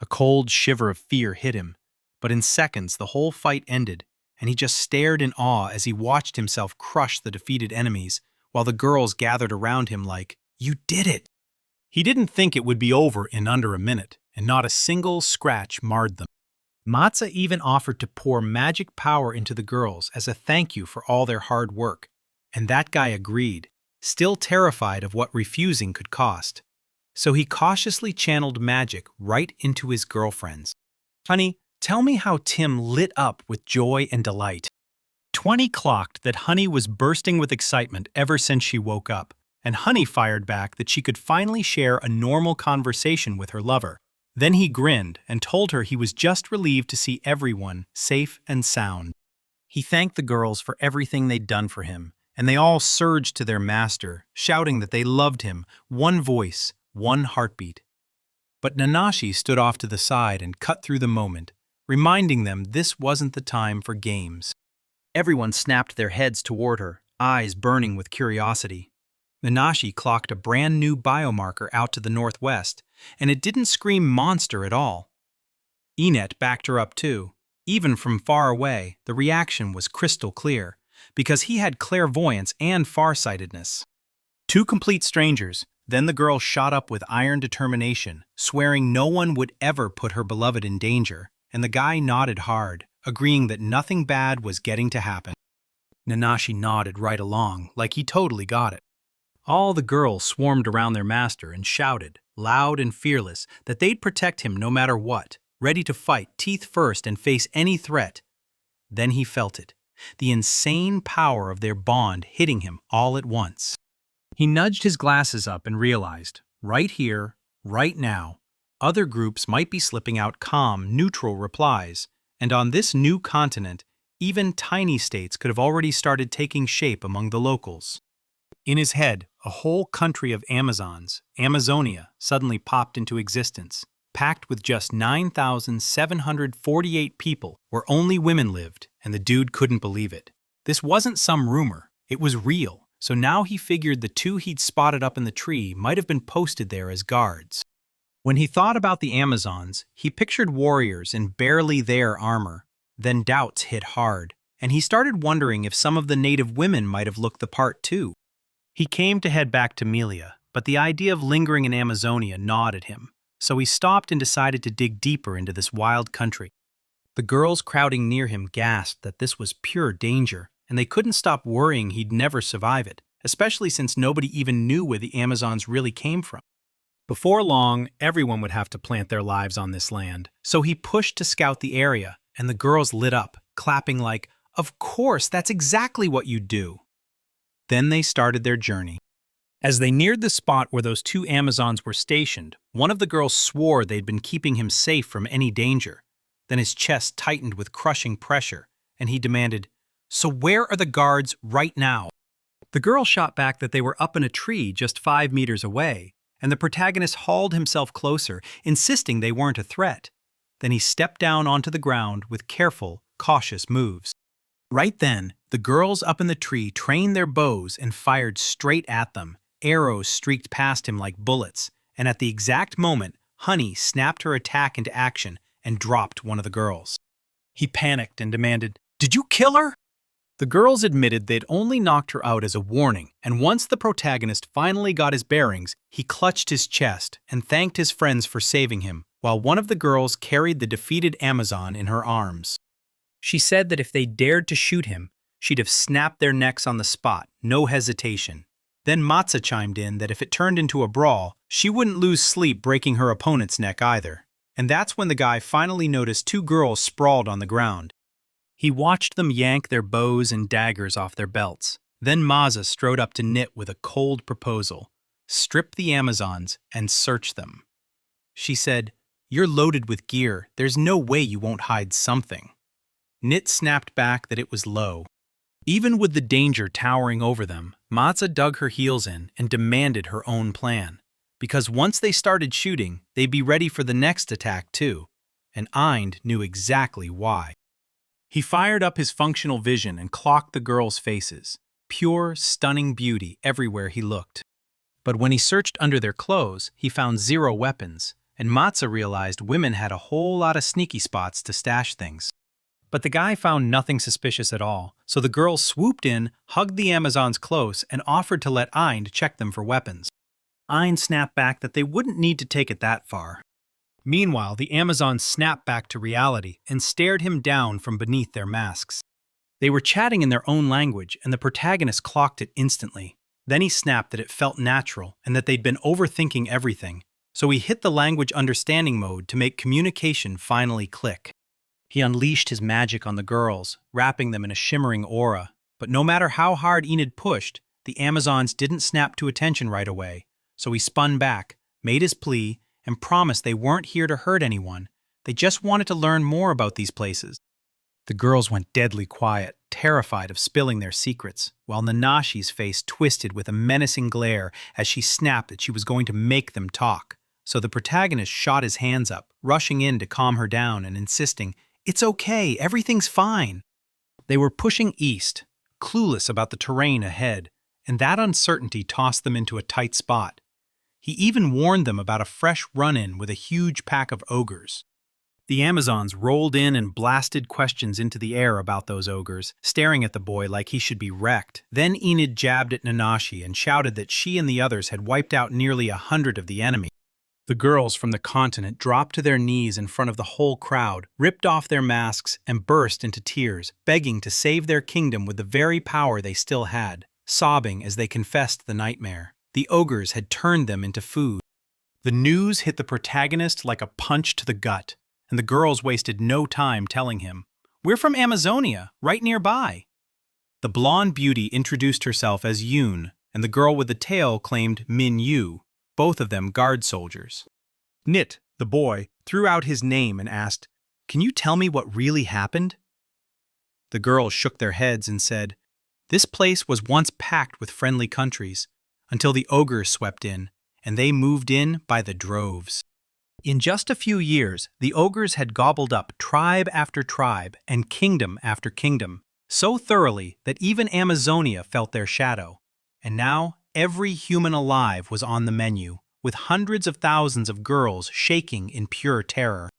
A cold shiver of fear hit him, but in seconds the whole fight ended, and he just stared in awe as he watched himself crush the defeated enemies, while the girls gathered around him like, "You did it!" He didn't think it would be over in under a minute, and not a single scratch marred them. Matza even offered to pour magic power into the girls as a thank you for all their hard work, and that guy agreed, still terrified of what refusing could cost. So he cautiously channeled magic right into his girlfriends. "Honey, tell me how Tim lit up with joy and delight." 20 clocked that Honey was bursting with excitement ever since she woke up, and Honey fired back that she could finally share a normal conversation with her lover. Then he grinned and told her he was just relieved to see everyone safe and sound. He thanked the girls for everything they'd done for him, and they all surged to their master, shouting that they loved him, one voice, one heartbeat. But Nanashi stood off to the side and cut through the moment, reminding them this wasn't the time for games. Everyone snapped their heads toward her, eyes burning with curiosity. Nanashi clocked a brand new biomarker out to the northwest, and it didn't scream monster at all. Enet backed her up too. Even from far away, the reaction was crystal clear, because he had clairvoyance and farsightedness. Two complete strangers, then the girl shot up with iron determination, swearing no one would ever put her beloved in danger, and the guy nodded hard, agreeing that nothing bad was getting to happen. Nanashi nodded right along, like he totally got it. All the girls swarmed around their master and shouted, loud and fearless, that they'd protect him no matter what, ready to fight teeth first and face any threat. Then he felt it, the insane power of their bond hitting him all at once. He nudged his glasses up and realized, right here, right now, other groups might be slipping out calm, neutral replies, and on this new continent, even tiny states could have already started taking shape among the locals. In his head, a whole country of Amazons, Amazonia, suddenly popped into existence, packed with just 9,748 people where only women lived, and the dude couldn't believe it. This wasn't some rumor, it was real, so now he figured the two he'd spotted up in the tree might have been posted there as guards. When he thought about the Amazons, he pictured warriors in barely their armor. Then doubts hit hard, and he started wondering if some of the native women might have looked the part too. He came to head back to Melia, but the idea of lingering in Amazonia gnawed at him, so he stopped and decided to dig deeper into this wild country. The girls crowding near him gasped that this was pure danger, and they couldn't stop worrying he'd never survive it, especially since nobody even knew where the Amazons really came from. Before long, everyone would have to plant their lives on this land, so he pushed to scout the area, and the girls lit up, clapping like, "Of course, that's exactly what you do." Then they started their journey. As they neared the spot where those two Amazons were stationed, one of the girls swore they'd been keeping him safe from any danger. Then his chest tightened with crushing pressure, and he demanded, "So where are the guards right now?" The girl shot back that they were up in a tree just 5 meters away, and the protagonist hauled himself closer, insisting they weren't a threat. Then he stepped down onto the ground with careful, cautious moves. Right then, the girls up in the tree trained their bows and fired straight at them. Arrows streaked past him like bullets, and at the exact moment, Honey snapped her attack into action and dropped one of the girls. He panicked and demanded, "Did you kill her?" The girls admitted they'd only knocked her out as a warning, and once the protagonist finally got his bearings, he clutched his chest and thanked his friends for saving him, while one of the girls carried the defeated Amazon in her arms. She said that if they dared to shoot him, she'd have snapped their necks on the spot, no hesitation. Then Matza chimed in that if it turned into a brawl, she wouldn't lose sleep breaking her opponent's neck either. And that's when the guy finally noticed two girls sprawled on the ground. He watched them yank their bows and daggers off their belts. Then Maza strode up to Nit with a cold proposal. Strip the Amazons and search them. She said, "You're loaded with gear. There's no way you won't hide something." Nit snapped back that it was low. Even with the danger towering over them, Matza dug her heels in and demanded her own plan. Because once they started shooting, they'd be ready for the next attack too. And Eind knew exactly why. He fired up his functional vision and clocked the girls' faces. Pure, stunning beauty everywhere he looked. But when he searched under their clothes, he found 0 weapons, and Matza realized women had a whole lot of sneaky spots to stash things. But the guy found nothing suspicious at all, so the girls swooped in, hugged the Amazons close, and offered to let Eind check them for weapons. Eind snapped back that they wouldn't need to take it that far. Meanwhile, the Amazons snapped back to reality and stared him down from beneath their masks. They were chatting in their own language, and the protagonist clocked it instantly. Then he snapped that it felt natural and that they'd been overthinking everything, so he hit the language understanding mode to make communication finally click. He unleashed his magic on the girls, wrapping them in a shimmering aura, but no matter how hard Enid pushed, the Amazons didn't snap to attention right away, so he spun back, made his plea, and promised they weren't here to hurt anyone. They just wanted to learn more about these places. The girls went deadly quiet, terrified of spilling their secrets, while Nanashi's face twisted with a menacing glare as she snapped that she was going to make them talk. So the protagonist shot his hands up, rushing in to calm her down and insisting, "It's okay, everything's fine." They were pushing east, clueless about the terrain ahead, and that uncertainty tossed them into a tight spot. He even warned them about a fresh run-in with a huge pack of ogres. The Amazons rolled in and blasted questions into the air about those ogres, staring at the boy like he should be wrecked. Then Enid jabbed at Nanashi and shouted that she and the others had wiped out nearly 100 of the enemy. The girls from the continent dropped to their knees in front of the whole crowd, ripped off their masks, and burst into tears, begging to save their kingdom with the very power they still had, sobbing as they confessed the nightmare. The ogres had turned them into food. The news hit the protagonist like a punch to the gut, and the girls wasted no time telling him, "We're from Amazonia, right nearby." The blonde beauty introduced herself as Yoon, and the girl with the tail claimed Min Yu, both of them guard soldiers. Nit, the boy, threw out his name and asked, "Can you tell me what really happened?" The girls shook their heads and said, "This place was once packed with friendly countries, until the ogres swept in, and they moved in by the droves. In just a few years, the ogres had gobbled up tribe after tribe and kingdom after kingdom, so thoroughly that even Amazonia felt their shadow. And now, every human alive was on the menu, with hundreds of thousands of girls shaking in pure terror.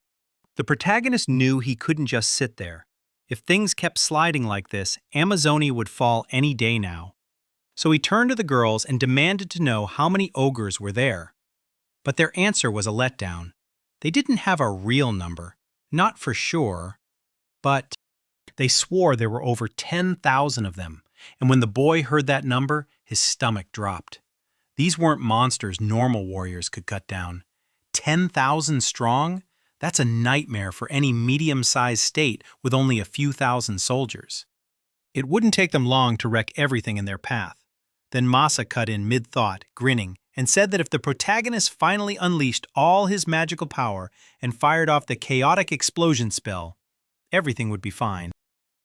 The protagonist knew he couldn't just sit there. If things kept sliding like this, Amazonia would fall any day now. So he turned to the girls and demanded to know how many ogres were there. But their answer was a letdown. They didn't have a real number, not for sure, but they swore there were over 10,000 of them, and when the boy heard that number, his stomach dropped. These weren't monsters normal warriors could cut down. 10,000 strong? That's a nightmare for any medium-sized state with only a few thousand soldiers. It wouldn't take them long to wreck everything in their path. Then Masa cut in mid-thought, grinning, and said that if the protagonist finally unleashed all his magical power and fired off the chaotic explosion spell, everything would be fine.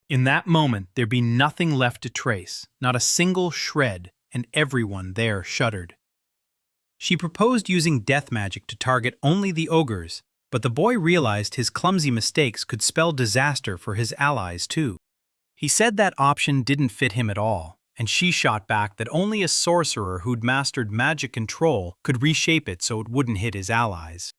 In that moment, there'd be nothing left to trace, not a single shred, and everyone there shuddered. She proposed using death magic to target only the ogres, but the boy realized his clumsy mistakes could spell disaster for his allies too. He said that option didn't fit him at all, and she shot back that only a sorcerer who'd mastered magic control could reshape it so it wouldn't hit his allies.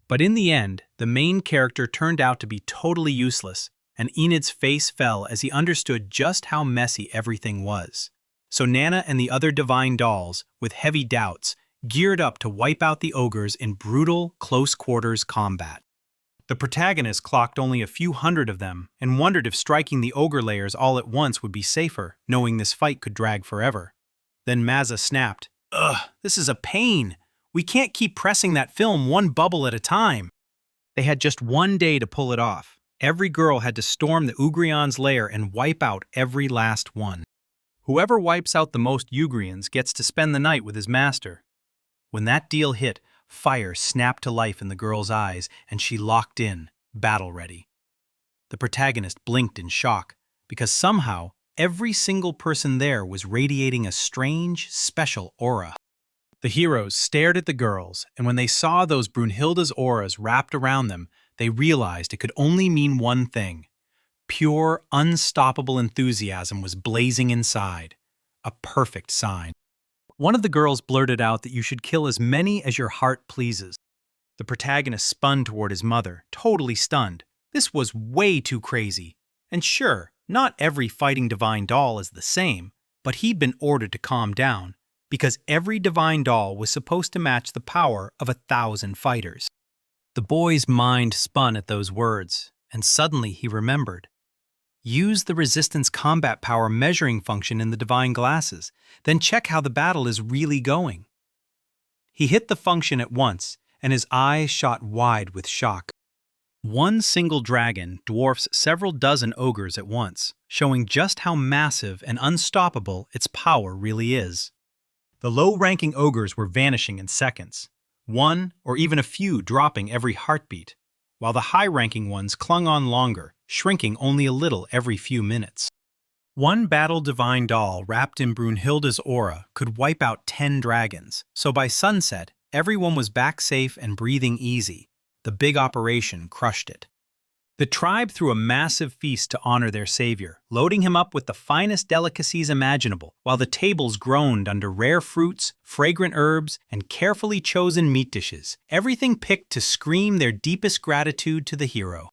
But in the end, the main character turned out to be totally useless, and Enid's face fell as he understood just how messy everything was. So Nana and the other divine dolls, with heavy doubts, geared up to wipe out the ogres in brutal, close-quarters combat. The protagonist clocked only a few hundred of them and wondered if striking the ogre layers all at once would be safer, knowing this fight could drag forever. Then Mazza snapped, "Ugh, this is a pain. We can't keep pressing that film one bubble at a time." They had just one day to pull it off. Every girl had to storm the Ugrion's lair and wipe out every last one. Whoever wipes out the most Ugrians gets to spend the night with his master. When that deal hit, fire snapped to life in the girl's eyes, and she locked in, battle-ready. The protagonist blinked in shock, because somehow every single person there was radiating a strange, special aura. The heroes stared at the girls, and when they saw those Brunhilde's auras wrapped around them, they realized it could only mean one thing. Pure, unstoppable enthusiasm was blazing inside. A perfect sign. One of the girls blurted out that you should kill as many as your heart pleases. The protagonist spun toward his mother, totally stunned. This was way too crazy. And sure, not every fighting divine doll is the same, but he'd been ordered to calm down, because every divine doll was supposed to match the power of 1,000 fighters. The boy's mind spun at those words, and suddenly he remembered. Use the resistance combat power measuring function in the divine glasses, then check how the battle is really going. He hit the function at once, and his eyes shot wide with shock. One single dragon dwarfs several dozen ogres at once, showing just how massive and unstoppable its power really is. The low-ranking ogres were vanishing in seconds, one or even a few dropping every heartbeat, while the high-ranking ones clung on longer, shrinking only a little every few minutes. One battle divine doll wrapped in Brunhilde's aura could wipe out 10 dragons, so by sunset, everyone was back safe and breathing easy. The big operation crushed it. The tribe threw a massive feast to honor their savior, loading him up with the finest delicacies imaginable, while the tables groaned under rare fruits, fragrant herbs, and carefully chosen meat dishes, everything picked to scream their deepest gratitude to the hero.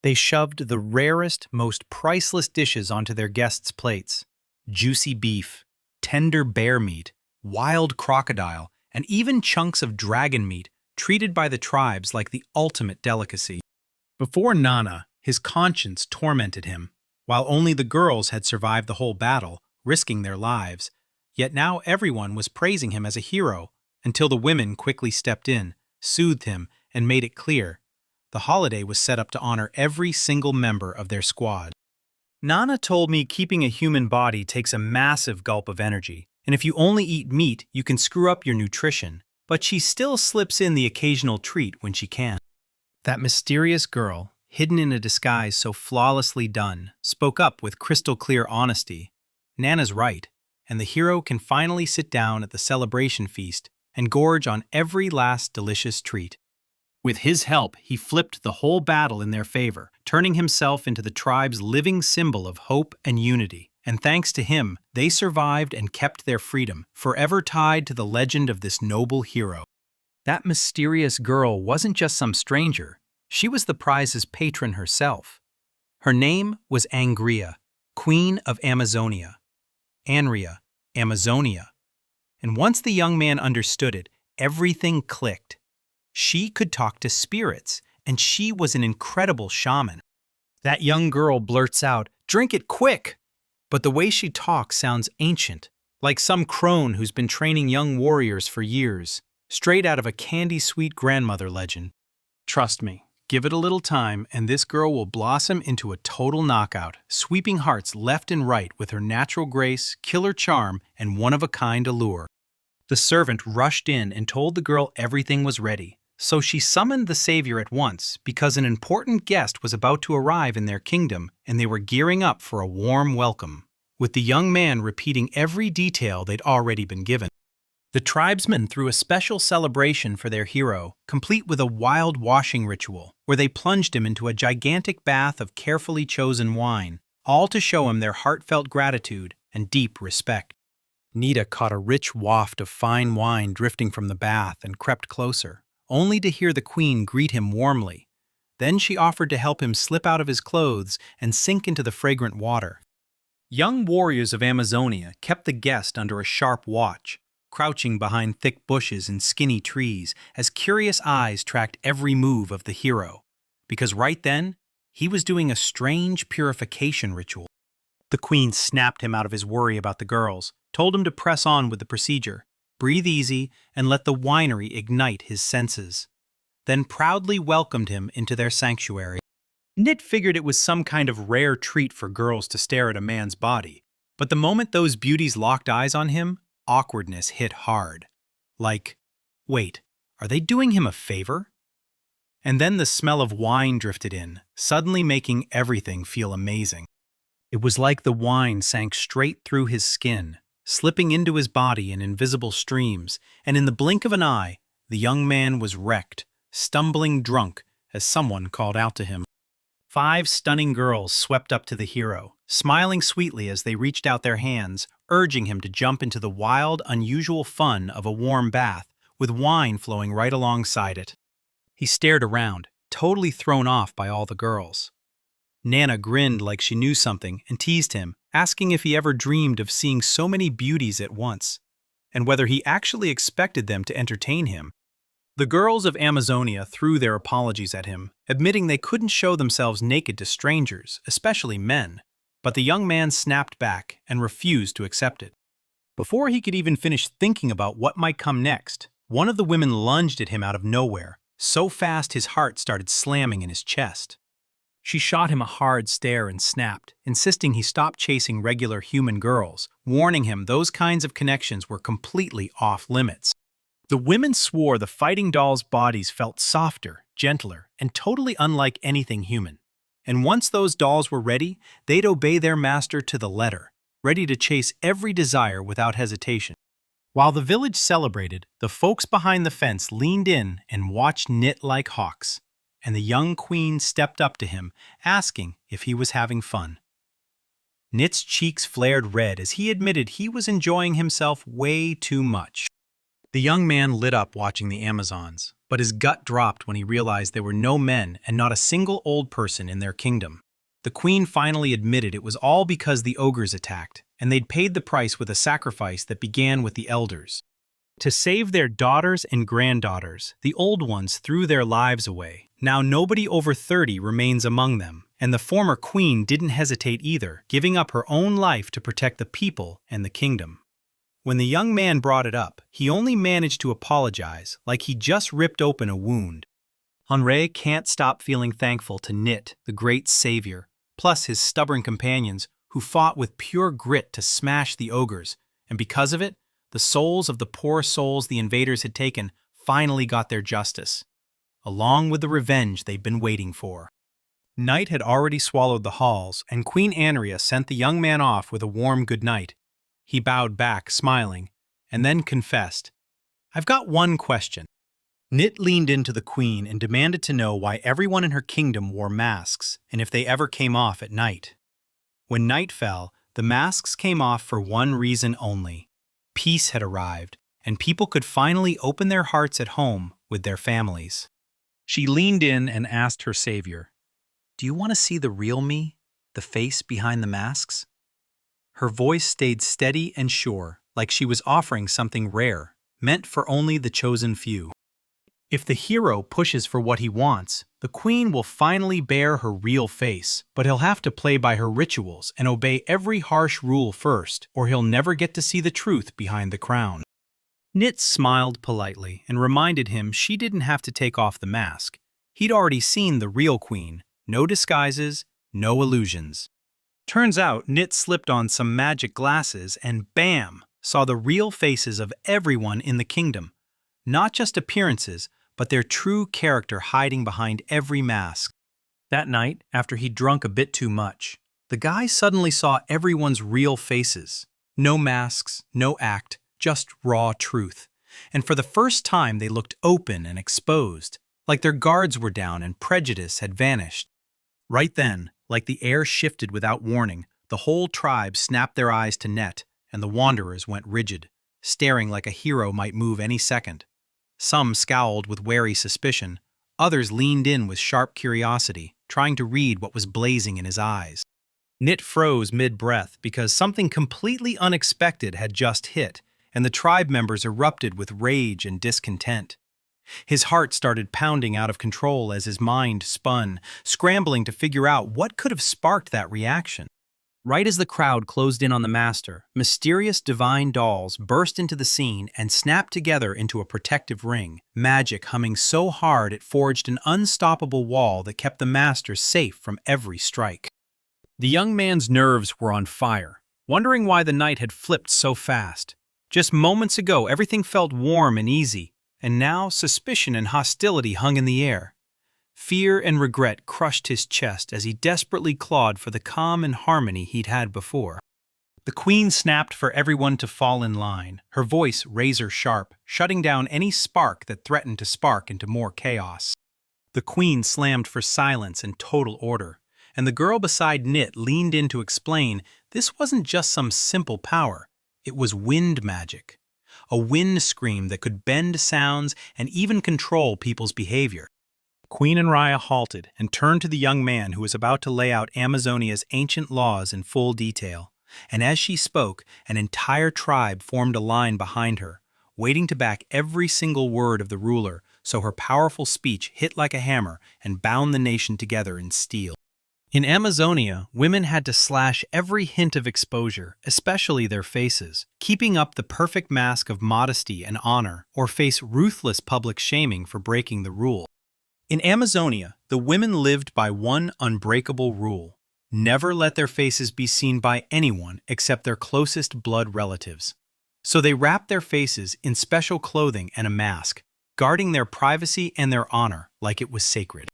They shoved the rarest, most priceless dishes onto their guests' plates. Juicy beef, tender bear meat, wild crocodile, and even chunks of dragon meat, treated by the tribes like the ultimate delicacy. Before Nana, his conscience tormented him, while only the girls had survived the whole battle, risking their lives. Yet now everyone was praising him as a hero, until the women quickly stepped in, soothed him, and made it clear. The holiday was set up to honor every single member of their squad. Nana told me keeping a human body takes a massive gulp of energy, and if you only eat meat, you can screw up your nutrition. But she still slips in the occasional treat when she can. That mysterious girl, hidden in a disguise so flawlessly done, spoke up with crystal-clear honesty. Nana's right, and the hero can finally sit down at the celebration feast and gorge on every last delicious treat. With his help, he flipped the whole battle in their favor, turning himself into the tribe's living symbol of hope and unity. And thanks to him, they survived and kept their freedom, forever tied to the legend of this noble hero. That mysterious girl wasn't just some stranger. She was the prize's patron herself. Her name was Angria, Queen of Amazonia. Anria, Amazonia. And once the young man understood it, everything clicked. She could talk to spirits, and she was an incredible shaman. That young girl blurts out, "Drink it quick!" But the way she talks sounds ancient, like some crone who's been training young warriors for years, straight out of a candy-sweet grandmother legend. Trust me, give it a little time, and this girl will blossom into a total knockout, sweeping hearts left and right with her natural grace, killer charm, and one-of-a-kind allure. The servant rushed in and told the girl everything was ready, so she summoned the savior at once because an important guest was about to arrive in their kingdom and they were gearing up for a warm welcome, with the young man repeating every detail they'd already been given. The tribesmen threw a special celebration for their hero, complete with a wild washing ritual, where they plunged him into a gigantic bath of carefully chosen wine, all to show him their heartfelt gratitude and deep respect. Nita caught a rich waft of fine wine drifting from the bath and crept closer, only to hear the queen greet him warmly. Then she offered to help him slip out of his clothes and sink into the fragrant water. Young warriors of Amazonia kept the guest under a sharp watch, crouching behind thick bushes and skinny trees as curious eyes tracked every move of the hero, because right then, he was doing a strange purification ritual. The queen snapped him out of his worry about the girls, told him to press on with the procedure, breathe easy, and let the winery ignite his senses, then proudly welcomed him into their sanctuary. Nit figured it was some kind of rare treat for girls to stare at a man's body, but the moment those beauties locked eyes on him, awkwardness hit hard. Like, wait, are they doing him a favor? And then the smell of wine drifted in, suddenly making everything feel amazing. It was like the wine sank straight through his skin, slipping into his body in invisible streams, and in the blink of an eye, the young man was wrecked, stumbling drunk as someone called out to him. 5 stunning girls swept up to the hero, smiling sweetly as they reached out their hands, urging him to jump into the wild, unusual fun of a warm bath, with wine flowing right alongside it. He stared around, totally thrown off by all the girls. Nana grinned like she knew something and teased him, asking if he ever dreamed of seeing so many beauties at once, and whether he actually expected them to entertain him. The girls of Amazonia threw their apologies at him, admitting they couldn't show themselves naked to strangers, especially men, but the young man snapped back and refused to accept it. Before he could even finish thinking about what might come next, one of the women lunged at him out of nowhere, so fast his heart started slamming in his chest. She shot him a hard stare and snapped, insisting he stop chasing regular human girls, warning him those kinds of connections were completely off limits. The women swore the fighting dolls' bodies felt softer, gentler, and totally unlike anything human. And once those dolls were ready, they'd obey their master to the letter, ready to chase every desire without hesitation. While the village celebrated, the folks behind the fence leaned in and watched Knit like hawks, and the young queen stepped up to him, asking if he was having fun. Knit's cheeks flared red as he admitted he was enjoying himself way too much. The young man lit up watching the Amazons, but his gut dropped when he realized there were no men and not a single old person in their kingdom. The queen finally admitted it was all because the ogres attacked, and they'd paid the price with a sacrifice that began with the elders. To save their daughters and granddaughters, the old ones threw their lives away. Now nobody over 30 remains among them, and the former queen didn't hesitate either, giving up her own life to protect the people and the kingdom. When the young man brought it up, he only managed to apologize, like he just ripped open a wound. Henri can't stop feeling thankful to Knit, the great savior, plus his stubborn companions who fought with pure grit to smash the ogres, and because of it, the souls of the poor souls the invaders had taken finally got their justice, along with the revenge they'd been waiting for. Night had already swallowed the halls, and Queen Anria sent the young man off with a warm good night. He bowed back, smiling, and then confessed, "I've got one question." Knit leaned into the queen and demanded to know why everyone in her kingdom wore masks and if they ever came off at night. When night fell, the masks came off for one reason only. Peace had arrived, and people could finally open their hearts at home with their families. She leaned in and asked her savior, "Do you want to see the real me, the face behind the masks?" Her voice stayed steady and sure, like she was offering something rare, meant for only the chosen few. If the hero pushes for what he wants, the queen will finally bear her real face, but he'll have to play by her rituals and obey every harsh rule first, or he'll never get to see the truth behind the crown. Knit smiled politely and reminded him she didn't have to take off the mask. He'd already seen the real queen, no disguises, no illusions. Turns out Knit slipped on some magic glasses and bam, saw the real faces of everyone in the kingdom. Not just appearances, but their true character hiding behind every mask. That night, after he'd drunk a bit too much, the guy suddenly saw everyone's real faces. No masks, no act, just raw truth. And for the first time they looked open and exposed, like their guards were down and prejudice had vanished. Right then, like the air shifted without warning, the whole tribe snapped their eyes to Net, and the wanderers went rigid, staring like a hero might move any second. Some scowled with wary suspicion, others leaned in with sharp curiosity, trying to read what was blazing in his eyes. Knit froze mid-breath because something completely unexpected had just hit, and the tribe members erupted with rage and discontent. His heart started pounding out of control as his mind spun, scrambling to figure out what could have sparked that reaction. Right as the crowd closed in on the master, mysterious divine dolls burst into the scene and snapped together into a protective ring, magic humming so hard it forged an unstoppable wall that kept the master safe from every strike. The young man's nerves were on fire, wondering why the night had flipped so fast. Just moments ago, everything felt warm and easy, and now suspicion and hostility hung in the air. Fear and regret crushed his chest as he desperately clawed for the calm and harmony he'd had before. The queen snapped for everyone to fall in line, her voice razor-sharp, shutting down any spark that threatened to spark into more chaos. The queen slammed for silence and total order, and the girl beside Knit leaned in to explain this wasn't just some simple power, it was wind magic. A wind scream that could bend sounds and even control people's behavior. Queen Anria halted and turned to the young man who was about to lay out Amazonia's ancient laws in full detail. And as she spoke, an entire tribe formed a line behind her, waiting to back every single word of the ruler, so her powerful speech hit like a hammer and bound the nation together in steel. In Amazonia, women had to slash every hint of exposure, especially their faces, keeping up the perfect mask of modesty and honor, or face ruthless public shaming for breaking the rule. In Amazonia, the women lived by one unbreakable rule: never let their faces be seen by anyone except their closest blood relatives. So they wrapped their faces in special clothing and a mask, guarding their privacy and their honor like it was sacred.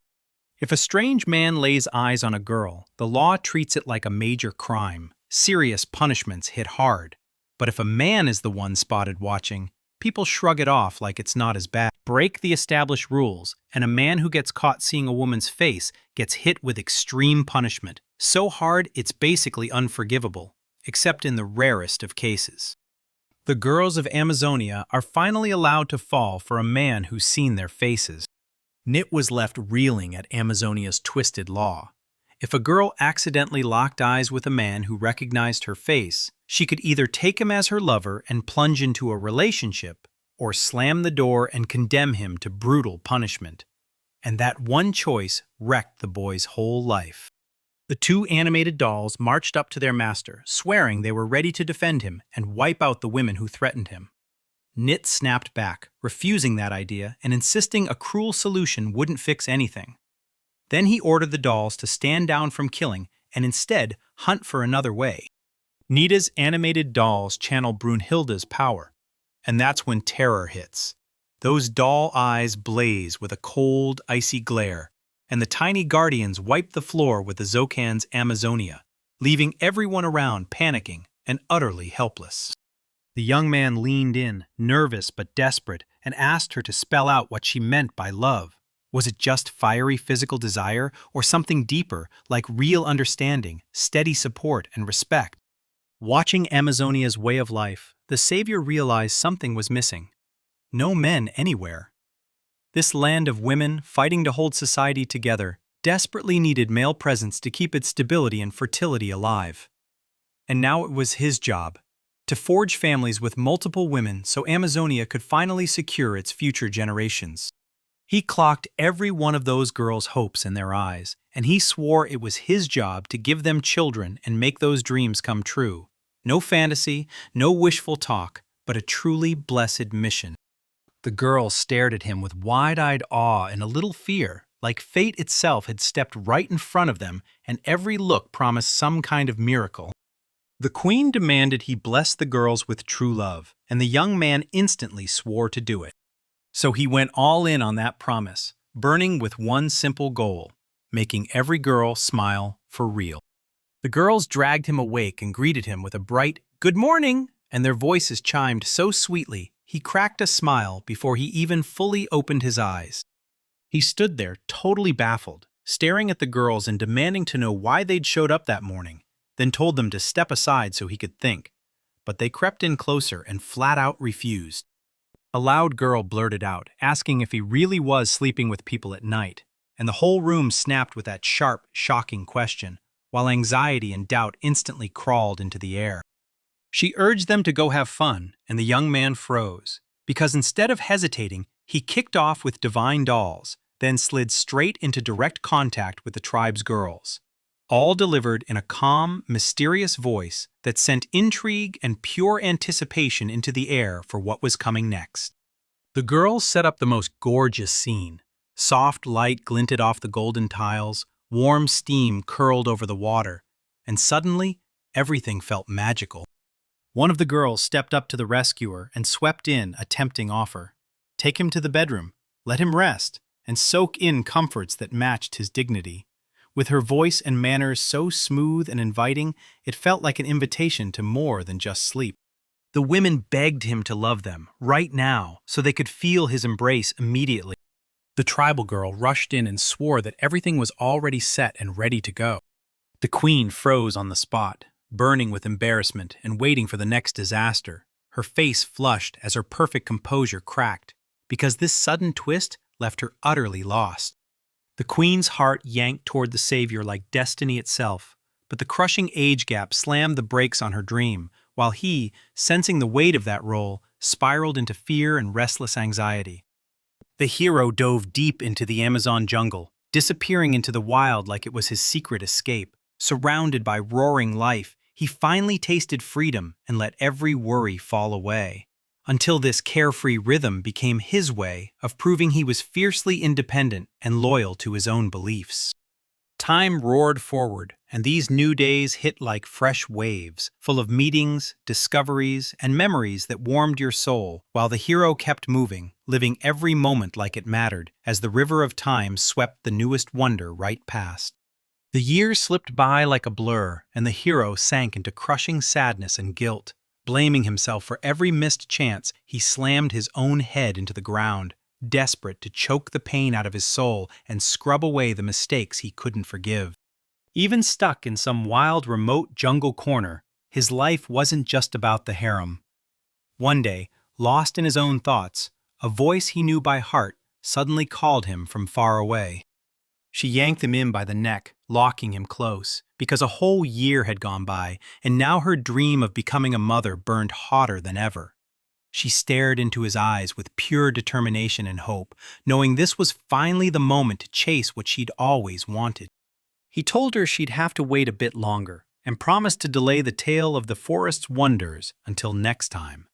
If a strange man lays eyes on a girl, the law treats it like a major crime. Serious punishments hit hard. But if a man is the one spotted watching, people shrug it off like it's not as bad. Break the established rules, and a man who gets caught seeing a woman's face gets hit with extreme punishment, so hard it's basically unforgivable, except in the rarest of cases. The girls of Amazonia are finally allowed to fall for a man who's seen their faces. Nit was left reeling at Amazonia's twisted law. If a girl accidentally locked eyes with a man who recognized her face, she could either take him as her lover and plunge into a relationship, or slam the door and condemn him to brutal punishment. And that one choice wrecked the boy's whole life. The two animated dolls marched up to their master, swearing they were ready to defend him and wipe out the women who threatened him. Nit snapped back, refusing that idea and insisting a cruel solution wouldn't fix anything. Then he ordered the dolls to stand down from killing and instead hunt for another way. Nita's animated dolls channel Brunhilde's power, and that's when terror hits. Those doll eyes blaze with a cold, icy glare, and the tiny guardians wipe the floor with the Zocan's Amazonia, leaving everyone around panicking and utterly helpless. The young man leaned in, nervous but desperate, and asked her to spell out what she meant by love. Was it just fiery physical desire, or something deeper, like real understanding, steady support, and respect? Watching Amazonia's way of life, the savior realized something was missing. No men anywhere. This land of women fighting to hold society together desperately needed male presence to keep its stability and fertility alive. And now it was his job to forge families with multiple women so Amazonia could finally secure its future generations. He clocked every one of those girls' hopes in their eyes, and he swore it was his job to give them children and make those dreams come true. No fantasy, no wishful talk, but a truly blessed mission. The girls stared at him with wide-eyed awe and a little fear, like fate itself had stepped right in front of them, and every look promised some kind of miracle. The queen demanded he bless the girls with true love, and the young man instantly swore to do it. So he went all in on that promise, burning with one simple goal: making every girl smile for real. The girls dragged him awake and greeted him with a bright "Good morning," and their voices chimed so sweetly he cracked a smile before he even fully opened his eyes. He stood there, totally baffled, staring at the girls and demanding to know why they'd showed up that morning, then told them to step aside so he could think. But they crept in closer and flat out refused. A loud girl blurted out, asking if he really was sleeping with people at night, and the whole room snapped with that sharp, shocking question, while anxiety and doubt instantly crawled into the air. She urged them to go have fun, and the young man froze, because instead of hesitating, he kicked off with divine dolls, then slid straight into direct contact with the tribe's girls. All delivered in a calm, mysterious voice that sent intrigue and pure anticipation into the air for what was coming next. The girls set up the most gorgeous scene. Soft light glinted off the golden tiles, warm steam curled over the water, and suddenly, everything felt magical. One of the girls stepped up to the rescuer and swept in a tempting offer. Take him to the bedroom, let him rest, and soak in comforts that matched his dignity. With her voice and manners so smooth and inviting, it felt like an invitation to more than just sleep. The women begged him to love them, right now, so they could feel his embrace immediately. The tribal girl rushed in and swore that everything was already set and ready to go. The queen froze on the spot, burning with embarrassment and waiting for the next disaster. Her face flushed as her perfect composure cracked, because this sudden twist left her utterly lost. The queen's heart yanked toward the savior like destiny itself, but the crushing age gap slammed the brakes on her dream, while he, sensing the weight of that role, spiraled into fear and restless anxiety. The hero dove deep into the Amazon jungle, disappearing into the wild like it was his secret escape. Surrounded by roaring life, he finally tasted freedom and let every worry fall away. Until this carefree rhythm became his way of proving he was fiercely independent and loyal to his own beliefs. Time roared forward, and these new days hit like fresh waves, full of meetings, discoveries, and memories that warmed your soul, while the hero kept moving, living every moment like it mattered, as the river of time swept the newest wonder right past. The years slipped by like a blur, and the hero sank into crushing sadness and guilt. Blaming himself for every missed chance, he slammed his own head into the ground, desperate to choke the pain out of his soul and scrub away the mistakes he couldn't forgive. Even stuck in some wild, remote jungle corner, his life wasn't just about the harem. One day, lost in his own thoughts, a voice he knew by heart suddenly called him from far away. She yanked him in by the neck, locking him close, because a whole year had gone by, and now her dream of becoming a mother burned hotter than ever. She stared into his eyes with pure determination and hope, knowing this was finally the moment to chase what she'd always wanted. He told her she'd have to wait a bit longer, and promised to delay the tale of the forest's wonders until next time.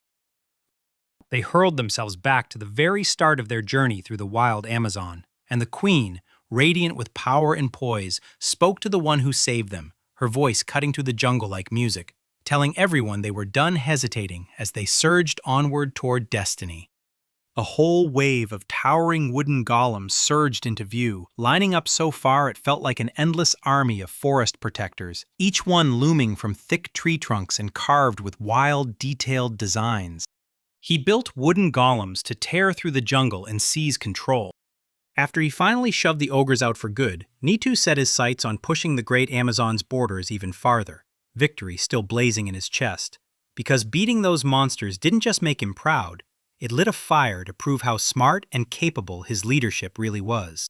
They hurled themselves back to the very start of their journey through the wild Amazon, and the queen, radiant with power and poise, spoke to the one who saved them, her voice cutting through the jungle like music, telling everyone they were done hesitating as they surged onward toward destiny. A whole wave of towering wooden golems surged into view, lining up so far it felt like an endless army of forest protectors, each one looming from thick tree trunks and carved with wild, detailed designs. He built wooden golems to tear through the jungle and seize control. After he finally shoved the ogres out for good, Nitu set his sights on pushing the great Amazon's borders even farther, victory still blazing in his chest. Because beating those monsters didn't just make him proud, it lit a fire to prove how smart and capable his leadership really was.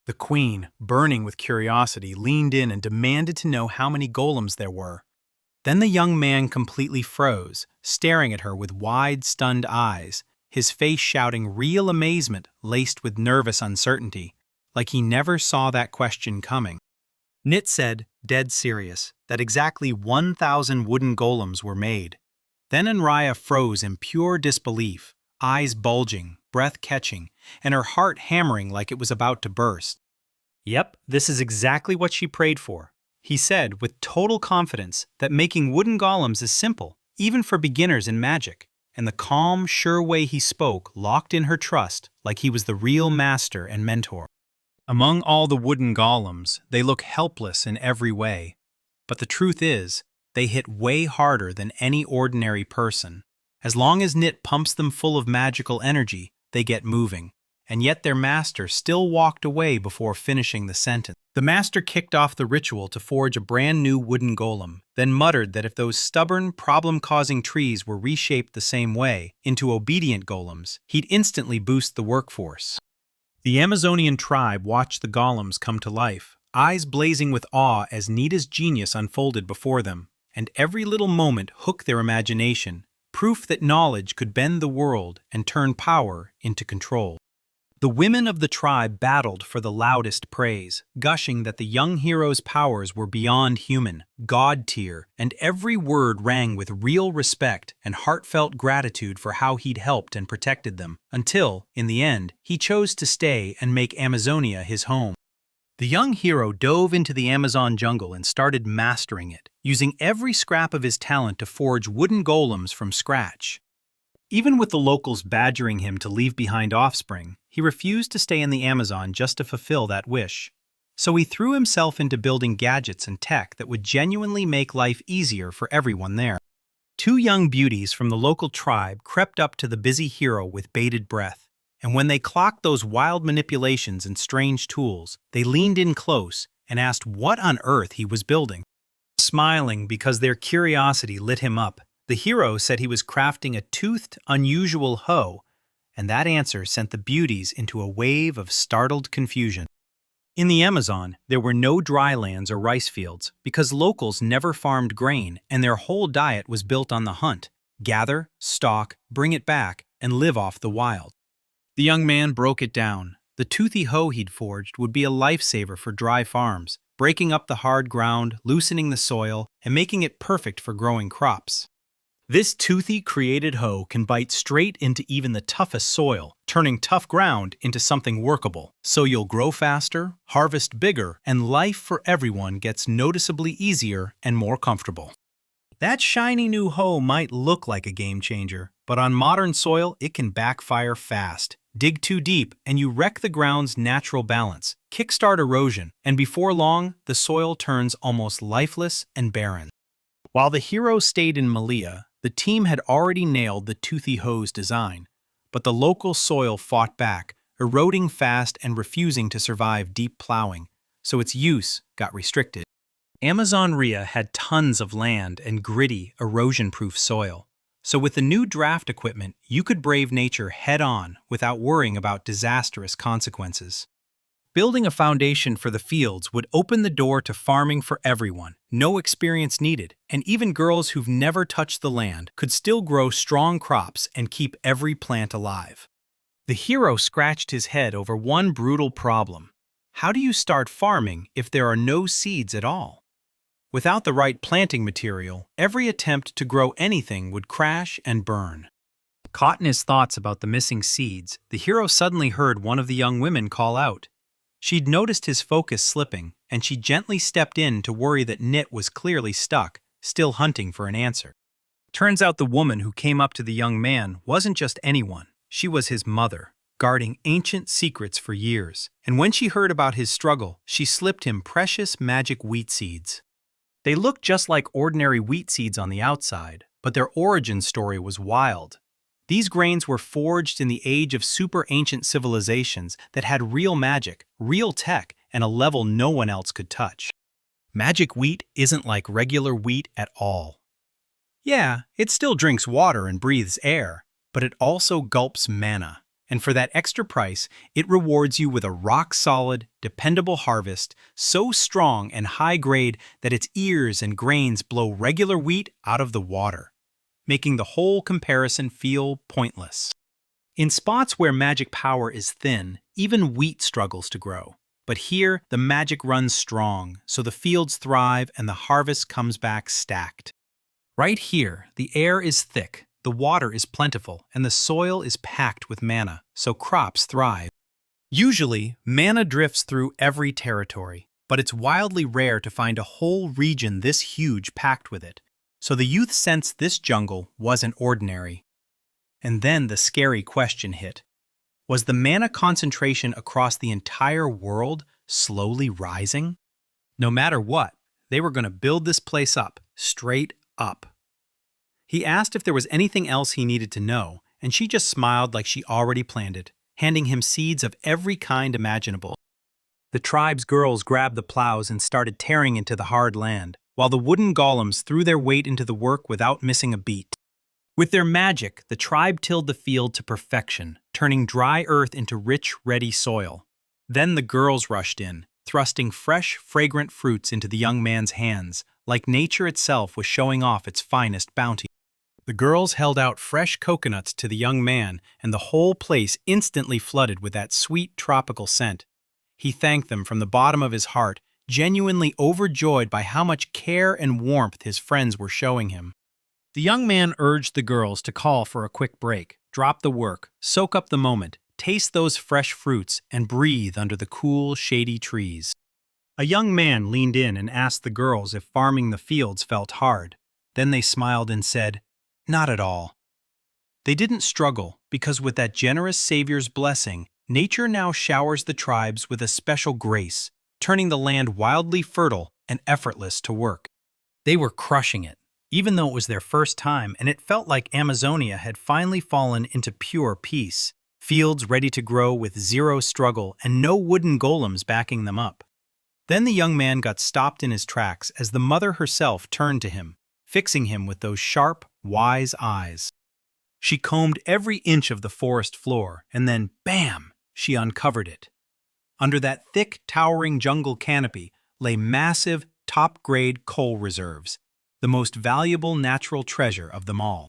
The queen, burning with curiosity, leaned in and demanded to know how many golems there were. Then the young man completely froze, staring at her with wide, stunned eyes, his face shouting real amazement laced with nervous uncertainty, like he never saw that question coming. Nit said, dead serious, that exactly 1,000 wooden golems were made. Then Anraya froze in pure disbelief, eyes bulging, breath catching, and her heart hammering like it was about to burst. Yep, this is exactly what she prayed for. He said with total confidence that making wooden golems is simple, even for beginners in magic. And the calm, sure way he spoke locked in her trust like he was the real master and mentor. Among all the wooden golems, they look helpless in every way. But the truth is, they hit way harder than any ordinary person. As long as Nit pumps them full of magical energy, they get moving. And yet their master still walked away before finishing the sentence. The master kicked off the ritual to forge a brand new wooden golem, then muttered that if those stubborn, problem-causing trees were reshaped the same way, into obedient golems, he'd instantly boost the workforce. The Amazonian tribe watched the golems come to life, eyes blazing with awe as Nita's genius unfolded before them, and every little moment hooked their imagination, proof that knowledge could bend the world and turn power into control. The women of the tribe battled for the loudest praise, gushing that the young hero's powers were beyond human, god-tier, and every word rang with real respect and heartfelt gratitude for how he'd helped and protected them, until, in the end, he chose to stay and make Amazonia his home. The young hero dove into the Amazon jungle and started mastering it, using every scrap of his talent to forge wooden golems from scratch. Even with the locals badgering him to leave behind offspring, he refused to stay in the Amazon just to fulfill that wish. So he threw himself into building gadgets and tech that would genuinely make life easier for everyone there. 2 young beauties from the local tribe crept up to the busy hero with bated breath, and when they clocked those wild manipulations and strange tools, they leaned in close and asked what on earth he was building. Smiling because their curiosity lit him up, the hero said he was crafting a toothed, unusual hoe, and that answer sent the beauties into a wave of startled confusion. In the Amazon, there were no dry lands or rice fields because locals never farmed grain and their whole diet was built on the hunt: gather, stalk, bring it back, and live off the wild. The young man broke it down. The toothy hoe he'd forged would be a lifesaver for dry farms, breaking up the hard ground, loosening the soil, and making it perfect for growing crops. This toothy created hoe can bite straight into even the toughest soil, turning tough ground into something workable. So you'll grow faster, harvest bigger, and life for everyone gets noticeably easier and more comfortable. That shiny new hoe might look like a game changer, but on modern soil it can backfire fast. Dig too deep and you wreck the ground's natural balance, kickstart erosion, and before long, the soil turns almost lifeless and barren. While the hero stayed in Malia, the team had already nailed the toothy hoe's design, but the local soil fought back, eroding fast and refusing to survive deep plowing, so its use got restricted. Amazon Ria had tons of land and gritty, erosion-proof soil, so with the new draft equipment, you could brave nature head-on without worrying about disastrous consequences. Building a foundation for the fields would open the door to farming for everyone, no experience needed, and even girls who've never touched the land could still grow strong crops and keep every plant alive. The hero scratched his head over one brutal problem. How do you start farming if there are no seeds at all? Without the right planting material, every attempt to grow anything would crash and burn. Caught in his thoughts about the missing seeds, the hero suddenly heard one of the young women call out. She'd noticed his focus slipping, and she gently stepped in to worry that Knit was clearly stuck, still hunting for an answer. Turns out the woman who came up to the young man wasn't just anyone. She was his mother, guarding ancient secrets for years, and when she heard about his struggle, she slipped him precious magic wheat seeds. They looked just like ordinary wheat seeds on the outside, but their origin story was wild. These grains were forged in the age of super ancient civilizations that had real magic, real tech, and a level no one else could touch. Magic wheat isn't like regular wheat at all. Yeah, it still drinks water and breathes air, but it also gulps mana. And for that extra price, it rewards you with a rock-solid, dependable harvest, so strong and high-grade that its ears and grains blow regular wheat out of the water, making the whole comparison feel pointless. In spots where magic power is thin, even wheat struggles to grow. But here, the magic runs strong, so the fields thrive and the harvest comes back stacked. Right here, the air is thick, the water is plentiful, and the soil is packed with mana, so crops thrive. Usually, mana drifts through every territory, but it's wildly rare to find a whole region this huge packed with it. So the youth sensed this jungle wasn't ordinary. And then the scary question hit. Was the mana concentration across the entire world slowly rising? No matter what, they were going to build this place up, straight up. He asked if there was anything else he needed to know, and she just smiled like she already planned it, handing him seeds of every kind imaginable. The tribe's girls grabbed the plows and started tearing into the hard land, while the wooden golems threw their weight into the work without missing a beat. With their magic, the tribe tilled the field to perfection, turning dry earth into rich, ready soil. Then the girls rushed in, thrusting fresh, fragrant fruits into the young man's hands, like nature itself was showing off its finest bounty. The girls held out fresh coconuts to the young man, and the whole place instantly flooded with that sweet tropical scent. He thanked them from the bottom of his heart, genuinely overjoyed by how much care and warmth his friends were showing him. The young man urged the girls to call for a quick break, drop the work, soak up the moment, taste those fresh fruits, and breathe under the cool, shady trees. A young man leaned in and asked the girls if farming the fields felt hard. Then they smiled and said, "Not at all." They didn't struggle, because with that generous savior's blessing, nature now showers the tribes with a special grace, turning the land wildly fertile and effortless to work. They were crushing it, even though it was their first time, and it felt like Amazonia had finally fallen into pure peace, fields ready to grow with zero struggle and no wooden golems backing them up. Then the young man got stopped in his tracks as the mother herself turned to him, fixing him with those sharp, wise eyes. She combed every inch of the forest floor, and then, bam, she uncovered it. Under that thick, towering jungle canopy lay massive, top-grade coal reserves, the most valuable natural treasure of them all.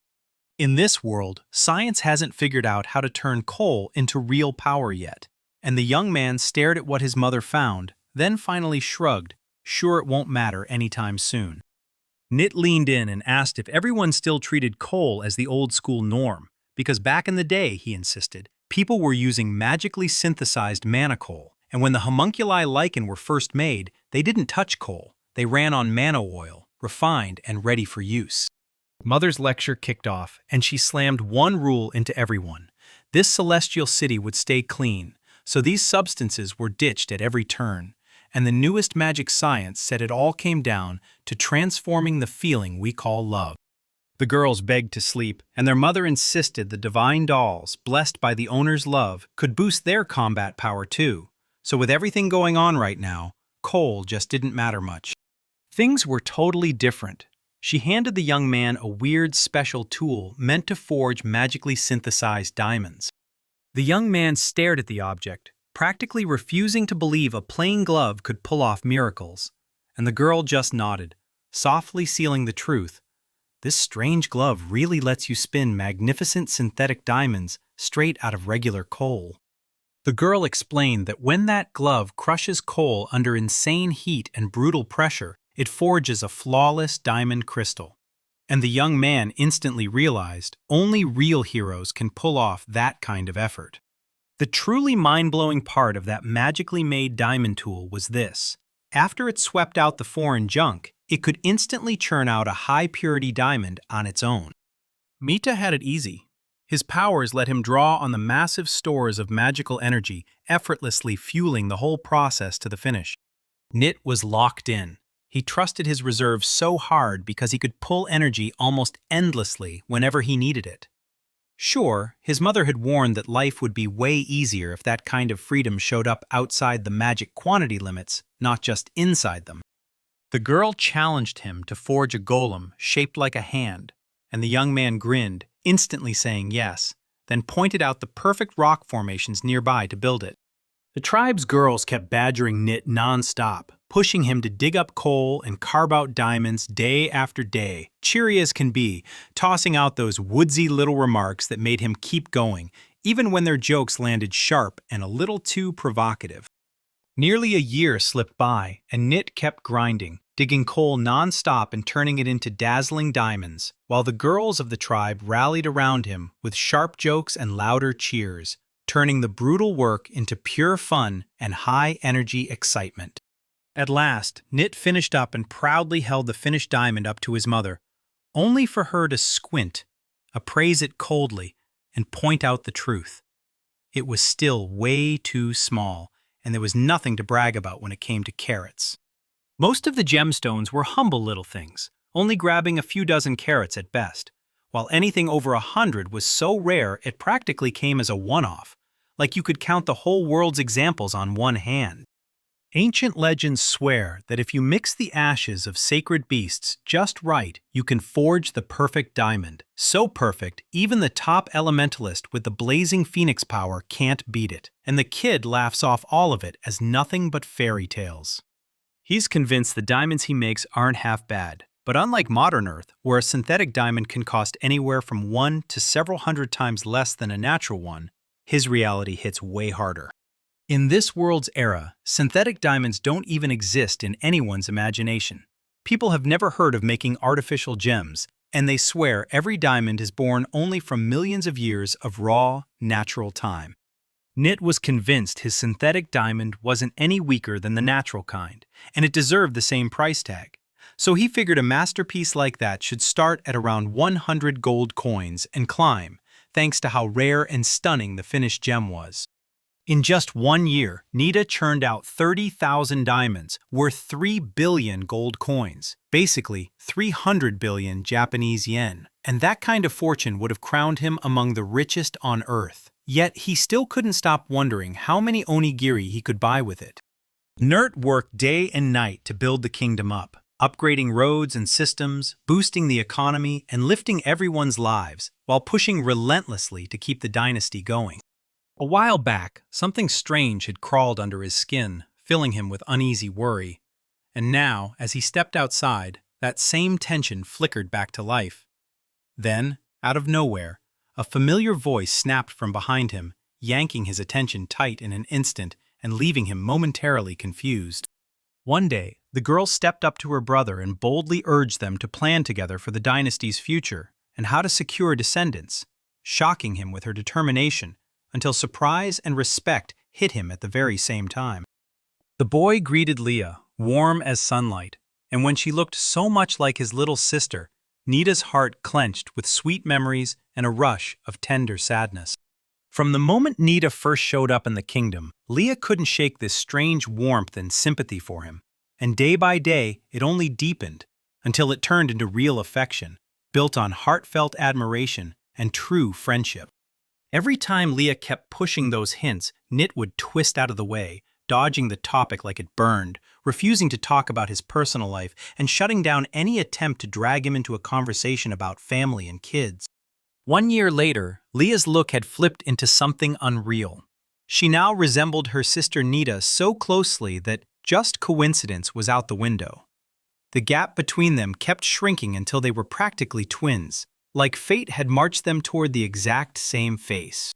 In this world, science hasn't figured out how to turn coal into real power yet, and the young man stared at what his mother found, then finally shrugged, sure it won't matter anytime soon. Nit leaned in and asked if everyone still treated coal as the old-school norm, because back in the day, he insisted, people were using magically synthesized mana coal, and when the homunculi lichen were first made, they didn't touch coal. They ran on mana oil, refined and ready for use. Mother's lecture kicked off, and she slammed one rule into everyone. This celestial city would stay clean, so these substances were ditched at every turn, and the newest magic science said it all came down to transforming the feeling we call love. The girls begged to sleep, and their mother insisted the divine dolls, blessed by the owner's love, could boost their combat power too. So with everything going on right now, coal just didn't matter much. Things were totally different. She handed the young man a weird special tool meant to forge magically synthesized diamonds. The young man stared at the object, practically refusing to believe a plain glove could pull off miracles, and the girl just nodded, softly sealing the truth. This strange glove really lets you spin magnificent synthetic diamonds straight out of regular coal. The girl explained that when that glove crushes coal under insane heat and brutal pressure, it forges a flawless diamond crystal. And the young man instantly realized only real heroes can pull off that kind of effort. The truly mind-blowing part of that magically made diamond tool was this. After it swept out the foreign junk, it could instantly churn out a high-purity diamond on its own. Mita had it easy. His powers let him draw on the massive stores of magical energy, effortlessly fueling the whole process to the finish. Nit was locked in. He trusted his reserves so hard because he could pull energy almost endlessly whenever he needed it. Sure, his mother had warned that life would be way easier if that kind of freedom showed up outside the magic quantity limits, not just inside them. The girl challenged him to forge a golem shaped like a hand, and the young man grinned, instantly saying yes, then pointed out the perfect rock formations nearby to build it. The tribe's girls kept badgering Nit non-stop, pushing him to dig up coal and carve out diamonds day after day, cheery as can be, tossing out those woodsy little remarks that made him keep going, even when their jokes landed sharp and a little too provocative. Nearly a year slipped by, and Nit kept grinding, digging coal non-stop and turning it into dazzling diamonds, while the girls of the tribe rallied around him with sharp jokes and louder cheers, turning the brutal work into pure fun and high-energy excitement. At last, Nit finished up and proudly held the finished diamond up to his mother, only for her to squint, appraise it coldly, and point out the truth. It was still way too small, and there was nothing to brag about when it came to carats. Most of the gemstones were humble little things, only grabbing a few dozen carats at best, while anything over 100 was so rare it practically came as a one-off, like you could count the whole world's examples on one hand. Ancient legends swear that if you mix the ashes of sacred beasts just right, you can forge the perfect diamond. So perfect, even the top elementalist with the blazing phoenix power can't beat it, and the kid laughs off all of it as nothing but fairy tales. He's convinced the diamonds he makes aren't half bad, but unlike modern Earth, where a synthetic diamond can cost anywhere from 1 to several hundred times less than a natural one, his reality hits way harder. In this world's era, synthetic diamonds don't even exist in anyone's imagination. People have never heard of making artificial gems, and they swear every diamond is born only from millions of years of raw, natural time. Nit was convinced his synthetic diamond wasn't any weaker than the natural kind, and it deserved the same price tag. So he figured a masterpiece like that should start at around 100 gold coins and climb, thanks to how rare and stunning the finished gem was. In just 1 year, Nita churned out 30,000 diamonds, worth 3 billion gold coins, basically 300 billion Japanese yen. And that kind of fortune would have crowned him among the richest on Earth. Yet he still couldn't stop wondering how many onigiri he could buy with it. Nert worked day and night to build the kingdom up, upgrading roads and systems, boosting the economy, and lifting everyone's lives, while pushing relentlessly to keep the dynasty going. A while back, something strange had crawled under his skin, filling him with uneasy worry. And now, as he stepped outside, that same tension flickered back to life. Then, out of nowhere, a familiar voice snapped from behind him, yanking his attention tight in an instant and leaving him momentarily confused. One day, the girl stepped up to her brother and boldly urged them to plan together for the dynasty's future and how to secure descendants, shocking him with her determination until surprise and respect hit him at the very same time. The boy greeted Leah, warm as sunlight, and when she looked so much like his little sister, Nita's heart clenched with sweet memories and a rush of tender sadness. From the moment Nita first showed up in the kingdom, Leah couldn't shake this strange warmth and sympathy for him, and day by day it only deepened until it turned into real affection, built on heartfelt admiration and true friendship. Every time Leah kept pushing those hints, Nit would twist out of the way, dodging the topic like it burned, refusing to talk about his personal life, and shutting down any attempt to drag him into a conversation about family and kids. 1 year later, Leah's look had flipped into something unreal. She now resembled her sister Nita so closely that just coincidence was out the window. The gap between them kept shrinking until they were practically twins, like fate had marched them toward the exact same face.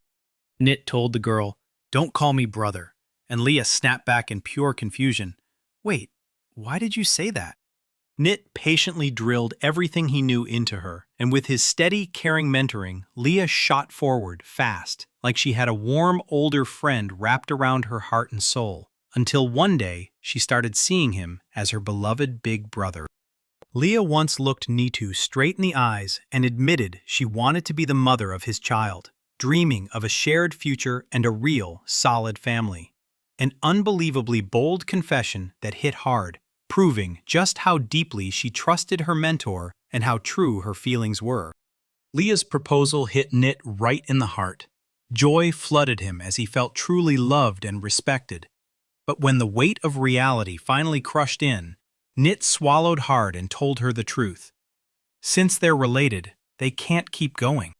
Nit told the girl, "Don't call me brother," and Leah snapped back in pure confusion. "Wait, why did you say that?" Nit patiently drilled everything he knew into her, and with his steady, caring mentoring, Leah shot forward fast, like she had a warm, older friend wrapped around her heart and soul, until one day she started seeing him as her beloved big brother. Leah once looked Nitu straight in the eyes and admitted she wanted to be the mother of his child, dreaming of a shared future and a real, solid family. An unbelievably bold confession that hit hard, proving just how deeply she trusted her mentor and how true her feelings were. Leah's proposal hit Nit right in the heart. Joy flooded him as he felt truly loved and respected. But when the weight of reality finally crushed in, Nit swallowed hard and told her the truth. Since they're related, they can't keep going.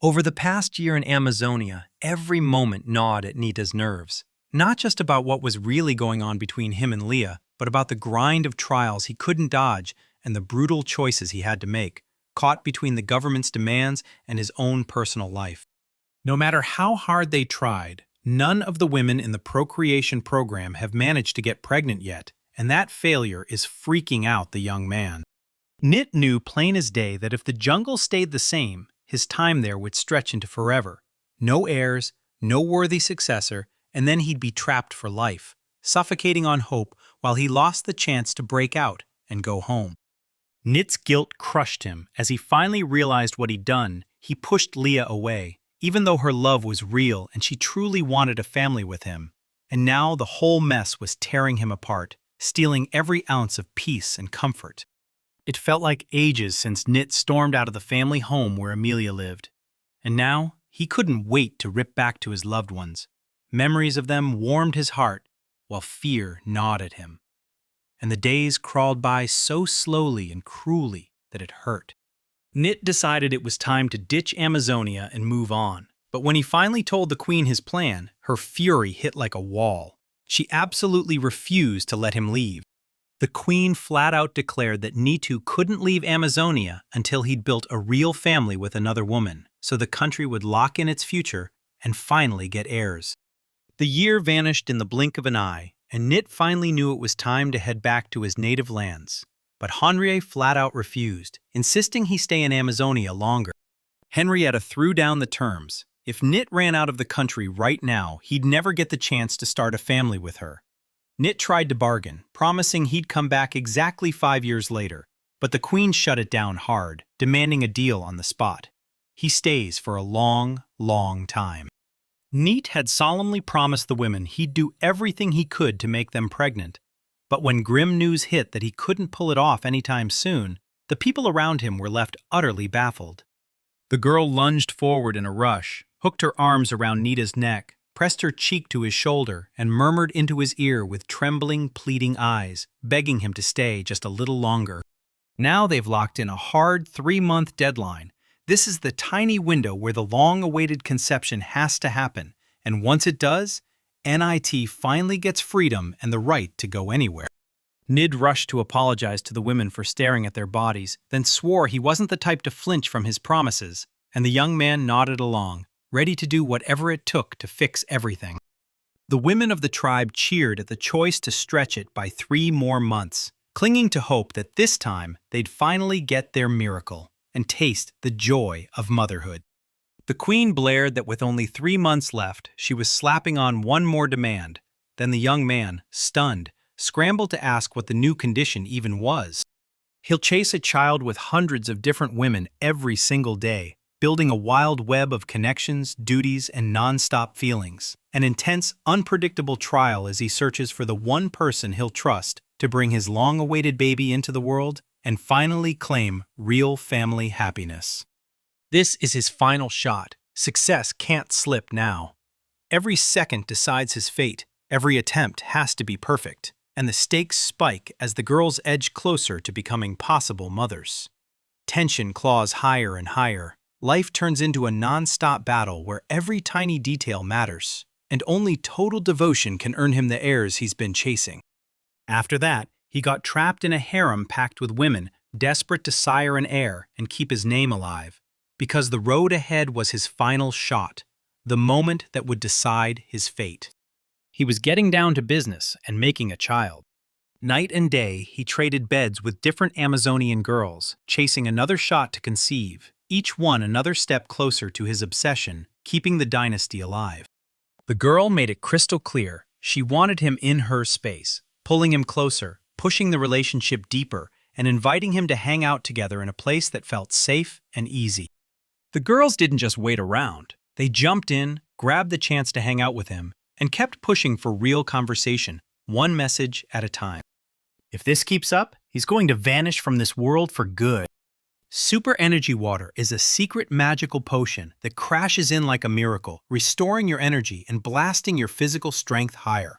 Over the past year in Amazonia, every moment gnawed at Nita's nerves. Not just about what was really going on between him and Leah, but about the grind of trials he couldn't dodge and the brutal choices he had to make, caught between the government's demands and his own personal life. No matter how hard they tried, none of the women in the procreation program have managed to get pregnant yet, and that failure is freaking out the young man. Nit knew plain as day that if the jungle stayed the same, his time there would stretch into forever. No heirs, no worthy successor, and then he'd be trapped for life, suffocating on hope while he lost the chance to break out and go home. Nit's guilt crushed him. As he finally realized what he'd done, he pushed Leah away, even though her love was real and she truly wanted a family with him. And now the whole mess was tearing him apart, stealing every ounce of peace and comfort. It felt like ages since Nit stormed out of the family home where Amelia lived. And now he couldn't wait to rip back to his loved ones. Memories of them warmed his heart, while fear gnawed at him. And the days crawled by so slowly and cruelly that it hurt. Nit decided it was time to ditch Amazonia and move on. But when he finally told the queen his plan, her fury hit like a wall. She absolutely refused to let him leave. The queen flat out declared that Nitu couldn't leave Amazonia until he'd built a real family with another woman, so the country would lock in its future and finally get heirs. The year vanished in the blink of an eye, and Nit finally knew it was time to head back to his native lands. But Henriette flat out refused, insisting he stay in Amazonia longer. Henrietta threw down the terms. If Nit ran out of the country right now, he'd never get the chance to start a family with her. Nit tried to bargain, promising he'd come back exactly 5 years later, but the queen shut it down hard, demanding a deal on the spot. He stays for a long, long time. Nit had solemnly promised the women he'd do everything he could to make them pregnant. But when grim news hit that he couldn't pull it off anytime soon, the people around him were left utterly baffled. The girl lunged forward in a rush, hooked her arms around Nita's neck, pressed her cheek to his shoulder, and murmured into his ear with trembling, pleading eyes, begging him to stay just a little longer. Now they've locked in a hard 3-month deadline. This is the tiny window where the long-awaited conception has to happen, And once it does, NIT finally gets freedom and the right to go anywhere. Nid rushed to apologize to the women for staring at their bodies, then swore he wasn't the type to flinch from his promises, and the young man nodded along, ready to do whatever it took to fix everything. The women of the tribe cheered at the choice to stretch it by 3 more months, clinging to hope that this time they'd finally get their miracle and taste the joy of motherhood. The queen blared that with only 3 months left, she was slapping on one more demand. Then the young man, stunned, scrambled to ask what the new condition even was. He'll chase a child with hundreds of different women every single day, building a wild web of connections, duties, and non-stop feelings. An intense, unpredictable trial as he searches for the one person he'll trust to bring his long-awaited baby into the world and finally claim real family happiness. This is his final shot. Success can't slip now. Every second decides his fate. Every attempt has to be perfect, and the stakes spike as the girls edge closer to becoming possible mothers. Tension claws higher and higher. Life turns into a non-stop battle where every tiny detail matters, and only total devotion can earn him the heirs he's been chasing. After that, he got trapped in a harem packed with women, desperate to sire an heir and keep his name alive, because the road ahead was his final shot, the moment that would decide his fate. He was getting down to business and making a child. Night and day, he traded beds with different Amazonian girls, chasing another shot to conceive, each one another step closer to his obsession, keeping the dynasty alive. The girl made it crystal clear she wanted him in her space, pulling him closer, pushing the relationship deeper, and inviting him to hang out together in a place that felt safe and easy. The girls didn't just wait around. They jumped in, grabbed the chance to hang out with him, and kept pushing for real conversation, one message at a time. If this keeps up, he's going to vanish from this world for good. Super Energy Water is a secret magical potion that crashes in like a miracle, restoring your energy and blasting your physical strength higher.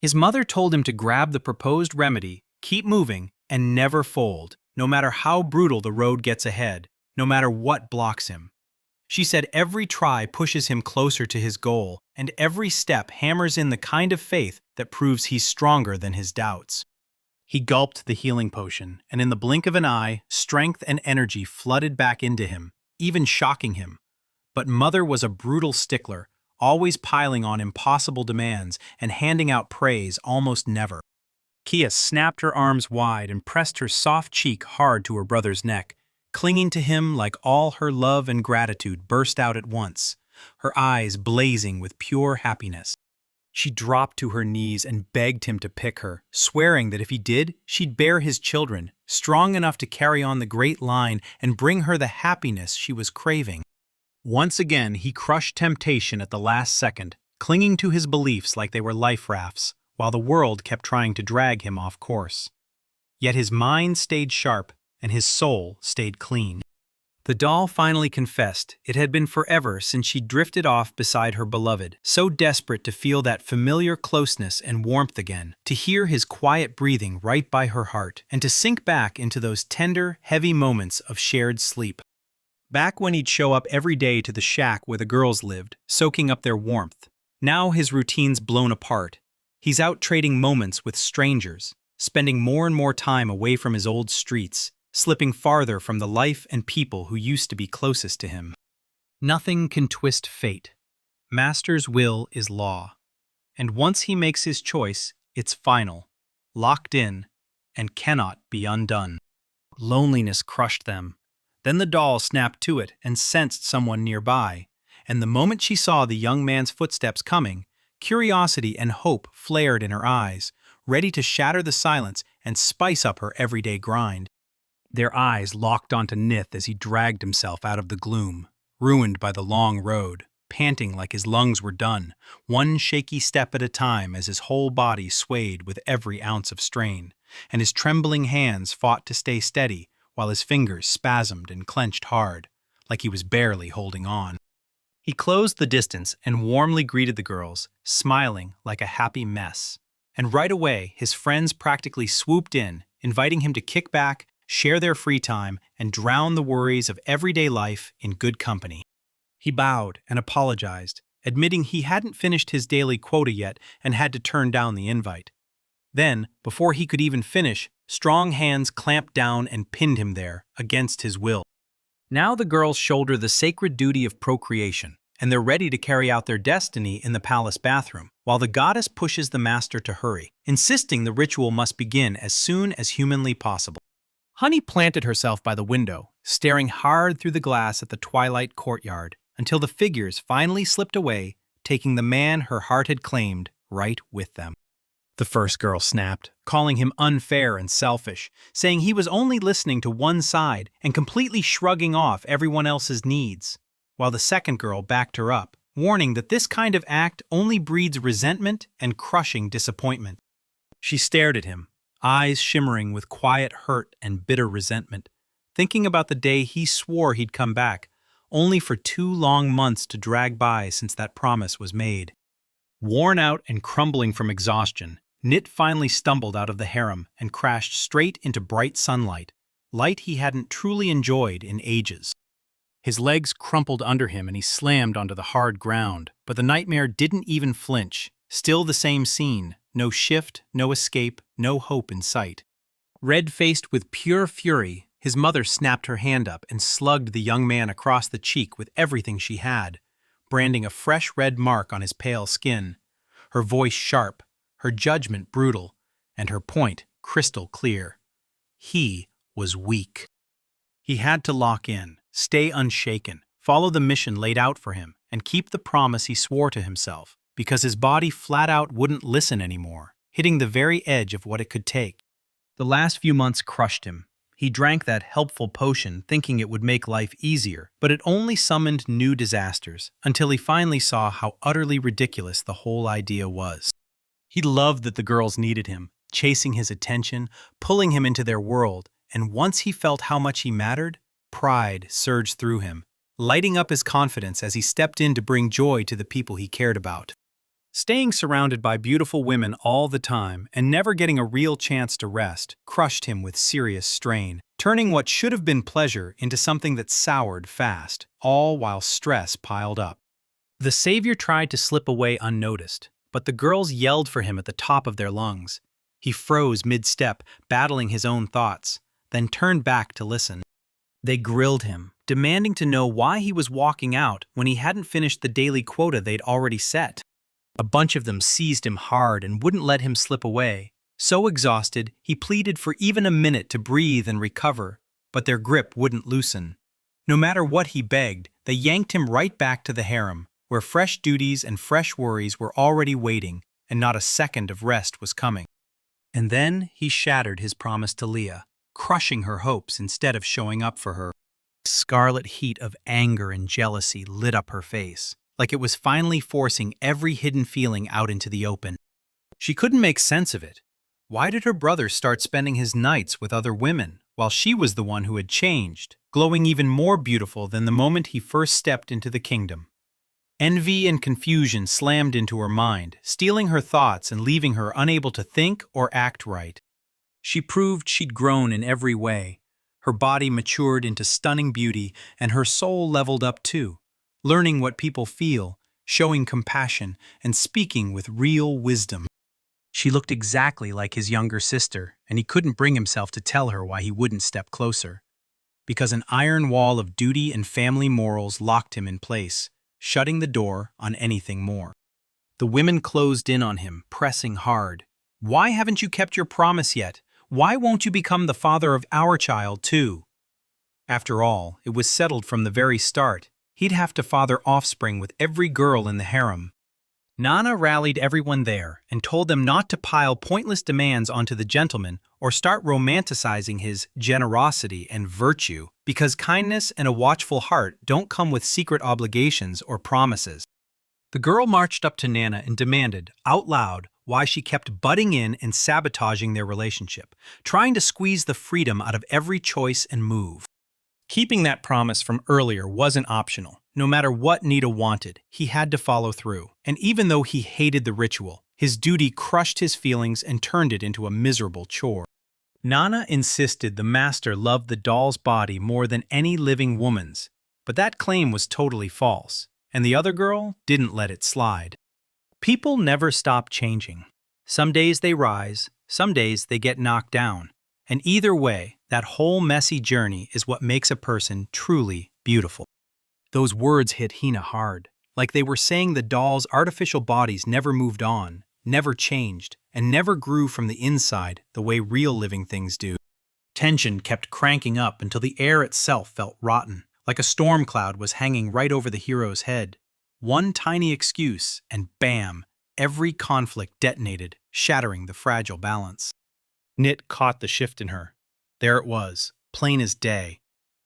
His mother told him to grab the proposed remedy, keep moving, and never fold, no matter how brutal the road gets ahead, no matter what blocks him. She said every try pushes him closer to his goal, and every step hammers in the kind of faith that proves he's stronger than his doubts. He gulped the healing potion, and in the blink of an eye, strength and energy flooded back into him, even shocking him. But Mother was a brutal stickler, always piling on impossible demands and handing out praise almost never. Kia snapped her arms wide and pressed her soft cheek hard to her brother's neck, clinging to him like all her love and gratitude burst out at once, her eyes blazing with pure happiness. She dropped to her knees and begged him to pick her, swearing that if he did, she'd bear his children, strong enough to carry on the great line and bring her the happiness she was craving. Once again, he crushed temptation at the last second, clinging to his beliefs like they were life rafts, while the world kept trying to drag him off course. Yet his mind stayed sharp, and his soul stayed clean. The doll finally confessed it had been forever since she drifted off beside her beloved, so desperate to feel that familiar closeness and warmth again, to hear his quiet breathing right by her heart, and to sink back into those tender, heavy moments of shared sleep. Back when he'd show up every day to the shack where the girls lived, soaking up their warmth. Now his routine's blown apart. He's out trading moments with strangers, spending more and more time away from his old streets, slipping farther from the life and people who used to be closest to him. Nothing can twist fate. Master's will is law. And once he makes his choice, it's final, locked in, and cannot be undone. Loneliness crushed them. Then the doll snapped to it and sensed someone nearby, and the moment she saw the young man's footsteps coming, curiosity and hope flared in her eyes, ready to shatter the silence and spice up her everyday grind. Their eyes locked onto Nith as he dragged himself out of the gloom, ruined by the long road, panting like his lungs were done, one shaky step at a time as his whole body swayed with every ounce of strain, and his trembling hands fought to stay steady while his fingers spasmed and clenched hard, like he was barely holding on. He closed the distance and warmly greeted the girls, smiling like a happy mess. And right away, his friends practically swooped in, inviting him to kick back, share their free time, and drown the worries of everyday life in good company. He bowed and apologized, admitting he hadn't finished his daily quota yet and had to turn down the invite. Then, before he could even finish, strong hands clamped down and pinned him there, against his will. Now the girls shoulder the sacred duty of procreation, and they're ready to carry out their destiny in the palace bathroom, while the goddess pushes the master to hurry, insisting the ritual must begin as soon as humanly possible. Honey planted herself by the window, staring hard through the glass at the twilight courtyard, until the figures finally slipped away, taking the man her heart had claimed right with them. The first girl snapped, calling him unfair and selfish, saying he was only listening to one side and completely shrugging off everyone else's needs, while the second girl backed her up, warning that this kind of act only breeds resentment and crushing disappointment. She stared at him, eyes shimmering with quiet hurt and bitter resentment, thinking about the day he swore he'd come back, only for 2 long months to drag by since that promise was made. Worn out and crumbling from exhaustion, Nit finally stumbled out of the harem and crashed straight into bright sunlight, light he hadn't truly enjoyed in ages. His legs crumpled under him and he slammed onto the hard ground, but the nightmare didn't even flinch. Still the same scene, no shift, no escape, no hope in sight. Red-faced with pure fury, his mother snapped her hand up and slugged the young man across the cheek with everything she had, branding a fresh red mark on his pale skin. Her voice sharp, her judgment brutal, and her point crystal clear. He was weak. He had to lock in, stay unshaken, follow the mission laid out for him, and keep the promise he swore to himself, because his body flat out wouldn't listen anymore, hitting the very edge of what it could take. The last few months crushed him. He drank that helpful potion thinking it would make life easier, but it only summoned new disasters, until he finally saw how utterly ridiculous the whole idea was. He loved that the girls needed him, chasing his attention, pulling him into their world, and once he felt how much he mattered, pride surged through him, lighting up his confidence as he stepped in to bring joy to the people he cared about. Staying surrounded by beautiful women all the time and never getting a real chance to rest crushed him with serious strain, turning what should have been pleasure into something that soured fast, all while stress piled up. The savior tried to slip away unnoticed, but the girls yelled for him at the top of their lungs. He froze mid-step, battling his own thoughts, then turned back to listen. They grilled him, demanding to know why he was walking out when he hadn't finished the daily quota they'd already set. A bunch of them seized him hard and wouldn't let him slip away. So exhausted, he pleaded for even a minute to breathe and recover, but their grip wouldn't loosen. No matter what he begged, they yanked him right back to the harem, where fresh duties and fresh worries were already waiting, and not a second of rest was coming. And then he shattered his promise to Leah, crushing her hopes instead of showing up for her. Scarlet heat of anger and jealousy lit up her face, like it was finally forcing every hidden feeling out into the open. She couldn't make sense of it. Why did her brother start spending his nights with other women, while she was the one who had changed, glowing even more beautiful than the moment he first stepped into the kingdom? Envy and confusion slammed into her mind, stealing her thoughts and leaving her unable to think or act right. She proved she'd grown in every way. Her body matured into stunning beauty, and her soul leveled up too, learning what people feel, showing compassion, and speaking with real wisdom. She looked exactly like his younger sister, and he couldn't bring himself to tell her why he wouldn't step closer. Because an iron wall of duty and family morals locked him in place, shutting the door on anything more. The women closed in on him, pressing hard. Why haven't you kept your promise yet? Why won't you become the father of our child, too? After all, it was settled from the very start. He'd have to father offspring with every girl in the harem. Nana rallied everyone there and told them not to pile pointless demands onto the gentleman or start romanticizing his generosity and virtue, because kindness and a watchful heart don't come with secret obligations or promises. The girl marched up to Nana and demanded, out loud, why she kept butting in and sabotaging their relationship, trying to squeeze the freedom out of every choice and move. Keeping that promise from earlier wasn't optional. No matter what Nita wanted, he had to follow through. And even though he hated the ritual, his duty crushed his feelings and turned it into a miserable chore. Nana insisted the master loved the doll's body more than any living woman's, but that claim was totally false, and the other girl didn't let it slide. People never stop changing. Some days they rise, some days they get knocked down. And either way, that whole messy journey is what makes a person truly beautiful. Those words hit Hina hard, like they were saying the doll's artificial bodies never moved on, never changed, and never grew from the inside the way real living things do. Tension kept cranking up until the air itself felt rotten, like a storm cloud was hanging right over the hero's head. One tiny excuse, and bam, every conflict detonated, shattering the fragile balance. Nit caught the shift in her. There it was, plain as day.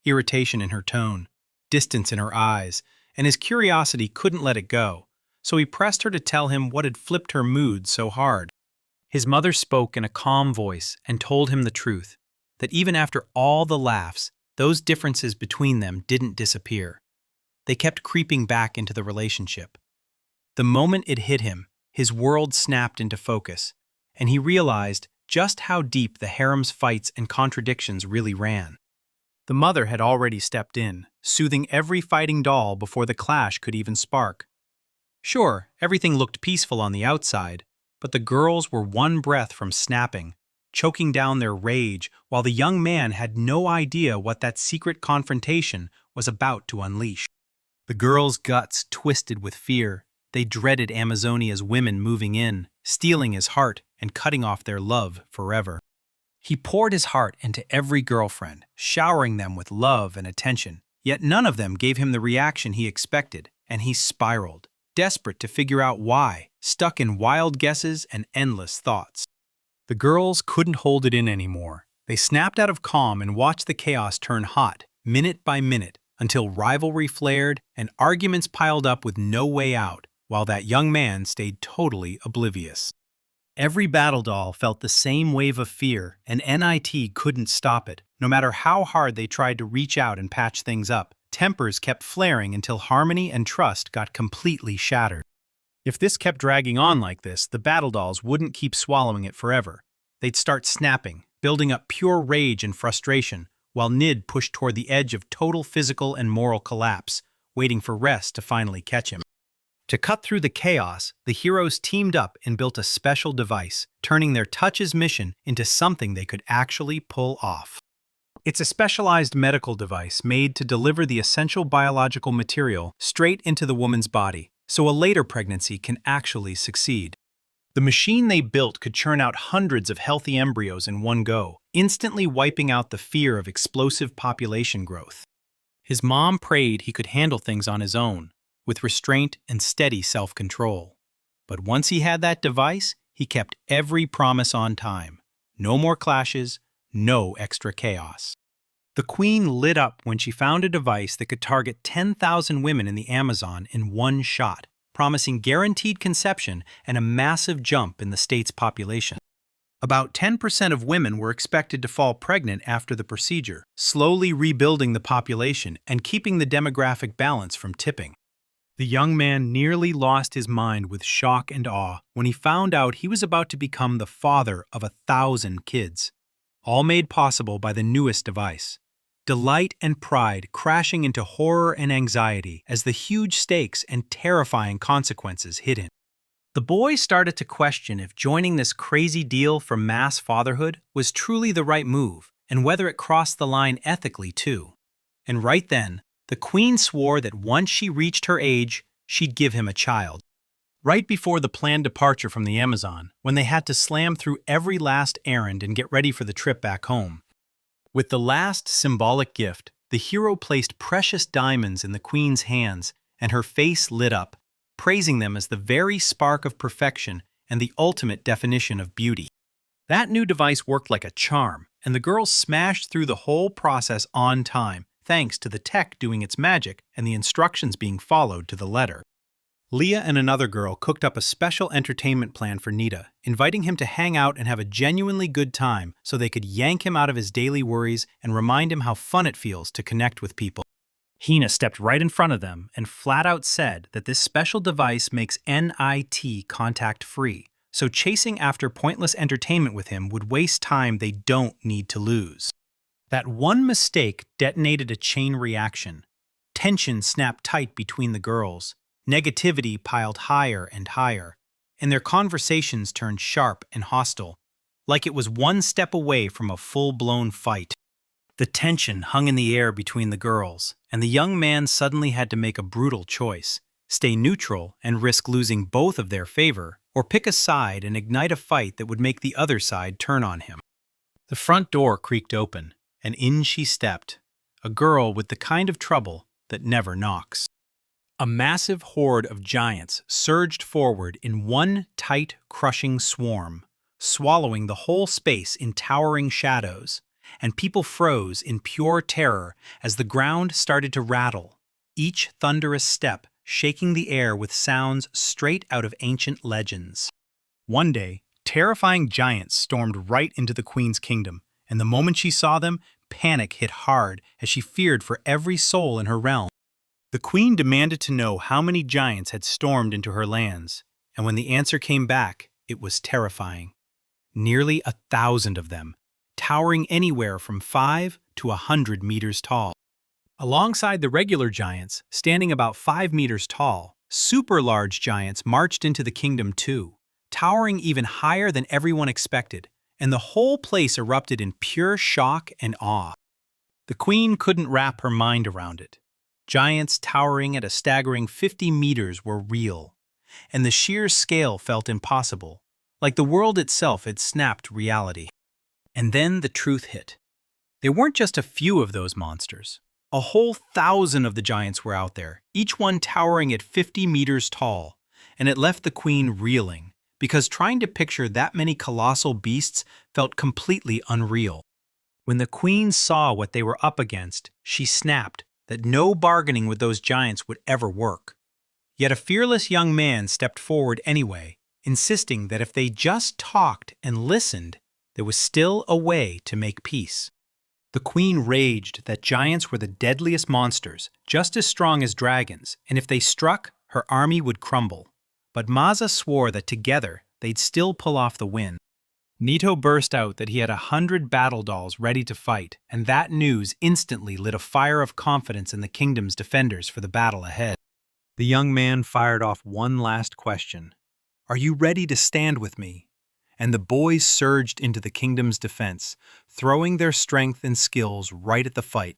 Irritation in her tone, distance in her eyes, and his curiosity couldn't let it go, so he pressed her to tell him what had flipped her mood so hard. His mother spoke in a calm voice and told him the truth, that even after all the laughs, those differences between them didn't disappear. They kept creeping back into the relationship. The moment it hit him, his world snapped into focus, and he realized just how deep the harem's fights and contradictions really ran. The mother had already stepped in, soothing every fighting doll before the clash could even spark. Sure, everything looked peaceful on the outside, but the girls were one breath from snapping, choking down their rage, while the young man had no idea what that secret confrontation was about to unleash. The girls' guts twisted with fear. They dreaded Amazonia's women moving in, stealing his heart and cutting off their love forever. He poured his heart into every girlfriend, showering them with love and attention, yet none of them gave him the reaction he expected, and he spiraled, desperate to figure out why, stuck in wild guesses and endless thoughts. The girls couldn't hold it in anymore. They snapped out of calm and watched the chaos turn hot, minute by minute, until rivalry flared and arguments piled up with no way out, while that young man stayed totally oblivious. Every battle doll felt the same wave of fear, and NIT couldn't stop it. No matter how hard they tried to reach out and patch things up, tempers kept flaring until harmony and trust got completely shattered. If this kept dragging on like this, the battle dolls wouldn't keep swallowing it forever. They'd start snapping, building up pure rage and frustration, while Nid pushed toward the edge of total physical and moral collapse, waiting for rest to finally catch him. To cut through the chaos, the heroes teamed up and built a special device, turning their touch's mission into something they could actually pull off. It's a specialized medical device made to deliver the essential biological material straight into the woman's body, so a later pregnancy can actually succeed. The machine they built could churn out hundreds of healthy embryos in one go, instantly wiping out the fear of explosive population growth. His mom prayed he could handle things on his own, with restraint and steady self-control. But once he had that device, he kept every promise on time. No more clashes, no extra chaos. The queen lit up when she found a device that could target 10,000 women in the Amazon in one shot, promising guaranteed conception and a massive jump in the state's population. About 10% of women were expected to fall pregnant after the procedure, slowly rebuilding the population and keeping the demographic balance from tipping. The young man nearly lost his mind with shock and awe when he found out he was about to become the father of 1,000 kids, all made possible by the newest device. Delight and pride crashing into horror and anxiety as the huge stakes and terrifying consequences hit him. The boy started to question if joining this crazy deal for mass fatherhood was truly the right move, and whether it crossed the line ethically too. And right then, the queen swore that once she reached her age, she'd give him a child. Right before the planned departure from the Amazon, when they had to slam through every last errand and get ready for the trip back home. With the last symbolic gift, the hero placed precious diamonds in the queen's hands, and her face lit up, praising them as the very spark of perfection and the ultimate definition of beauty. That new device worked like a charm, and the girls smashed through the whole process on time, thanks to the tech doing its magic and the instructions being followed to the letter. Leah and another girl cooked up a special entertainment plan for Nita, inviting him to hang out and have a genuinely good time so they could yank him out of his daily worries and remind him how fun it feels to connect with people. Hina stepped right in front of them and flat out said that this special device makes NIT contact-free, so chasing after pointless entertainment with him would waste time they don't need to lose. That one mistake detonated a chain reaction. Tension snapped tight between the girls. Negativity piled higher and higher, and their conversations turned sharp and hostile, like it was one step away from a full-blown fight. The tension hung in the air between the girls, and the young man suddenly had to make a brutal choice: stay neutral and risk losing both of their favor, or pick a side and ignite a fight that would make the other side turn on him. The front door creaked open, and in she stepped, a girl with the kind of trouble that never knocks. A massive horde of giants surged forward in one tight, crushing swarm, swallowing the whole space in towering shadows, and people froze in pure terror as the ground started to rattle, each thunderous step shaking the air with sounds straight out of ancient legends. One day, terrifying giants stormed right into the queen's kingdom, and the moment she saw them, panic hit hard as she feared for every soul in her realm. The queen demanded to know how many giants had stormed into her lands, and when the answer came back, it was terrifying. Nearly 1,000 of them, towering anywhere from 5 to 100 meters tall. Alongside the regular giants, standing about 5 meters tall, super large giants marched into the kingdom too, towering even higher than everyone expected, and the whole place erupted in pure shock and awe. The queen couldn't wrap her mind around it. Giants towering at a staggering 50 meters were real, and the sheer scale felt impossible, like the world itself had snapped reality. And then the truth hit. They weren't just a few of those monsters. A whole 1,000 of the giants were out there, each one towering at 50 meters tall, and it left the queen reeling, because trying to picture that many colossal beasts felt completely unreal. When the queen saw what they were up against, she snapped that no bargaining with those giants would ever work. Yet a fearless young man stepped forward anyway, insisting that if they just talked and listened, there was still a way to make peace. The queen raged that giants were the deadliest monsters, just as strong as dragons, and if they struck, her army would crumble. But Maza swore that together, they'd still pull off the win. Nito burst out that he had 100 battle dolls ready to fight, and that news instantly lit a fire of confidence in the kingdom's defenders for the battle ahead. The young man fired off one last question. "Are you ready to stand with me?" And the boys surged into the kingdom's defense, throwing their strength and skills right at the fight.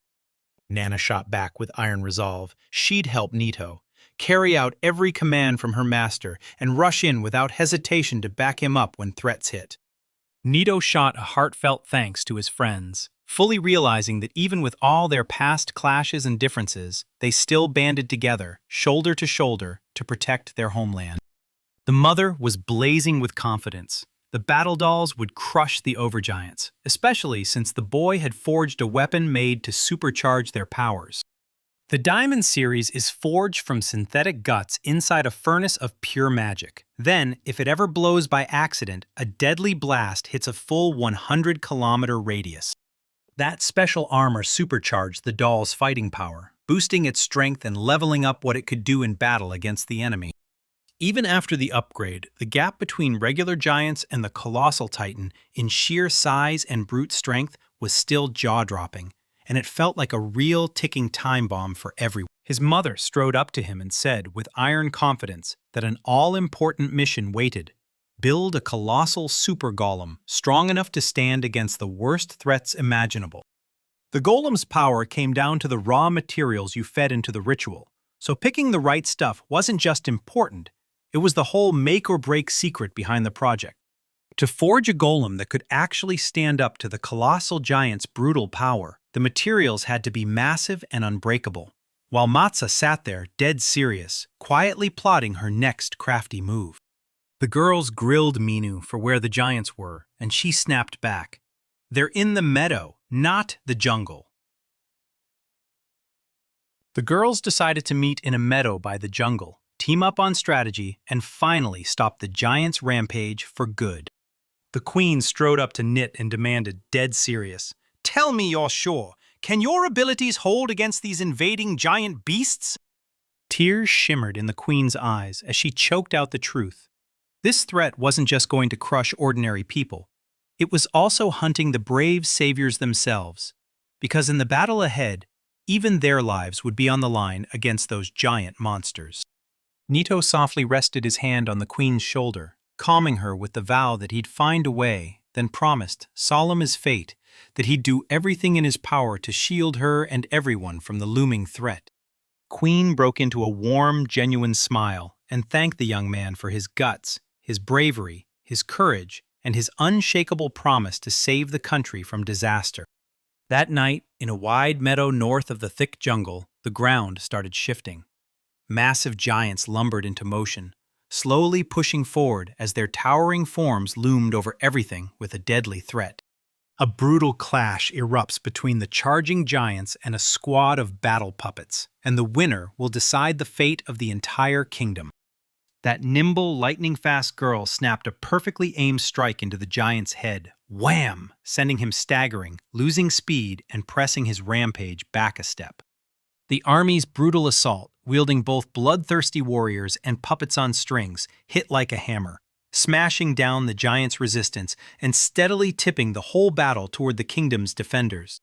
Nana shot back with iron resolve. She'd help Nito, carry out every command from her master, and rush in without hesitation to back him up when threats hit. Nito shot a heartfelt thanks to his friends, fully realizing that even with all their past clashes and differences, they still banded together, shoulder to protect their homeland. The mother was blazing with confidence. The battle dolls would crush the overgiants, especially since the boy had forged a weapon made to supercharge their powers. The Diamond series is forged from synthetic guts inside a furnace of pure magic. Then, if it ever blows by accident, a deadly blast hits a full 100-kilometer radius. That special armor supercharged the doll's fighting power, boosting its strength and leveling up what it could do in battle against the enemy. Even after the upgrade, the gap between regular giants and the colossal titan in sheer size and brute strength was still jaw-dropping, and it felt like a real ticking time bomb for everyone. His mother strode up to him and said, with iron confidence, that an all-important mission waited: build a colossal super golem strong enough to stand against the worst threats imaginable. The golem's power came down to the raw materials you fed into the ritual, so picking the right stuff wasn't just important, it was the whole make-or-break secret behind the project. To forge a golem that could actually stand up to the colossal giant's brutal power, the materials had to be massive and unbreakable, while Matza sat there, dead serious, quietly plotting her next crafty move. The girls grilled Minu for where the giants were, and she snapped back. "They're in the meadow, not the jungle." The girls decided to meet in a meadow by the jungle, team up on strategy, and finally stop the giants' rampage for good. The queen strode up to Nit and demanded, dead serious, "Tell me you're sure. Can your abilities hold against these invading giant beasts?" Tears shimmered in the queen's eyes as she choked out the truth. This threat wasn't just going to crush ordinary people. It was also hunting the brave saviors themselves. Because in the battle ahead, even their lives would be on the line against those giant monsters. Nito softly rested his hand on the queen's shoulder, calming her with the vow that he'd find a way, then promised, solemn as fate, that he'd do everything in his power to shield her and everyone from the looming threat. Queen broke into a warm, genuine smile and thanked the young man for his guts, his bravery, his courage, and his unshakable promise to save the country from disaster. That night, in a wide meadow north of the thick jungle, the ground started shifting. Massive giants lumbered into motion, slowly pushing forward as their towering forms loomed over everything with a deadly threat. A brutal clash erupts between the charging giants and a squad of battle puppets, and the winner will decide the fate of the entire kingdom. That nimble, lightning-fast girl snapped a perfectly aimed strike into the giant's head. Wham! Sending him staggering, losing speed, and pressing his rampage back a step. The army's brutal assault, wielding both bloodthirsty warriors and puppets on strings, hit like a hammer, smashing down the giant's resistance and steadily tipping the whole battle toward the kingdom's defenders.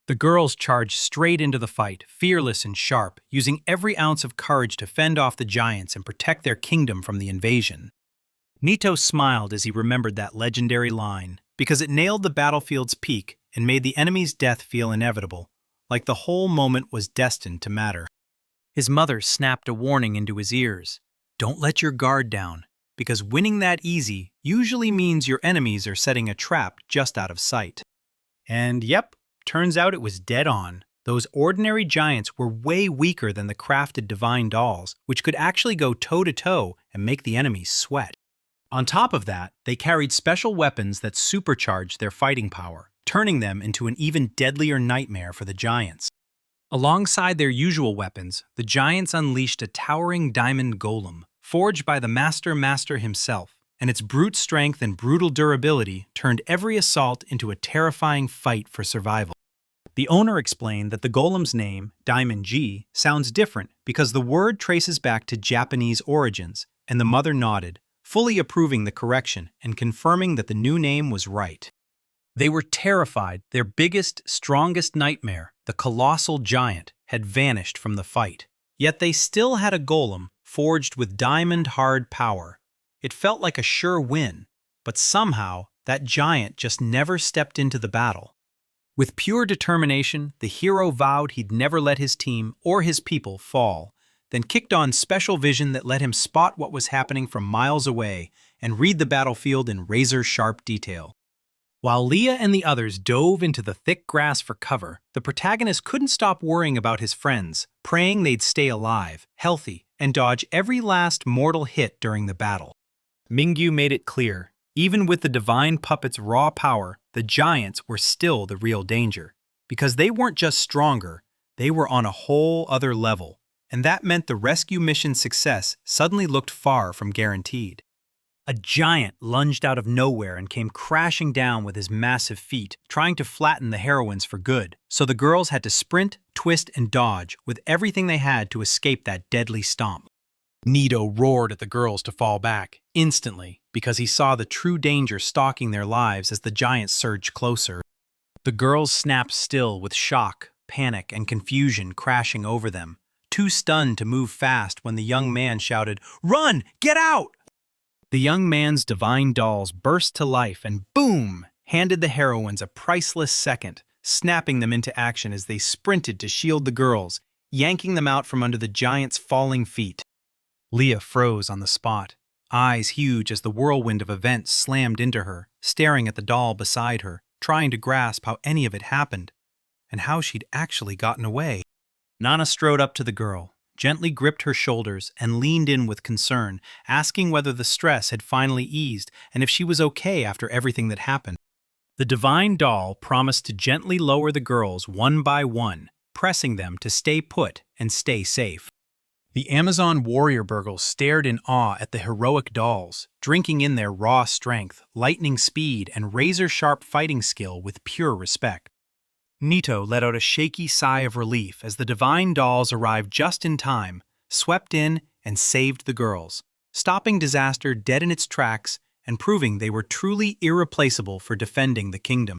The girls charged straight into the fight, fearless and sharp, using every ounce of courage to fend off the giants and protect their kingdom from the invasion. Nito smiled as he remembered that legendary line, because it nailed the battlefield's peak and made the enemy's death feel inevitable, like the whole moment was destined to matter. His mother snapped a warning into his ears. Don't let your guard down, because winning that easy usually means your enemies are setting a trap just out of sight. And yep, turns out it was dead on. Those ordinary giants were way weaker than the crafted divine dolls, which could actually go toe-to-toe and make the enemies sweat. On top of that, they carried special weapons that supercharged their fighting power, turning them into an even deadlier nightmare for the giants. Alongside their usual weapons, the giants unleashed a towering diamond golem, forged by the Master himself, and its brute strength and brutal durability turned every assault into a terrifying fight for survival. The owner explained that the golem's name, Diamond G, sounds different because the word traces back to Japanese origins, and the mother nodded, fully approving the correction and confirming that the new name was right. They were terrified their biggest, strongest nightmare, the colossal giant, had vanished from the fight. Yet they still had a golem forged with diamond-hard power. It felt like a sure win, but somehow that giant just never stepped into the battle. With pure determination, the hero vowed he'd never let his team or his people fall, then kicked on special vision that let him spot what was happening from miles away and read the battlefield in razor-sharp detail. While Leah and the others dove into the thick grass for cover, the protagonist couldn't stop worrying about his friends, praying they'd stay alive, healthy, and dodge every last mortal hit during the battle. Mingyu made it clear, even with the divine puppet's raw power, the giants were still the real danger. Because they weren't just stronger, they were on a whole other level, and that meant the rescue mission's success suddenly looked far from guaranteed. A giant lunged out of nowhere and came crashing down with his massive feet, trying to flatten the heroines for good, so the girls had to sprint, twist, and dodge with everything they had to escape that deadly stomp. Nito roared at the girls to fall back, instantly, because he saw the true danger stalking their lives as the giant surged closer. The girls snapped still with shock, panic, and confusion crashing over them, too stunned to move fast when the young man shouted, "Run! Get out!" The young man's divine dolls burst to life and, boom, handed the heroines a priceless second, snapping them into action as they sprinted to shield the girls, yanking them out from under the giant's falling feet. Leah froze on the spot, eyes huge as the whirlwind of events slammed into her, staring at the doll beside her, trying to grasp how any of it happened, and how she'd actually gotten away. Nana strode up to the girl, gently gripped her shoulders, and leaned in with concern, asking whether the stress had finally eased and if she was okay after everything that happened. The divine doll promised to gently lower the girls one by one, pressing them to stay put and stay safe. The Amazon warrior burgles stared in awe at the heroic dolls, drinking in their raw strength, lightning speed, and razor-sharp fighting skill with pure respect. Nito let out a shaky sigh of relief as the divine dolls arrived just in time, swept in, and saved the girls, stopping disaster dead in its tracks and proving they were truly irreplaceable for defending the kingdom.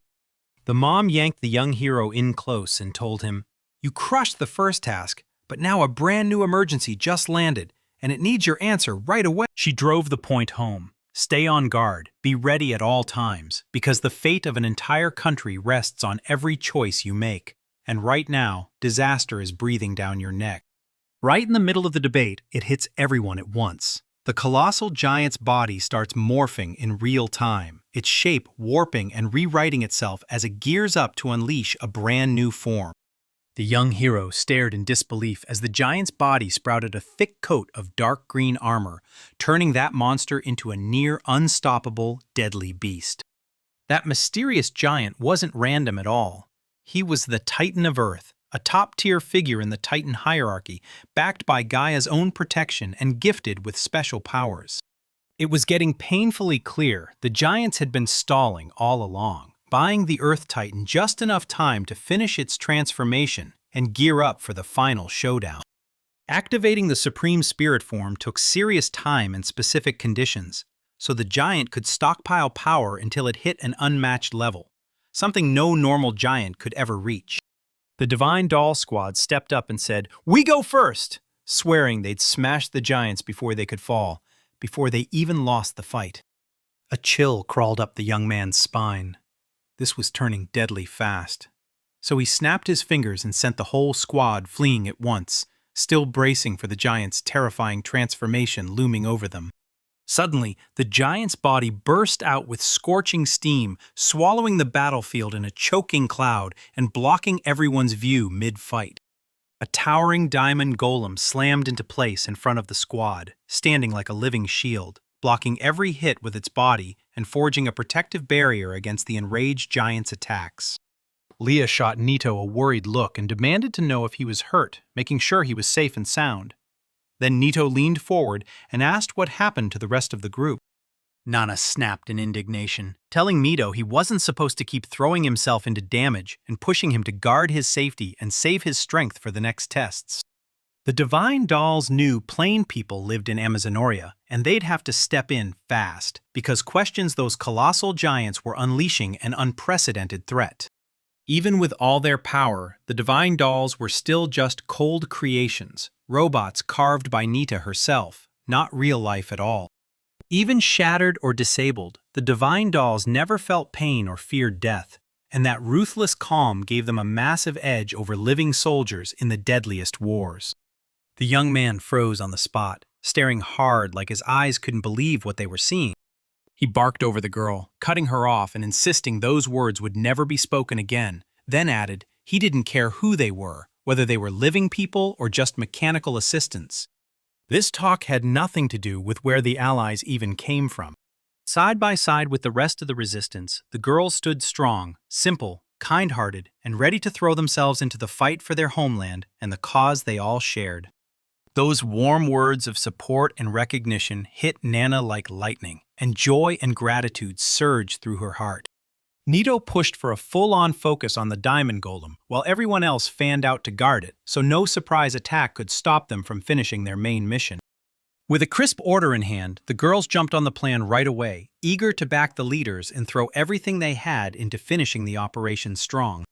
The mom yanked the young hero in close and told him, You crushed the first task, but now a brand new emergency just landed, and it needs your answer right away. She drove the point home. Stay on guard, be ready at all times, because the fate of an entire country rests on every choice you make. And right now, disaster is breathing down your neck. Right in the middle of the debate, it hits everyone at once. The colossal giant's body starts morphing in real time, its shape warping and rewriting itself as it gears up to unleash a brand new form. The young hero stared in disbelief as the giant's body sprouted a thick coat of dark green armor, turning that monster into a near unstoppable, deadly beast. That mysterious giant wasn't random at all. He was the Titan of Earth, a top-tier figure in the Titan hierarchy, backed by Gaia's own protection and gifted with special powers. It was getting painfully clear the giants had been stalling all along, buying the Earth Titan just enough time to finish its transformation and gear up for the final showdown. Activating the Supreme Spirit form took serious time and specific conditions, so the giant could stockpile power until it hit an unmatched level, something no normal giant could ever reach. The Divine Doll Squad stepped up and said, "We go first!" swearing they'd smash the giants before they could fall, before they even lost the fight. A chill crawled up the young man's spine. This was turning deadly fast. So he snapped his fingers and sent the whole squad fleeing at once, still bracing for the giant's terrifying transformation looming over them. Suddenly, the giant's body burst out with scorching steam, swallowing the battlefield in a choking cloud and blocking everyone's view mid-fight. A towering diamond golem slammed into place in front of the squad, standing like a living shield, blocking every hit with its body and forging a protective barrier against the enraged giant's attacks. Leah shot Nito a worried look and demanded to know if he was hurt, making sure he was safe and sound. Then Nito leaned forward and asked what happened to the rest of the group. Nana snapped in indignation, telling Nito he wasn't supposed to keep throwing himself into damage and pushing him to guard his safety and save his strength for the next tests. The Divine Dolls knew plain people lived in Amazonoria, and they'd have to step in fast, because questions those colossal giants were unleashing an unprecedented threat. Even with all their power, the Divine Dolls were still just cold creations, robots carved by Nita herself, not real life at all. Even shattered or disabled, the Divine Dolls never felt pain or feared death, and that ruthless calm gave them a massive edge over living soldiers in the deadliest wars. The young man froze on the spot, staring hard like his eyes couldn't believe what they were seeing. He barked over the girl, cutting her off and insisting those words would never be spoken again, then added he didn't care who they were, whether they were living people or just mechanical assistants. This talk had nothing to do with where the Allies even came from. Side by side with the rest of the resistance, the girls stood strong, simple, kind-hearted, and ready to throw themselves into the fight for their homeland and the cause they all shared. Those warm words of support and recognition hit Nana like lightning, and joy and gratitude surged through her heart. Nito pushed for a full-on focus on the diamond golem, while everyone else fanned out to guard it, so no surprise attack could stop them from finishing their main mission. With a crisp order in hand, the girls jumped on the plan right away, eager to back the leaders and throw everything they had into finishing the operation strong.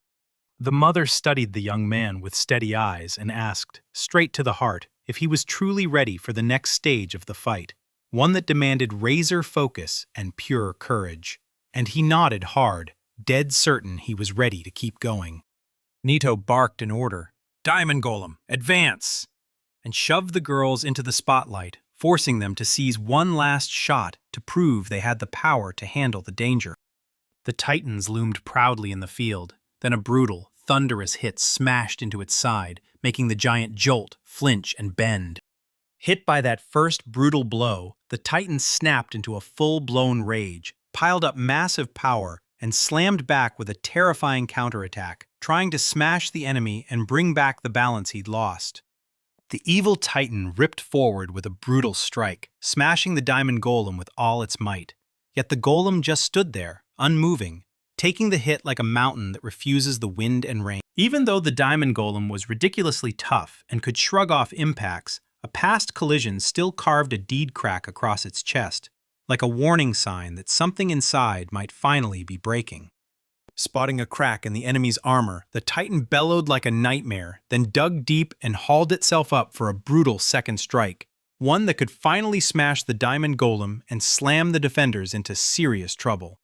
The mother studied the young man with steady eyes and asked, straight to the heart, if he was truly ready for the next stage of the fight, one that demanded razor focus and pure courage. And he nodded hard, dead certain he was ready to keep going. Nito barked an order, "Diamond Golem, advance!" and shoved the girls into the spotlight, forcing them to seize one last shot to prove they had the power to handle the danger. The Titans loomed proudly in the field, then a brutal, thunderous hit smashed into its side, making the giant jolt, flinch, and bend. Hit by that first brutal blow, the Titan snapped into a full-blown rage, piled up massive power, and slammed back with a terrifying counterattack, trying to smash the enemy and bring back the balance he'd lost. The evil Titan ripped forward with a brutal strike, smashing the diamond golem with all its might. Yet the golem just stood there, unmoving, taking the hit like a mountain that refuses the wind and rain. Even though the diamond golem was ridiculously tough and could shrug off impacts, a past collision still carved a deed crack across its chest, like a warning sign that something inside might finally be breaking. Spotting a crack in the enemy's armor, the Titan bellowed like a nightmare, then dug deep and hauled itself up for a brutal second strike, one that could finally smash the Diamond Golem and slam the defenders into serious trouble.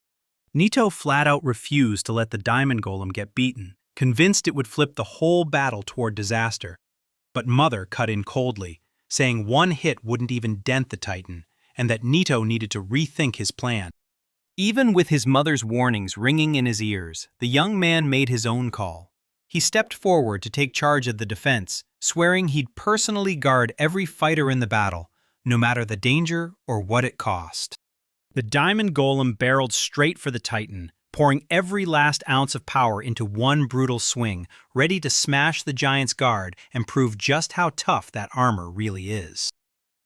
Nito flat out refused to let the Diamond Golem get beaten, convinced it would flip the whole battle toward disaster. But Mother cut in coldly, saying one hit wouldn't even dent the Titan, and that Nito needed to rethink his plan. Even with his mother's warnings ringing in his ears, the young man made his own call. He stepped forward to take charge of the defense, swearing he'd personally guard every fighter in the battle, no matter the danger or what it cost. The Diamond Golem barreled straight for the Titan, pouring every last ounce of power into one brutal swing, ready to smash the giant's guard and prove just how tough that armor really is.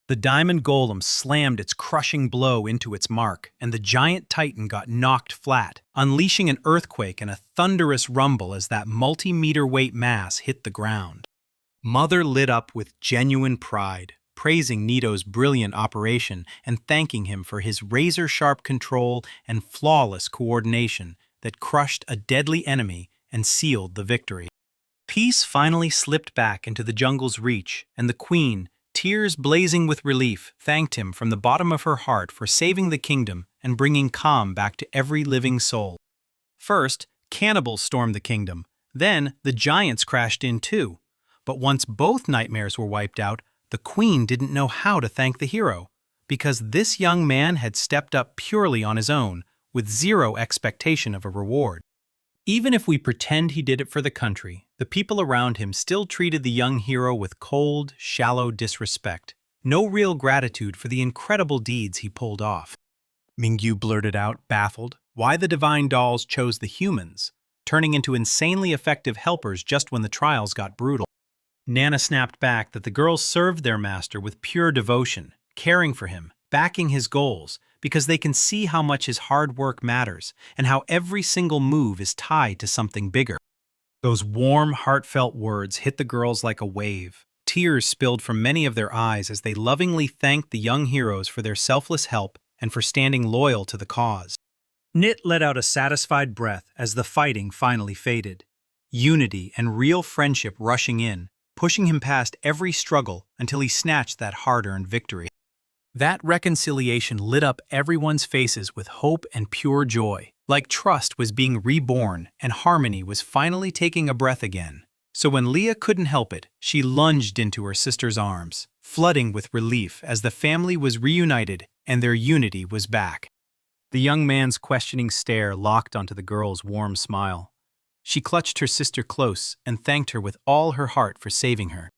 The Diamond Golem slammed its crushing blow into its mark, and the giant Titan got knocked flat, unleashing an earthquake and a thunderous rumble as that multi-meter-weight mass hit the ground. Mother lit up with genuine pride, praising Nito's brilliant operation and thanking him for his razor-sharp control and flawless coordination that crushed a deadly enemy and sealed the victory. Peace finally slipped back into the jungle's reach, and the Queen, tears blazing with relief, thanked him from the bottom of her heart for saving the kingdom and bringing calm back to every living soul. First, cannibals stormed the kingdom. Then, the giants crashed in too. But once both nightmares were wiped out, the Queen didn't know how to thank the hero, because this young man had stepped up purely on his own, with zero expectation of a reward. Even if we pretend he did it for the country, the people around him still treated the young hero with cold, shallow disrespect. No real gratitude for the incredible deeds he pulled off. Mingyu blurted out, baffled, why the divine dolls chose the humans, turning into insanely effective helpers just when the trials got brutal. Nana snapped back that the girls served their master with pure devotion, caring for him, backing his goals, because they can see how much his hard work matters and how every single move is tied to something bigger. Those warm, heartfelt words hit the girls like a wave. Tears spilled from many of their eyes as they lovingly thanked the young heroes for their selfless help and for standing loyal to the cause. Nit let out a satisfied breath as the fighting finally faded. Unity and real friendship rushing in, pushing him past every struggle until he snatched that hard-earned victory. That reconciliation lit up everyone's faces with hope and pure joy, like trust was being reborn and harmony was finally taking a breath again. So when Leah couldn't help it, she lunged into her sister's arms, flooding with relief as the family was reunited and their unity was back. The young man's questioning stare locked onto the girl's warm smile. She clutched her sister close and thanked her with all her heart for saving her.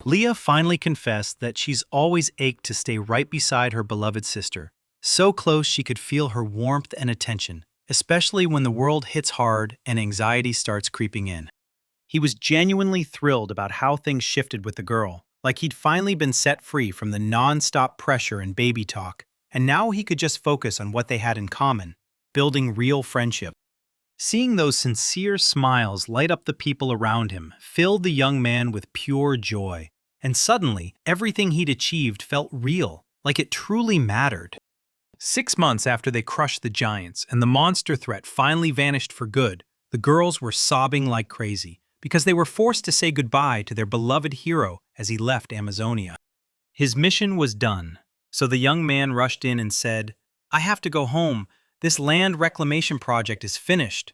Leah finally confessed that she's always ached to stay right beside her beloved sister, so close she could feel her warmth and attention, especially when the world hits hard and anxiety starts creeping in. He was genuinely thrilled about how things shifted with the girl, like he'd finally been set free from the non-stop pressure and baby talk, and now he could just focus on what they had in common, building real friendship. Seeing those sincere smiles light up the people around him filled the young man with pure joy. And suddenly, everything he'd achieved felt real, like it truly mattered. 6 months after they crushed the giants and the monster threat finally vanished for good, the girls were sobbing like crazy because they were forced to say goodbye to their beloved hero as he left Amazonia. His mission was done, so the young man rushed in and said, "I have to go home. This land reclamation project is finished."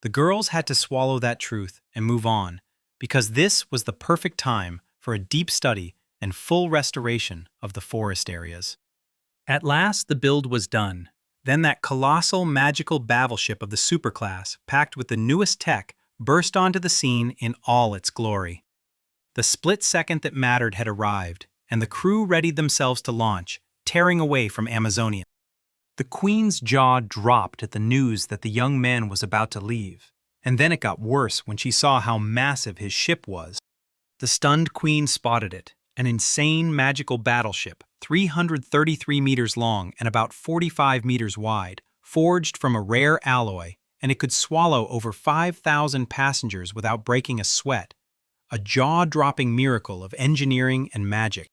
The girls had to swallow that truth and move on, because this was the perfect time for a deep study and full restoration of the forest areas. At last, the build was done. Then that colossal magical battleship of the superclass, packed with the newest tech, burst onto the scene in all its glory. The split second that mattered had arrived, and the crew readied themselves to launch, tearing away from Amazonia. The Queen's jaw dropped at the news that the young man was about to leave, and then it got worse when she saw how massive his ship was. The stunned Queen spotted it, an insane magical battleship, 333 meters long and about 45 meters wide, forged from a rare alloy, and it could swallow over 5,000 passengers without breaking a sweat, a jaw-dropping miracle of engineering and magic.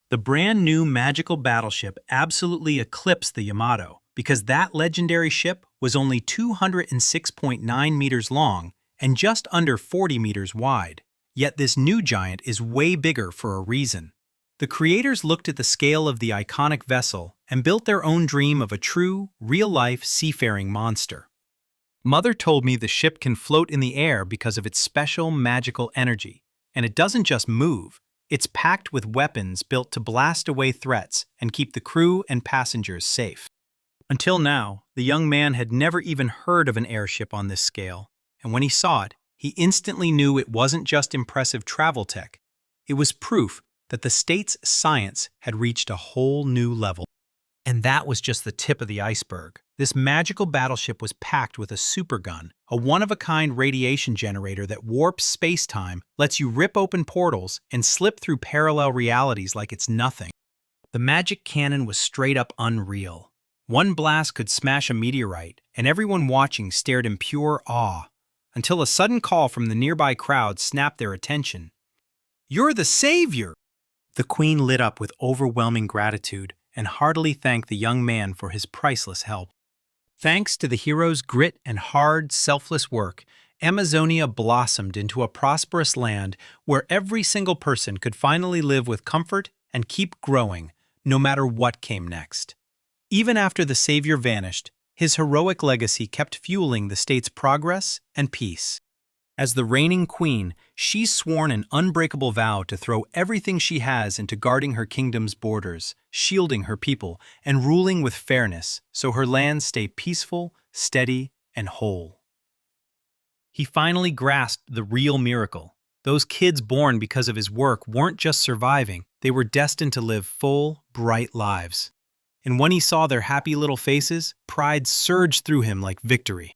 The brand new magical battleship absolutely eclipsed the Yamato, because that legendary ship was only 206.9 meters long and just under 40 meters wide. Yet this new giant is way bigger for a reason. The creators looked at the scale of the iconic vessel and built their own dream of a true, real-life seafaring monster. Mother told me the ship can float in the air because of its special magical energy, and it doesn't just move, it's packed with weapons built to blast away threats and keep the crew and passengers safe. Until now, the young man had never even heard of an airship on this scale, and when he saw it, he instantly knew it wasn't just impressive travel tech. It was proof that the state's science had reached a whole new level. And that was just the tip of the iceberg. This magical battleship was packed with a supergun, a one-of-a-kind radiation generator that warps space-time, lets you rip open portals, and slip through parallel realities like it's nothing. The magic cannon was straight-up unreal. One blast could smash a meteorite, and everyone watching stared in pure awe, until a sudden call from the nearby crowd snapped their attention. "You're the savior!" The queen lit up with overwhelming gratitude and heartily thanked the young man for his priceless help. Thanks to the hero's grit and hard, selfless work, Amazonia blossomed into a prosperous land where every single person could finally live with comfort and keep growing, no matter what came next. Even after the savior vanished, his heroic legacy kept fueling the state's progress and peace. As the reigning queen, she's sworn an unbreakable vow to throw everything she has into guarding her kingdom's borders, shielding her people, and ruling with fairness so her lands stay peaceful, steady, and whole. He finally grasped the real miracle. Those kids born because of his work weren't just surviving, they were destined to live full, bright lives. And when he saw their happy little faces, pride surged through him like victory.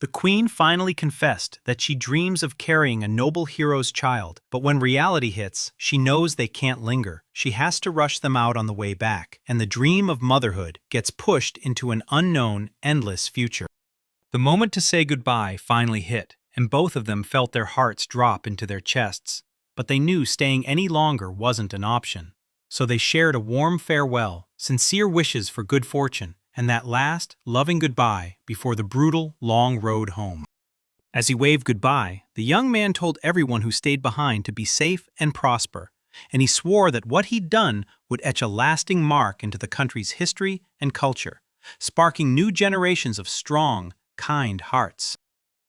The queen finally confessed that she dreams of carrying a noble hero's child, but when reality hits, she knows they can't linger. She has to rush them out on the way back, and the dream of motherhood gets pushed into an unknown, endless future. The moment to say goodbye finally hit, and both of them felt their hearts drop into their chests. But they knew staying any longer wasn't an option. So they shared a warm farewell, sincere wishes for good fortune, and that last, loving goodbye before the brutal, long road home. As he waved goodbye, the young man told everyone who stayed behind to be safe and prosper, and he swore that what he'd done would etch a lasting mark into the country's history and culture, sparking new generations of strong, kind hearts.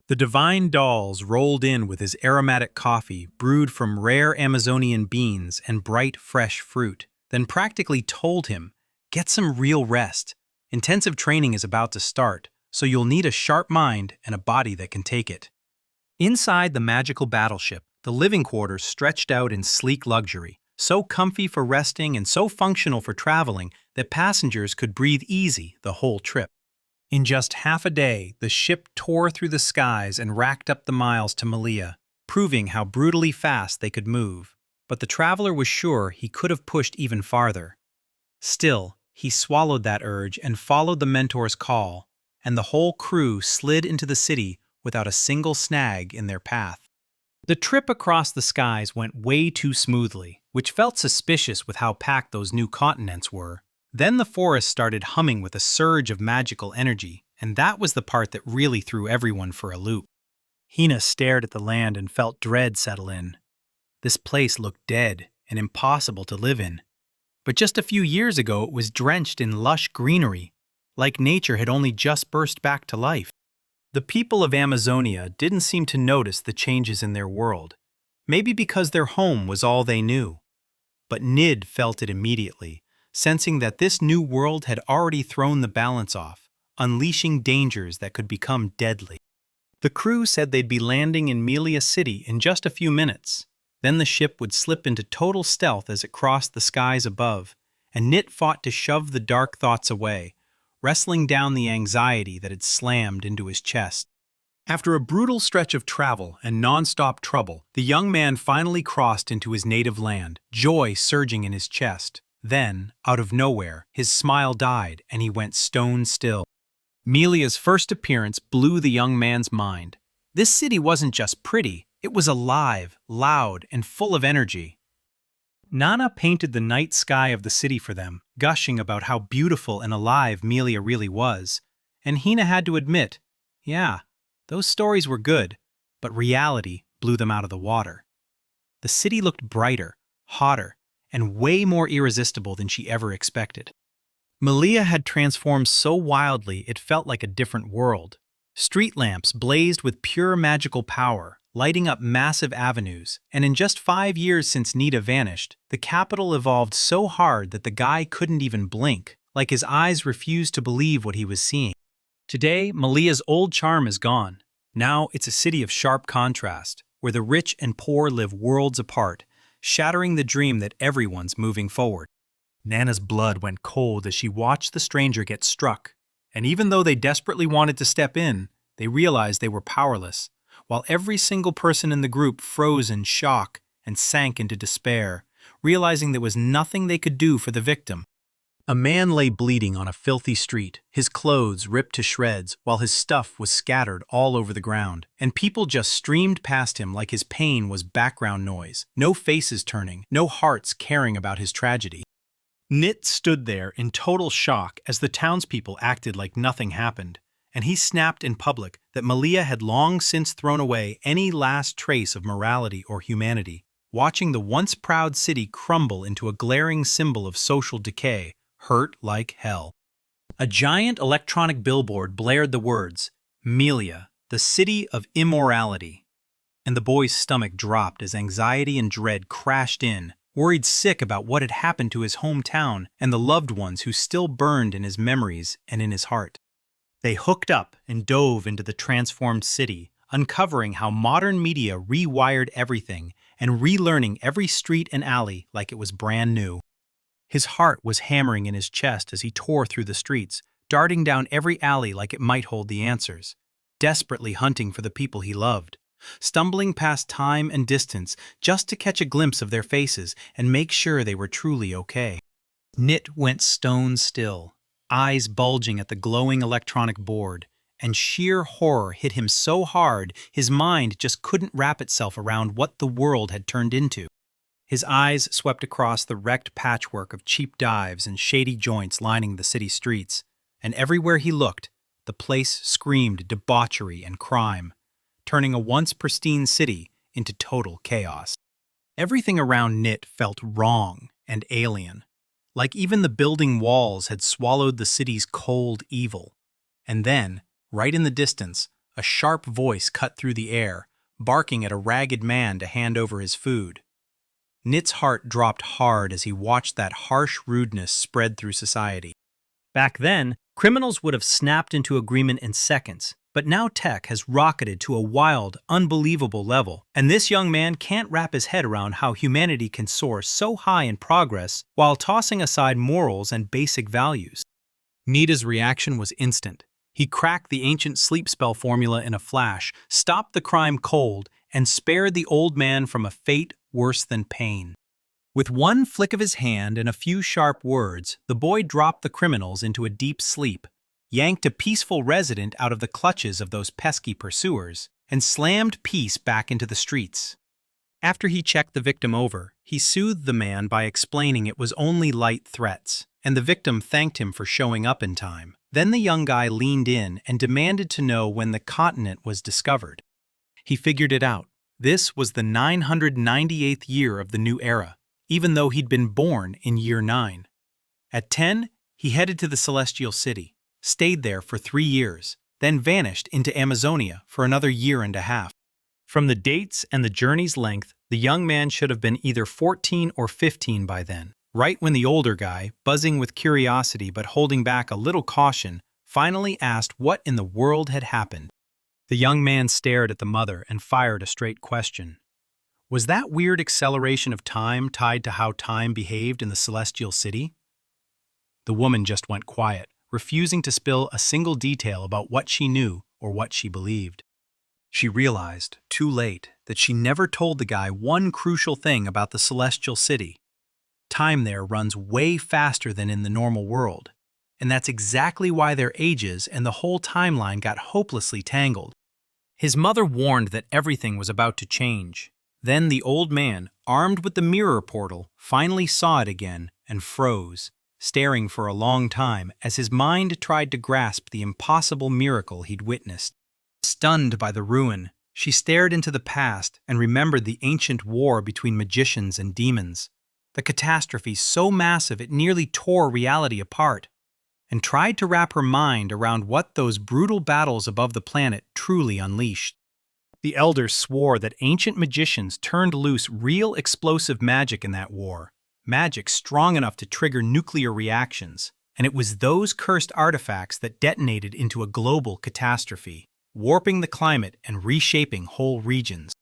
The divine dolls rolled in with his aromatic coffee brewed from rare Amazonian beans and bright, fresh fruit, then practically told him, "Get some real rest. Intensive training is about to start, so you'll need a sharp mind and a body that can take it." Inside the magical battleship, the living quarters stretched out in sleek luxury, so comfy for resting and so functional for traveling that passengers could breathe easy the whole trip. In just half a day, the ship tore through the skies and racked up the miles to Malia, proving how brutally fast they could move. But the traveler was sure he could have pushed even farther. Still, he swallowed that urge and followed the mentor's call, and the whole crew slid into the city without a single snag in their path. The trip across the skies went way too smoothly, which felt suspicious with how packed those new continents were. Then the forest started humming with a surge of magical energy, and that was the part that really threw everyone for a loop. Hina stared at the land and felt dread settle in. This place looked dead and impossible to live in. But just a few years ago it was drenched in lush greenery, like nature had only just burst back to life. The people of Amazonia didn't seem to notice the changes in their world, maybe because their home was all they knew. But Nid felt it immediately, sensing that this new world had already thrown the balance off, unleashing dangers that could become deadly. The crew said they'd be landing in Melia City in just a few minutes. Then the ship would slip into total stealth as it crossed the skies above, and Nit fought to shove the dark thoughts away, wrestling down the anxiety that had slammed into his chest. After a brutal stretch of travel and non-stop trouble, the young man finally crossed into his native land, joy surging in his chest. Then, out of nowhere, his smile died and he went stone still. Melia's first appearance blew the young man's mind. This city wasn't just pretty, it was alive, loud, and full of energy. Nana painted the night sky of the city for them, gushing about how beautiful and alive Melia really was. And Hina had to admit, yeah, those stories were good, but reality blew them out of the water. The city looked brighter, hotter, and way more irresistible than she ever expected. Melia had transformed so wildly it felt like a different world. Street lamps blazed with pure magical power, lighting up massive avenues, and in just 5 years since Nita vanished, the capital evolved so hard that the guy couldn't even blink, like his eyes refused to believe what he was seeing. Today, Malia's old charm is gone. Now it's a city of sharp contrast, where the rich and poor live worlds apart, shattering the dream that everyone's moving forward. Nana's blood went cold as she watched the stranger get struck, and even though they desperately wanted to step in, they realized they were powerless, while every single person in the group froze in shock and sank into despair, realizing there was nothing they could do for the victim. A man lay bleeding on a filthy street, his clothes ripped to shreds while his stuff was scattered all over the ground, and people just streamed past him like his pain was background noise, no faces turning, no hearts caring about his tragedy. Nit stood there in total shock as the townspeople acted like nothing happened, and he snapped in public that Melia had long since thrown away any last trace of morality or humanity, watching the once proud city crumble into a glaring symbol of social decay, hurt like hell. A giant electronic billboard blared the words, "Melia, the city of immorality," and the boy's stomach dropped as anxiety and dread crashed in, worried sick about what had happened to his hometown and the loved ones who still burned in his memories and in his heart. They hooked up and dove into the transformed city, uncovering how modern media rewired everything and relearning every street and alley like it was brand new. His heart was hammering in his chest as he tore through the streets, darting down every alley like it might hold the answers, desperately hunting for the people he loved, stumbling past time and distance just to catch a glimpse of their faces and make sure they were truly okay. Nit went stone still, eyes bulging at the glowing electronic board, and sheer horror hit him so hard his mind just couldn't wrap itself around what the world had turned into. His eyes swept across the wrecked patchwork of cheap dives and shady joints lining the city streets, and everywhere he looked, the place screamed debauchery and crime, turning a once pristine city into total chaos. Everything around Nit felt wrong and alien, like even the building walls had swallowed the city's cold evil. And then, right in the distance, a sharp voice cut through the air, barking at a ragged man to hand over his food. Nit's heart dropped hard as he watched that harsh rudeness spread through society. Back then, criminals would have snapped into agreement in seconds, but now tech has rocketed to a wild, unbelievable level, and this young man can't wrap his head around how humanity can soar so high in progress while tossing aside morals and basic values. Nita's reaction was instant. He cracked the ancient sleep spell formula in a flash, stopped the crime cold, and spared the old man from a fate worse than pain. With one flick of his hand and a few sharp words, the boy dropped the criminals into a deep sleep, yanked a peaceful resident out of the clutches of those pesky pursuers, and slammed peace back into the streets. After he checked the victim over, he soothed the man by explaining it was only light threats, and the victim thanked him for showing up in time. Then the young guy leaned in and demanded to know when the continent was discovered. He figured it out. This was the 998th year of the new era, even though he'd been born in year 9. At 10, he headed to the Celestial City, stayed there for 3 years, then vanished into Amazonia for another year and a half. From the dates and the journey's length, the young man should have been either 14 or 15 by then, right when the older guy, buzzing with curiosity but holding back a little caution, finally asked what in the world had happened. The young man stared at the mother and fired a straight question. Was that weird acceleration of time tied to how time behaved in the Celestial City? The woman just went quiet, refusing to spill a single detail about what she knew or what she believed. She realized, too late, that she never told the guy one crucial thing about the Celestial City. Time there runs way faster than in the normal world, and that's exactly why their ages and the whole timeline got hopelessly tangled. His mother warned that everything was about to change. Then the old man, armed with the mirror portal, finally saw it again and froze, staring for a long time as his mind tried to grasp the impossible miracle he'd witnessed. Stunned by the ruin, she stared into the past and remembered the ancient war between magicians and demons, the catastrophe so massive it nearly tore reality apart, and tried to wrap her mind around what those brutal battles above the planet truly unleashed. The elders swore that ancient magicians turned loose real explosive magic in that war, magic strong enough to trigger nuclear reactions, and it was those cursed artifacts that detonated into a global catastrophe, warping the climate and reshaping whole regions.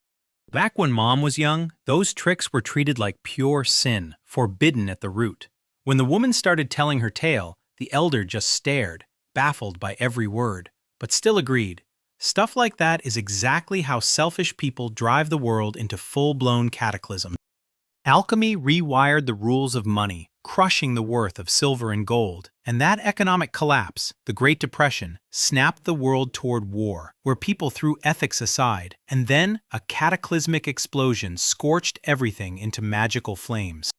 Back when Mom was young, those tricks were treated like pure sin, forbidden at the root. When the woman started telling her tale, the elder just stared, baffled by every word, but still agreed. Stuff like that is exactly how selfish people drive the world into full-blown cataclysm. Alchemy rewired the rules of money, crushing the worth of silver and gold, and that economic collapse, the Great Depression, snapped the world toward war, where people threw ethics aside, and then a cataclysmic explosion scorched everything into magical flames.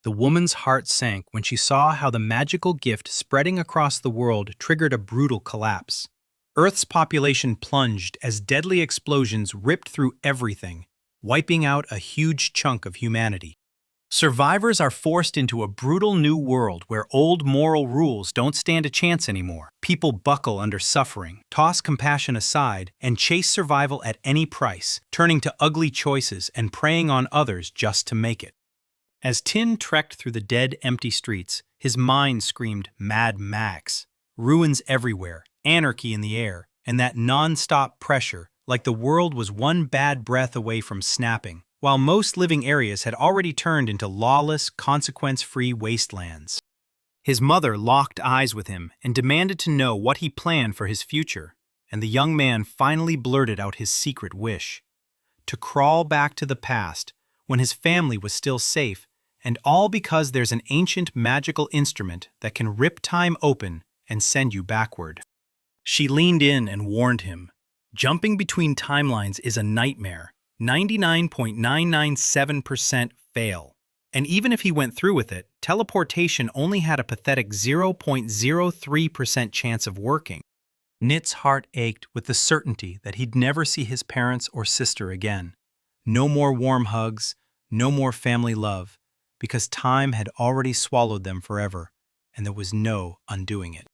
The woman's heart sank when she saw how the magical gift spreading across the world triggered a brutal collapse. Earth's population plunged as deadly explosions ripped through everything, wiping out a huge chunk of humanity. Survivors are forced into a brutal new world where old moral rules don't stand a chance anymore. People buckle under suffering, toss compassion aside, and chase survival at any price, turning to ugly choices and preying on others just to make it. As Tin trekked through the dead, empty streets, his mind screamed Mad Max. Ruins everywhere, anarchy in the air, and that non-stop pressure, like the world was one bad breath away from snapping, while most living areas had already turned into lawless, consequence-free wastelands. His mother locked eyes with him and demanded to know what he planned for his future, and the young man finally blurted out his secret wish: to crawl back to the past, when his family was still safe, and all because there's an ancient magical instrument that can rip time open and send you backward. She leaned in and warned him. Jumping between timelines is a nightmare. 99.997% fail. And even if he went through with it, teleportation only had a pathetic 0.03% chance of working. Knit's heart ached with the certainty that he'd never see his parents or sister again. No more warm hugs, no more family love, because time had already swallowed them forever, and there was no undoing it.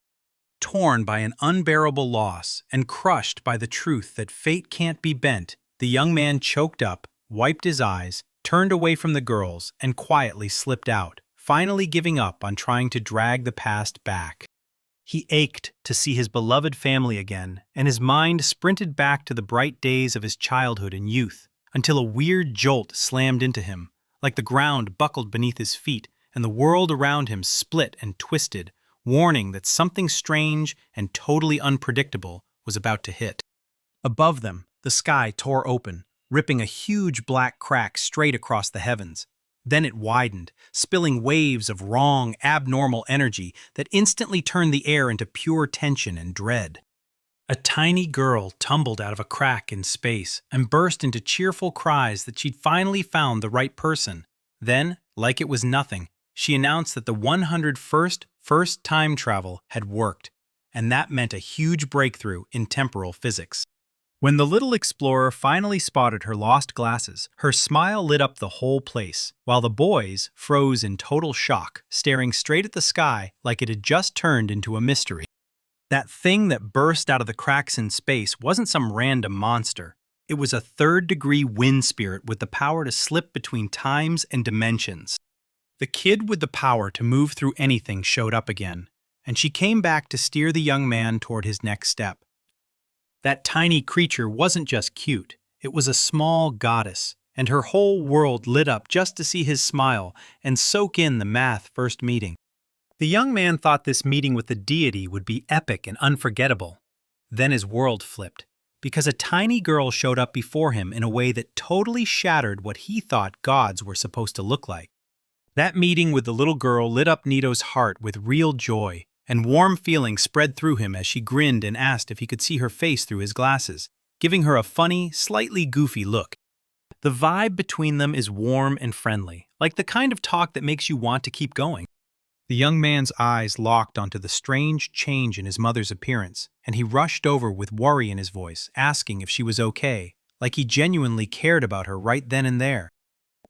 Torn by an unbearable loss and crushed by the truth that fate can't be bent, the young man choked up, wiped his eyes, turned away from the girls, and quietly slipped out, finally giving up on trying to drag the past back. He ached to see his beloved family again, and his mind sprinted back to the bright days of his childhood and youth, until a weird jolt slammed into him, like the ground buckled beneath his feet, and the world around him split and twisted, warning that something strange and totally unpredictable was about to hit. Above them, the sky tore open, ripping a huge black crack straight across the heavens. Then it widened, spilling waves of wrong, abnormal energy that instantly turned the air into pure tension and dread. A tiny girl tumbled out of a crack in space and burst into cheerful cries that she'd finally found the right person. Then, like it was nothing, she announced that the 101st first time travel had worked, and that meant a huge breakthrough in temporal physics. When the little explorer finally spotted her lost glasses, her smile lit up the whole place, while the boys froze in total shock, staring straight at the sky like it had just turned into a mystery. That thing that burst out of the cracks in space wasn't some random monster. It was a third-degree wind spirit with the power to slip between times and dimensions. The kid with the power to move through anything showed up again, and she came back to steer the young man toward his next step. That tiny creature wasn't just cute, it was a small goddess, and her whole world lit up just to see his smile and soak in the math first meeting. The young man thought this meeting with the deity would be epic and unforgettable. Then his world flipped, because a tiny girl showed up before him in a way that totally shattered what he thought gods were supposed to look like. That meeting with the little girl lit up Nito's heart with real joy, and warm feelings spread through him as she grinned and asked if he could see her face through his glasses, giving her a funny, slightly goofy look. The vibe between them is warm and friendly, like the kind of talk that makes you want to keep going. The young man's eyes locked onto the strange change in his mother's appearance, and he rushed over with worry in his voice, asking if she was okay, like he genuinely cared about her right then and there.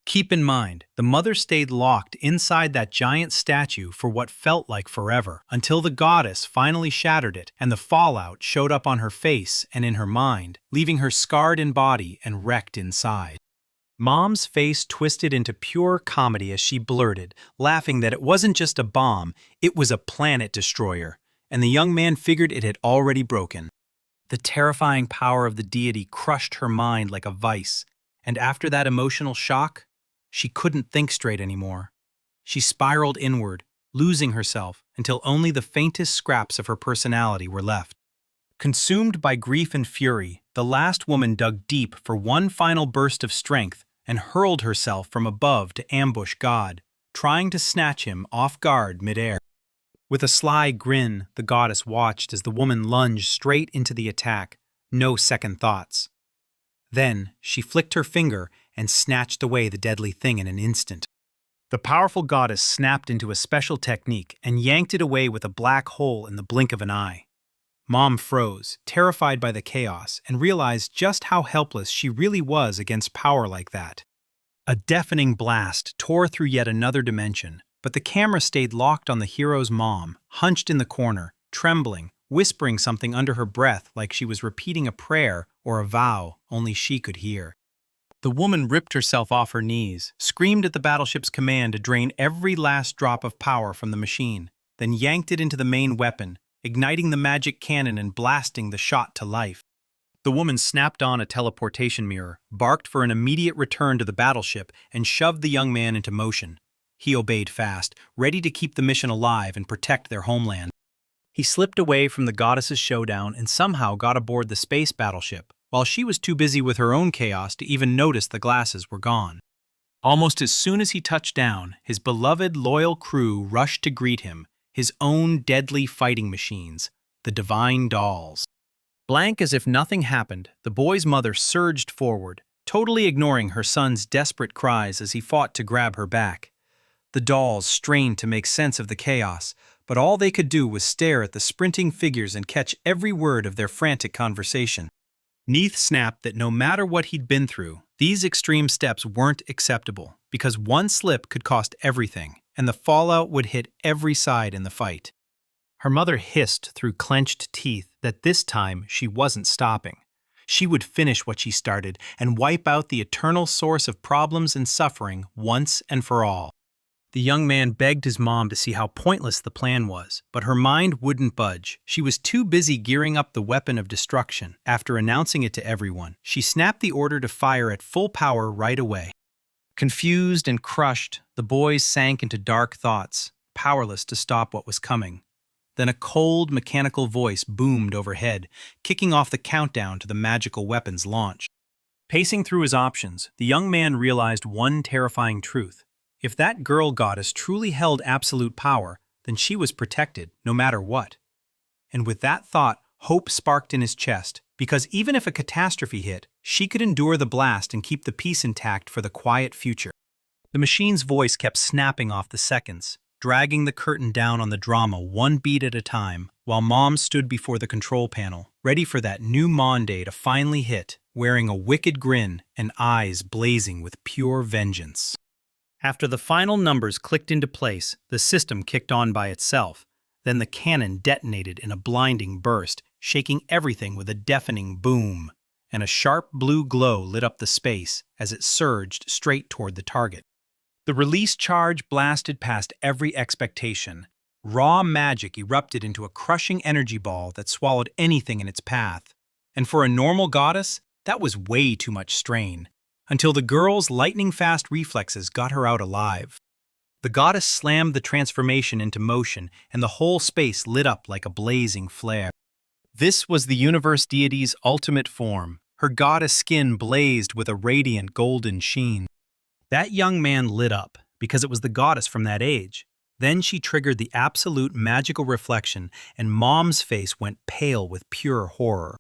Keep in mind, the mother stayed locked inside that giant statue for what felt like forever, until the goddess finally shattered it and the fallout showed up on her face and in her mind, leaving her scarred in body and wrecked inside. Mom's face twisted into pure comedy as she blurted, laughing that it wasn't just a bomb, it was a planet destroyer, and the young man figured it had already broken. The terrifying power of the deity crushed her mind like a vice, and after that emotional shock, she couldn't think straight anymore. She spiraled inward, losing herself until only the faintest scraps of her personality were left. Consumed by grief and fury, the last woman dug deep for one final burst of strength and hurled herself from above to ambush God, trying to snatch him off guard midair. With a sly grin, the goddess watched as the woman lunged straight into the attack, no second thoughts. Then, she flicked her finger and snatched away the deadly thing in an instant. The powerful goddess snapped into a special technique and yanked it away with a black hole in the blink of an eye. Mom froze, terrified by the chaos, and realized just how helpless she really was against power like that. A deafening blast tore through yet another dimension, but the camera stayed locked on the hero's mom, hunched in the corner, trembling, whispering something under her breath like she was repeating a prayer or a vow only she could hear. The woman ripped herself off her knees, screamed at the battleship's command to drain every last drop of power from the machine, then yanked it into the main weapon, igniting the magic cannon and blasting the shot to life. The woman snapped on a teleportation mirror, barked for an immediate return to the battleship, and shoved the young man into motion. He obeyed fast, ready to keep the mission alive and protect their homeland. He slipped away from the goddess's showdown and somehow got aboard the space battleship, while she was too busy with her own chaos to even notice the glasses were gone. Almost as soon as he touched down, his beloved loyal crew rushed to greet him, his own deadly fighting machines, the divine dolls. Blank as if nothing happened, the boy's mother surged forward, totally ignoring her son's desperate cries as he fought to grab her back. The dolls strained to make sense of the chaos, but all they could do was stare at the sprinting figures and catch every word of their frantic conversation. Neith snapped that no matter what he'd been through, these extreme steps weren't acceptable, because one slip could cost everything, and the fallout would hit every side in the fight. Her mother hissed through clenched teeth that this time she wasn't stopping. She would finish what she started and wipe out the eternal source of problems and suffering once and for all. The young man begged his mom to see how pointless the plan was, but her mind wouldn't budge. She was too busy gearing up the weapon of destruction. After announcing it to everyone, she snapped the order to fire at full power right away. Confused and crushed, the boys sank into dark thoughts, powerless to stop what was coming. Then a cold, mechanical voice boomed overhead, kicking off the countdown to the magical weapon's launch. Pacing through his options, the young man realized one terrifying truth. If that girl goddess truly held absolute power, then she was protected, no matter what. And with that thought, hope sparked in his chest, because even if a catastrophe hit, she could endure the blast and keep the peace intact for the quiet future. The machine's voice kept snapping off the seconds, dragging the curtain down on the drama one beat at a time, while Mom stood before the control panel, ready for that new Monday to finally hit, wearing a wicked grin and eyes blazing with pure vengeance. After the final numbers clicked into place, the system kicked on by itself. Then the cannon detonated in a blinding burst, shaking everything with a deafening boom, and a sharp blue glow lit up the space as it surged straight toward the target. The release charge blasted past every expectation. Raw magic erupted into a crushing energy ball that swallowed anything in its path. And for a normal goddess, that was way too much strain, until the girl's lightning-fast reflexes got her out alive. The goddess slammed the transformation into motion, and the whole space lit up like a blazing flare. This was the universe deity's ultimate form. Her goddess skin blazed with a radiant golden sheen. That young man lit up, because it was the goddess from that age. Then she triggered the absolute magical reflection, and Mom's face went pale with pure horror.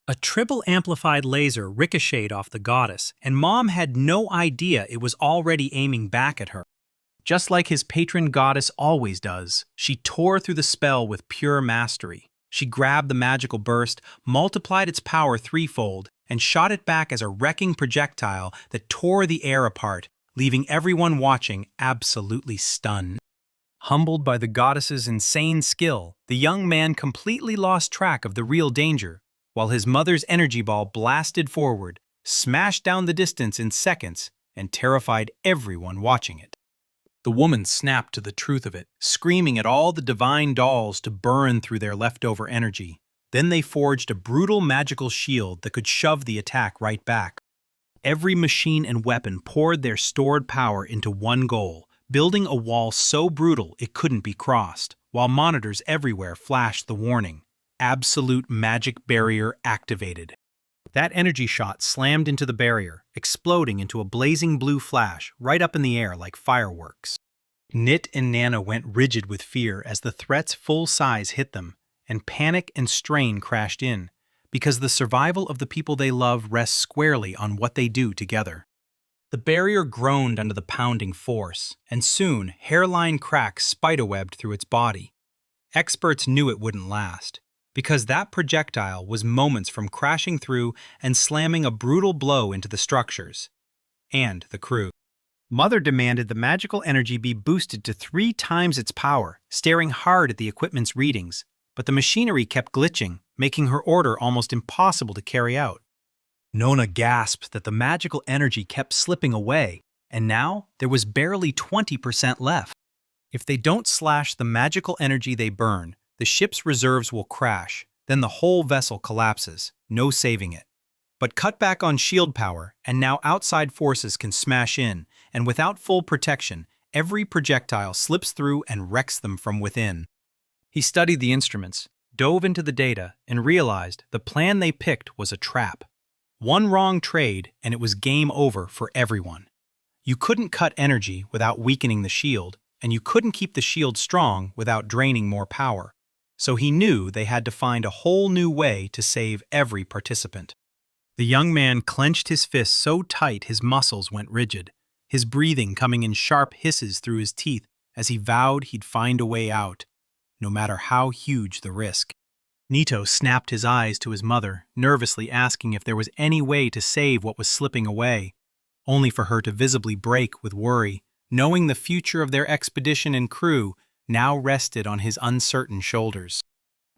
A triple-amplified laser ricocheted off the goddess, and Mom had no idea it was already aiming back at her. Just like his patron goddess always does, she tore through the spell with pure mastery. She grabbed the magical burst, multiplied its power threefold, and shot it back as a wrecking projectile that tore the air apart, leaving everyone watching absolutely stunned. Humbled by the goddess's insane skill, the young man completely lost track of the real danger, while his mother's energy ball blasted forward, smashed down the distance in seconds, and terrified everyone watching it. The woman snapped to the truth of it, screaming at all the divine dolls to burn through their leftover energy. Then they forged a brutal magical shield that could shove the attack right back. Every machine and weapon poured their stored power into one goal, building a wall so brutal it couldn't be crossed, while monitors everywhere flashed the warning: absolute magic barrier activated. That energy shot slammed into the barrier, exploding into a blazing blue flash right up in the air like fireworks. Nit and Nana went rigid with fear as the threat's full size hit them, and panic and strain crashed in, because the survival of the people they love rests squarely on what they do together. The barrier groaned under the pounding force, and soon hairline cracks spiderwebbed through its body. Experts knew it wouldn't last, because that projectile was moments from crashing through and slamming a brutal blow into the structures and the crew. Mother demanded the magical energy be boosted to 3 times its power, staring hard at the equipment's readings, but the machinery kept glitching, making her order almost impossible to carry out. Nona gasped that the magical energy kept slipping away, and now there was barely 20% left. If they don't slash the magical energy they burn, the ship's reserves will crash, then the whole vessel collapses, no saving it. But cut back on shield power, and now outside forces can smash in, and without full protection, every projectile slips through and wrecks them from within. He studied the instruments, dove into the data, and realized the plan they picked was a trap. One wrong trade, and it was game over for everyone. You couldn't cut energy without weakening the shield, and you couldn't keep the shield strong without draining more power. So he knew they had to find a whole new way to save every participant. The young man clenched his fists so tight his muscles went rigid, his breathing coming in sharp hisses through his teeth as he vowed he'd find a way out, no matter how huge the risk. Nito snapped his eyes to his mother, nervously asking if there was any way to save what was slipping away, only for her to visibly break with worry, knowing the future of their expedition and crew now rested on his uncertain shoulders.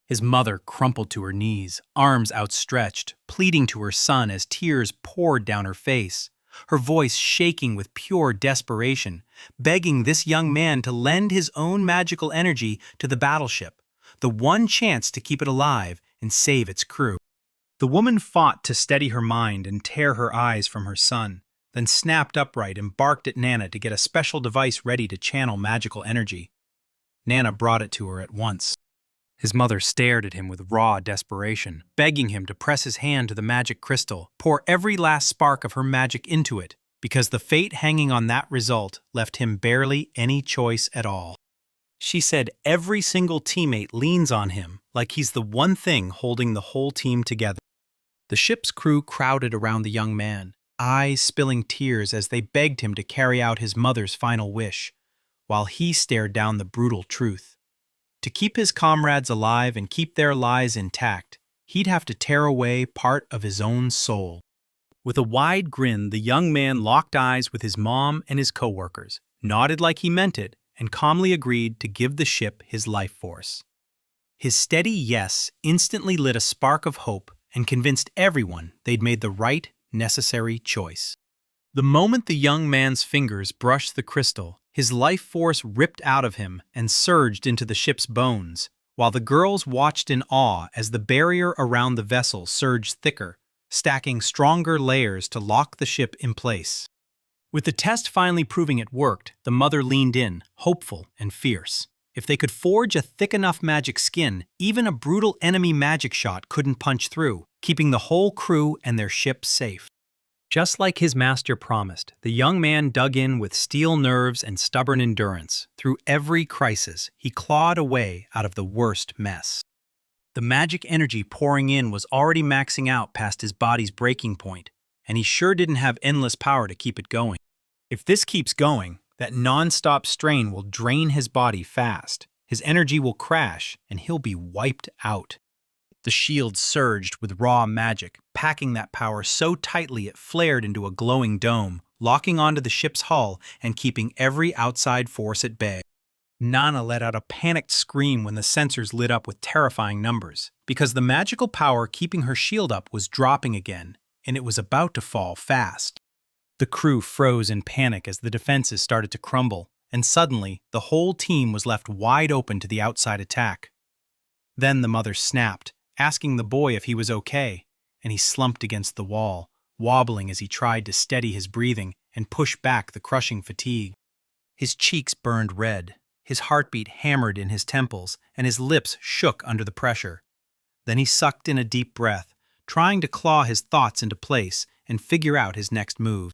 His mother crumpled to her knees, arms outstretched, pleading to her son as tears poured down her face, her voice shaking with pure desperation, begging this young man to lend his own magical energy to the battleship, the one chance to keep it alive and save its crew. The woman fought to steady her mind and tear her eyes from her son, then snapped upright and barked at Nana to get a special device ready to channel magical energy. Nana brought it to her at once. His mother stared at him with raw desperation, begging him to press his hand to the magic crystal, pour every last spark of her magic into it, because the fate hanging on that result left him barely any choice at all. She said every single teammate leans on him like he's the one thing holding the whole team together. The ship's crew crowded around the young man, eyes spilling tears as they begged him to carry out his mother's final wish, while he stared down the brutal truth. To keep his comrades alive and keep their lives intact, he'd have to tear away part of his own soul. With a wide grin, the young man locked eyes with his mom and his coworkers, nodded like he meant it, and calmly agreed to give the ship his life force. His steady yes instantly lit a spark of hope and convinced everyone they'd made the right, necessary choice. The moment the young man's fingers brushed the crystal, his life force ripped out of him and surged into the ship's bones, while the girls watched in awe as the barrier around the vessel surged thicker, stacking stronger layers to lock the ship in place. With the test finally proving it worked, the mother leaned in, hopeful and fierce. If they could forge a thick enough magic skin, even a brutal enemy magic shot couldn't punch through, keeping the whole crew and their ship safe. Just like his master promised, the young man dug in with steel nerves and stubborn endurance. Through every crisis, he clawed away out of the worst mess. The magic energy pouring in was already maxing out past his body's breaking point, and he sure didn't have endless power to keep it going. If this keeps going, that non-stop strain will drain his body fast. His energy will crash, and he'll be wiped out. The shield surged with raw magic, packing that power so tightly it flared into a glowing dome, locking onto the ship's hull and keeping every outside force at bay. Nana let out a panicked scream when the sensors lit up with terrifying numbers, because the magical power keeping her shield up was dropping again, and it was about to fall fast. The crew froze in panic as the defenses started to crumble, and suddenly the whole team was left wide open to the outside attack. Then the mother snapped, asking the boy if he was okay, and he slumped against the wall, wobbling as he tried to steady his breathing and push back the crushing fatigue. His cheeks burned red, his heartbeat hammered in his temples, and his lips shook under the pressure. Then he sucked in a deep breath, trying to claw his thoughts into place and figure out his next move.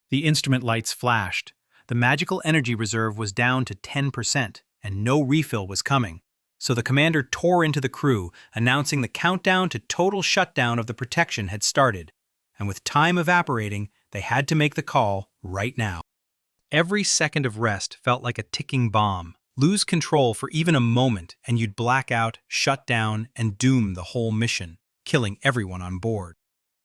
The instrument lights flashed. The magical energy reserve was down to 10%, and no refill was coming. So the commander tore into the crew, announcing the countdown to total shutdown of the protection had started. And with time evaporating, they had to make the call right now. Every second of rest felt like a ticking bomb. Lose control for even a moment, and you'd black out, shut down, and doom the whole mission, killing everyone on board.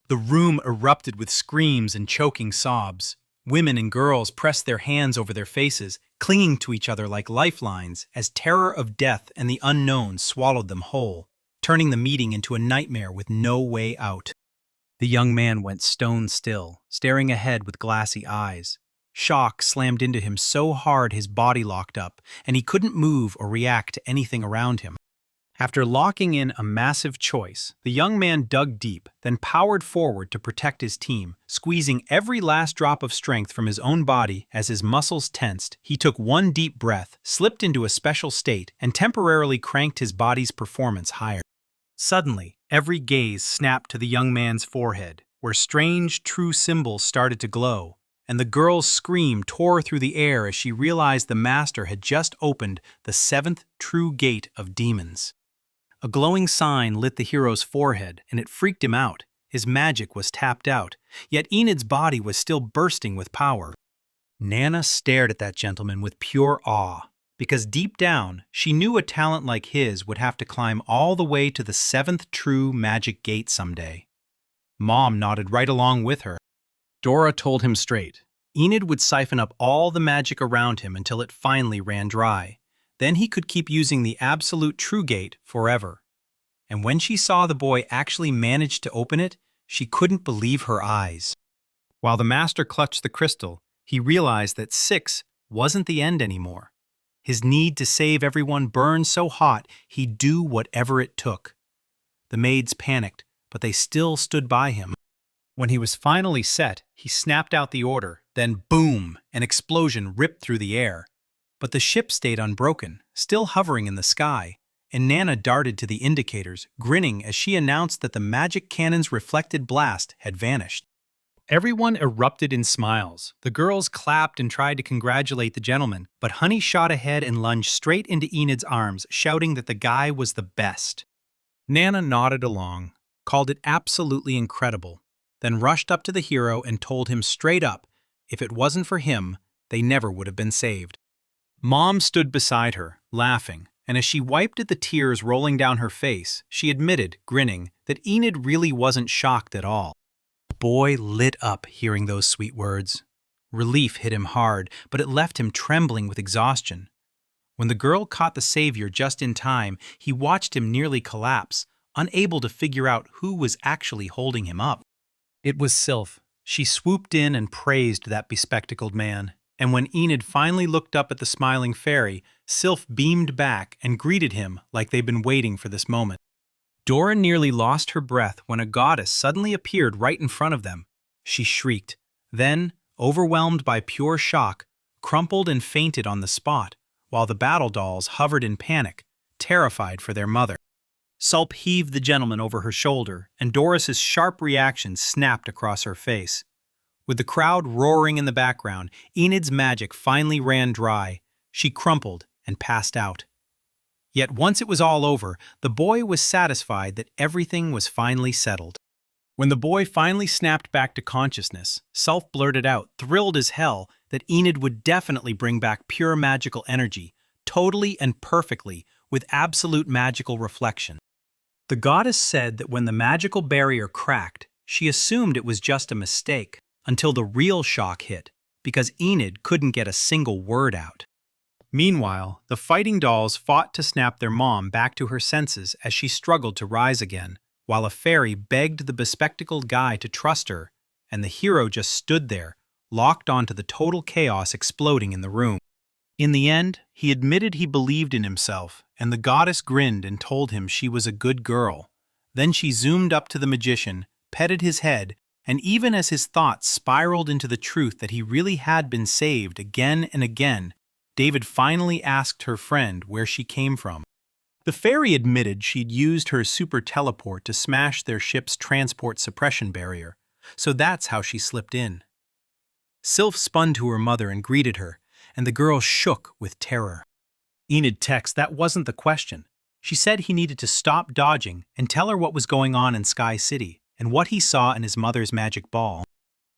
The room erupted with screams and choking sobs. Women and girls pressed their hands over their faces, clinging to each other like lifelines, as terror of death and the unknown swallowed them whole, turning the meeting into a nightmare with no way out. The young man went stone still, staring ahead with glassy eyes. Shock slammed into him so hard his body locked up, and he couldn't move or react to anything around him. After locking in a massive choice, the young man dug deep, then powered forward to protect his team, squeezing every last drop of strength from his own body as his muscles tensed. He took one deep breath, slipped into a special state, and temporarily cranked his body's performance higher. Suddenly, every gaze snapped to the young man's forehead, where strange, true symbols started to glow, and the girl's scream tore through the air as she realized the master had just opened the 7th true gate of demons. A glowing sign lit the hero's forehead, and it freaked him out. His magic was tapped out, yet Enid's body was still bursting with power. Nana stared at that gentleman with pure awe, because deep down, she knew a talent like his would have to climb all the way to the 7th true magic gate someday. Mom nodded right along with her. Dora told him straight. Enid would siphon up all the magic around him until it finally ran dry. Then he could keep using the absolute true gate forever. And when she saw the boy actually manage to open it, she couldn't believe her eyes. While the master clutched the crystal, he realized that 6 wasn't the end anymore. His need to save everyone burned so hot he'd do whatever it took. The maids panicked, but they still stood by him. When he was finally set, he snapped out the order, then boom, an explosion ripped through the air. But the ship stayed unbroken, still hovering in the sky, and Nana darted to the indicators, grinning as she announced that the magic cannon's reflected blast had vanished. Everyone erupted in smiles. The girls clapped and tried to congratulate the gentleman, but Honey shot ahead and lunged straight into Enid's arms, shouting that the guy was the best. Nana nodded along, called it absolutely incredible, then rushed up to the hero and told him straight up, if it wasn't for him, they never would have been saved. Mom stood beside her, laughing, and as she wiped at the tears rolling down her face, she admitted, grinning, that Enid really wasn't shocked at all. The boy lit up hearing those sweet words. Relief hit him hard, but it left him trembling with exhaustion. When the girl caught the savior just in time, he watched him nearly collapse, unable to figure out who was actually holding him up. It was Sylph. She swooped in and praised that bespectacled man. And when Enid finally looked up at the smiling fairy, Sylph beamed back and greeted him like they'd been waiting for this moment. Dora nearly lost her breath when a goddess suddenly appeared right in front of them. She shrieked, then, overwhelmed by pure shock, crumpled and fainted on the spot, while the battle dolls hovered in panic, terrified for their mother. Sulp heaved the gentleman over her shoulder, and Doris's sharp reaction snapped across her face. With the crowd roaring in the background, Enid's magic finally ran dry. She crumpled and passed out. Yet once it was all over, the boy was satisfied that everything was finally settled. When the boy finally snapped back to consciousness, Self blurted out, thrilled as hell, that Enid would definitely bring back pure magical energy, totally and perfectly, with absolute magical reflection. The goddess said that when the magical barrier cracked, she assumed it was just a mistake, until the real shock hit, because Enid couldn't get a single word out. Meanwhile, the fighting dolls fought to snap their mom back to her senses as she struggled to rise again, while a fairy begged the bespectacled guy to trust her, and the hero just stood there, locked onto the total chaos exploding in the room. In the end, he admitted he believed in himself, and the goddess grinned and told him she was a good girl. Then she zoomed up to the magician, petted his head, and even as his thoughts spiraled into the truth that he really had been saved again and again, David finally asked her friend where she came from. The fairy admitted she'd used her super teleport to smash their ship's transport suppression barrier, so that's how she slipped in. Sylph spun to her mother and greeted her, and the girl shook with terror. Enid texted that wasn't the question. She said he needed to stop dodging and tell her what was going on in Sky City and what he saw in his mother's magic ball.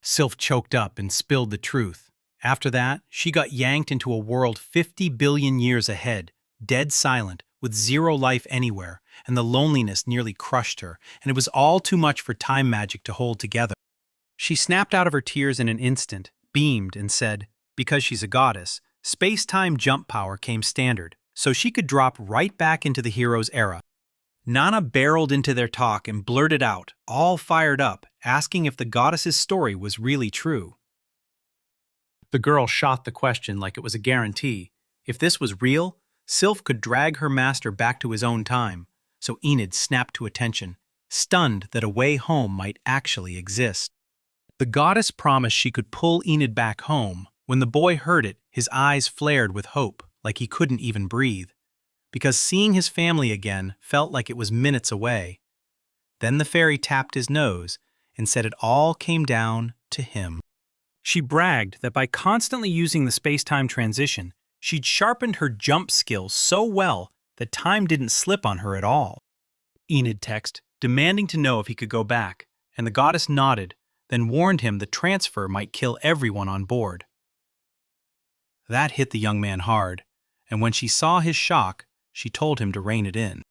Sylph choked up and spilled the truth. After that, she got yanked into a world 50 billion years ahead, dead silent, with zero life anywhere, and the loneliness nearly crushed her, and it was all too much for time magic to hold together. She snapped out of her tears in an instant, beamed, and said, because she's a goddess, space-time jump power came standard, so she could drop right back into the hero's era. Nana barreled into their talk and blurted out, all fired up, asking if the goddess's story was really true. The girl shot the question like it was a guarantee. If this was real, Sylph could drag her master back to his own time, so Enid snapped to attention, stunned that a way home might actually exist. The goddess promised she could pull Enid back home. When the boy heard it, his eyes flared with hope, like he couldn't even breathe, because seeing his family again felt like it was minutes away. Then the fairy tapped his nose and said it all came down to him. She bragged that by constantly using the space-time transition, she'd sharpened her jump skills so well that time didn't slip on her at all. Enid texted, demanding to know if he could go back, and the goddess nodded, then warned him the transfer might kill everyone on board. That hit the young man hard, and when she saw his shock, she told him to rein it in.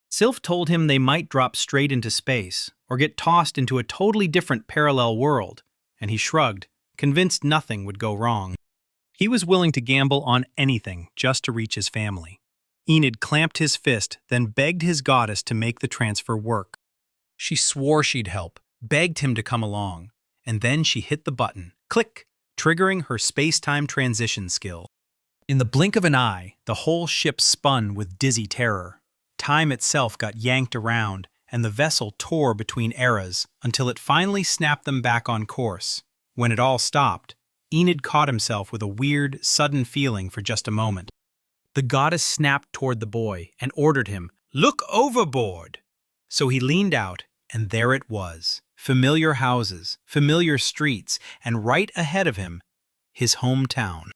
Sylph told him they might drop straight into space, or get tossed into a totally different parallel world, and he shrugged, convinced nothing would go wrong. He was willing to gamble on anything just to reach his family. Enid clamped his fist, then begged his goddess to make the transfer work. She swore she'd help, begged him to come along, and then she hit the button, click, triggering her space-time transition skill. In the blink of an eye, the whole ship spun with dizzy terror. Time itself got yanked around, and the vessel tore between eras until it finally snapped them back on course. When it all stopped, Enid caught himself with a weird, sudden feeling for just a moment. The goddess snapped toward the boy and ordered him, "Look overboard!" So he leaned out, and there it was. Familiar houses, familiar streets, and right ahead of him, his hometown.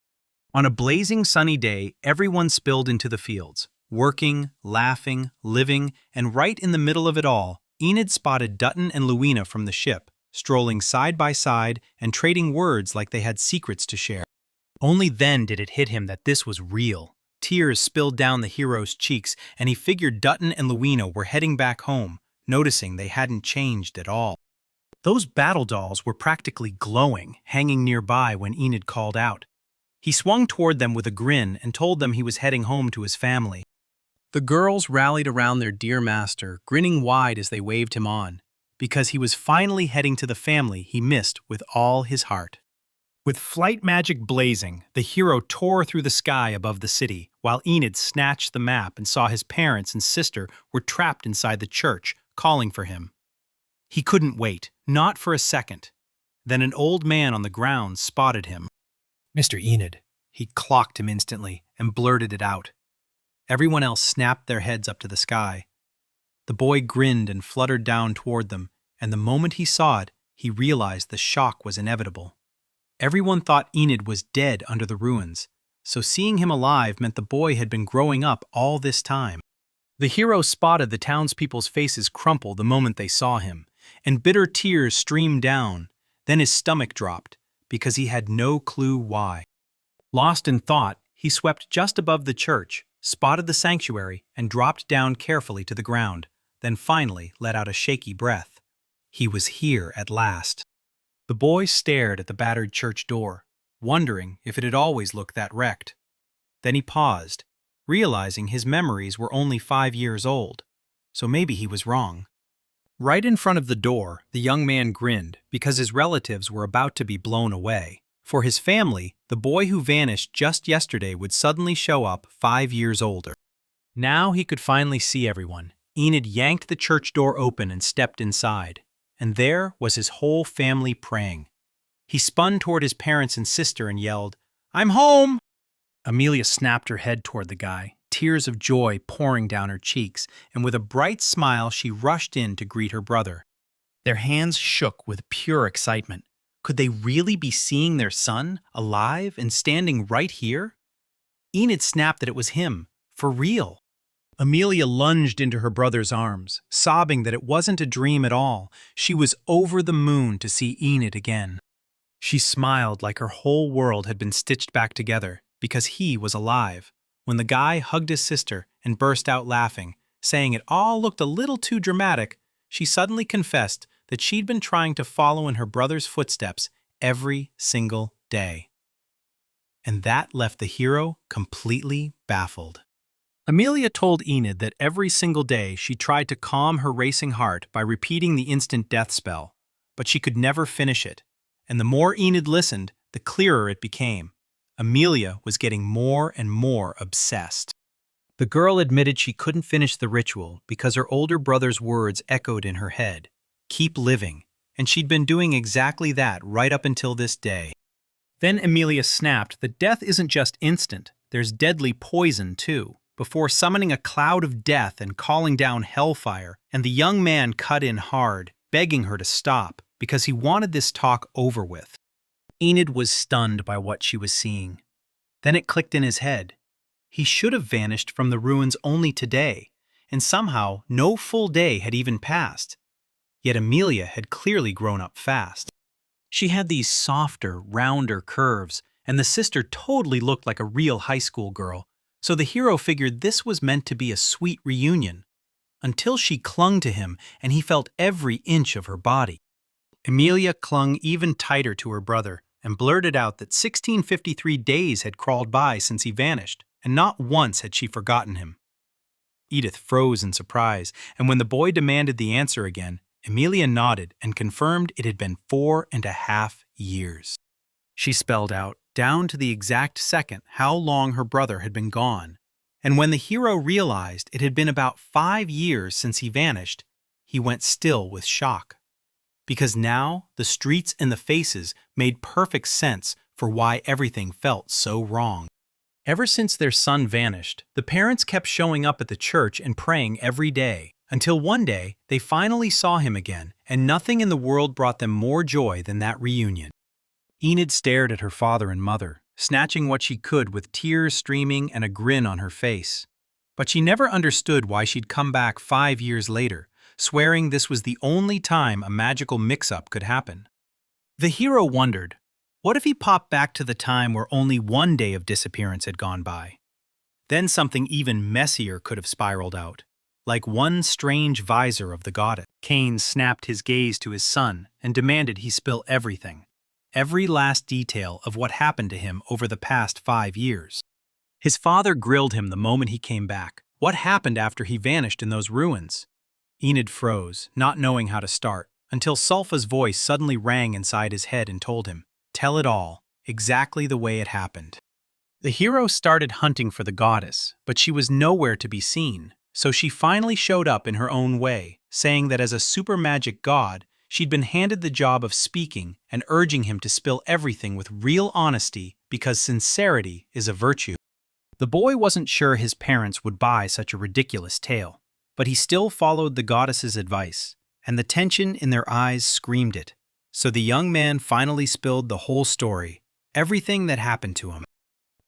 On a blazing sunny day, everyone spilled into the fields, working, laughing, living, and right in the middle of it all, Enid spotted Dutton and Luina from the ship, strolling side by side and trading words like they had secrets to share. Only then did it hit him that this was real. Tears spilled down the hero's cheeks, and he figured Dutton and Luina were heading back home, noticing they hadn't changed at all. Those battle dolls were practically glowing, hanging nearby when Enid called out. He swung toward them with a grin and told them he was heading home to his family. The girls rallied around their dear master, grinning wide as they waved him on, because he was finally heading to the family he missed with all his heart. With flight magic blazing, the hero tore through the sky above the city, while Enid snatched the map and saw his parents and sister were trapped inside the church, calling for him. He couldn't wait, not for a second. Then an old man on the ground spotted him. "Mr. Enid," he clocked him instantly and blurted it out. Everyone else snapped their heads up to the sky. The boy grinned and fluttered down toward them, and the moment he saw it, he realized the shock was inevitable. Everyone thought Enid was dead under the ruins, so seeing him alive meant the boy had been growing up all this time. The hero spotted the townspeople's faces crumple the moment they saw him, and bitter tears streamed down. Then his stomach dropped, because he had no clue why. Lost in thought, he swept just above the church, spotted the sanctuary, and dropped down carefully to the ground, then finally let out a shaky breath. He was here at last. The boy stared at the battered church door, wondering if it had always looked that wrecked. Then he paused, realizing his memories were only 5 years old, so maybe he was wrong. Right in front of the door, the young man grinned because his relatives were about to be blown away. For his family, the boy who vanished just yesterday would suddenly show up 5 years older. Now he could finally see everyone. Enid yanked the church door open and stepped inside, and there was his whole family praying. He spun toward his parents and sister and yelled, "I'm home!" Amelia snapped her head toward the guy, tears of joy pouring down her cheeks, and with a bright smile she rushed in to greet her brother. Their hands shook with pure excitement. Could they really be seeing their son, alive and standing right here? Enid snapped that it was him, for real. Amelia lunged into her brother's arms, sobbing that it wasn't a dream at all. She was over the moon to see Enid again. She smiled like her whole world had been stitched back together, because he was alive. When the guy hugged his sister and burst out laughing, saying it all looked a little too dramatic, she suddenly confessed that she'd been trying to follow in her brother's footsteps every single day. And that left the hero completely baffled. Amelia told Enid that every single day she tried to calm her racing heart by repeating the instant death spell, but she could never finish it, and the more Enid listened, the clearer it became. Amelia was getting more and more obsessed. The girl admitted she couldn't finish the ritual because her older brother's words echoed in her head. Keep living, and she'd been doing exactly that right up until this day. Then Amelia snapped that death isn't just instant, there's deadly poison too, before summoning a cloud of death and calling down hellfire, and the young man cut in hard, begging her to stop, because he wanted this talk over with. Enid was stunned by what she was seeing. Then it clicked in his head. He should have vanished from the ruins only today, and somehow no full day had even passed. Yet Amelia had clearly grown up fast. She had these softer, rounder curves, and the sister totally looked like a real high school girl, so the hero figured this was meant to be a sweet reunion. Until she clung to him and he felt every inch of her body. Amelia clung even tighter to her brother and blurted out that 1653 days had crawled by since he vanished, and not once had she forgotten him. Edith froze in surprise, and when the boy demanded the answer again, Amelia nodded and confirmed it had been 4.5 years. She spelled out, down to the exact second, how long her brother had been gone, and when the hero realized it had been about 5 years since he vanished, he went still with shock. Because now the streets and the faces made perfect sense for why everything felt so wrong. Ever since their son vanished, the parents kept showing up at the church and praying every day, until one day they finally saw him again, and nothing in the world brought them more joy than that reunion. Enid stared at her father and mother, snatching what she could with tears streaming and a grin on her face. But she never understood why she'd come back 5 years later, swearing this was the only time a magical mix-up could happen. The hero wondered, what if he popped back to the time where only 1 day of disappearance had gone by? Then something even messier could have spiraled out, like one strange visor of the goddess. Cain snapped his gaze to his son and demanded he spill everything, every last detail of what happened to him over the past 5 years. His father grilled him the moment he came back. What happened after he vanished in those ruins? Enid froze, not knowing how to start, until Sulfa's voice suddenly rang inside his head and told him, tell it all, exactly the way it happened. The hero started hunting for the goddess, but she was nowhere to be seen, so she finally showed up in her own way, saying that as a super magic god, she'd been handed the job of speaking and urging him to spill everything with real honesty because sincerity is a virtue. The boy wasn't sure his parents would buy such a ridiculous tale, but he still followed the goddess's advice, and the tension in their eyes screamed it. So the young man finally spilled the whole story, everything that happened to him.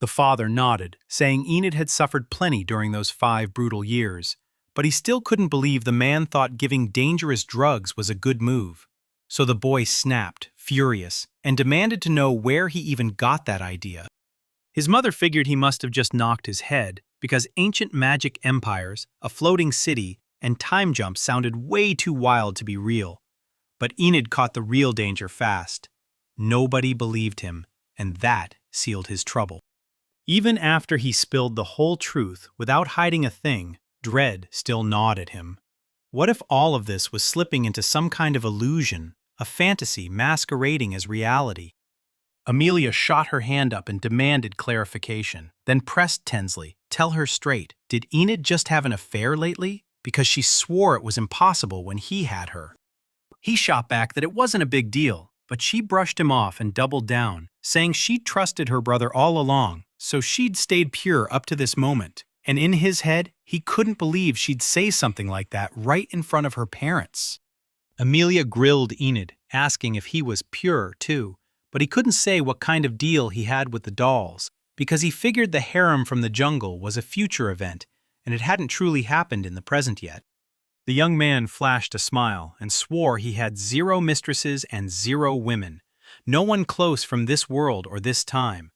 The father nodded, saying Enid had suffered plenty during those 5 brutal years, but he still couldn't believe the man thought giving dangerous drugs was a good move. So the boy snapped, furious, and demanded to know where he even got that idea. His mother figured he must have just knocked his head, because ancient magic empires, a floating city, and time jumps sounded way too wild to be real. But Enid caught the real danger fast. Nobody believed him, and that sealed his trouble. Even after he spilled the whole truth without hiding a thing, dread still gnawed at him. What if all of this was slipping into some kind of illusion, a fantasy masquerading as reality? Amelia shot her hand up and demanded clarification, then pressed Tinsley, "Tell her straight, did Enid just have an affair lately? Because she swore it was impossible when he had her." He shot back that it wasn't a big deal, but she brushed him off and doubled down, saying she'd trusted her brother all along, so she'd stayed pure up to this moment. And in his head, he couldn't believe she'd say something like that right in front of her parents. Amelia grilled Enid, asking if he was pure too, but he couldn't say what kind of deal he had with the dolls, because he figured the harem from the jungle was a future event, and it hadn't truly happened in the present yet. The young man flashed a smile and swore he had 0 mistresses and 0 women, no one close from this world or this time.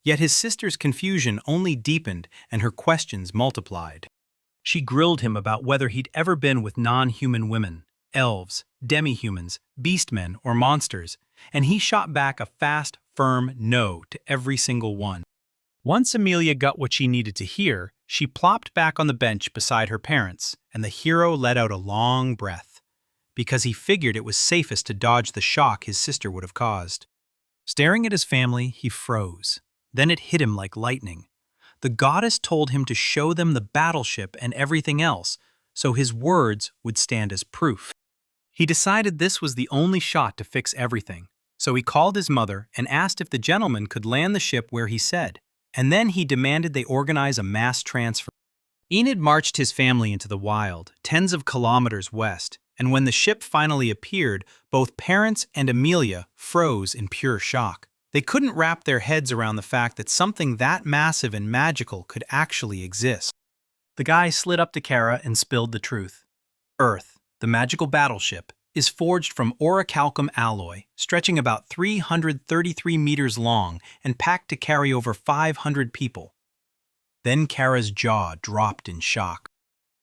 Yet his sister's confusion only deepened and her questions multiplied. She grilled him about whether he'd ever been with non-human women, elves, demi-humans, beastmen, or monsters, and he shot back a fast, firm no to every single one. Once Amelia got what she needed to hear, she plopped back on the bench beside her parents, and the hero let out a long breath, because he figured it was safest to dodge the shock his sister would have caused. Staring at his family, he froze. Then it hit him like lightning. The goddess told him to show them the battleship and everything else, so his words would stand as proof. He decided this was the only shot to fix everything, so he called his mother and asked if the gentleman could land the ship where he said, and then he demanded they organize a mass transfer. Enid marched his family into the wild, tens of kilometers west, and when the ship finally appeared, both parents and Amelia froze in pure shock. They couldn't wrap their heads around the fact that something that massive and magical could actually exist. The guy slid up to Kara and spilled the truth. Earth, the magical battleship, is forged from orichalcum alloy, stretching about 333 meters long and packed to carry over 500 people. Then Kara's jaw dropped in shock.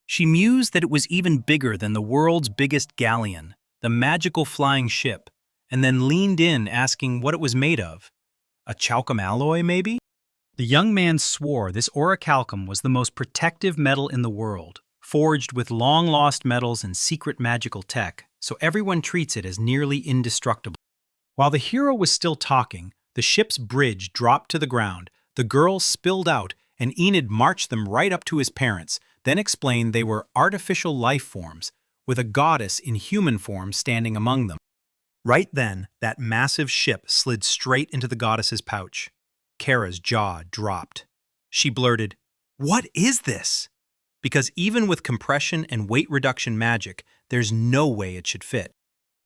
She mused that it was even bigger than the world's biggest galleon, the magical flying ship, and then leaned in asking what it was made of. A chalcum alloy, maybe? The young man swore this orichalcum was the most protective metal in the world, forged with long-lost metals and secret magical tech, so everyone treats it as nearly indestructible. While the hero was still talking, the ship's bridge dropped to the ground, the girls spilled out, and Enid marched them right up to his parents, then explained they were artificial life forms, with a goddess in human form standing among them. Right then, that massive ship slid straight into the goddess's pouch. Kara's jaw dropped. She blurted, "What is this?" Because even with compression and weight reduction magic, there's no way it should fit.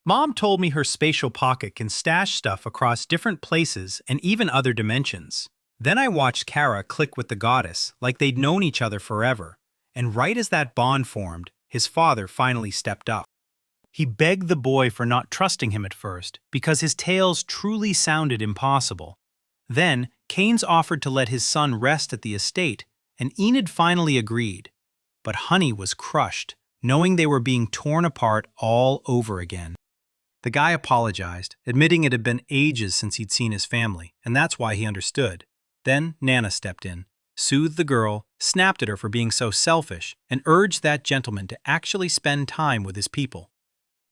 Mom told me her spatial pocket can stash stuff across different places and even other dimensions. Then I watched Kara click with the goddess like they'd known each other forever, and right as that bond formed, his father finally stepped up. He begged the boy for not trusting him at first, because his tales truly sounded impossible. Then, Keynes offered to let his son rest at the estate, and Enid finally agreed. But Honey was crushed, knowing they were being torn apart all over again. The guy apologized, admitting it had been ages since he'd seen his family, and that's why he understood. Then Nana stepped in, soothed the girl, snapped at her for being so selfish, and urged that gentleman to actually spend time with his people.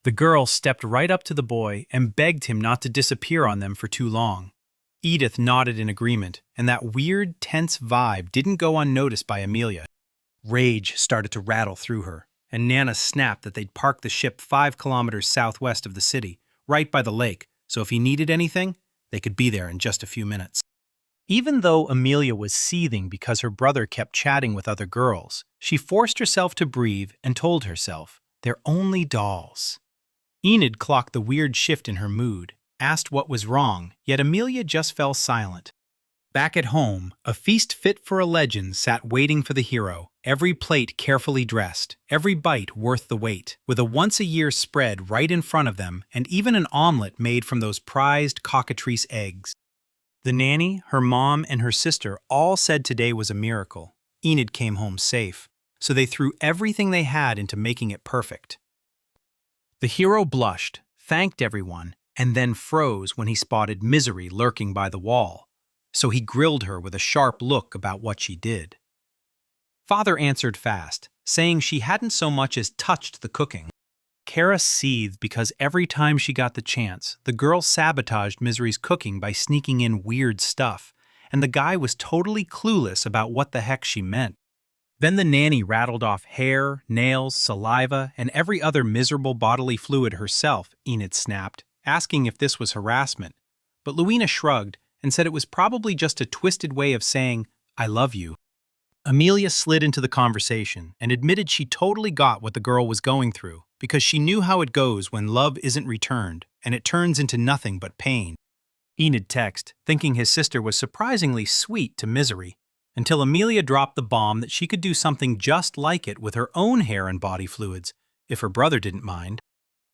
The girl stepped right up to the boy and begged him not to disappear on them for too long. Edith nodded in agreement, and that weird, tense vibe didn't go unnoticed by Amelia. Rage started to rattle through her, and Nana snapped that they'd park the ship 5 kilometers southwest of the city, right by the lake, so if he needed anything, they could be there in just a few minutes. Even though Amelia was seething because her brother kept chatting with other girls, she forced herself to breathe and told herself, they're only dolls. Enid clocked the weird shift in her mood, asked what was wrong, yet Amelia just fell silent. Back at home, a feast fit for a legend sat waiting for the hero, every plate carefully dressed, every bite worth the wait, with a once-a-year spread right in front of them and even an omelet made from those prized cockatrice eggs. The nanny, her mom, and her sister all said today was a miracle. Enid came home safe, so they threw everything they had into making it perfect. The hero blushed, thanked everyone, and then froze when he spotted Misery lurking by the wall. So he grilled her with a sharp look about what she did. Father answered fast, saying she hadn't so much as touched the cooking. Kara seethed because every time she got the chance, the girl sabotaged Misery's cooking by sneaking in weird stuff, and the guy was totally clueless about what the heck she meant. Then the nanny rattled off hair, nails, saliva, and every other miserable bodily fluid herself, Enid snapped, asking if this was harassment. But Luina shrugged and said it was probably just a twisted way of saying, "I love you." Amelia slid into the conversation and admitted she totally got what the girl was going through, because she knew how it goes when love isn't returned, and it turns into nothing but pain. Enid texted, thinking his sister was surprisingly sweet to Misery, until Amelia dropped the bomb that she could do something just like it with her own hair and body fluids, if her brother didn't mind.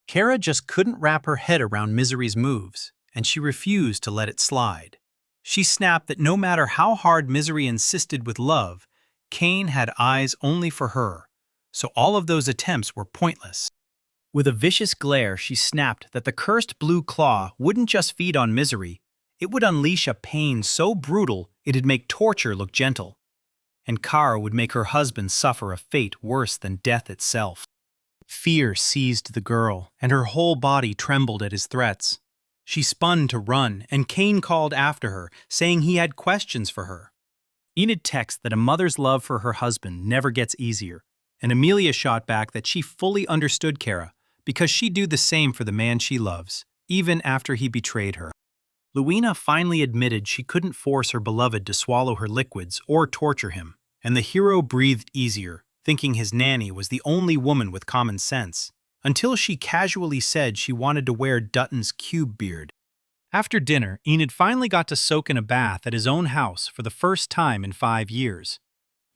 Kara just couldn't wrap her head around Misery's moves, and she refused to let it slide. She snapped that no matter how hard Misery insisted with love, Kane had eyes only for her, so all of those attempts were pointless. With a vicious glare, she snapped that the cursed blue claw wouldn't just feed on Misery, it would unleash a pain so brutal it'd make torture look gentle. And Kara would make her husband suffer a fate worse than death itself. Fear seized the girl, and her whole body trembled at his threats. She spun to run, and Kane called after her, saying he had questions for her. Enid texted that a mother's love for her husband never gets easier, and Amelia shot back that she fully understood Kara, because she'd do the same for the man she loves, even after he betrayed her. Luina finally admitted she couldn't force her beloved to swallow her liquids or torture him, and the hero breathed easier, thinking his nanny was the only woman with common sense, until she casually said she wanted to wear Dutton's cube beard. After dinner, Enid finally got to soak in a bath at his own house for the first time in 5 years.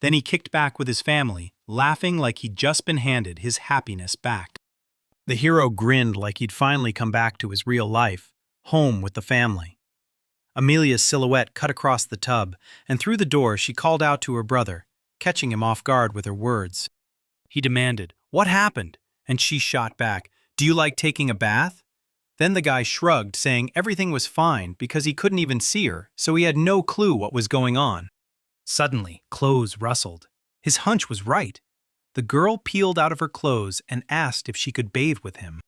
Then he kicked back with his family, laughing like he'd just been handed his happiness back. The hero grinned like he'd finally come back to his real life, home with the family. Amelia's silhouette cut across the tub, and through the door she called out to her brother, catching him off guard with her words. He demanded, "What happened?" And she shot back, "Do you like taking a bath?" Then the guy shrugged, saying everything was fine because he couldn't even see her, so he had no clue what was going on. Suddenly, clothes rustled. His hunch was right. The girl peeled out of her clothes and asked if she could bathe with him.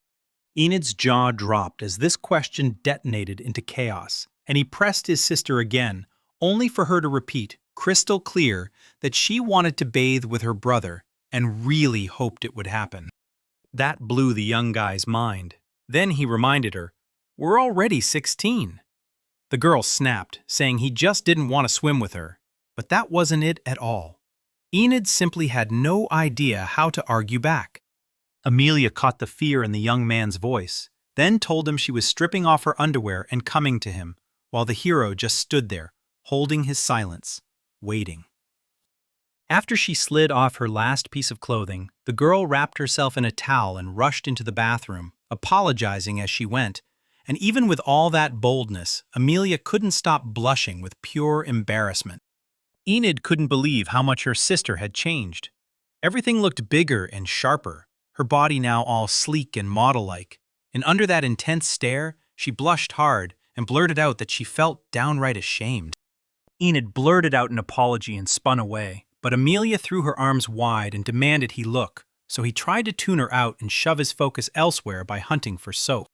Enid's jaw dropped as this question detonated into chaos, and he pressed his sister again, only for her to repeat, crystal clear, that she wanted to bathe with her brother and really hoped it would happen. That blew the young guy's mind. Then he reminded her, "We're already 16. The girl snapped, saying he just didn't want to swim with her. But that wasn't it at all. Enid simply had no idea how to argue back. Amelia caught the fear in the young man's voice, then told him she was stripping off her underwear and coming to him, while the hero just stood there, holding his silence, waiting. After she slid off her last piece of clothing, the girl wrapped herself in a towel and rushed into the bathroom, apologizing as she went, and even with all that boldness, Amelia couldn't stop blushing with pure embarrassment. Enid couldn't believe how much her sister had changed. Everything looked bigger and sharper, her body now all sleek and model-like, and under that intense stare, she blushed hard and blurted out that she felt downright ashamed. Enid blurted out an apology and spun away, but Amelia threw her arms wide and demanded he look, so he tried to tune her out and shove his focus elsewhere by hunting for soap.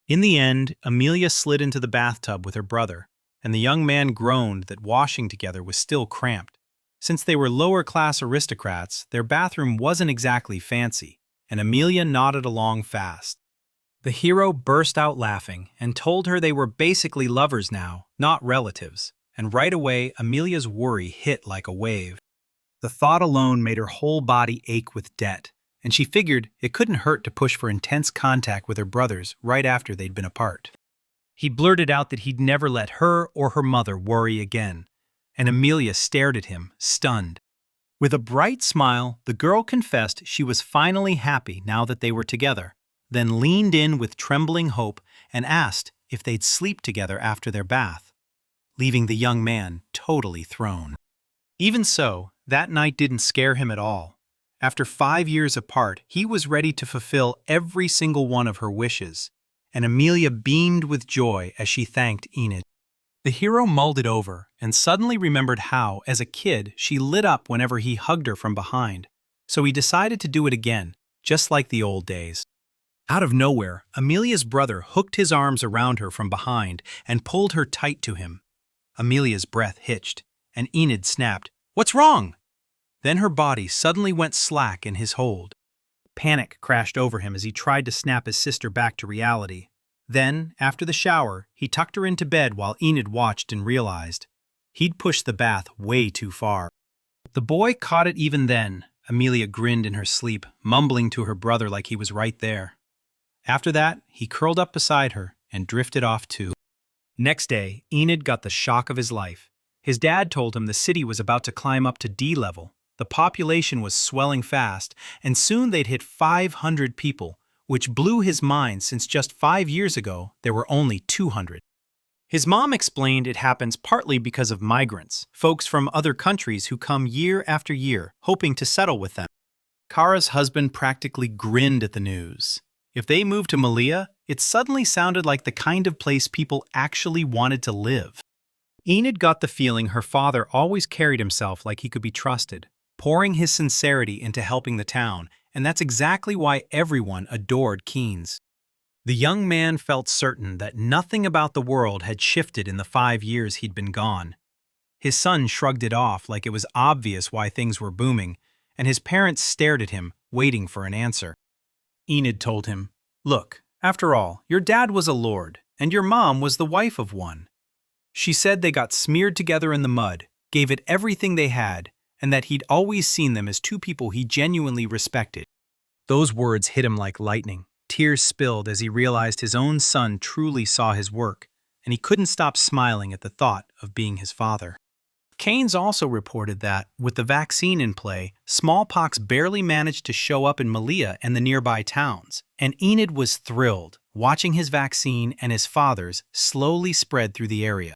In the end, Amelia slid into the bathtub with her brother, and the young man groaned that washing together was still cramped. Since they were lower-class aristocrats, their bathroom wasn't exactly fancy, and Amelia nodded along fast. The hero burst out laughing and told her they were basically lovers now, not relatives, and right away Amelia's worry hit like a wave. The thought alone made her whole body ache with debt, and she figured it couldn't hurt to push for intense contact with her brothers right after they'd been apart. He blurted out that he'd never let her or her mother worry again, and Amelia stared at him, stunned. With a bright smile, the girl confessed she was finally happy now that they were together, then leaned in with trembling hope and asked if they'd sleep together after their bath, leaving the young man totally thrown. Even so, that night didn't scare him at all. After 5 years apart, he was ready to fulfill every single one of her wishes, and Amelia beamed with joy as she thanked Enid. The hero mulled it over and suddenly remembered how, as a kid, she lit up whenever he hugged her from behind, so he decided to do it again, just like the old days. Out of nowhere, Amelia's brother hooked his arms around her from behind and pulled her tight to him. Amelia's breath hitched, and Enid snapped, "What's wrong?" Then her body suddenly went slack in his hold. Panic crashed over him as he tried to snap his sister back to reality. Then, after the shower, he tucked her into bed while Enid watched and realized he'd pushed the bath way too far. The boy caught it even then. Amelia grinned in her sleep, mumbling to her brother like he was right there. After that, he curled up beside her and drifted off too. Next day, Enid got the shock of his life. His dad told him the city was about to climb up to D level. The population was swelling fast, and soon they'd hit 500 people, which blew his mind since just 5 years ago there were only 200. His mom explained it happens partly because of migrants, folks from other countries who come year after year, hoping to settle with them. Kara's husband practically grinned at the news. If they moved to Malia, it suddenly sounded like the kind of place people actually wanted to live. Enid got the feeling her father always carried himself like he could be trusted, pouring his sincerity into helping the town, and that's exactly why everyone adored Keynes. The young man felt certain that nothing about the world had shifted in the 5 years he'd been gone. His son shrugged it off like it was obvious why things were booming, and his parents stared at him, waiting for an answer. Enid told him, "Look, after all, your dad was a lord, and your mom was the wife of one." She said they got smeared together in the mud, gave it everything they had, and that he'd always seen them as two people he genuinely respected. Those words hit him like lightning. Tears spilled as he realized his own son truly saw his work, and he couldn't stop smiling at the thought of being his father. Keynes also reported that, with the vaccine in play, smallpox barely managed to show up in Malia and the nearby towns, and Enid was thrilled, watching his vaccine and his father's slowly spread through the area.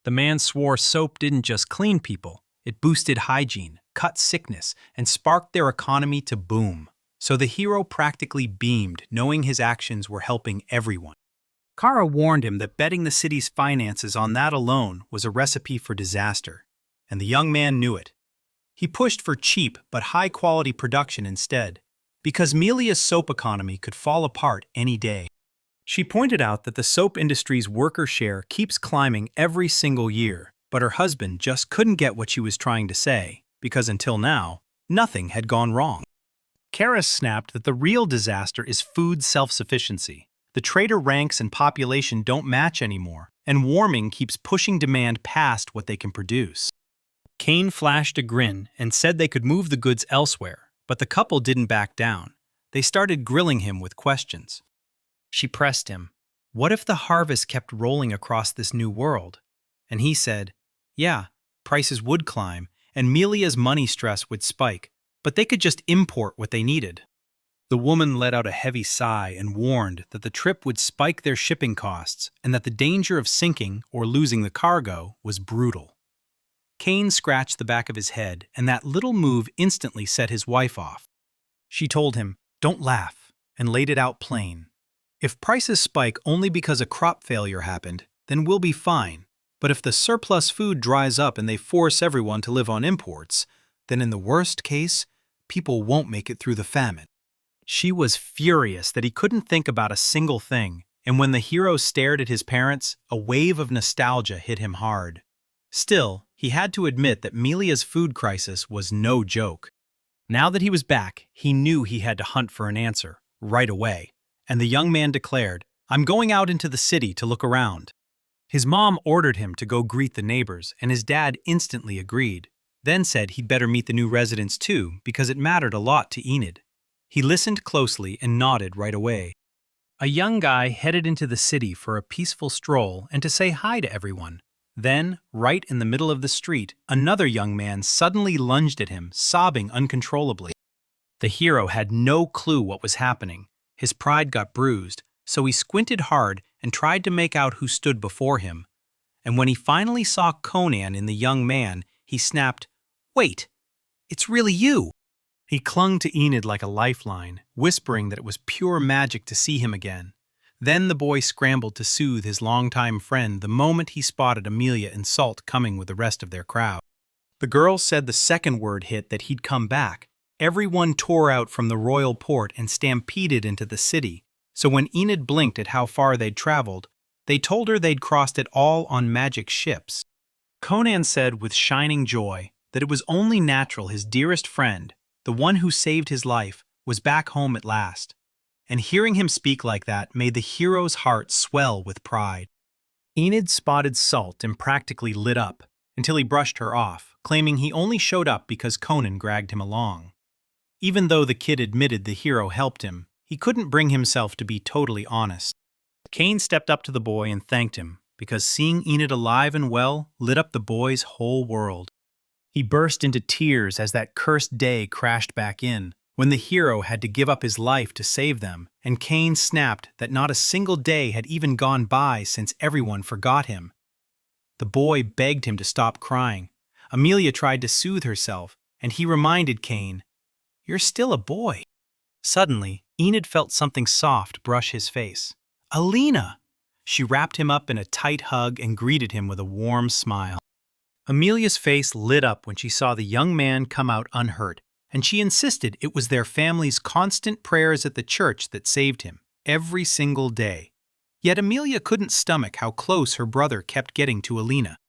The man swore soap didn't just clean people, it boosted hygiene, cut sickness, and sparked their economy to boom. So the hero practically beamed, knowing his actions were helping everyone. Kara warned him that betting the city's finances on that alone was a recipe for disaster, and the young man knew it. He pushed for cheap but high-quality production instead, because Melia's soap economy could fall apart any day. She pointed out that the soap industry's worker share keeps climbing every single year, but her husband just couldn't get what she was trying to say, because until now, nothing had gone wrong. Kara snapped that the real disaster is food self-sufficiency. The trader ranks and population don't match anymore, and warming keeps pushing demand past what they can produce. Kane flashed a grin and said they could move the goods elsewhere, but the couple didn't back down. They started grilling him with questions. She pressed him, "What if the harvest kept rolling across this new world?" And he said, "Yeah, prices would climb, and Melia's money stress would spike, but they could just import what they needed." The woman let out a heavy sigh and warned that the trip would spike their shipping costs and that the danger of sinking or losing the cargo was brutal. Kane scratched the back of his head, and that little move instantly set his wife off. She told him, "Don't laugh," and laid it out plain. "If prices spike only because a crop failure happened, then we'll be fine. But if the surplus food dries up and they force everyone to live on imports, then in the worst case, people won't make it through the famine." She was furious that he couldn't think about a single thing, and when the hero stared at his parents, a wave of nostalgia hit him hard. Still, he had to admit that Melia's food crisis was no joke. Now that he was back, he knew he had to hunt for an answer, right away, and the young man declared, "I'm going out into the city to look around." His mom ordered him to go greet the neighbors, and his dad instantly agreed, then said he'd better meet the new residents too because it mattered a lot to Enid. He listened closely and nodded right away. A young guy headed into the city for a peaceful stroll and to say hi to everyone. Then, right in the middle of the street, another young man suddenly lunged at him, sobbing uncontrollably. The hero had no clue what was happening. His pride got bruised, so he squinted hard and tried to make out who stood before him. And when he finally saw Conan in the young man, he snapped, "Wait, it's really you!" He clung to Enid like a lifeline, whispering that it was pure magic to see him again. Then the boy scrambled to soothe his longtime friend the moment he spotted Amelia and Salt coming with the rest of their crowd. The girl said the second word hit that he'd come back. Everyone tore out from the royal port and stampeded into the city, so when Enid blinked at how far they'd traveled, they told her they'd crossed it all on magic ships. Conan said with shining joy that it was only natural his dearest friend, the one who saved his life, was back home at last. And hearing him speak like that made the hero's heart swell with pride. Enid spotted Salt and practically lit up, until he brushed her off, claiming he only showed up because Conan dragged him along. Even though the kid admitted the hero helped him, he couldn't bring himself to be totally honest. Cain stepped up to the boy and thanked him, because seeing Enid alive and well lit up the boy's whole world. He burst into tears as that cursed day crashed back in, when the hero had to give up his life to save them, and Cain snapped that not a single day had even gone by since everyone forgot him. The boy begged him to stop crying. Amelia tried to soothe herself, and he reminded Cain, "You're still a boy." Suddenly, Enid felt something soft brush his face. "Alina!" She wrapped him up in a tight hug and greeted him with a warm smile. Amelia's face lit up when she saw the young man come out unhurt, and she insisted it was their family's constant prayers at the church that saved him, every single day. Yet Amelia couldn't stomach how close her brother kept getting to Alina.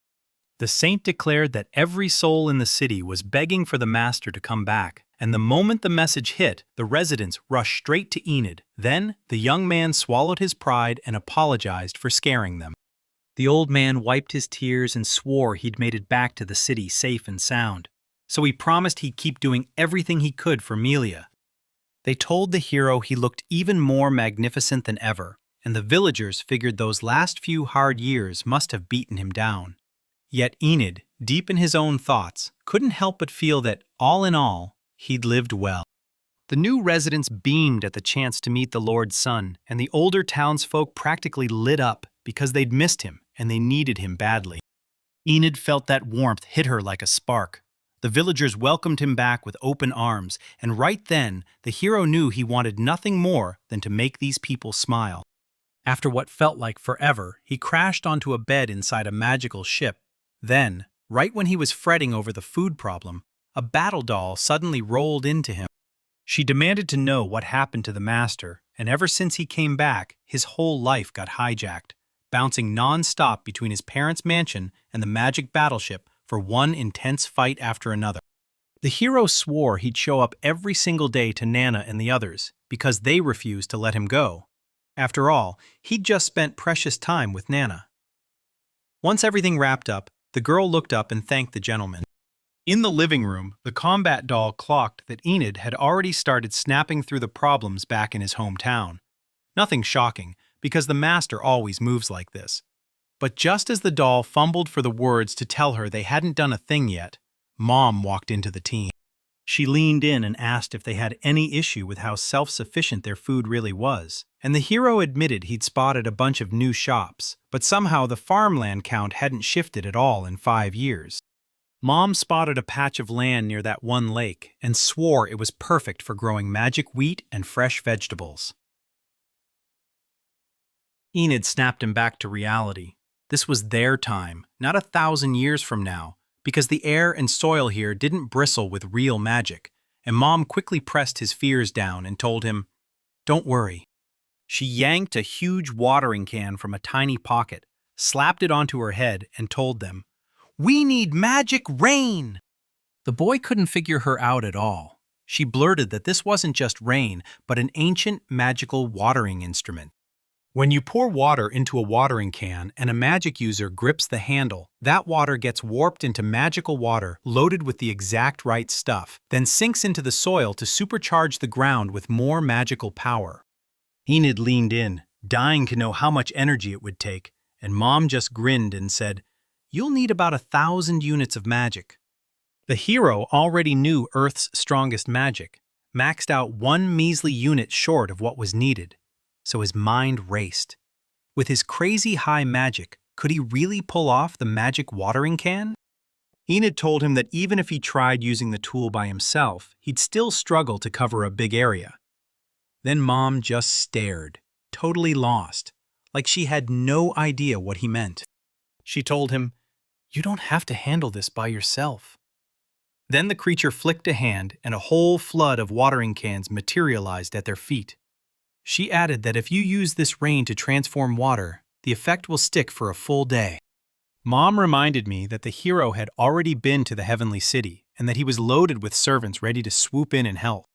The saint declared that every soul in the city was begging for the master to come back, and the moment the message hit, the residents rushed straight to Enid. Then, the young man swallowed his pride and apologized for scaring them. The old man wiped his tears and swore he'd made it back to the city safe and sound. So he promised he'd keep doing everything he could for Amelia. They told the hero he looked even more magnificent than ever, and the villagers figured those last few hard years must have beaten him down. Yet Enid, deep in his own thoughts, couldn't help but feel that, all in all, he'd lived well. The new residents beamed at the chance to meet the Lord's son, and the older townsfolk practically lit up because they'd missed him and they needed him badly. Enid felt that warmth hit her like a spark. The villagers welcomed him back with open arms, and right then, the hero knew he wanted nothing more than to make these people smile. After what felt like forever, he crashed onto a bed inside a magical ship. Then, right when he was fretting over the food problem, a battle doll suddenly rolled into him. She demanded to know what happened to the master, and ever since he came back, his whole life got hijacked, bouncing non-stop between his parents' mansion and the magic battleship for one intense fight after another. The hero swore he'd show up every single day to Nana and the others, because they refused to let him go. After all, he'd just spent precious time with Nana. Once everything wrapped up, the girl looked up and thanked the gentleman. In the living room, the combat doll clocked that Enid had already started snapping through the problems back in his hometown. Nothing shocking, because the master always moves like this. But just as the doll fumbled for the words to tell her they hadn't done a thing yet, Mom walked into the team. She leaned in and asked if they had any issue with how self-sufficient their food really was, and the hero admitted he'd spotted a bunch of new shops, but somehow the farmland count hadn't shifted at all in 5 years. Mom spotted a patch of land near that one lake and swore it was perfect for growing magic wheat and fresh vegetables. Enid snapped him back to reality. This was their time, not 1,000 years from now, because the air and soil here didn't bristle with real magic, and Mom quickly pressed his fears down and told him, "Don't worry." She yanked a huge watering can from a tiny pocket, slapped it onto her head, and told them, "We need magic rain!" The boy couldn't figure her out at all. She blurted that this wasn't just rain, but an ancient magical watering instrument. When you pour water into a watering can and a magic user grips the handle, that water gets warped into magical water loaded with the exact right stuff, then sinks into the soil to supercharge the ground with more magical power. Enid leaned in, dying to know how much energy it would take, and Mom just grinned and said, "You'll need about 1,000 units of magic." The hero already knew Earth's strongest magic, maxed out one measly unit short of what was needed, so his mind raced. With his crazy high magic, could he really pull off the magic watering can? Enid told him that even if he tried using the tool by himself, he'd still struggle to cover a big area. Then Mom just stared, totally lost, like she had no idea what he meant. She told him, "You don't have to handle this by yourself." Then the creature flicked a hand and a whole flood of watering cans materialized at their feet. She added that if you use this rain to transform water, the effect will stick for a full day. Mom reminded me that the hero had already been to the heavenly city and that he was loaded with servants ready to swoop in and help.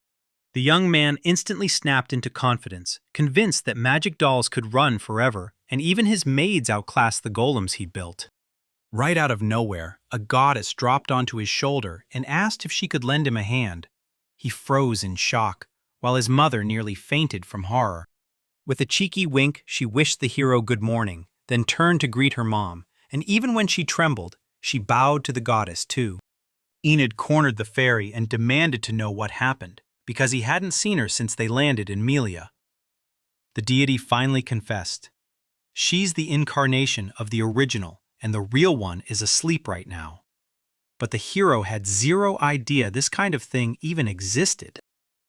The young man instantly snapped into confidence, convinced that magic dolls could run forever, and even his maids outclassed the golems he'd built. Right out of nowhere, a goddess dropped onto his shoulder and asked if she could lend him a hand. He froze in shock, while his mother nearly fainted from horror. With a cheeky wink, she wished the hero good morning, then turned to greet her mom, and even when she trembled, she bowed to the goddess too. Enid cornered the fairy and demanded to know what happened, because he hadn't seen her since they landed in Melia. The deity finally confessed. She's the incarnation of the original, and the real one is asleep right now. But the hero had zero idea this kind of thing even existed.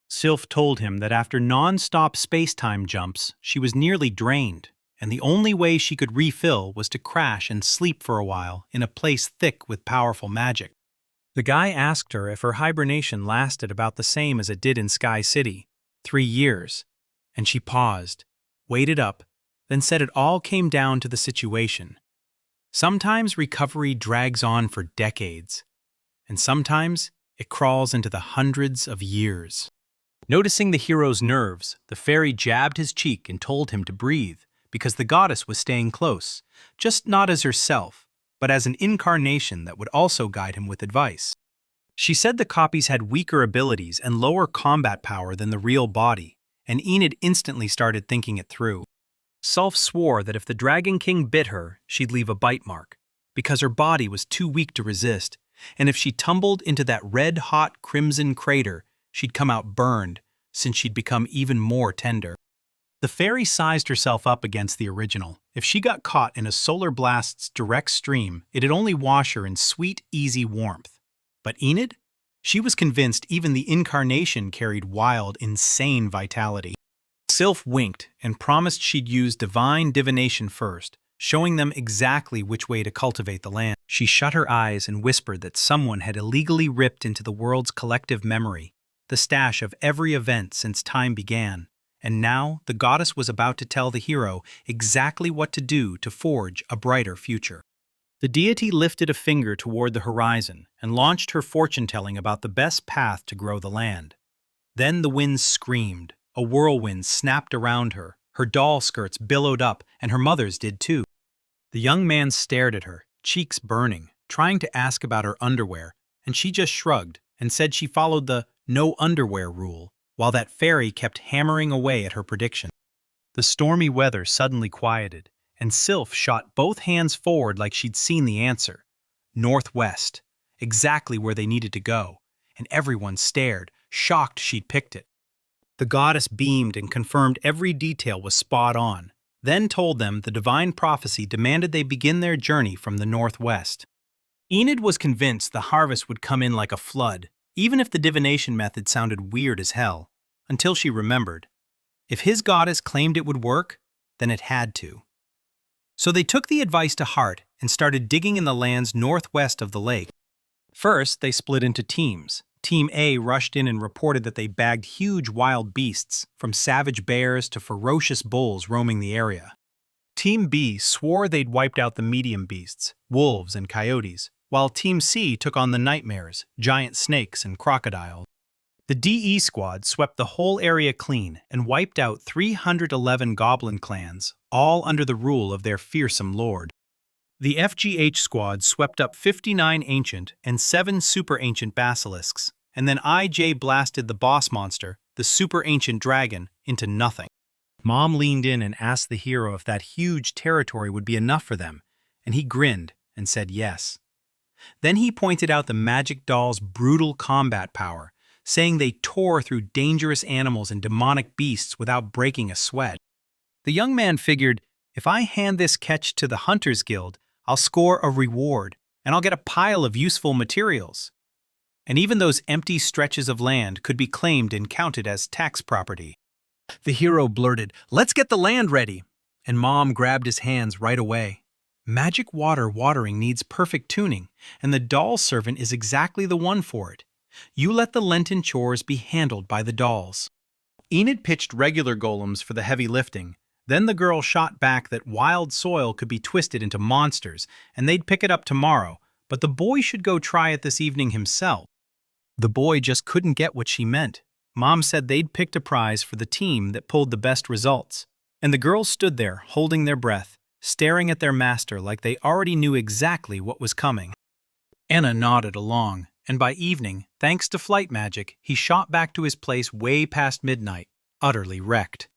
Sylph told him that after non-stop space-time jumps, she was nearly drained, and the only way she could refill was to crash and sleep for a while in a place thick with powerful magic. The guy asked her if her hibernation lasted about the same as it did in Sky City, 3 years, and she paused, waited up, then said it all came down to the situation. Sometimes recovery drags on for decades, and sometimes it crawls into the hundreds of years. Noticing the hero's nerves, the fairy jabbed his cheek and told him to breathe, because the goddess was staying close, just not as herself, but as an incarnation that would also guide him with advice. She said the copies had weaker abilities and lower combat power than the real body, and Enid instantly started thinking it through. Sylph swore that if the Dragon King bit her, she'd leave a bite mark, because her body was too weak to resist, and if she tumbled into that red-hot crimson crater, she'd come out burned, since she'd become even more tender. The fairy sized herself up against the original. If she got caught in a solar blast's direct stream, it'd only wash her in sweet, easy warmth. But Enid? She was convinced even the incarnation carried wild, insane vitality. Sylph winked and promised she'd use divine divination first, showing them exactly which way to cultivate the land. She shut her eyes and whispered that someone had illegally ripped into the world's collective memory, the stash of every event since time began. And now the goddess was about to tell the hero exactly what to do to forge a brighter future. The deity lifted a finger toward the horizon and launched her fortune-telling about the best path to grow the land. Then the winds screamed, a whirlwind snapped around her, her doll skirts billowed up, and her mother's did too. The young man stared at her, cheeks burning, trying to ask about her underwear, and she just shrugged and said she followed the no underwear rule, while that fairy kept hammering away at her prediction. The stormy weather suddenly quieted, and Sylph shot both hands forward like she'd seen the answer. Northwest, exactly where they needed to go, and everyone stared, shocked she'd picked it. The goddess beamed and confirmed every detail was spot on, then told them the divine prophecy demanded they begin their journey from the northwest. Enid was convinced the harvest would come in like a flood, even if the divination method sounded weird as hell, until she remembered. If his goddess claimed it would work, then it had to. So they took the advice to heart and started digging in the lands northwest of the lake. First, they split into teams. Team A rushed in and reported that they bagged huge wild beasts, from savage bears to ferocious bulls roaming the area. Team B swore they'd wiped out the medium beasts, wolves and coyotes, while Team C took on the nightmares, giant snakes and crocodiles. The DE squad swept the whole area clean and wiped out 311 goblin clans, all under the rule of their fearsome lord. The FGH squad swept up 59 ancient and 7 super ancient basilisks, and then IJ blasted the boss monster, the super ancient dragon, into nothing. Mom leaned in and asked the hero if that huge territory would be enough for them, and he grinned and said yes. Then he pointed out the magic doll's brutal combat power, saying they tore through dangerous animals and demonic beasts without breaking a sweat. The young man figured, if I hand this catch to the Hunters Guild, I'll score a reward, and I'll get a pile of useful materials. And even those empty stretches of land could be claimed and counted as tax property. The hero blurted, "Let's get the land ready!" And Mom grabbed his hands right away. Magic water watering needs perfect tuning, and the doll servant is exactly the one for it. You let the Lenten chores be handled by the dolls. Enid pitched regular golems for the heavy lifting. Then the girl shot back that wild soil could be twisted into monsters, and they'd pick it up tomorrow, but the boy should go try it this evening himself. The boy just couldn't get what she meant. Mom said they'd picked a prize for the team that pulled the best results, and the girls stood there, holding their breath, staring at their master like they already knew exactly what was coming. Anna nodded along, and by evening, thanks to flight magic, he shot back to his place way past midnight, utterly wrecked.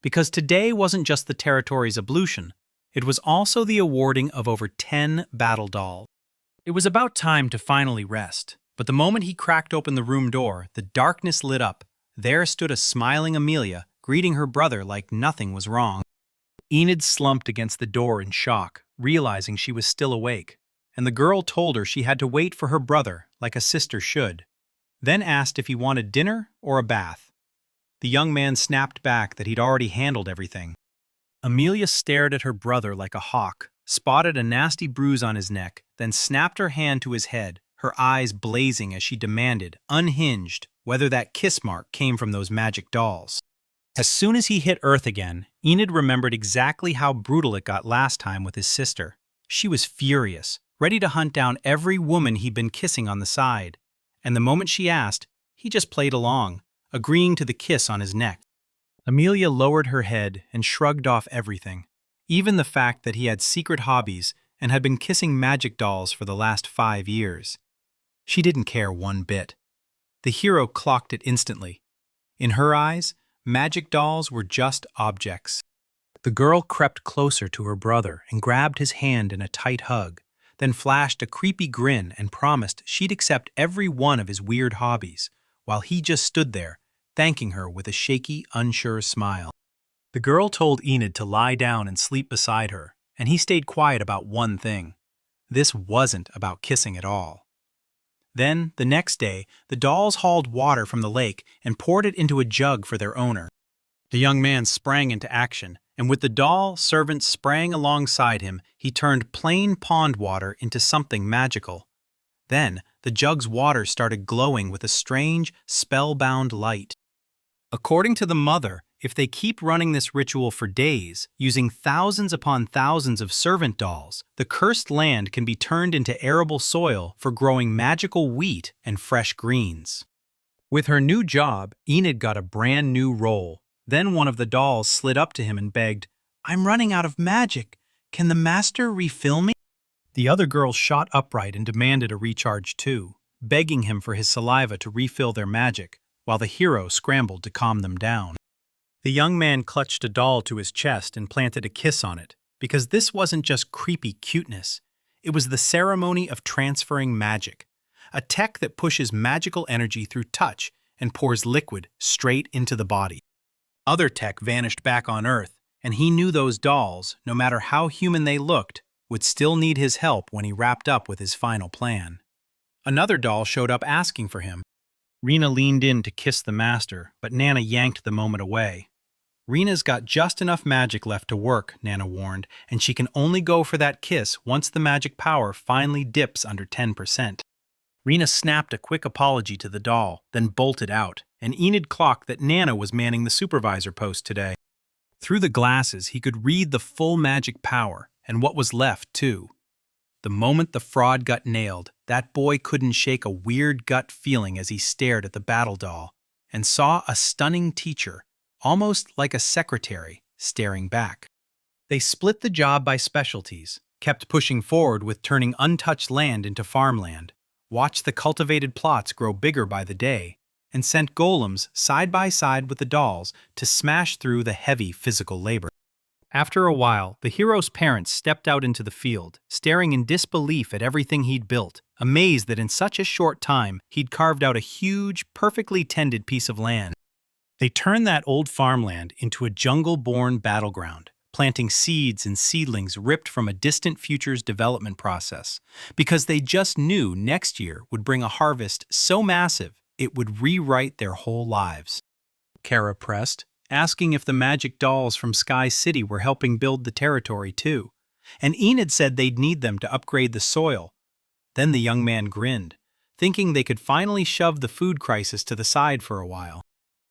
Because today wasn't just the territory's ablution, it was also the awarding of over 10 battle dolls. It was about time to finally rest, but the moment he cracked open the room door, the darkness lit up. There stood a smiling Amelia, greeting her brother like nothing was wrong. Enid slumped against the door in shock, realizing she was still awake, and the girl told her she had to wait for her brother like a sister should, then asked if he wanted dinner or a bath. The young man snapped back that he'd already handled everything. Amelia stared at her brother like a hawk, spotted a nasty bruise on his neck, then snapped her hand to his head, her eyes blazing as she demanded, unhinged, whether that kiss mark came from those magic dolls. As soon as he hit Earth again, Enid remembered exactly how brutal it got last time with his sister. She was furious, ready to hunt down every woman he'd been kissing on the side. And the moment she asked, he just played along, agreeing to the kiss on his neck. Amelia lowered her head and shrugged off everything, even the fact that he had secret hobbies and had been kissing magic dolls for the last 5 years. She didn't care one bit. The hero clocked it instantly. In her eyes, magic dolls were just objects. The girl crept closer to her brother and grabbed his hand in a tight hug, then flashed a creepy grin and promised she'd accept every one of his weird hobbies, while he just stood there, thanking her with a shaky, unsure smile. The girl told Enid to lie down and sleep beside her, and he stayed quiet about one thing. This wasn't about kissing at all. Then, the next day, the dolls hauled water from the lake and poured it into a jug for their owner. The young man sprang into action, and with the doll servant spraying alongside him, he turned plain pond water into something magical. Then, the jug's water started glowing with a strange, spellbound light. According to the mother, if they keep running this ritual for days, using thousands upon thousands of servant dolls, the cursed land can be turned into arable soil for growing magical wheat and fresh greens. With her new job, Enid got a brand new role. Then one of the dolls slid up to him and begged, "I'm running out of magic. Can the master refill me?" The other girls shot upright and demanded a recharge too, begging him for his saliva to refill their magic, while the hero scrambled to calm them down. The young man clutched a doll to his chest and planted a kiss on it, because this wasn't just creepy cuteness. It was the ceremony of transferring magic, a tech that pushes magical energy through touch and pours liquid straight into the body. Other tech vanished back on Earth, and he knew those dolls, no matter how human they looked, would still need his help when he wrapped up with his final plan. Another doll showed up asking for him. Rena leaned in to kiss the master, but Nana yanked the moment away. Rena's got just enough magic left to work, Nana warned, and she can only go for that kiss once the magic power finally dips under 10%. Rena snapped a quick apology to the doll, then bolted out, and Enid clocked that Nana was manning the supervisor post today. Through the glasses, he could read the full magic power, and what was left, too. The moment the fraud got nailed, that boy couldn't shake a weird gut feeling as he stared at the battle doll, and saw a stunning teacher, almost like a secretary, staring back. They split the job by specialties, kept pushing forward with turning untouched land into farmland, watched the cultivated plots grow bigger by the day, and sent golems side by side with the dolls to smash through the heavy physical labor. After a while, the hero's parents stepped out into the field, staring in disbelief at everything he'd built, amazed that in such a short time he'd carved out a huge, perfectly tended piece of land. They turned that old farmland into a jungle-born battleground, planting seeds and seedlings ripped from a distant future's development process, because they just knew next year would bring a harvest so massive it would rewrite their whole lives. Kara pressed, asking if the magic dolls from Sky City were helping build the territory too, and Enid said they'd need them to upgrade the soil. Then the young man grinned, thinking they could finally shove the food crisis to the side for a while.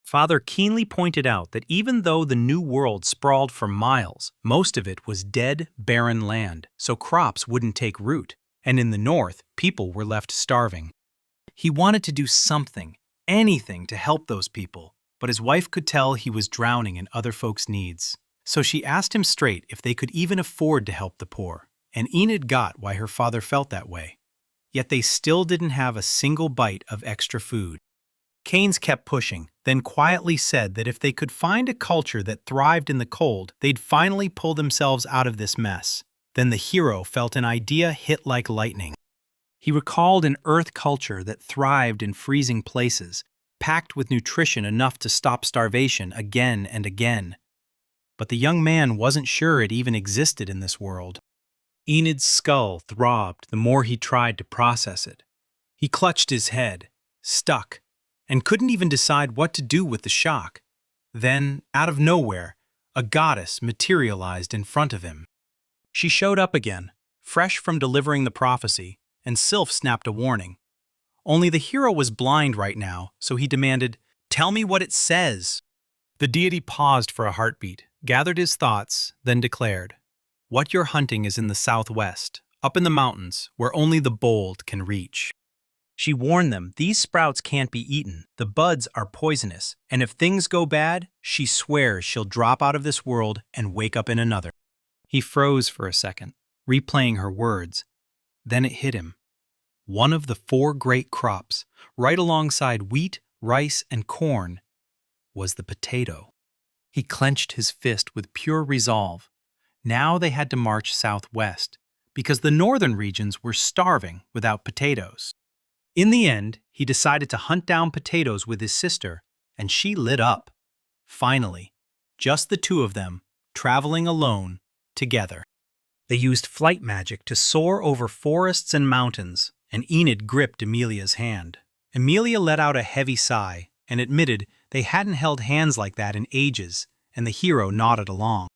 Father keenly pointed out that even though the new world sprawled for miles, most of it was dead, barren land, so crops wouldn't take root, and in the north, people were left starving. He wanted to do something, anything to help those people, but his wife could tell he was drowning in other folks' needs. So she asked him straight if they could even afford to help the poor, and Enid got why her father felt that way. Yet they still didn't have a single bite of extra food. Keynes kept pushing, then quietly said that if they could find a culture that thrived in the cold, they'd finally pull themselves out of this mess. Then the hero felt an idea hit like lightning. He recalled an Earth culture that thrived in freezing places, packed with nutrition enough to stop starvation again and again. But the young man wasn't sure it even existed in this world. Enid's skull throbbed the more he tried to process it. He clutched his head, stuck, and couldn't even decide what to do with the shock. Then, out of nowhere, a goddess materialized in front of him. She showed up again, fresh from delivering the prophecy, and Sylph snapped a warning. Only the hero was blind right now, so he demanded, "Tell me what it says." The deity paused for a heartbeat, gathered his thoughts, then declared, "What you're hunting is in the southwest, up in the mountains, where only the bold can reach." She warned them, these sprouts can't be eaten, the buds are poisonous, and if things go bad, she swears she'll drop out of this world and wake up in another. He froze for a second, replaying her words. Then it hit him. One of the 4 great crops, right alongside wheat, rice, and corn, was the potato. He clenched his fist with pure resolve. Now they had to march southwest, because the northern regions were starving without potatoes. In the end, he decided to hunt down potatoes with his sister, and she lit up. Finally, just the two of them, traveling alone, together. They used flight magic to soar over forests and mountains, and Enid gripped Amelia's hand. Amelia let out a heavy sigh and admitted they hadn't held hands like that in ages, and the hero nodded along.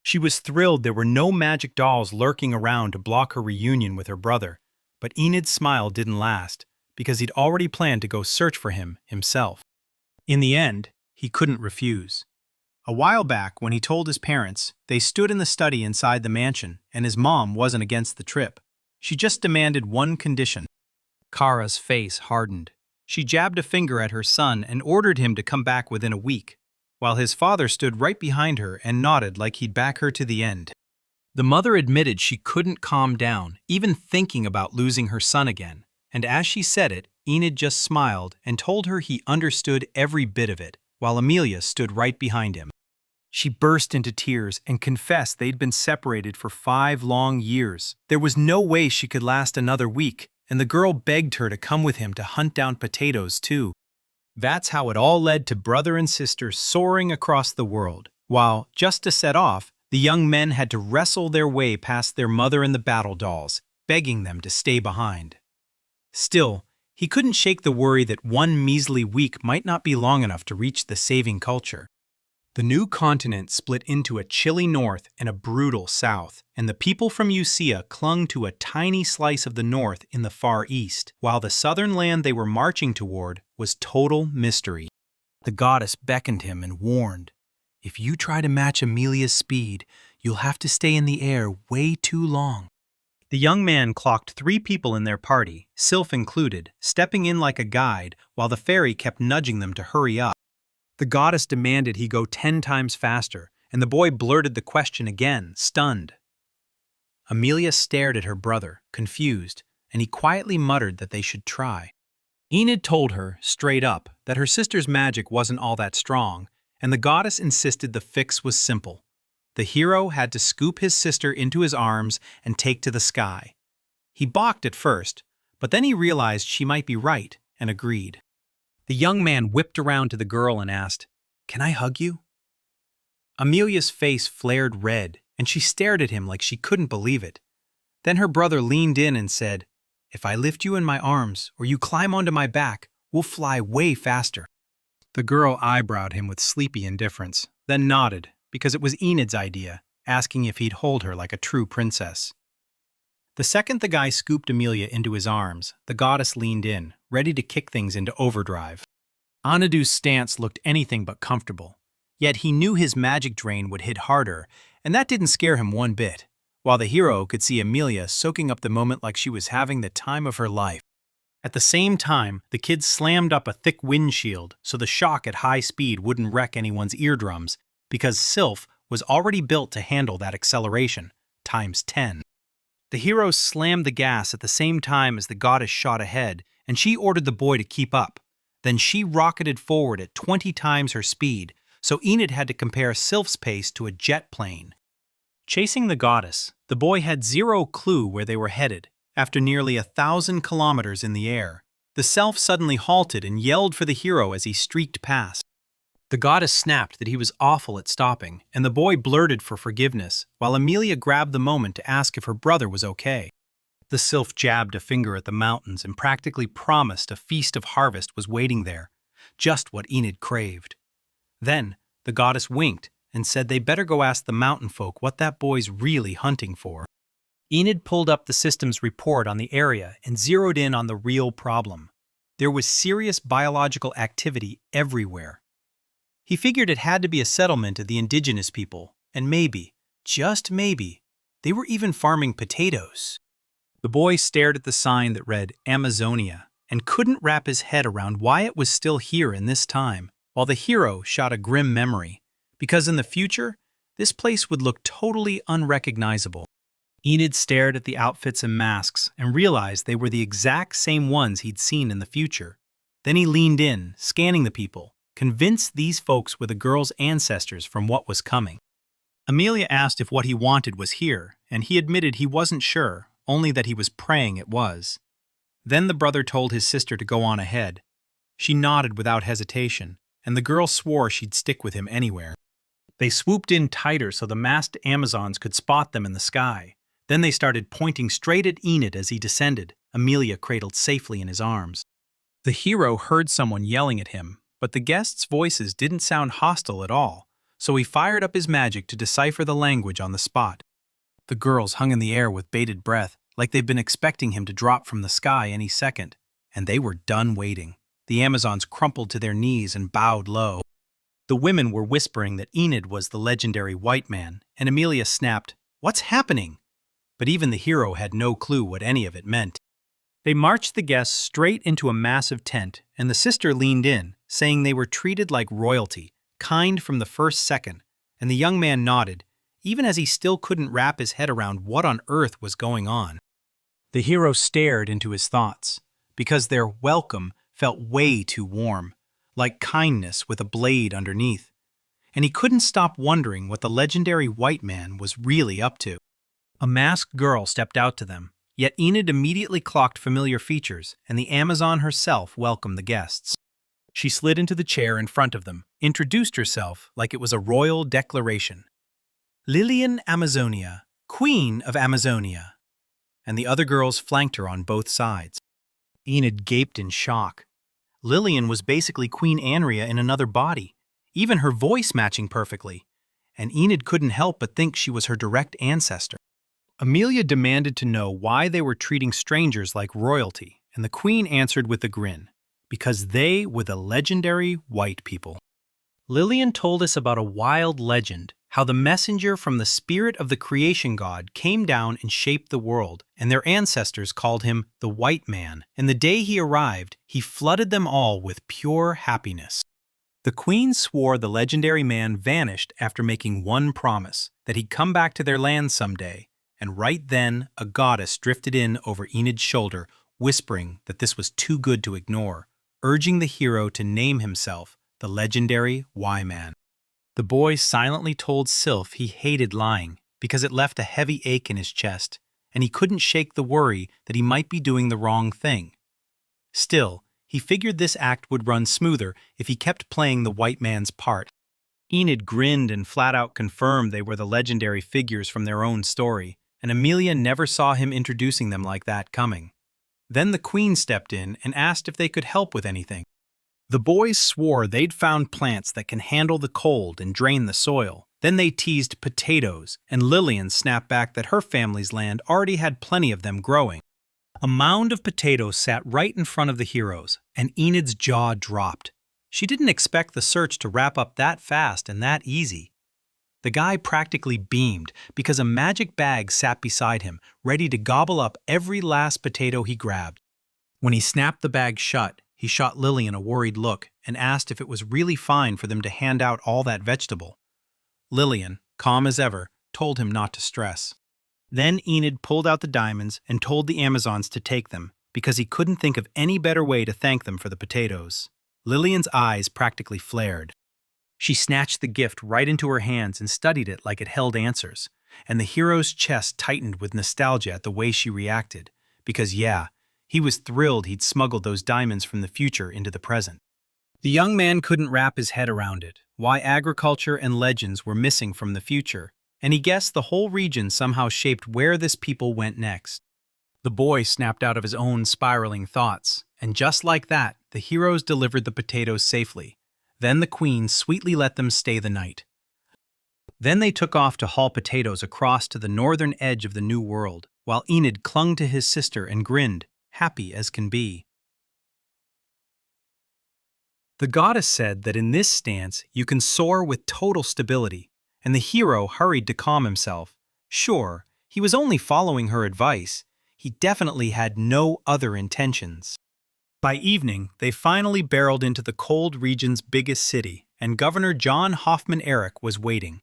She was thrilled there were no magic dolls lurking around to block her reunion with her brother, but Enid's smile didn't last, because he'd already planned to go search for him himself. In the end, he couldn't refuse. A while back, when he told his parents, they stood in the study inside the mansion, and his mom wasn't against the trip. She just demanded one condition. Kara's face hardened. She jabbed a finger at her son and ordered him to come back within a week, while his father stood right behind her and nodded like he'd back her to the end. The mother admitted she couldn't calm down, even thinking about losing her son again, and as she said it, Enid just smiled and told her he understood every bit of it, while Amelia stood right behind him. She burst into tears and confessed they'd been separated for 5 long years. There was no way she could last another week, and the girl begged her to come with him to hunt down potatoes too. That's how it all led to brother and sister soaring across the world, while, just to set off, the young men had to wrestle their way past their mother and the battle dolls, begging them to stay behind. Still, he couldn't shake the worry that one measly week might not be long enough to reach the saving culture. The new continent split into a chilly north and a brutal south, and the people from Usea clung to a tiny slice of the north in the far east, while the southern land they were marching toward was total mystery. The goddess beckoned him and warned, "If you try to match Amelia's speed, you'll have to stay in the air way too long." The young man clocked 3 people in their party, Sylph included, stepping in like a guide, while the fairy kept nudging them to hurry up. The goddess demanded he go 10 times faster, and the boy blurted the question again, stunned. Amelia stared at her brother, confused, and he quietly muttered that they should try. Enid told her, straight up, that her sister's magic wasn't all that strong, and the goddess insisted the fix was simple. The hero had to scoop his sister into his arms and take to the sky. He balked at first, but then he realized she might be right and agreed. The young man whipped around to the girl and asked, "Can I hug you?" Amelia's face flared red, and she stared at him like she couldn't believe it. Then her brother leaned in and said, "If I lift you in my arms or you climb onto my back, we'll fly way faster." The girl eyebrowed him with sleepy indifference, then nodded, because it was Enid's idea, asking if he'd hold her like a true princess. The second the guy scooped Amelia into his arms, the goddess leaned in, ready to kick things into overdrive. Anadu's stance looked anything but comfortable, yet he knew his magic drain would hit harder, and that didn't scare him one bit, while the hero could see Amelia soaking up the moment like she was having the time of her life. At the same time, the kid slammed up a thick windshield so the shock at high speed wouldn't wreck anyone's eardrums, because Sylph was already built to handle that acceleration, times 10. The hero slammed the gas at the same time as the goddess shot ahead, and she ordered the boy to keep up. Then she rocketed forward at 20 times her speed, so Enid had to compare Sylph's pace to a jet plane. Chasing the goddess, the boy had zero clue where they were headed. After nearly 1,000 kilometers in the air, the Sylph suddenly halted and yelled for the hero as he streaked past. The goddess snapped that he was awful at stopping, and the boy blurted for forgiveness, while Amelia grabbed the moment to ask if her brother was okay. The Sylph jabbed a finger at the mountains and practically promised a feast of harvest was waiting there, just what Enid craved. Then, the goddess winked and said they better go ask the mountain folk what that boy's really hunting for. Enid pulled up the system's report on the area and zeroed in on the real problem. There was serious biological activity everywhere. He figured it had to be a settlement of the indigenous people, and maybe, just maybe, they were even farming potatoes. The boy stared at the sign that read Amazonia and couldn't wrap his head around why it was still here in this time, while the hero shot a grim memory, because in the future, this place would look totally unrecognizable. Enid stared at the outfits and masks and realized they were the exact same ones he'd seen in the future. Then he leaned in, scanning the people, convinced these folks were the girl's ancestors from what was coming. Amelia asked if what he wanted was here, and he admitted he wasn't sure, only that he was praying it was. Then the brother told his sister to go on ahead. She nodded without hesitation, and the girl swore she'd stick with him anywhere. They swooped in tighter so the masked Amazons could spot them in the sky. Then they started pointing straight at Enid as he descended, Amelia cradled safely in his arms. The hero heard someone yelling at him, but the guests' voices didn't sound hostile at all, so he fired up his magic to decipher the language on the spot. The girls hung in the air with bated breath, like they'd been expecting him to drop from the sky any second, and they were done waiting. The Amazons crumpled to their knees and bowed low. The women were whispering that Enid was the legendary white man, and Amelia snapped, "What's happening?" But even the hero had no clue what any of it meant. They marched the guests straight into a massive tent, and the sister leaned in, saying they were treated like royalty, kind from the first second, and the young man nodded, even as he still couldn't wrap his head around what on earth was going on. The hero stared into his thoughts, because their welcome felt way too warm, like kindness with a blade underneath, and he couldn't stop wondering what the legendary white man was really up to. A masked girl stepped out to them, yet Enid immediately clocked familiar features, and the Amazon herself welcomed the guests. She slid into the chair in front of them, introduced herself like it was a royal declaration. "Lillian Amazonia, Queen of Amazonia." And the other girls flanked her on both sides. Enid gaped in shock. Lillian was basically Queen Anria in another body, even her voice matching perfectly, and Enid couldn't help but think she was her direct ancestor. Amelia demanded to know why they were treating strangers like royalty, and the queen answered with a grin, because they were the legendary white people. Lillian told us about a wild legend, how the messenger from the spirit of the creation god came down and shaped the world, and their ancestors called him the White Man, and the day he arrived, he flooded them all with pure happiness. The queen swore the legendary man vanished after making one promise, that he'd come back to their land someday, and right then a goddess drifted in over Enid's shoulder, whispering that this was too good to ignore, urging the hero to name himself the legendary Y-Man. The boy silently told Sylph he hated lying because it left a heavy ache in his chest, and he couldn't shake the worry that he might be doing the wrong thing. Still, he figured this act would run smoother if he kept playing the white man's part. Enid grinned and flat-out confirmed they were the legendary figures from their own story, and Amelia never saw him introducing them like that coming. Then the queen stepped in and asked if they could help with anything. The boys swore they'd found plants that can handle the cold and drain the soil. Then they teased potatoes, and Lillian snapped back that her family's land already had plenty of them growing. A mound of potatoes sat right in front of the heroes, and Enid's jaw dropped. She didn't expect the search to wrap up that fast and that easy. The guy practically beamed because a magic bag sat beside him, ready to gobble up every last potato he grabbed. When he snapped the bag shut, he shot Lillian a worried look and asked if it was really fine for them to hand out all that vegetable. Lillian, calm as ever, told him not to stress. Then Enid pulled out the diamonds and told the Amazons to take them because he couldn't think of any better way to thank them for the potatoes. Lillian's eyes practically flared. She snatched the gift right into her hands and studied it like it held answers, and the hero's chest tightened with nostalgia at the way she reacted, because he was thrilled he'd smuggled those diamonds from the future into the present. The young man couldn't wrap his head around it, why agriculture and legends were missing from the future, and he guessed the whole region somehow shaped where this people went next. The boy snapped out of his own spiraling thoughts, and just like that, the heroes delivered the potatoes safely. Then the queen sweetly let them stay the night. Then they took off to haul potatoes across to the northern edge of the new world, while Enid clung to his sister and grinned, happy as can be. The goddess said that in this stance you can soar with total stability, and the hero hurried to calm himself. Sure, he was only following her advice. He definitely had no other intentions. By evening, they finally barreled into the cold region's biggest city, and Governor John Hoffman Eric was waiting.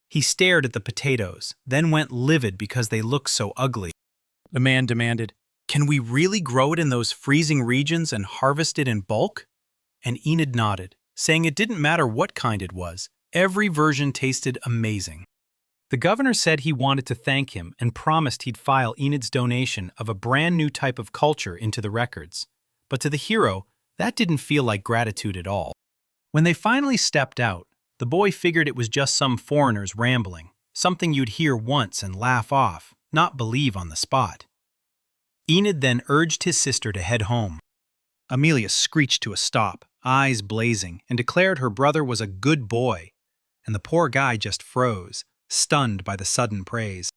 He stared at the potatoes, then went livid because they looked so ugly. The man demanded, "Can we really grow it in those freezing regions and harvest it in bulk?" And Enid nodded, saying it didn't matter what kind it was. Every version tasted amazing. The governor said he wanted to thank him and promised he'd file Enid's donation of a brand new type of culture into the records. But to the hero, that didn't feel like gratitude at all. When they finally stepped out, the boy figured it was just some foreigners rambling, something you'd hear once and laugh off, not believe on the spot. Enid then urged his sister to head home. Amelia screeched to a stop, eyes blazing, and declared her brother was a good boy, and the poor guy just froze, stunned by the sudden praise.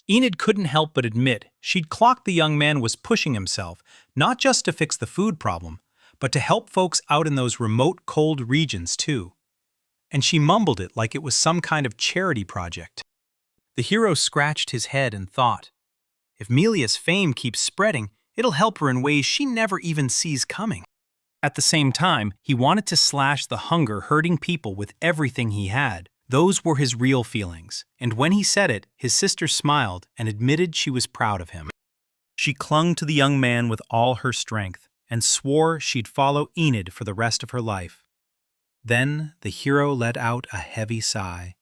Enid couldn't help but admit she'd clocked the young man was pushing himself, not just to fix the food problem, but to help folks out in those remote, cold regions too. And she mumbled it like it was some kind of charity project. The hero scratched his head and thought, if Melia's fame keeps spreading, it'll help her in ways she never even sees coming. At the same time, he wanted to slash the hunger hurting people with everything he had. Those were his real feelings, and when he said it, his sister smiled and admitted she was proud of him. She clung to the young man with all her strength and swore she'd follow Enid for the rest of her life. Then the hero let out a heavy sigh,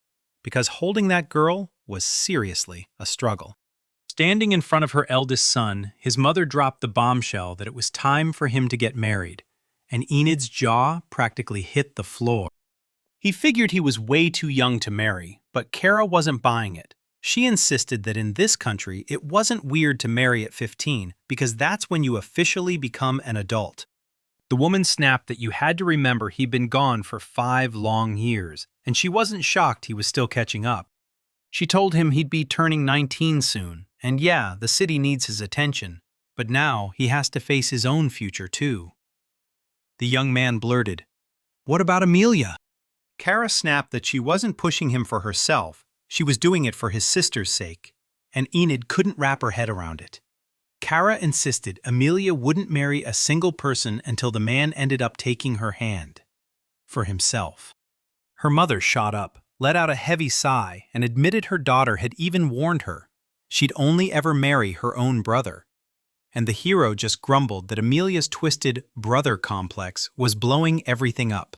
because holding that girl was seriously a struggle. Standing in front of her eldest son, his mother dropped the bombshell that it was time for him to get married, and Enid's jaw practically hit the floor. He figured he was way too young to marry, but Kara wasn't buying it. She insisted that in this country it wasn't weird to marry at 15 because that's when you officially become an adult. The woman snapped that you had to remember he'd been gone for 5 long years, and she wasn't shocked he was still catching up. She told him he'd be turning 19 soon, and yeah, the city needs his attention, but now he has to face his own future too. The young man blurted, "What about Amelia?" Kara snapped that she wasn't pushing him for herself, she was doing it for his sister's sake, and Enid couldn't wrap her head around it. Kara insisted Amelia wouldn't marry a single person until the man ended up taking her hand. For himself. Her mother shot up, let out a heavy sigh, and admitted her daughter had even warned her she'd only ever marry her own brother. and the hero just grumbled that Amelia's twisted brother complex was blowing everything up.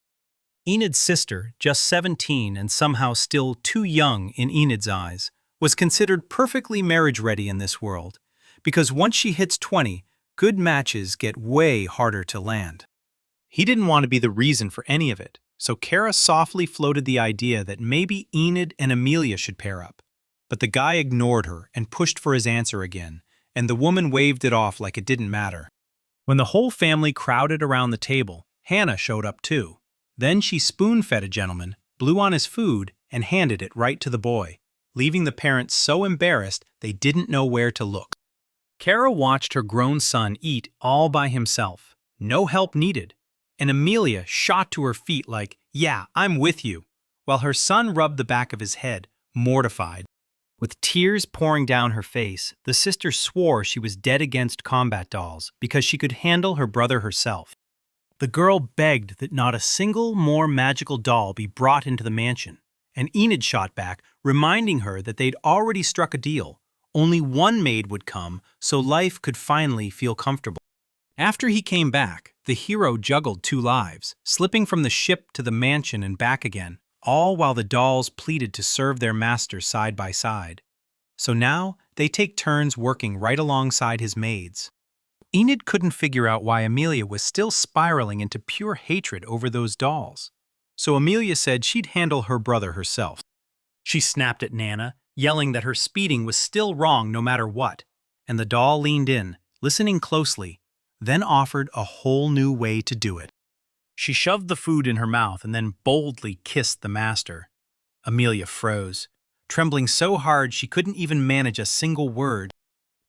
Enid's sister, just 17 and somehow still too young in Enid's eyes, was considered perfectly marriage-ready in this world, because once she hits 20, good matches get way harder to land. He didn't want to be the reason for any of it, so Kara softly floated the idea that maybe Enid and Amelia should pair up. But the guy ignored her and pushed for his answer again, and the woman waved it off like it didn't matter. When the whole family crowded around the table, Hannah showed up too. Then she spoon-fed a gentleman, blew on his food, and handed it right to the boy, leaving the parents so embarrassed they didn't know where to look. Kara watched her grown son eat all by himself, no help needed, and Amelia shot to her feet like, "Yeah, I'm with you," while her son rubbed the back of his head, mortified. With tears pouring down her face, the sister swore she was dead against combat dolls because she could handle her brother herself. The girl begged that not a single more magical doll be brought into the mansion, and Enid shot back, reminding her that they'd already struck a deal. Only one maid would come, so life could finally feel comfortable. After he came back, the hero juggled 2 lives, slipping from the ship to the mansion and back again, all while the dolls pleaded to serve their master side by side. So now, they take turns working right alongside his maids. Enid couldn't figure out why Amelia was still spiraling into pure hatred over those dolls. So Amelia said she'd handle her brother herself. She snapped at Nana, yelling that her speeding was still wrong no matter what, and the doll leaned in, listening closely, then offered a whole new way to do it. She shoved the food in her mouth and then boldly kissed the master. Amelia froze, trembling so hard she couldn't even manage a single word.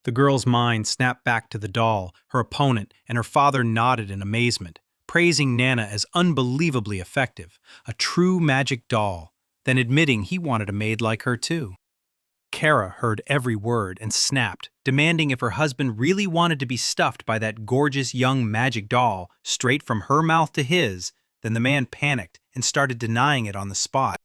The girl's mind snapped back to the doll, her opponent, and her father nodded in amazement, praising Nana as unbelievably effective, a true magic doll, then admitting he wanted a maid like her too. Kara heard every word and snapped, demanding if her husband really wanted to be stuffed by that gorgeous young magic doll straight from her mouth to his. Then the man panicked and started denying it on the spot.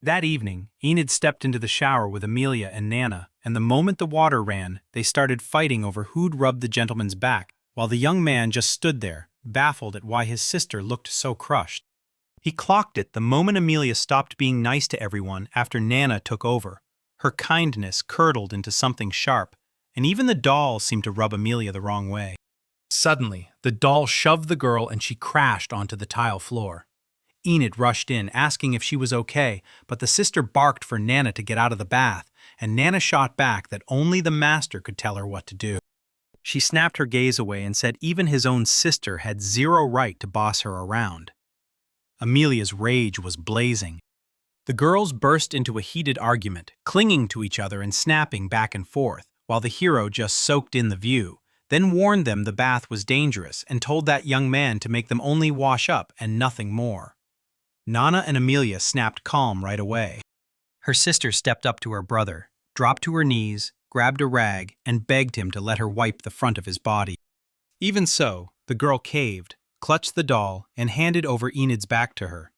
That evening, Enid stepped into the shower with Amelia and Nana, and the moment the water ran, they started fighting over who'd rubbed the gentleman's back, while the young man just stood there, baffled at why his sister looked so crushed. He clocked it the moment Amelia stopped being nice to everyone after Nana took over. Her kindness curdled into something sharp, and even the doll seemed to rub Amelia the wrong way. Suddenly, the doll shoved the girl and she crashed onto the tile floor. Enid rushed in, asking if she was okay, but the sister barked for Nana to get out of the bath, and Nana shot back that only the master could tell her what to do. She snapped her gaze away and said even his own sister had zero right to boss her around. Amelia's rage was blazing. The girls burst into a heated argument, clinging to each other and snapping back and forth, while the hero just soaked in the view, then warned them the bath was dangerous and told that young man to make them only wash up and nothing more. Nana and Amelia snapped calm right away. Her sister stepped up to her brother, dropped to her knees, grabbed a rag, and begged him to let her wipe the front of his body. Even so, the girl caved, clutched the doll, and handed over Enid's back to her.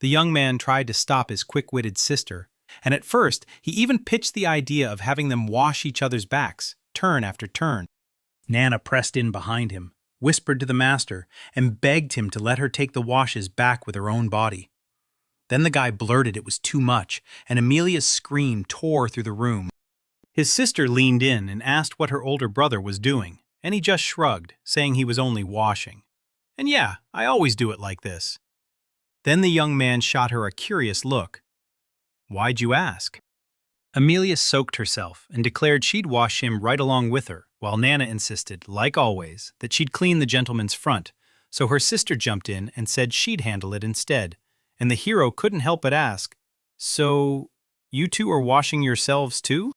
The young man tried to stop his quick-witted sister, and at first he even pitched the idea of having them wash each other's backs, turn after turn. Nana pressed in behind him, whispered to the master, and begged him to let her take the washes back with her own body. Then the guy blurted it was too much, and Amelia's scream tore through the room. His sister leaned in and asked what her older brother was doing, and he just shrugged, saying he was only washing. And yeah, I always do it like this. Then the young man shot her a curious look. Why'd you ask? Amelia soaked herself and declared she'd wash him right along with her, while Nana insisted, like always, that she'd clean the gentleman's front, so her sister jumped in and said she'd handle it instead, and the hero couldn't help but ask, "So, you two are washing yourselves too?"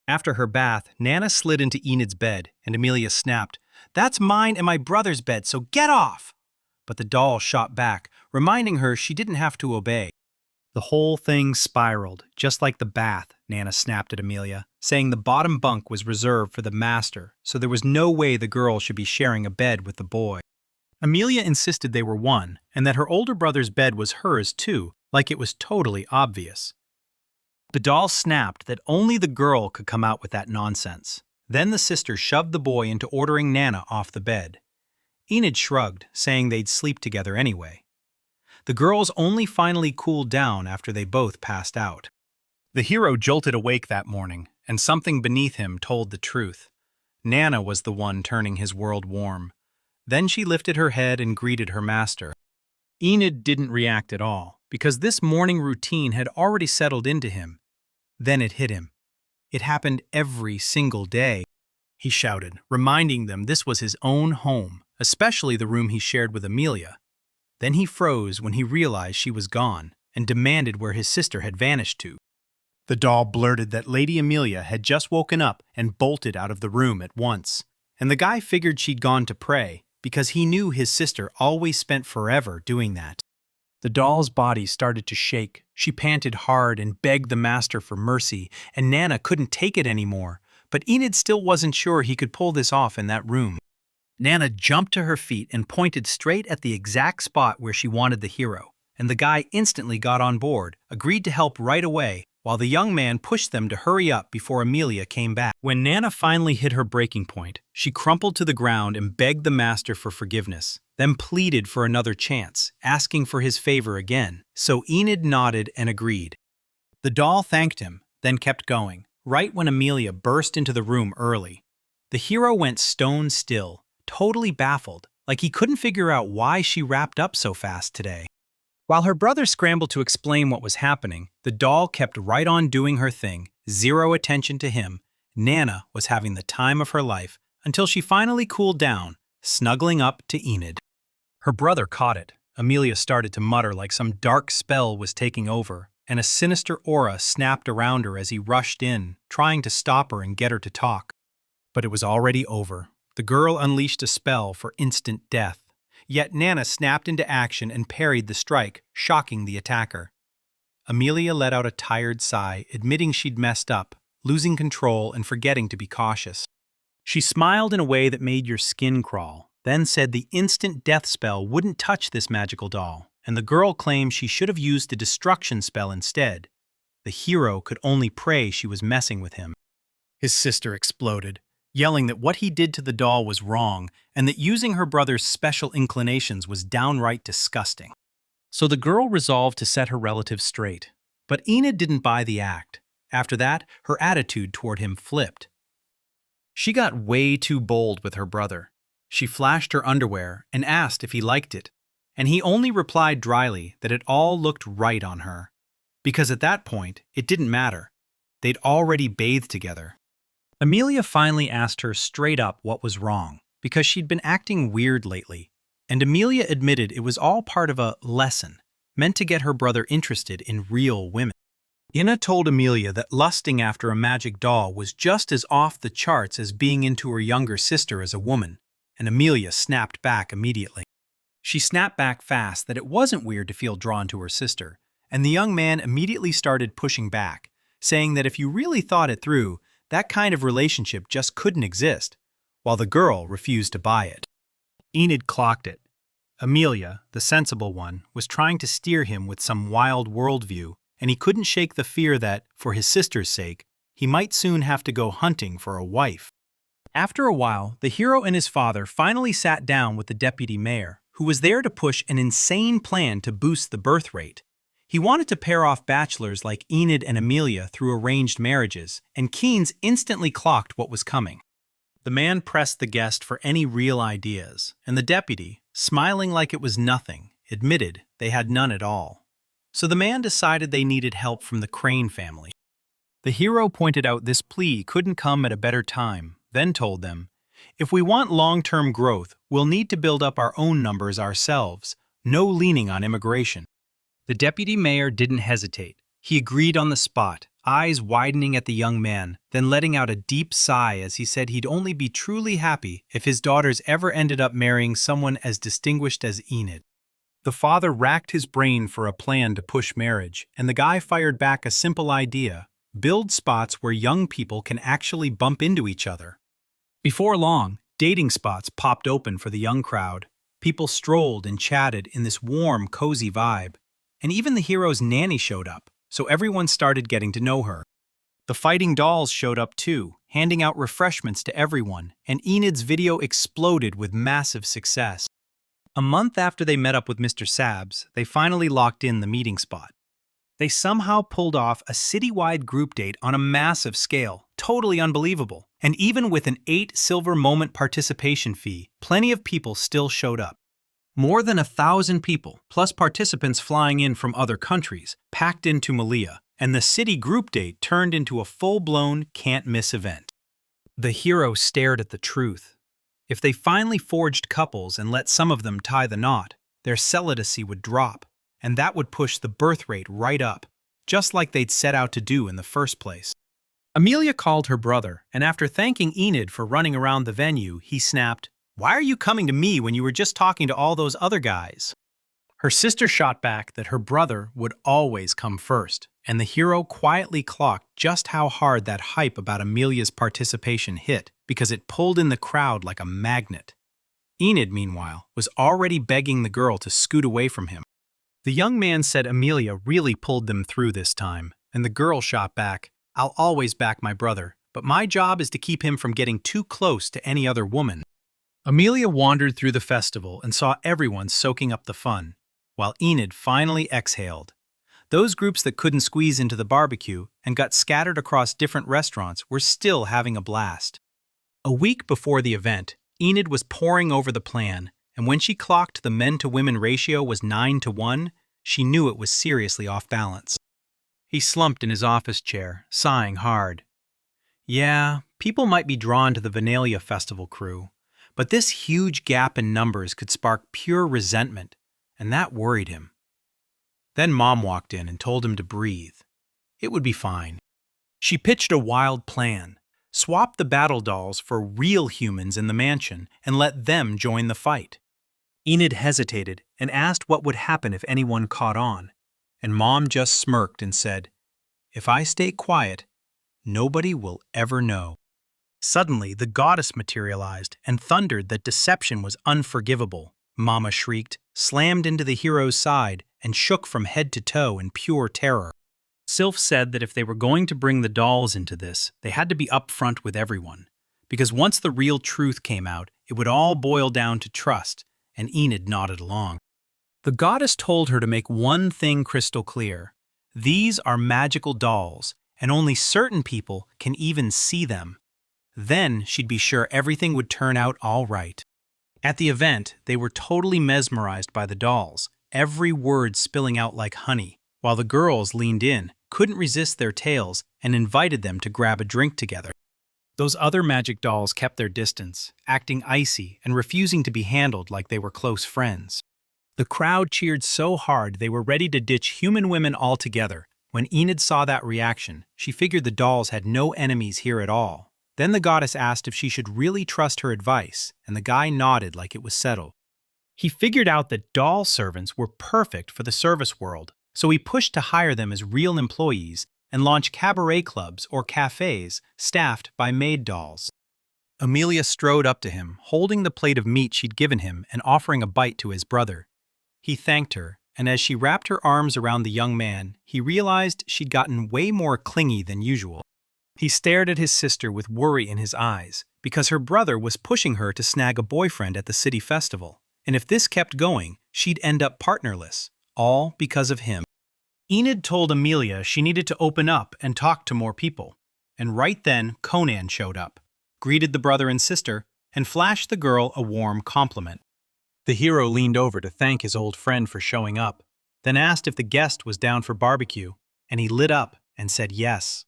After her bath, Nana slid into Enid's bed, and Amelia snapped, "That's mine and my brother's bed, so get off!" But the doll shot back, reminding her she didn't have to obey. The whole thing spiraled, just like the bath, Nana snapped at Amelia, saying the bottom bunk was reserved for the master, so there was no way the girl should be sharing a bed with the boy. Amelia insisted they were one, and that her older brother's bed was hers too, like it was totally obvious. The doll snapped that only the girl could come out with that nonsense. Then the sister shoved the boy into ordering Nana off the bed. Enid shrugged, saying they'd sleep together anyway. The girls only finally cooled down after they both passed out. The hero jolted awake that morning, and something beneath him told the truth. Nana was the one turning his world warm. Then she lifted her head and greeted her master. Enid didn't react at all, because this morning routine had already settled into him. Then it hit him. It happened every single day, he shouted, reminding them this was his own home, especially the room he shared with Amelia. Then he froze when he realized she was gone and demanded where his sister had vanished to. The doll blurted that Lady Amelia had just woken up and bolted out of the room at once, and the guy figured she'd gone to pray because he knew his sister always spent forever doing that. The doll's body started to shake. She panted hard and begged the master for mercy, and Nana couldn't take it anymore, but Enid still wasn't sure he could pull this off in that room. Nana jumped to her feet and pointed straight at the exact spot where she wanted the hero, and the guy instantly got on board, agreed to help right away, while the young man pushed them to hurry up before Amelia came back. When Nana finally hit her breaking point, she crumpled to the ground and begged the master for forgiveness, then pleaded for another chance, asking for his favor again, so Enid nodded and agreed. The doll thanked him, then kept going, right when Amelia burst into the room early. The hero went stone still, totally baffled, like he couldn't figure out why she wrapped up so fast today. While her brother scrambled to explain what was happening, the doll kept right on doing her thing, zero attention to him. Nana was having the time of her life until she finally cooled down, snuggling up to Enid. Her brother caught it. Amelia started to mutter like some dark spell was taking over, and a sinister aura snapped around her as he rushed in, trying to stop her and get her to talk. But it was already over. The girl unleashed a spell for instant death. Yet Nana snapped into action and parried the strike, shocking the attacker. Amelia let out a tired sigh, admitting she'd messed up, losing control and forgetting to be cautious. She smiled in a way that made your skin crawl, then said the instant death spell wouldn't touch this magical doll, and the girl claimed she should have used the destruction spell instead. The hero could only pray she was messing with him. His sister exploded, yelling that what he did to the doll was wrong and that using her brother's special inclinations was downright disgusting. So the girl resolved to set her relative straight. But Enid didn't buy the act. After that, her attitude toward him flipped. She got way too bold with her brother. She flashed her underwear and asked if he liked it, and he only replied dryly that it all looked right on her. Because at that point, it didn't matter. They'd already bathed together. Amelia finally asked her straight up what was wrong, because she'd been acting weird lately, and Amelia admitted it was all part of a lesson, meant to get her brother interested in real women. Ina told Amelia that lusting after a magic doll was just as off the charts as being into her younger sister as a woman, and Amelia snapped back immediately. She snapped back fast that it wasn't weird to feel drawn to her sister, and the young man immediately started pushing back, saying that if you really thought it through, that kind of relationship just couldn't exist, while the girl refused to buy it. Enid clocked it. Amelia, the sensible one, was trying to steer him with some wild worldview, and he couldn't shake the fear that, for his sister's sake, he might soon have to go hunting for a wife. After a while, the hero and his father finally sat down with the deputy mayor, who was there to push an insane plan to boost the birth rate. He wanted to pair off bachelors like Enid and Amelia through arranged marriages, and Keynes instantly clocked what was coming. The man pressed the guest for any real ideas, and the deputy, smiling like it was nothing, admitted they had none at all. So the man decided they needed help from the Crane family. The hero pointed out this plea couldn't come at a better time, then told them, "If we want long-term growth, we'll need to build up our own numbers ourselves, no leaning on immigration." The deputy mayor didn't hesitate. He agreed on the spot, eyes widening at the young man, then letting out a deep sigh as he said he'd only be truly happy if his daughters ever ended up marrying someone as distinguished as Enid. The father racked his brain for a plan to push marriage, and the guy fired back a simple idea: build spots where young people can actually bump into each other. Before long, dating spots popped open for the young crowd. People strolled and chatted in this warm, cozy vibe. And even the hero's nanny showed up, so everyone started getting to know her. The fighting dolls showed up too, handing out refreshments to everyone, and Enid's video exploded with massive success. A month after they met up with Mr. Sabs, they finally locked in the meeting spot. They somehow pulled off a citywide group date on a massive scale, totally unbelievable. And even with an 8 silver moment participation fee, plenty of people still showed up. More than 1,000 people, plus participants flying in from other countries, packed into Malia, and the city group date turned into a full-blown can't-miss event. The hero stared at the truth. If they finally forged couples and let some of them tie the knot, their celibacy would drop, and that would push the birth rate right up, just like they'd set out to do in the first place. Amelia called her brother, and after thanking Enid for running around the venue, he snapped, "Why are you coming to me when you were just talking to all those other guys?" Her sister shot back that her brother would always come first, and the hero quietly clocked just how hard that hype about Amelia's participation hit, because it pulled in the crowd like a magnet. Enid, meanwhile, was already begging the girl to scoot away from him. The young man said Amelia really pulled them through this time, and the girl shot back, "I'll always back my brother, but my job is to keep him from getting too close to any other woman." Amelia wandered through the festival and saw everyone soaking up the fun, while Enid finally exhaled. Those groups that couldn't squeeze into the barbecue and got scattered across different restaurants were still having a blast. A week before the event, Enid was poring over the plan, and when she clocked the men-to-women ratio was 9-1, she knew it was seriously off balance. He slumped in his office chair, sighing hard. Yeah, people might be drawn to the Venalia Festival crew, but this huge gap in numbers could spark pure resentment, and that worried him. Then Mom walked in and told him to breathe. It would be fine. She pitched a wild plan. Swap the battle dolls for real humans in the mansion and let them join the fight. Enid hesitated and asked what would happen if anyone caught on, and Mom just smirked and said, "If I stay quiet, nobody will ever know." Suddenly, the goddess materialized and thundered that deception was unforgivable. Mama shrieked, slammed into the hero's side, and shook from head to toe in pure terror. Sylph said that if they were going to bring the dolls into this, they had to be upfront with everyone, because once the real truth came out, it would all boil down to trust, and Enid nodded along. The goddess told her to make one thing crystal clear. These are magical dolls, and only certain people can even see them. Then she'd be sure everything would turn out all right. At the event, they were totally mesmerized by the dolls, every word spilling out like honey, while the girls leaned in, couldn't resist their tales, and invited them to grab a drink together. Those other magic dolls kept their distance, acting icy and refusing to be handled like they were close friends. The crowd cheered so hard they were ready to ditch human women altogether. When Enid saw that reaction, she figured the dolls had no enemies here at all. Then the goddess asked if she should really trust her advice, and the guy nodded like it was settled. He figured out that doll servants were perfect for the service world, so he pushed to hire them as real employees and launch cabaret clubs or cafes staffed by maid dolls. Amelia strode up to him, holding the plate of meat she'd given him and offering a bite to his brother. He thanked her, and as she wrapped her arms around the young man, he realized she'd gotten way more clingy than usual. He stared at his sister with worry in his eyes, because her brother was pushing her to snag a boyfriend at the city festival, and if this kept going, she'd end up partnerless, all because of him. Enid told Amelia she needed to open up and talk to more people, and right then Conan showed up, greeted the brother and sister, and flashed the girl a warm compliment. The hero leaned over to thank his old friend for showing up, then asked if the guest was down for barbecue, and he lit up and said yes.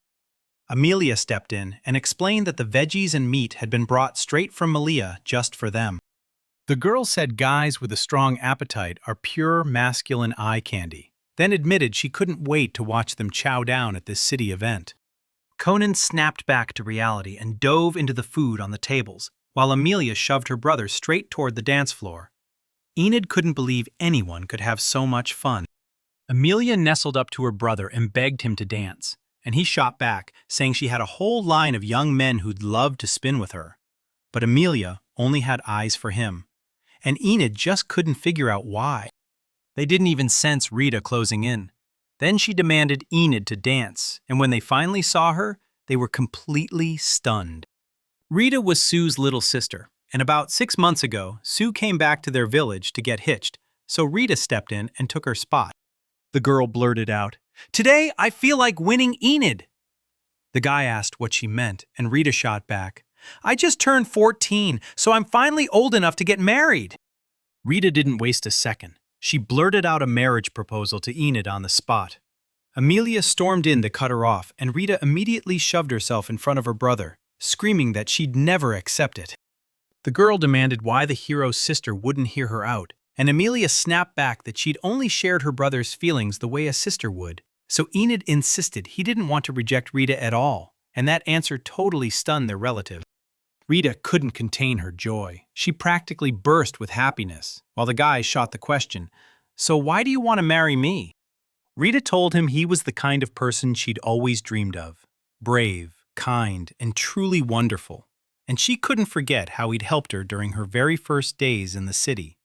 Amelia stepped in and explained that the veggies and meat had been brought straight from Malia just for them. The girl said guys with a strong appetite are pure masculine eye candy, then admitted she couldn't wait to watch them chow down at this city event. Conan snapped back to reality and dove into the food on the tables, while Amelia shoved her brother straight toward the dance floor. Enid couldn't believe anyone could have so much fun. Amelia nestled up to her brother and begged him to dance, and he shot back, saying she had a whole line of young men who'd love to spin with her. But Amelia only had eyes for him, and Enid just couldn't figure out why. They didn't even sense Rita closing in. Then she demanded Enid to dance, and when they finally saw her, They were completely stunned. Rita was Sue's little sister, and about 6 months ago, Sue came back to their village to get hitched, so Rita stepped in and took her spot. The girl blurted out, "Today, I feel like winning Enid." The guy asked what she meant, and Rita shot back, "I just turned 14, so I'm finally old enough to get married." Rita didn't waste a second. She blurted out a marriage proposal to Enid on the spot. Amelia stormed in to cut her off, and Rita immediately shoved herself in front of her brother, screaming that she'd never accept it. The girl demanded why the hero's sister wouldn't hear her out, and Amelia snapped back that she'd only shared her brother's feelings the way a sister would. So Enid insisted he didn't want to reject Rita at all, and that answer totally stunned their relative. Rita couldn't contain her joy. She practically burst with happiness, while the guy shot the question, "So why do you want to marry me?" Rita told him he was the kind of person she'd always dreamed of. Brave, kind, and truly wonderful. And she couldn't forget how he'd helped her during her very first days in the city.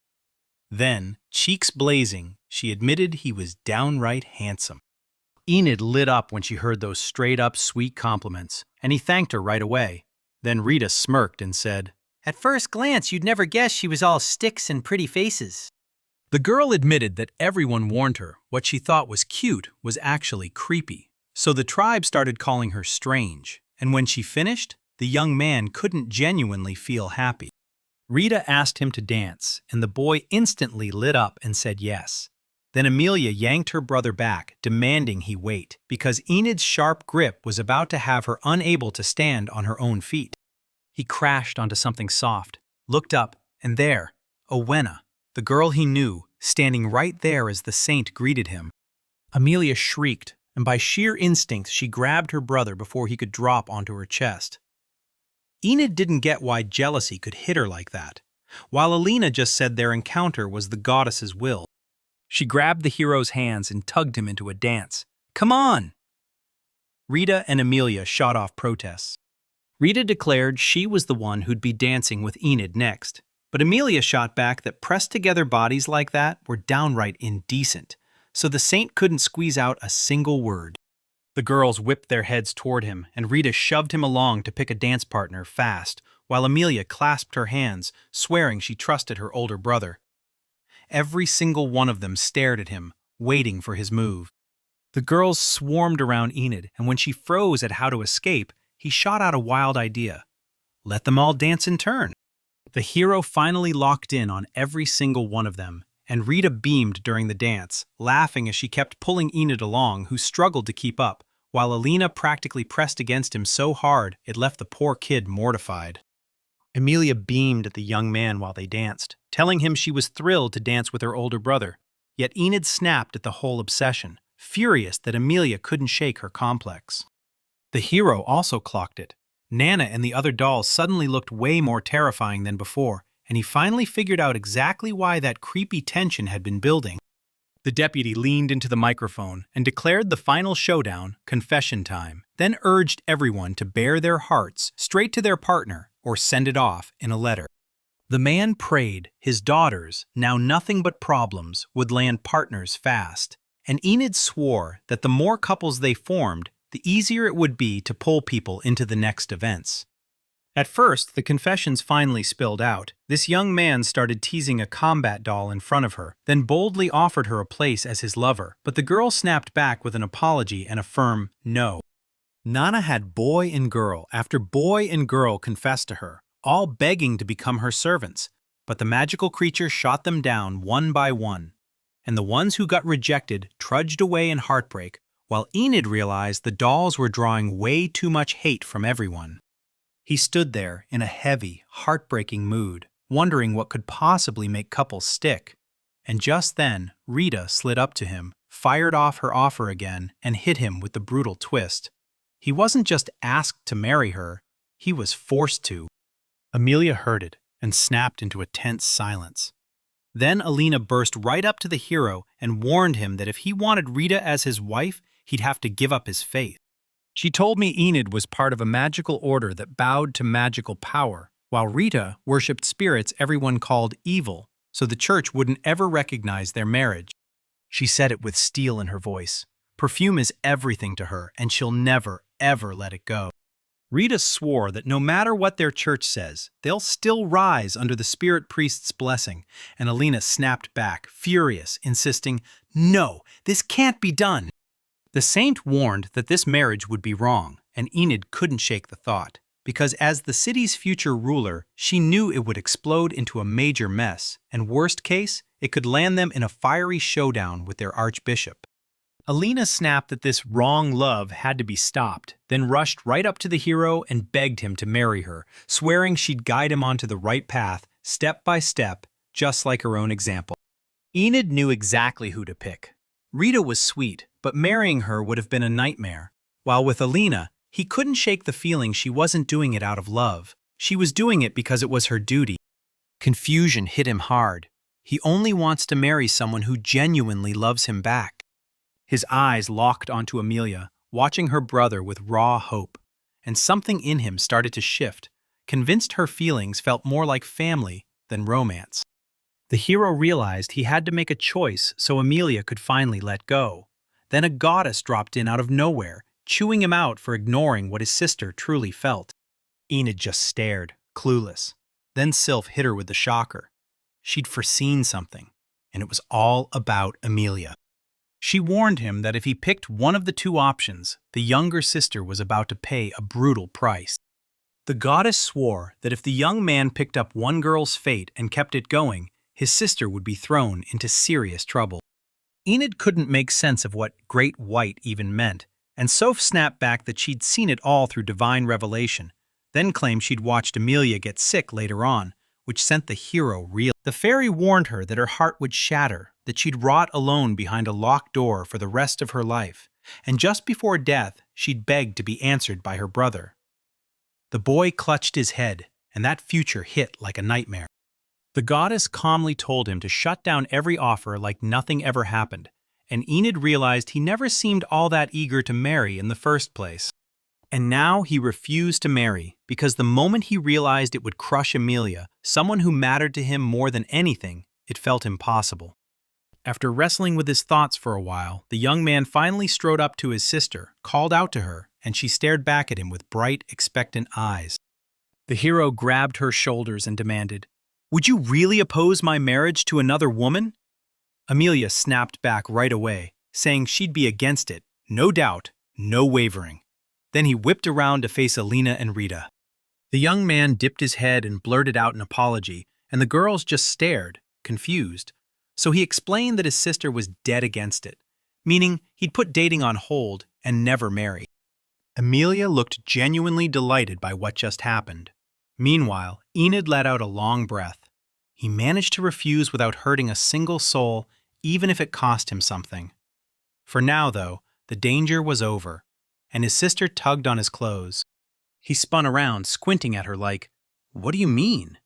Then, cheeks blazing, she admitted he was downright handsome. Enid lit up when she heard those straight-up sweet compliments, and he thanked her right away. Then Rita smirked and said, "At first glance, you'd never guess she was all sticks and pretty faces." The girl admitted that everyone warned her what she thought was cute was actually creepy. So the tribe started calling her strange, and when she finished, the young man couldn't genuinely feel happy. Rita asked him to dance, and the boy instantly lit up and said yes. Then Amelia yanked her brother back, demanding he wait, because Enid's sharp grip was about to have her unable to stand on her own feet. He crashed onto something soft, looked up, and there, Owena, the girl he knew, standing right there as the saint greeted him. Amelia shrieked, and by sheer instinct she grabbed her brother before he could drop onto her chest. Enid didn't get why jealousy could hit her like that, while Alina just said their encounter was the goddess's will. She grabbed the hero's hands and tugged him into a dance. "Come on!" Rita and Amelia shot off protests. Rita declared she was the one who'd be dancing with Enid next, but Amelia shot back that pressed-together bodies like that were downright indecent, so the saint couldn't squeeze out a single word. The girls whipped their heads toward him, and Rita shoved him along to pick a dance partner fast, while Amelia clasped her hands, swearing she trusted her older brother. Every single one of them stared at him, waiting for his move. The girls swarmed around Enid, and when she froze at how to escape, he shot out a wild idea. Let them all dance in turn. The hero finally locked in on every single one of them, and Rita beamed during the dance, laughing as she kept pulling Enid along, who struggled to keep up, while Alina practically pressed against him so hard it left the poor kid mortified. Amelia beamed at the young man while they danced, telling him she was thrilled to dance with her older brother. Yet Enid snapped at the whole obsession, furious that Amelia couldn't shake her complex. The hero also clocked it. Nana and the other dolls suddenly looked way more terrifying than before, and he finally figured out exactly why that creepy tension had been building. The deputy leaned into the microphone and declared the final showdown, confession time, then urged everyone to bare their hearts straight to their partner or send it off in a letter. The man prayed his daughters, now nothing but problems, would land partners fast, and Enid swore that the more couples they formed, the easier it would be to pull people into the next events. At first, the confessions finally spilled out. This young man started teasing a combat doll in front of her, then boldly offered her a place as his lover, but the girl snapped back with an apology and a firm no. Nana had boy and girl after boy and girl confess to her, all begging to become her servants, but the magical creature shot them down one by one, and the ones who got rejected trudged away in heartbreak, while Enid realized the dolls were drawing way too much hate from everyone. He stood there in a heavy, heartbreaking mood, wondering what could possibly make couples stick. And just then, Rita slid up to him, fired off her offer again, and hit him with the brutal twist. He wasn't just asked to marry her, he was forced to. Amelia heard it and snapped into a tense silence. Then Alina burst right up to the hero and warned him that if he wanted Rita as his wife, he'd have to give up his faith. She told me Enid was part of a magical order that bowed to magical power, while Rita worshipped spirits everyone called evil, so the church wouldn't ever recognize their marriage. She said it with steel in her voice. Perfume is everything to her, and she'll never, ever let it go. Rita swore that no matter what their church says, they'll still rise under the spirit priest's blessing, and Alina snapped back, furious, insisting, "No, this can't be done." The saint warned that this marriage would be wrong, and Enid couldn't shake the thought, because as the city's future ruler, she knew it would explode into a major mess, and worst case, it could land them in a fiery showdown with their archbishop. Alina snapped that this wrong love had to be stopped, then rushed right up to the hero and begged him to marry her, swearing she'd guide him onto the right path, step by step, just like her own example. Enid knew exactly who to pick. Rita was sweet, but marrying her would have been a nightmare. While with Alina, he couldn't shake the feeling she wasn't doing it out of love. She was doing it because it was her duty. Confusion hit him hard. He only wants to marry someone who genuinely loves him back. His eyes locked onto Amelia, watching her brother with raw hope, and something in him started to shift, convinced her feelings felt more like family than romance. The hero realized he had to make a choice so Amelia could finally let go. Then a goddess dropped in out of nowhere, chewing him out for ignoring what his sister truly felt. Enid just stared, clueless. Then Sylph hit her with the shocker. She'd foreseen something, and it was all about Amelia. She warned him that if he picked one of the two options, the younger sister was about to pay a brutal price. The goddess swore that if the young man picked up one girl's fate and kept it going, his sister would be thrown into serious trouble. Enid couldn't make sense of what Great White even meant, and Soph snapped back that she'd seen it all through divine revelation, then claimed she'd watched Amelia get sick later on, which sent the hero reeling. The fairy warned her that her heart would shatter, that she'd rot alone behind a locked door for the rest of her life, and just before death, she'd begged to be answered by her brother. The boy clutched his head, and that future hit like a nightmare. The goddess calmly told him to shut down every offer like nothing ever happened, and Enid realized he never seemed all that eager to marry in the first place. And now he refused to marry, because the moment he realized it would crush Amelia, someone who mattered to him more than anything, it felt impossible. After wrestling with his thoughts for a while, the young man finally strode up to his sister, called out to her, and she stared back at him with bright, expectant eyes. The hero grabbed her shoulders and demanded, "Would you really oppose my marriage to another woman?" Amelia snapped back right away, saying she'd be against it, no doubt, no wavering. Then he whipped around to face Alina and Rita. The young man dipped his head and blurted out an apology, and the girls just stared, confused. So he explained that his sister was dead against it, meaning he'd put dating on hold and never marry. Amelia looked genuinely delighted by what just happened. Meanwhile, Enid let out a long breath. He managed to refuse without hurting a single soul, even if it cost him something. For now, though, the danger was over, and his sister tugged on his clothes. He spun around, squinting at her like, "What do you mean?"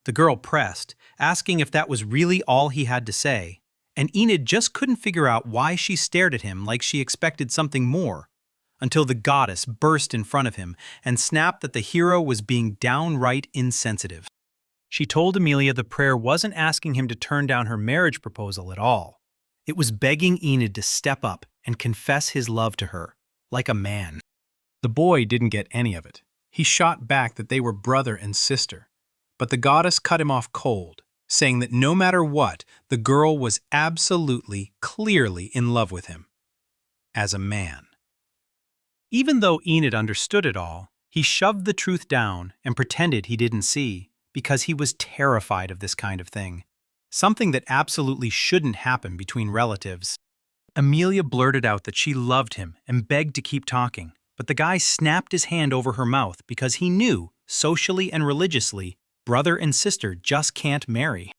The girl pressed, asking if that was really all he had to say, and Enid just couldn't figure out why she stared at him like she expected something more, until the goddess burst in front of him and snapped that the hero was being downright insensitive. She told Amelia the prayer wasn't asking him to turn down her marriage proposal at all. It was begging Enid to step up and confess his love to her, like a man. The boy didn't get any of it. He shot back that they were brother and sister, but the goddess cut him off cold, saying that no matter what, the girl was absolutely, clearly in love with him. As a man. Even though Enid understood it all, he shoved the truth down and pretended he didn't see, because he was terrified of this kind of thing. Something that absolutely shouldn't happen between relatives. Amelia blurted out that she loved him and begged to keep talking, but the guy snapped his hand over her mouth because he knew, socially and religiously, brother and sister just can't marry.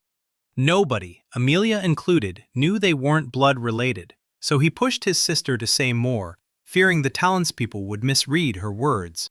Nobody, Amelia included, knew they weren't blood related, so he pushed his sister to say more, fearing the townspeople would misread her words.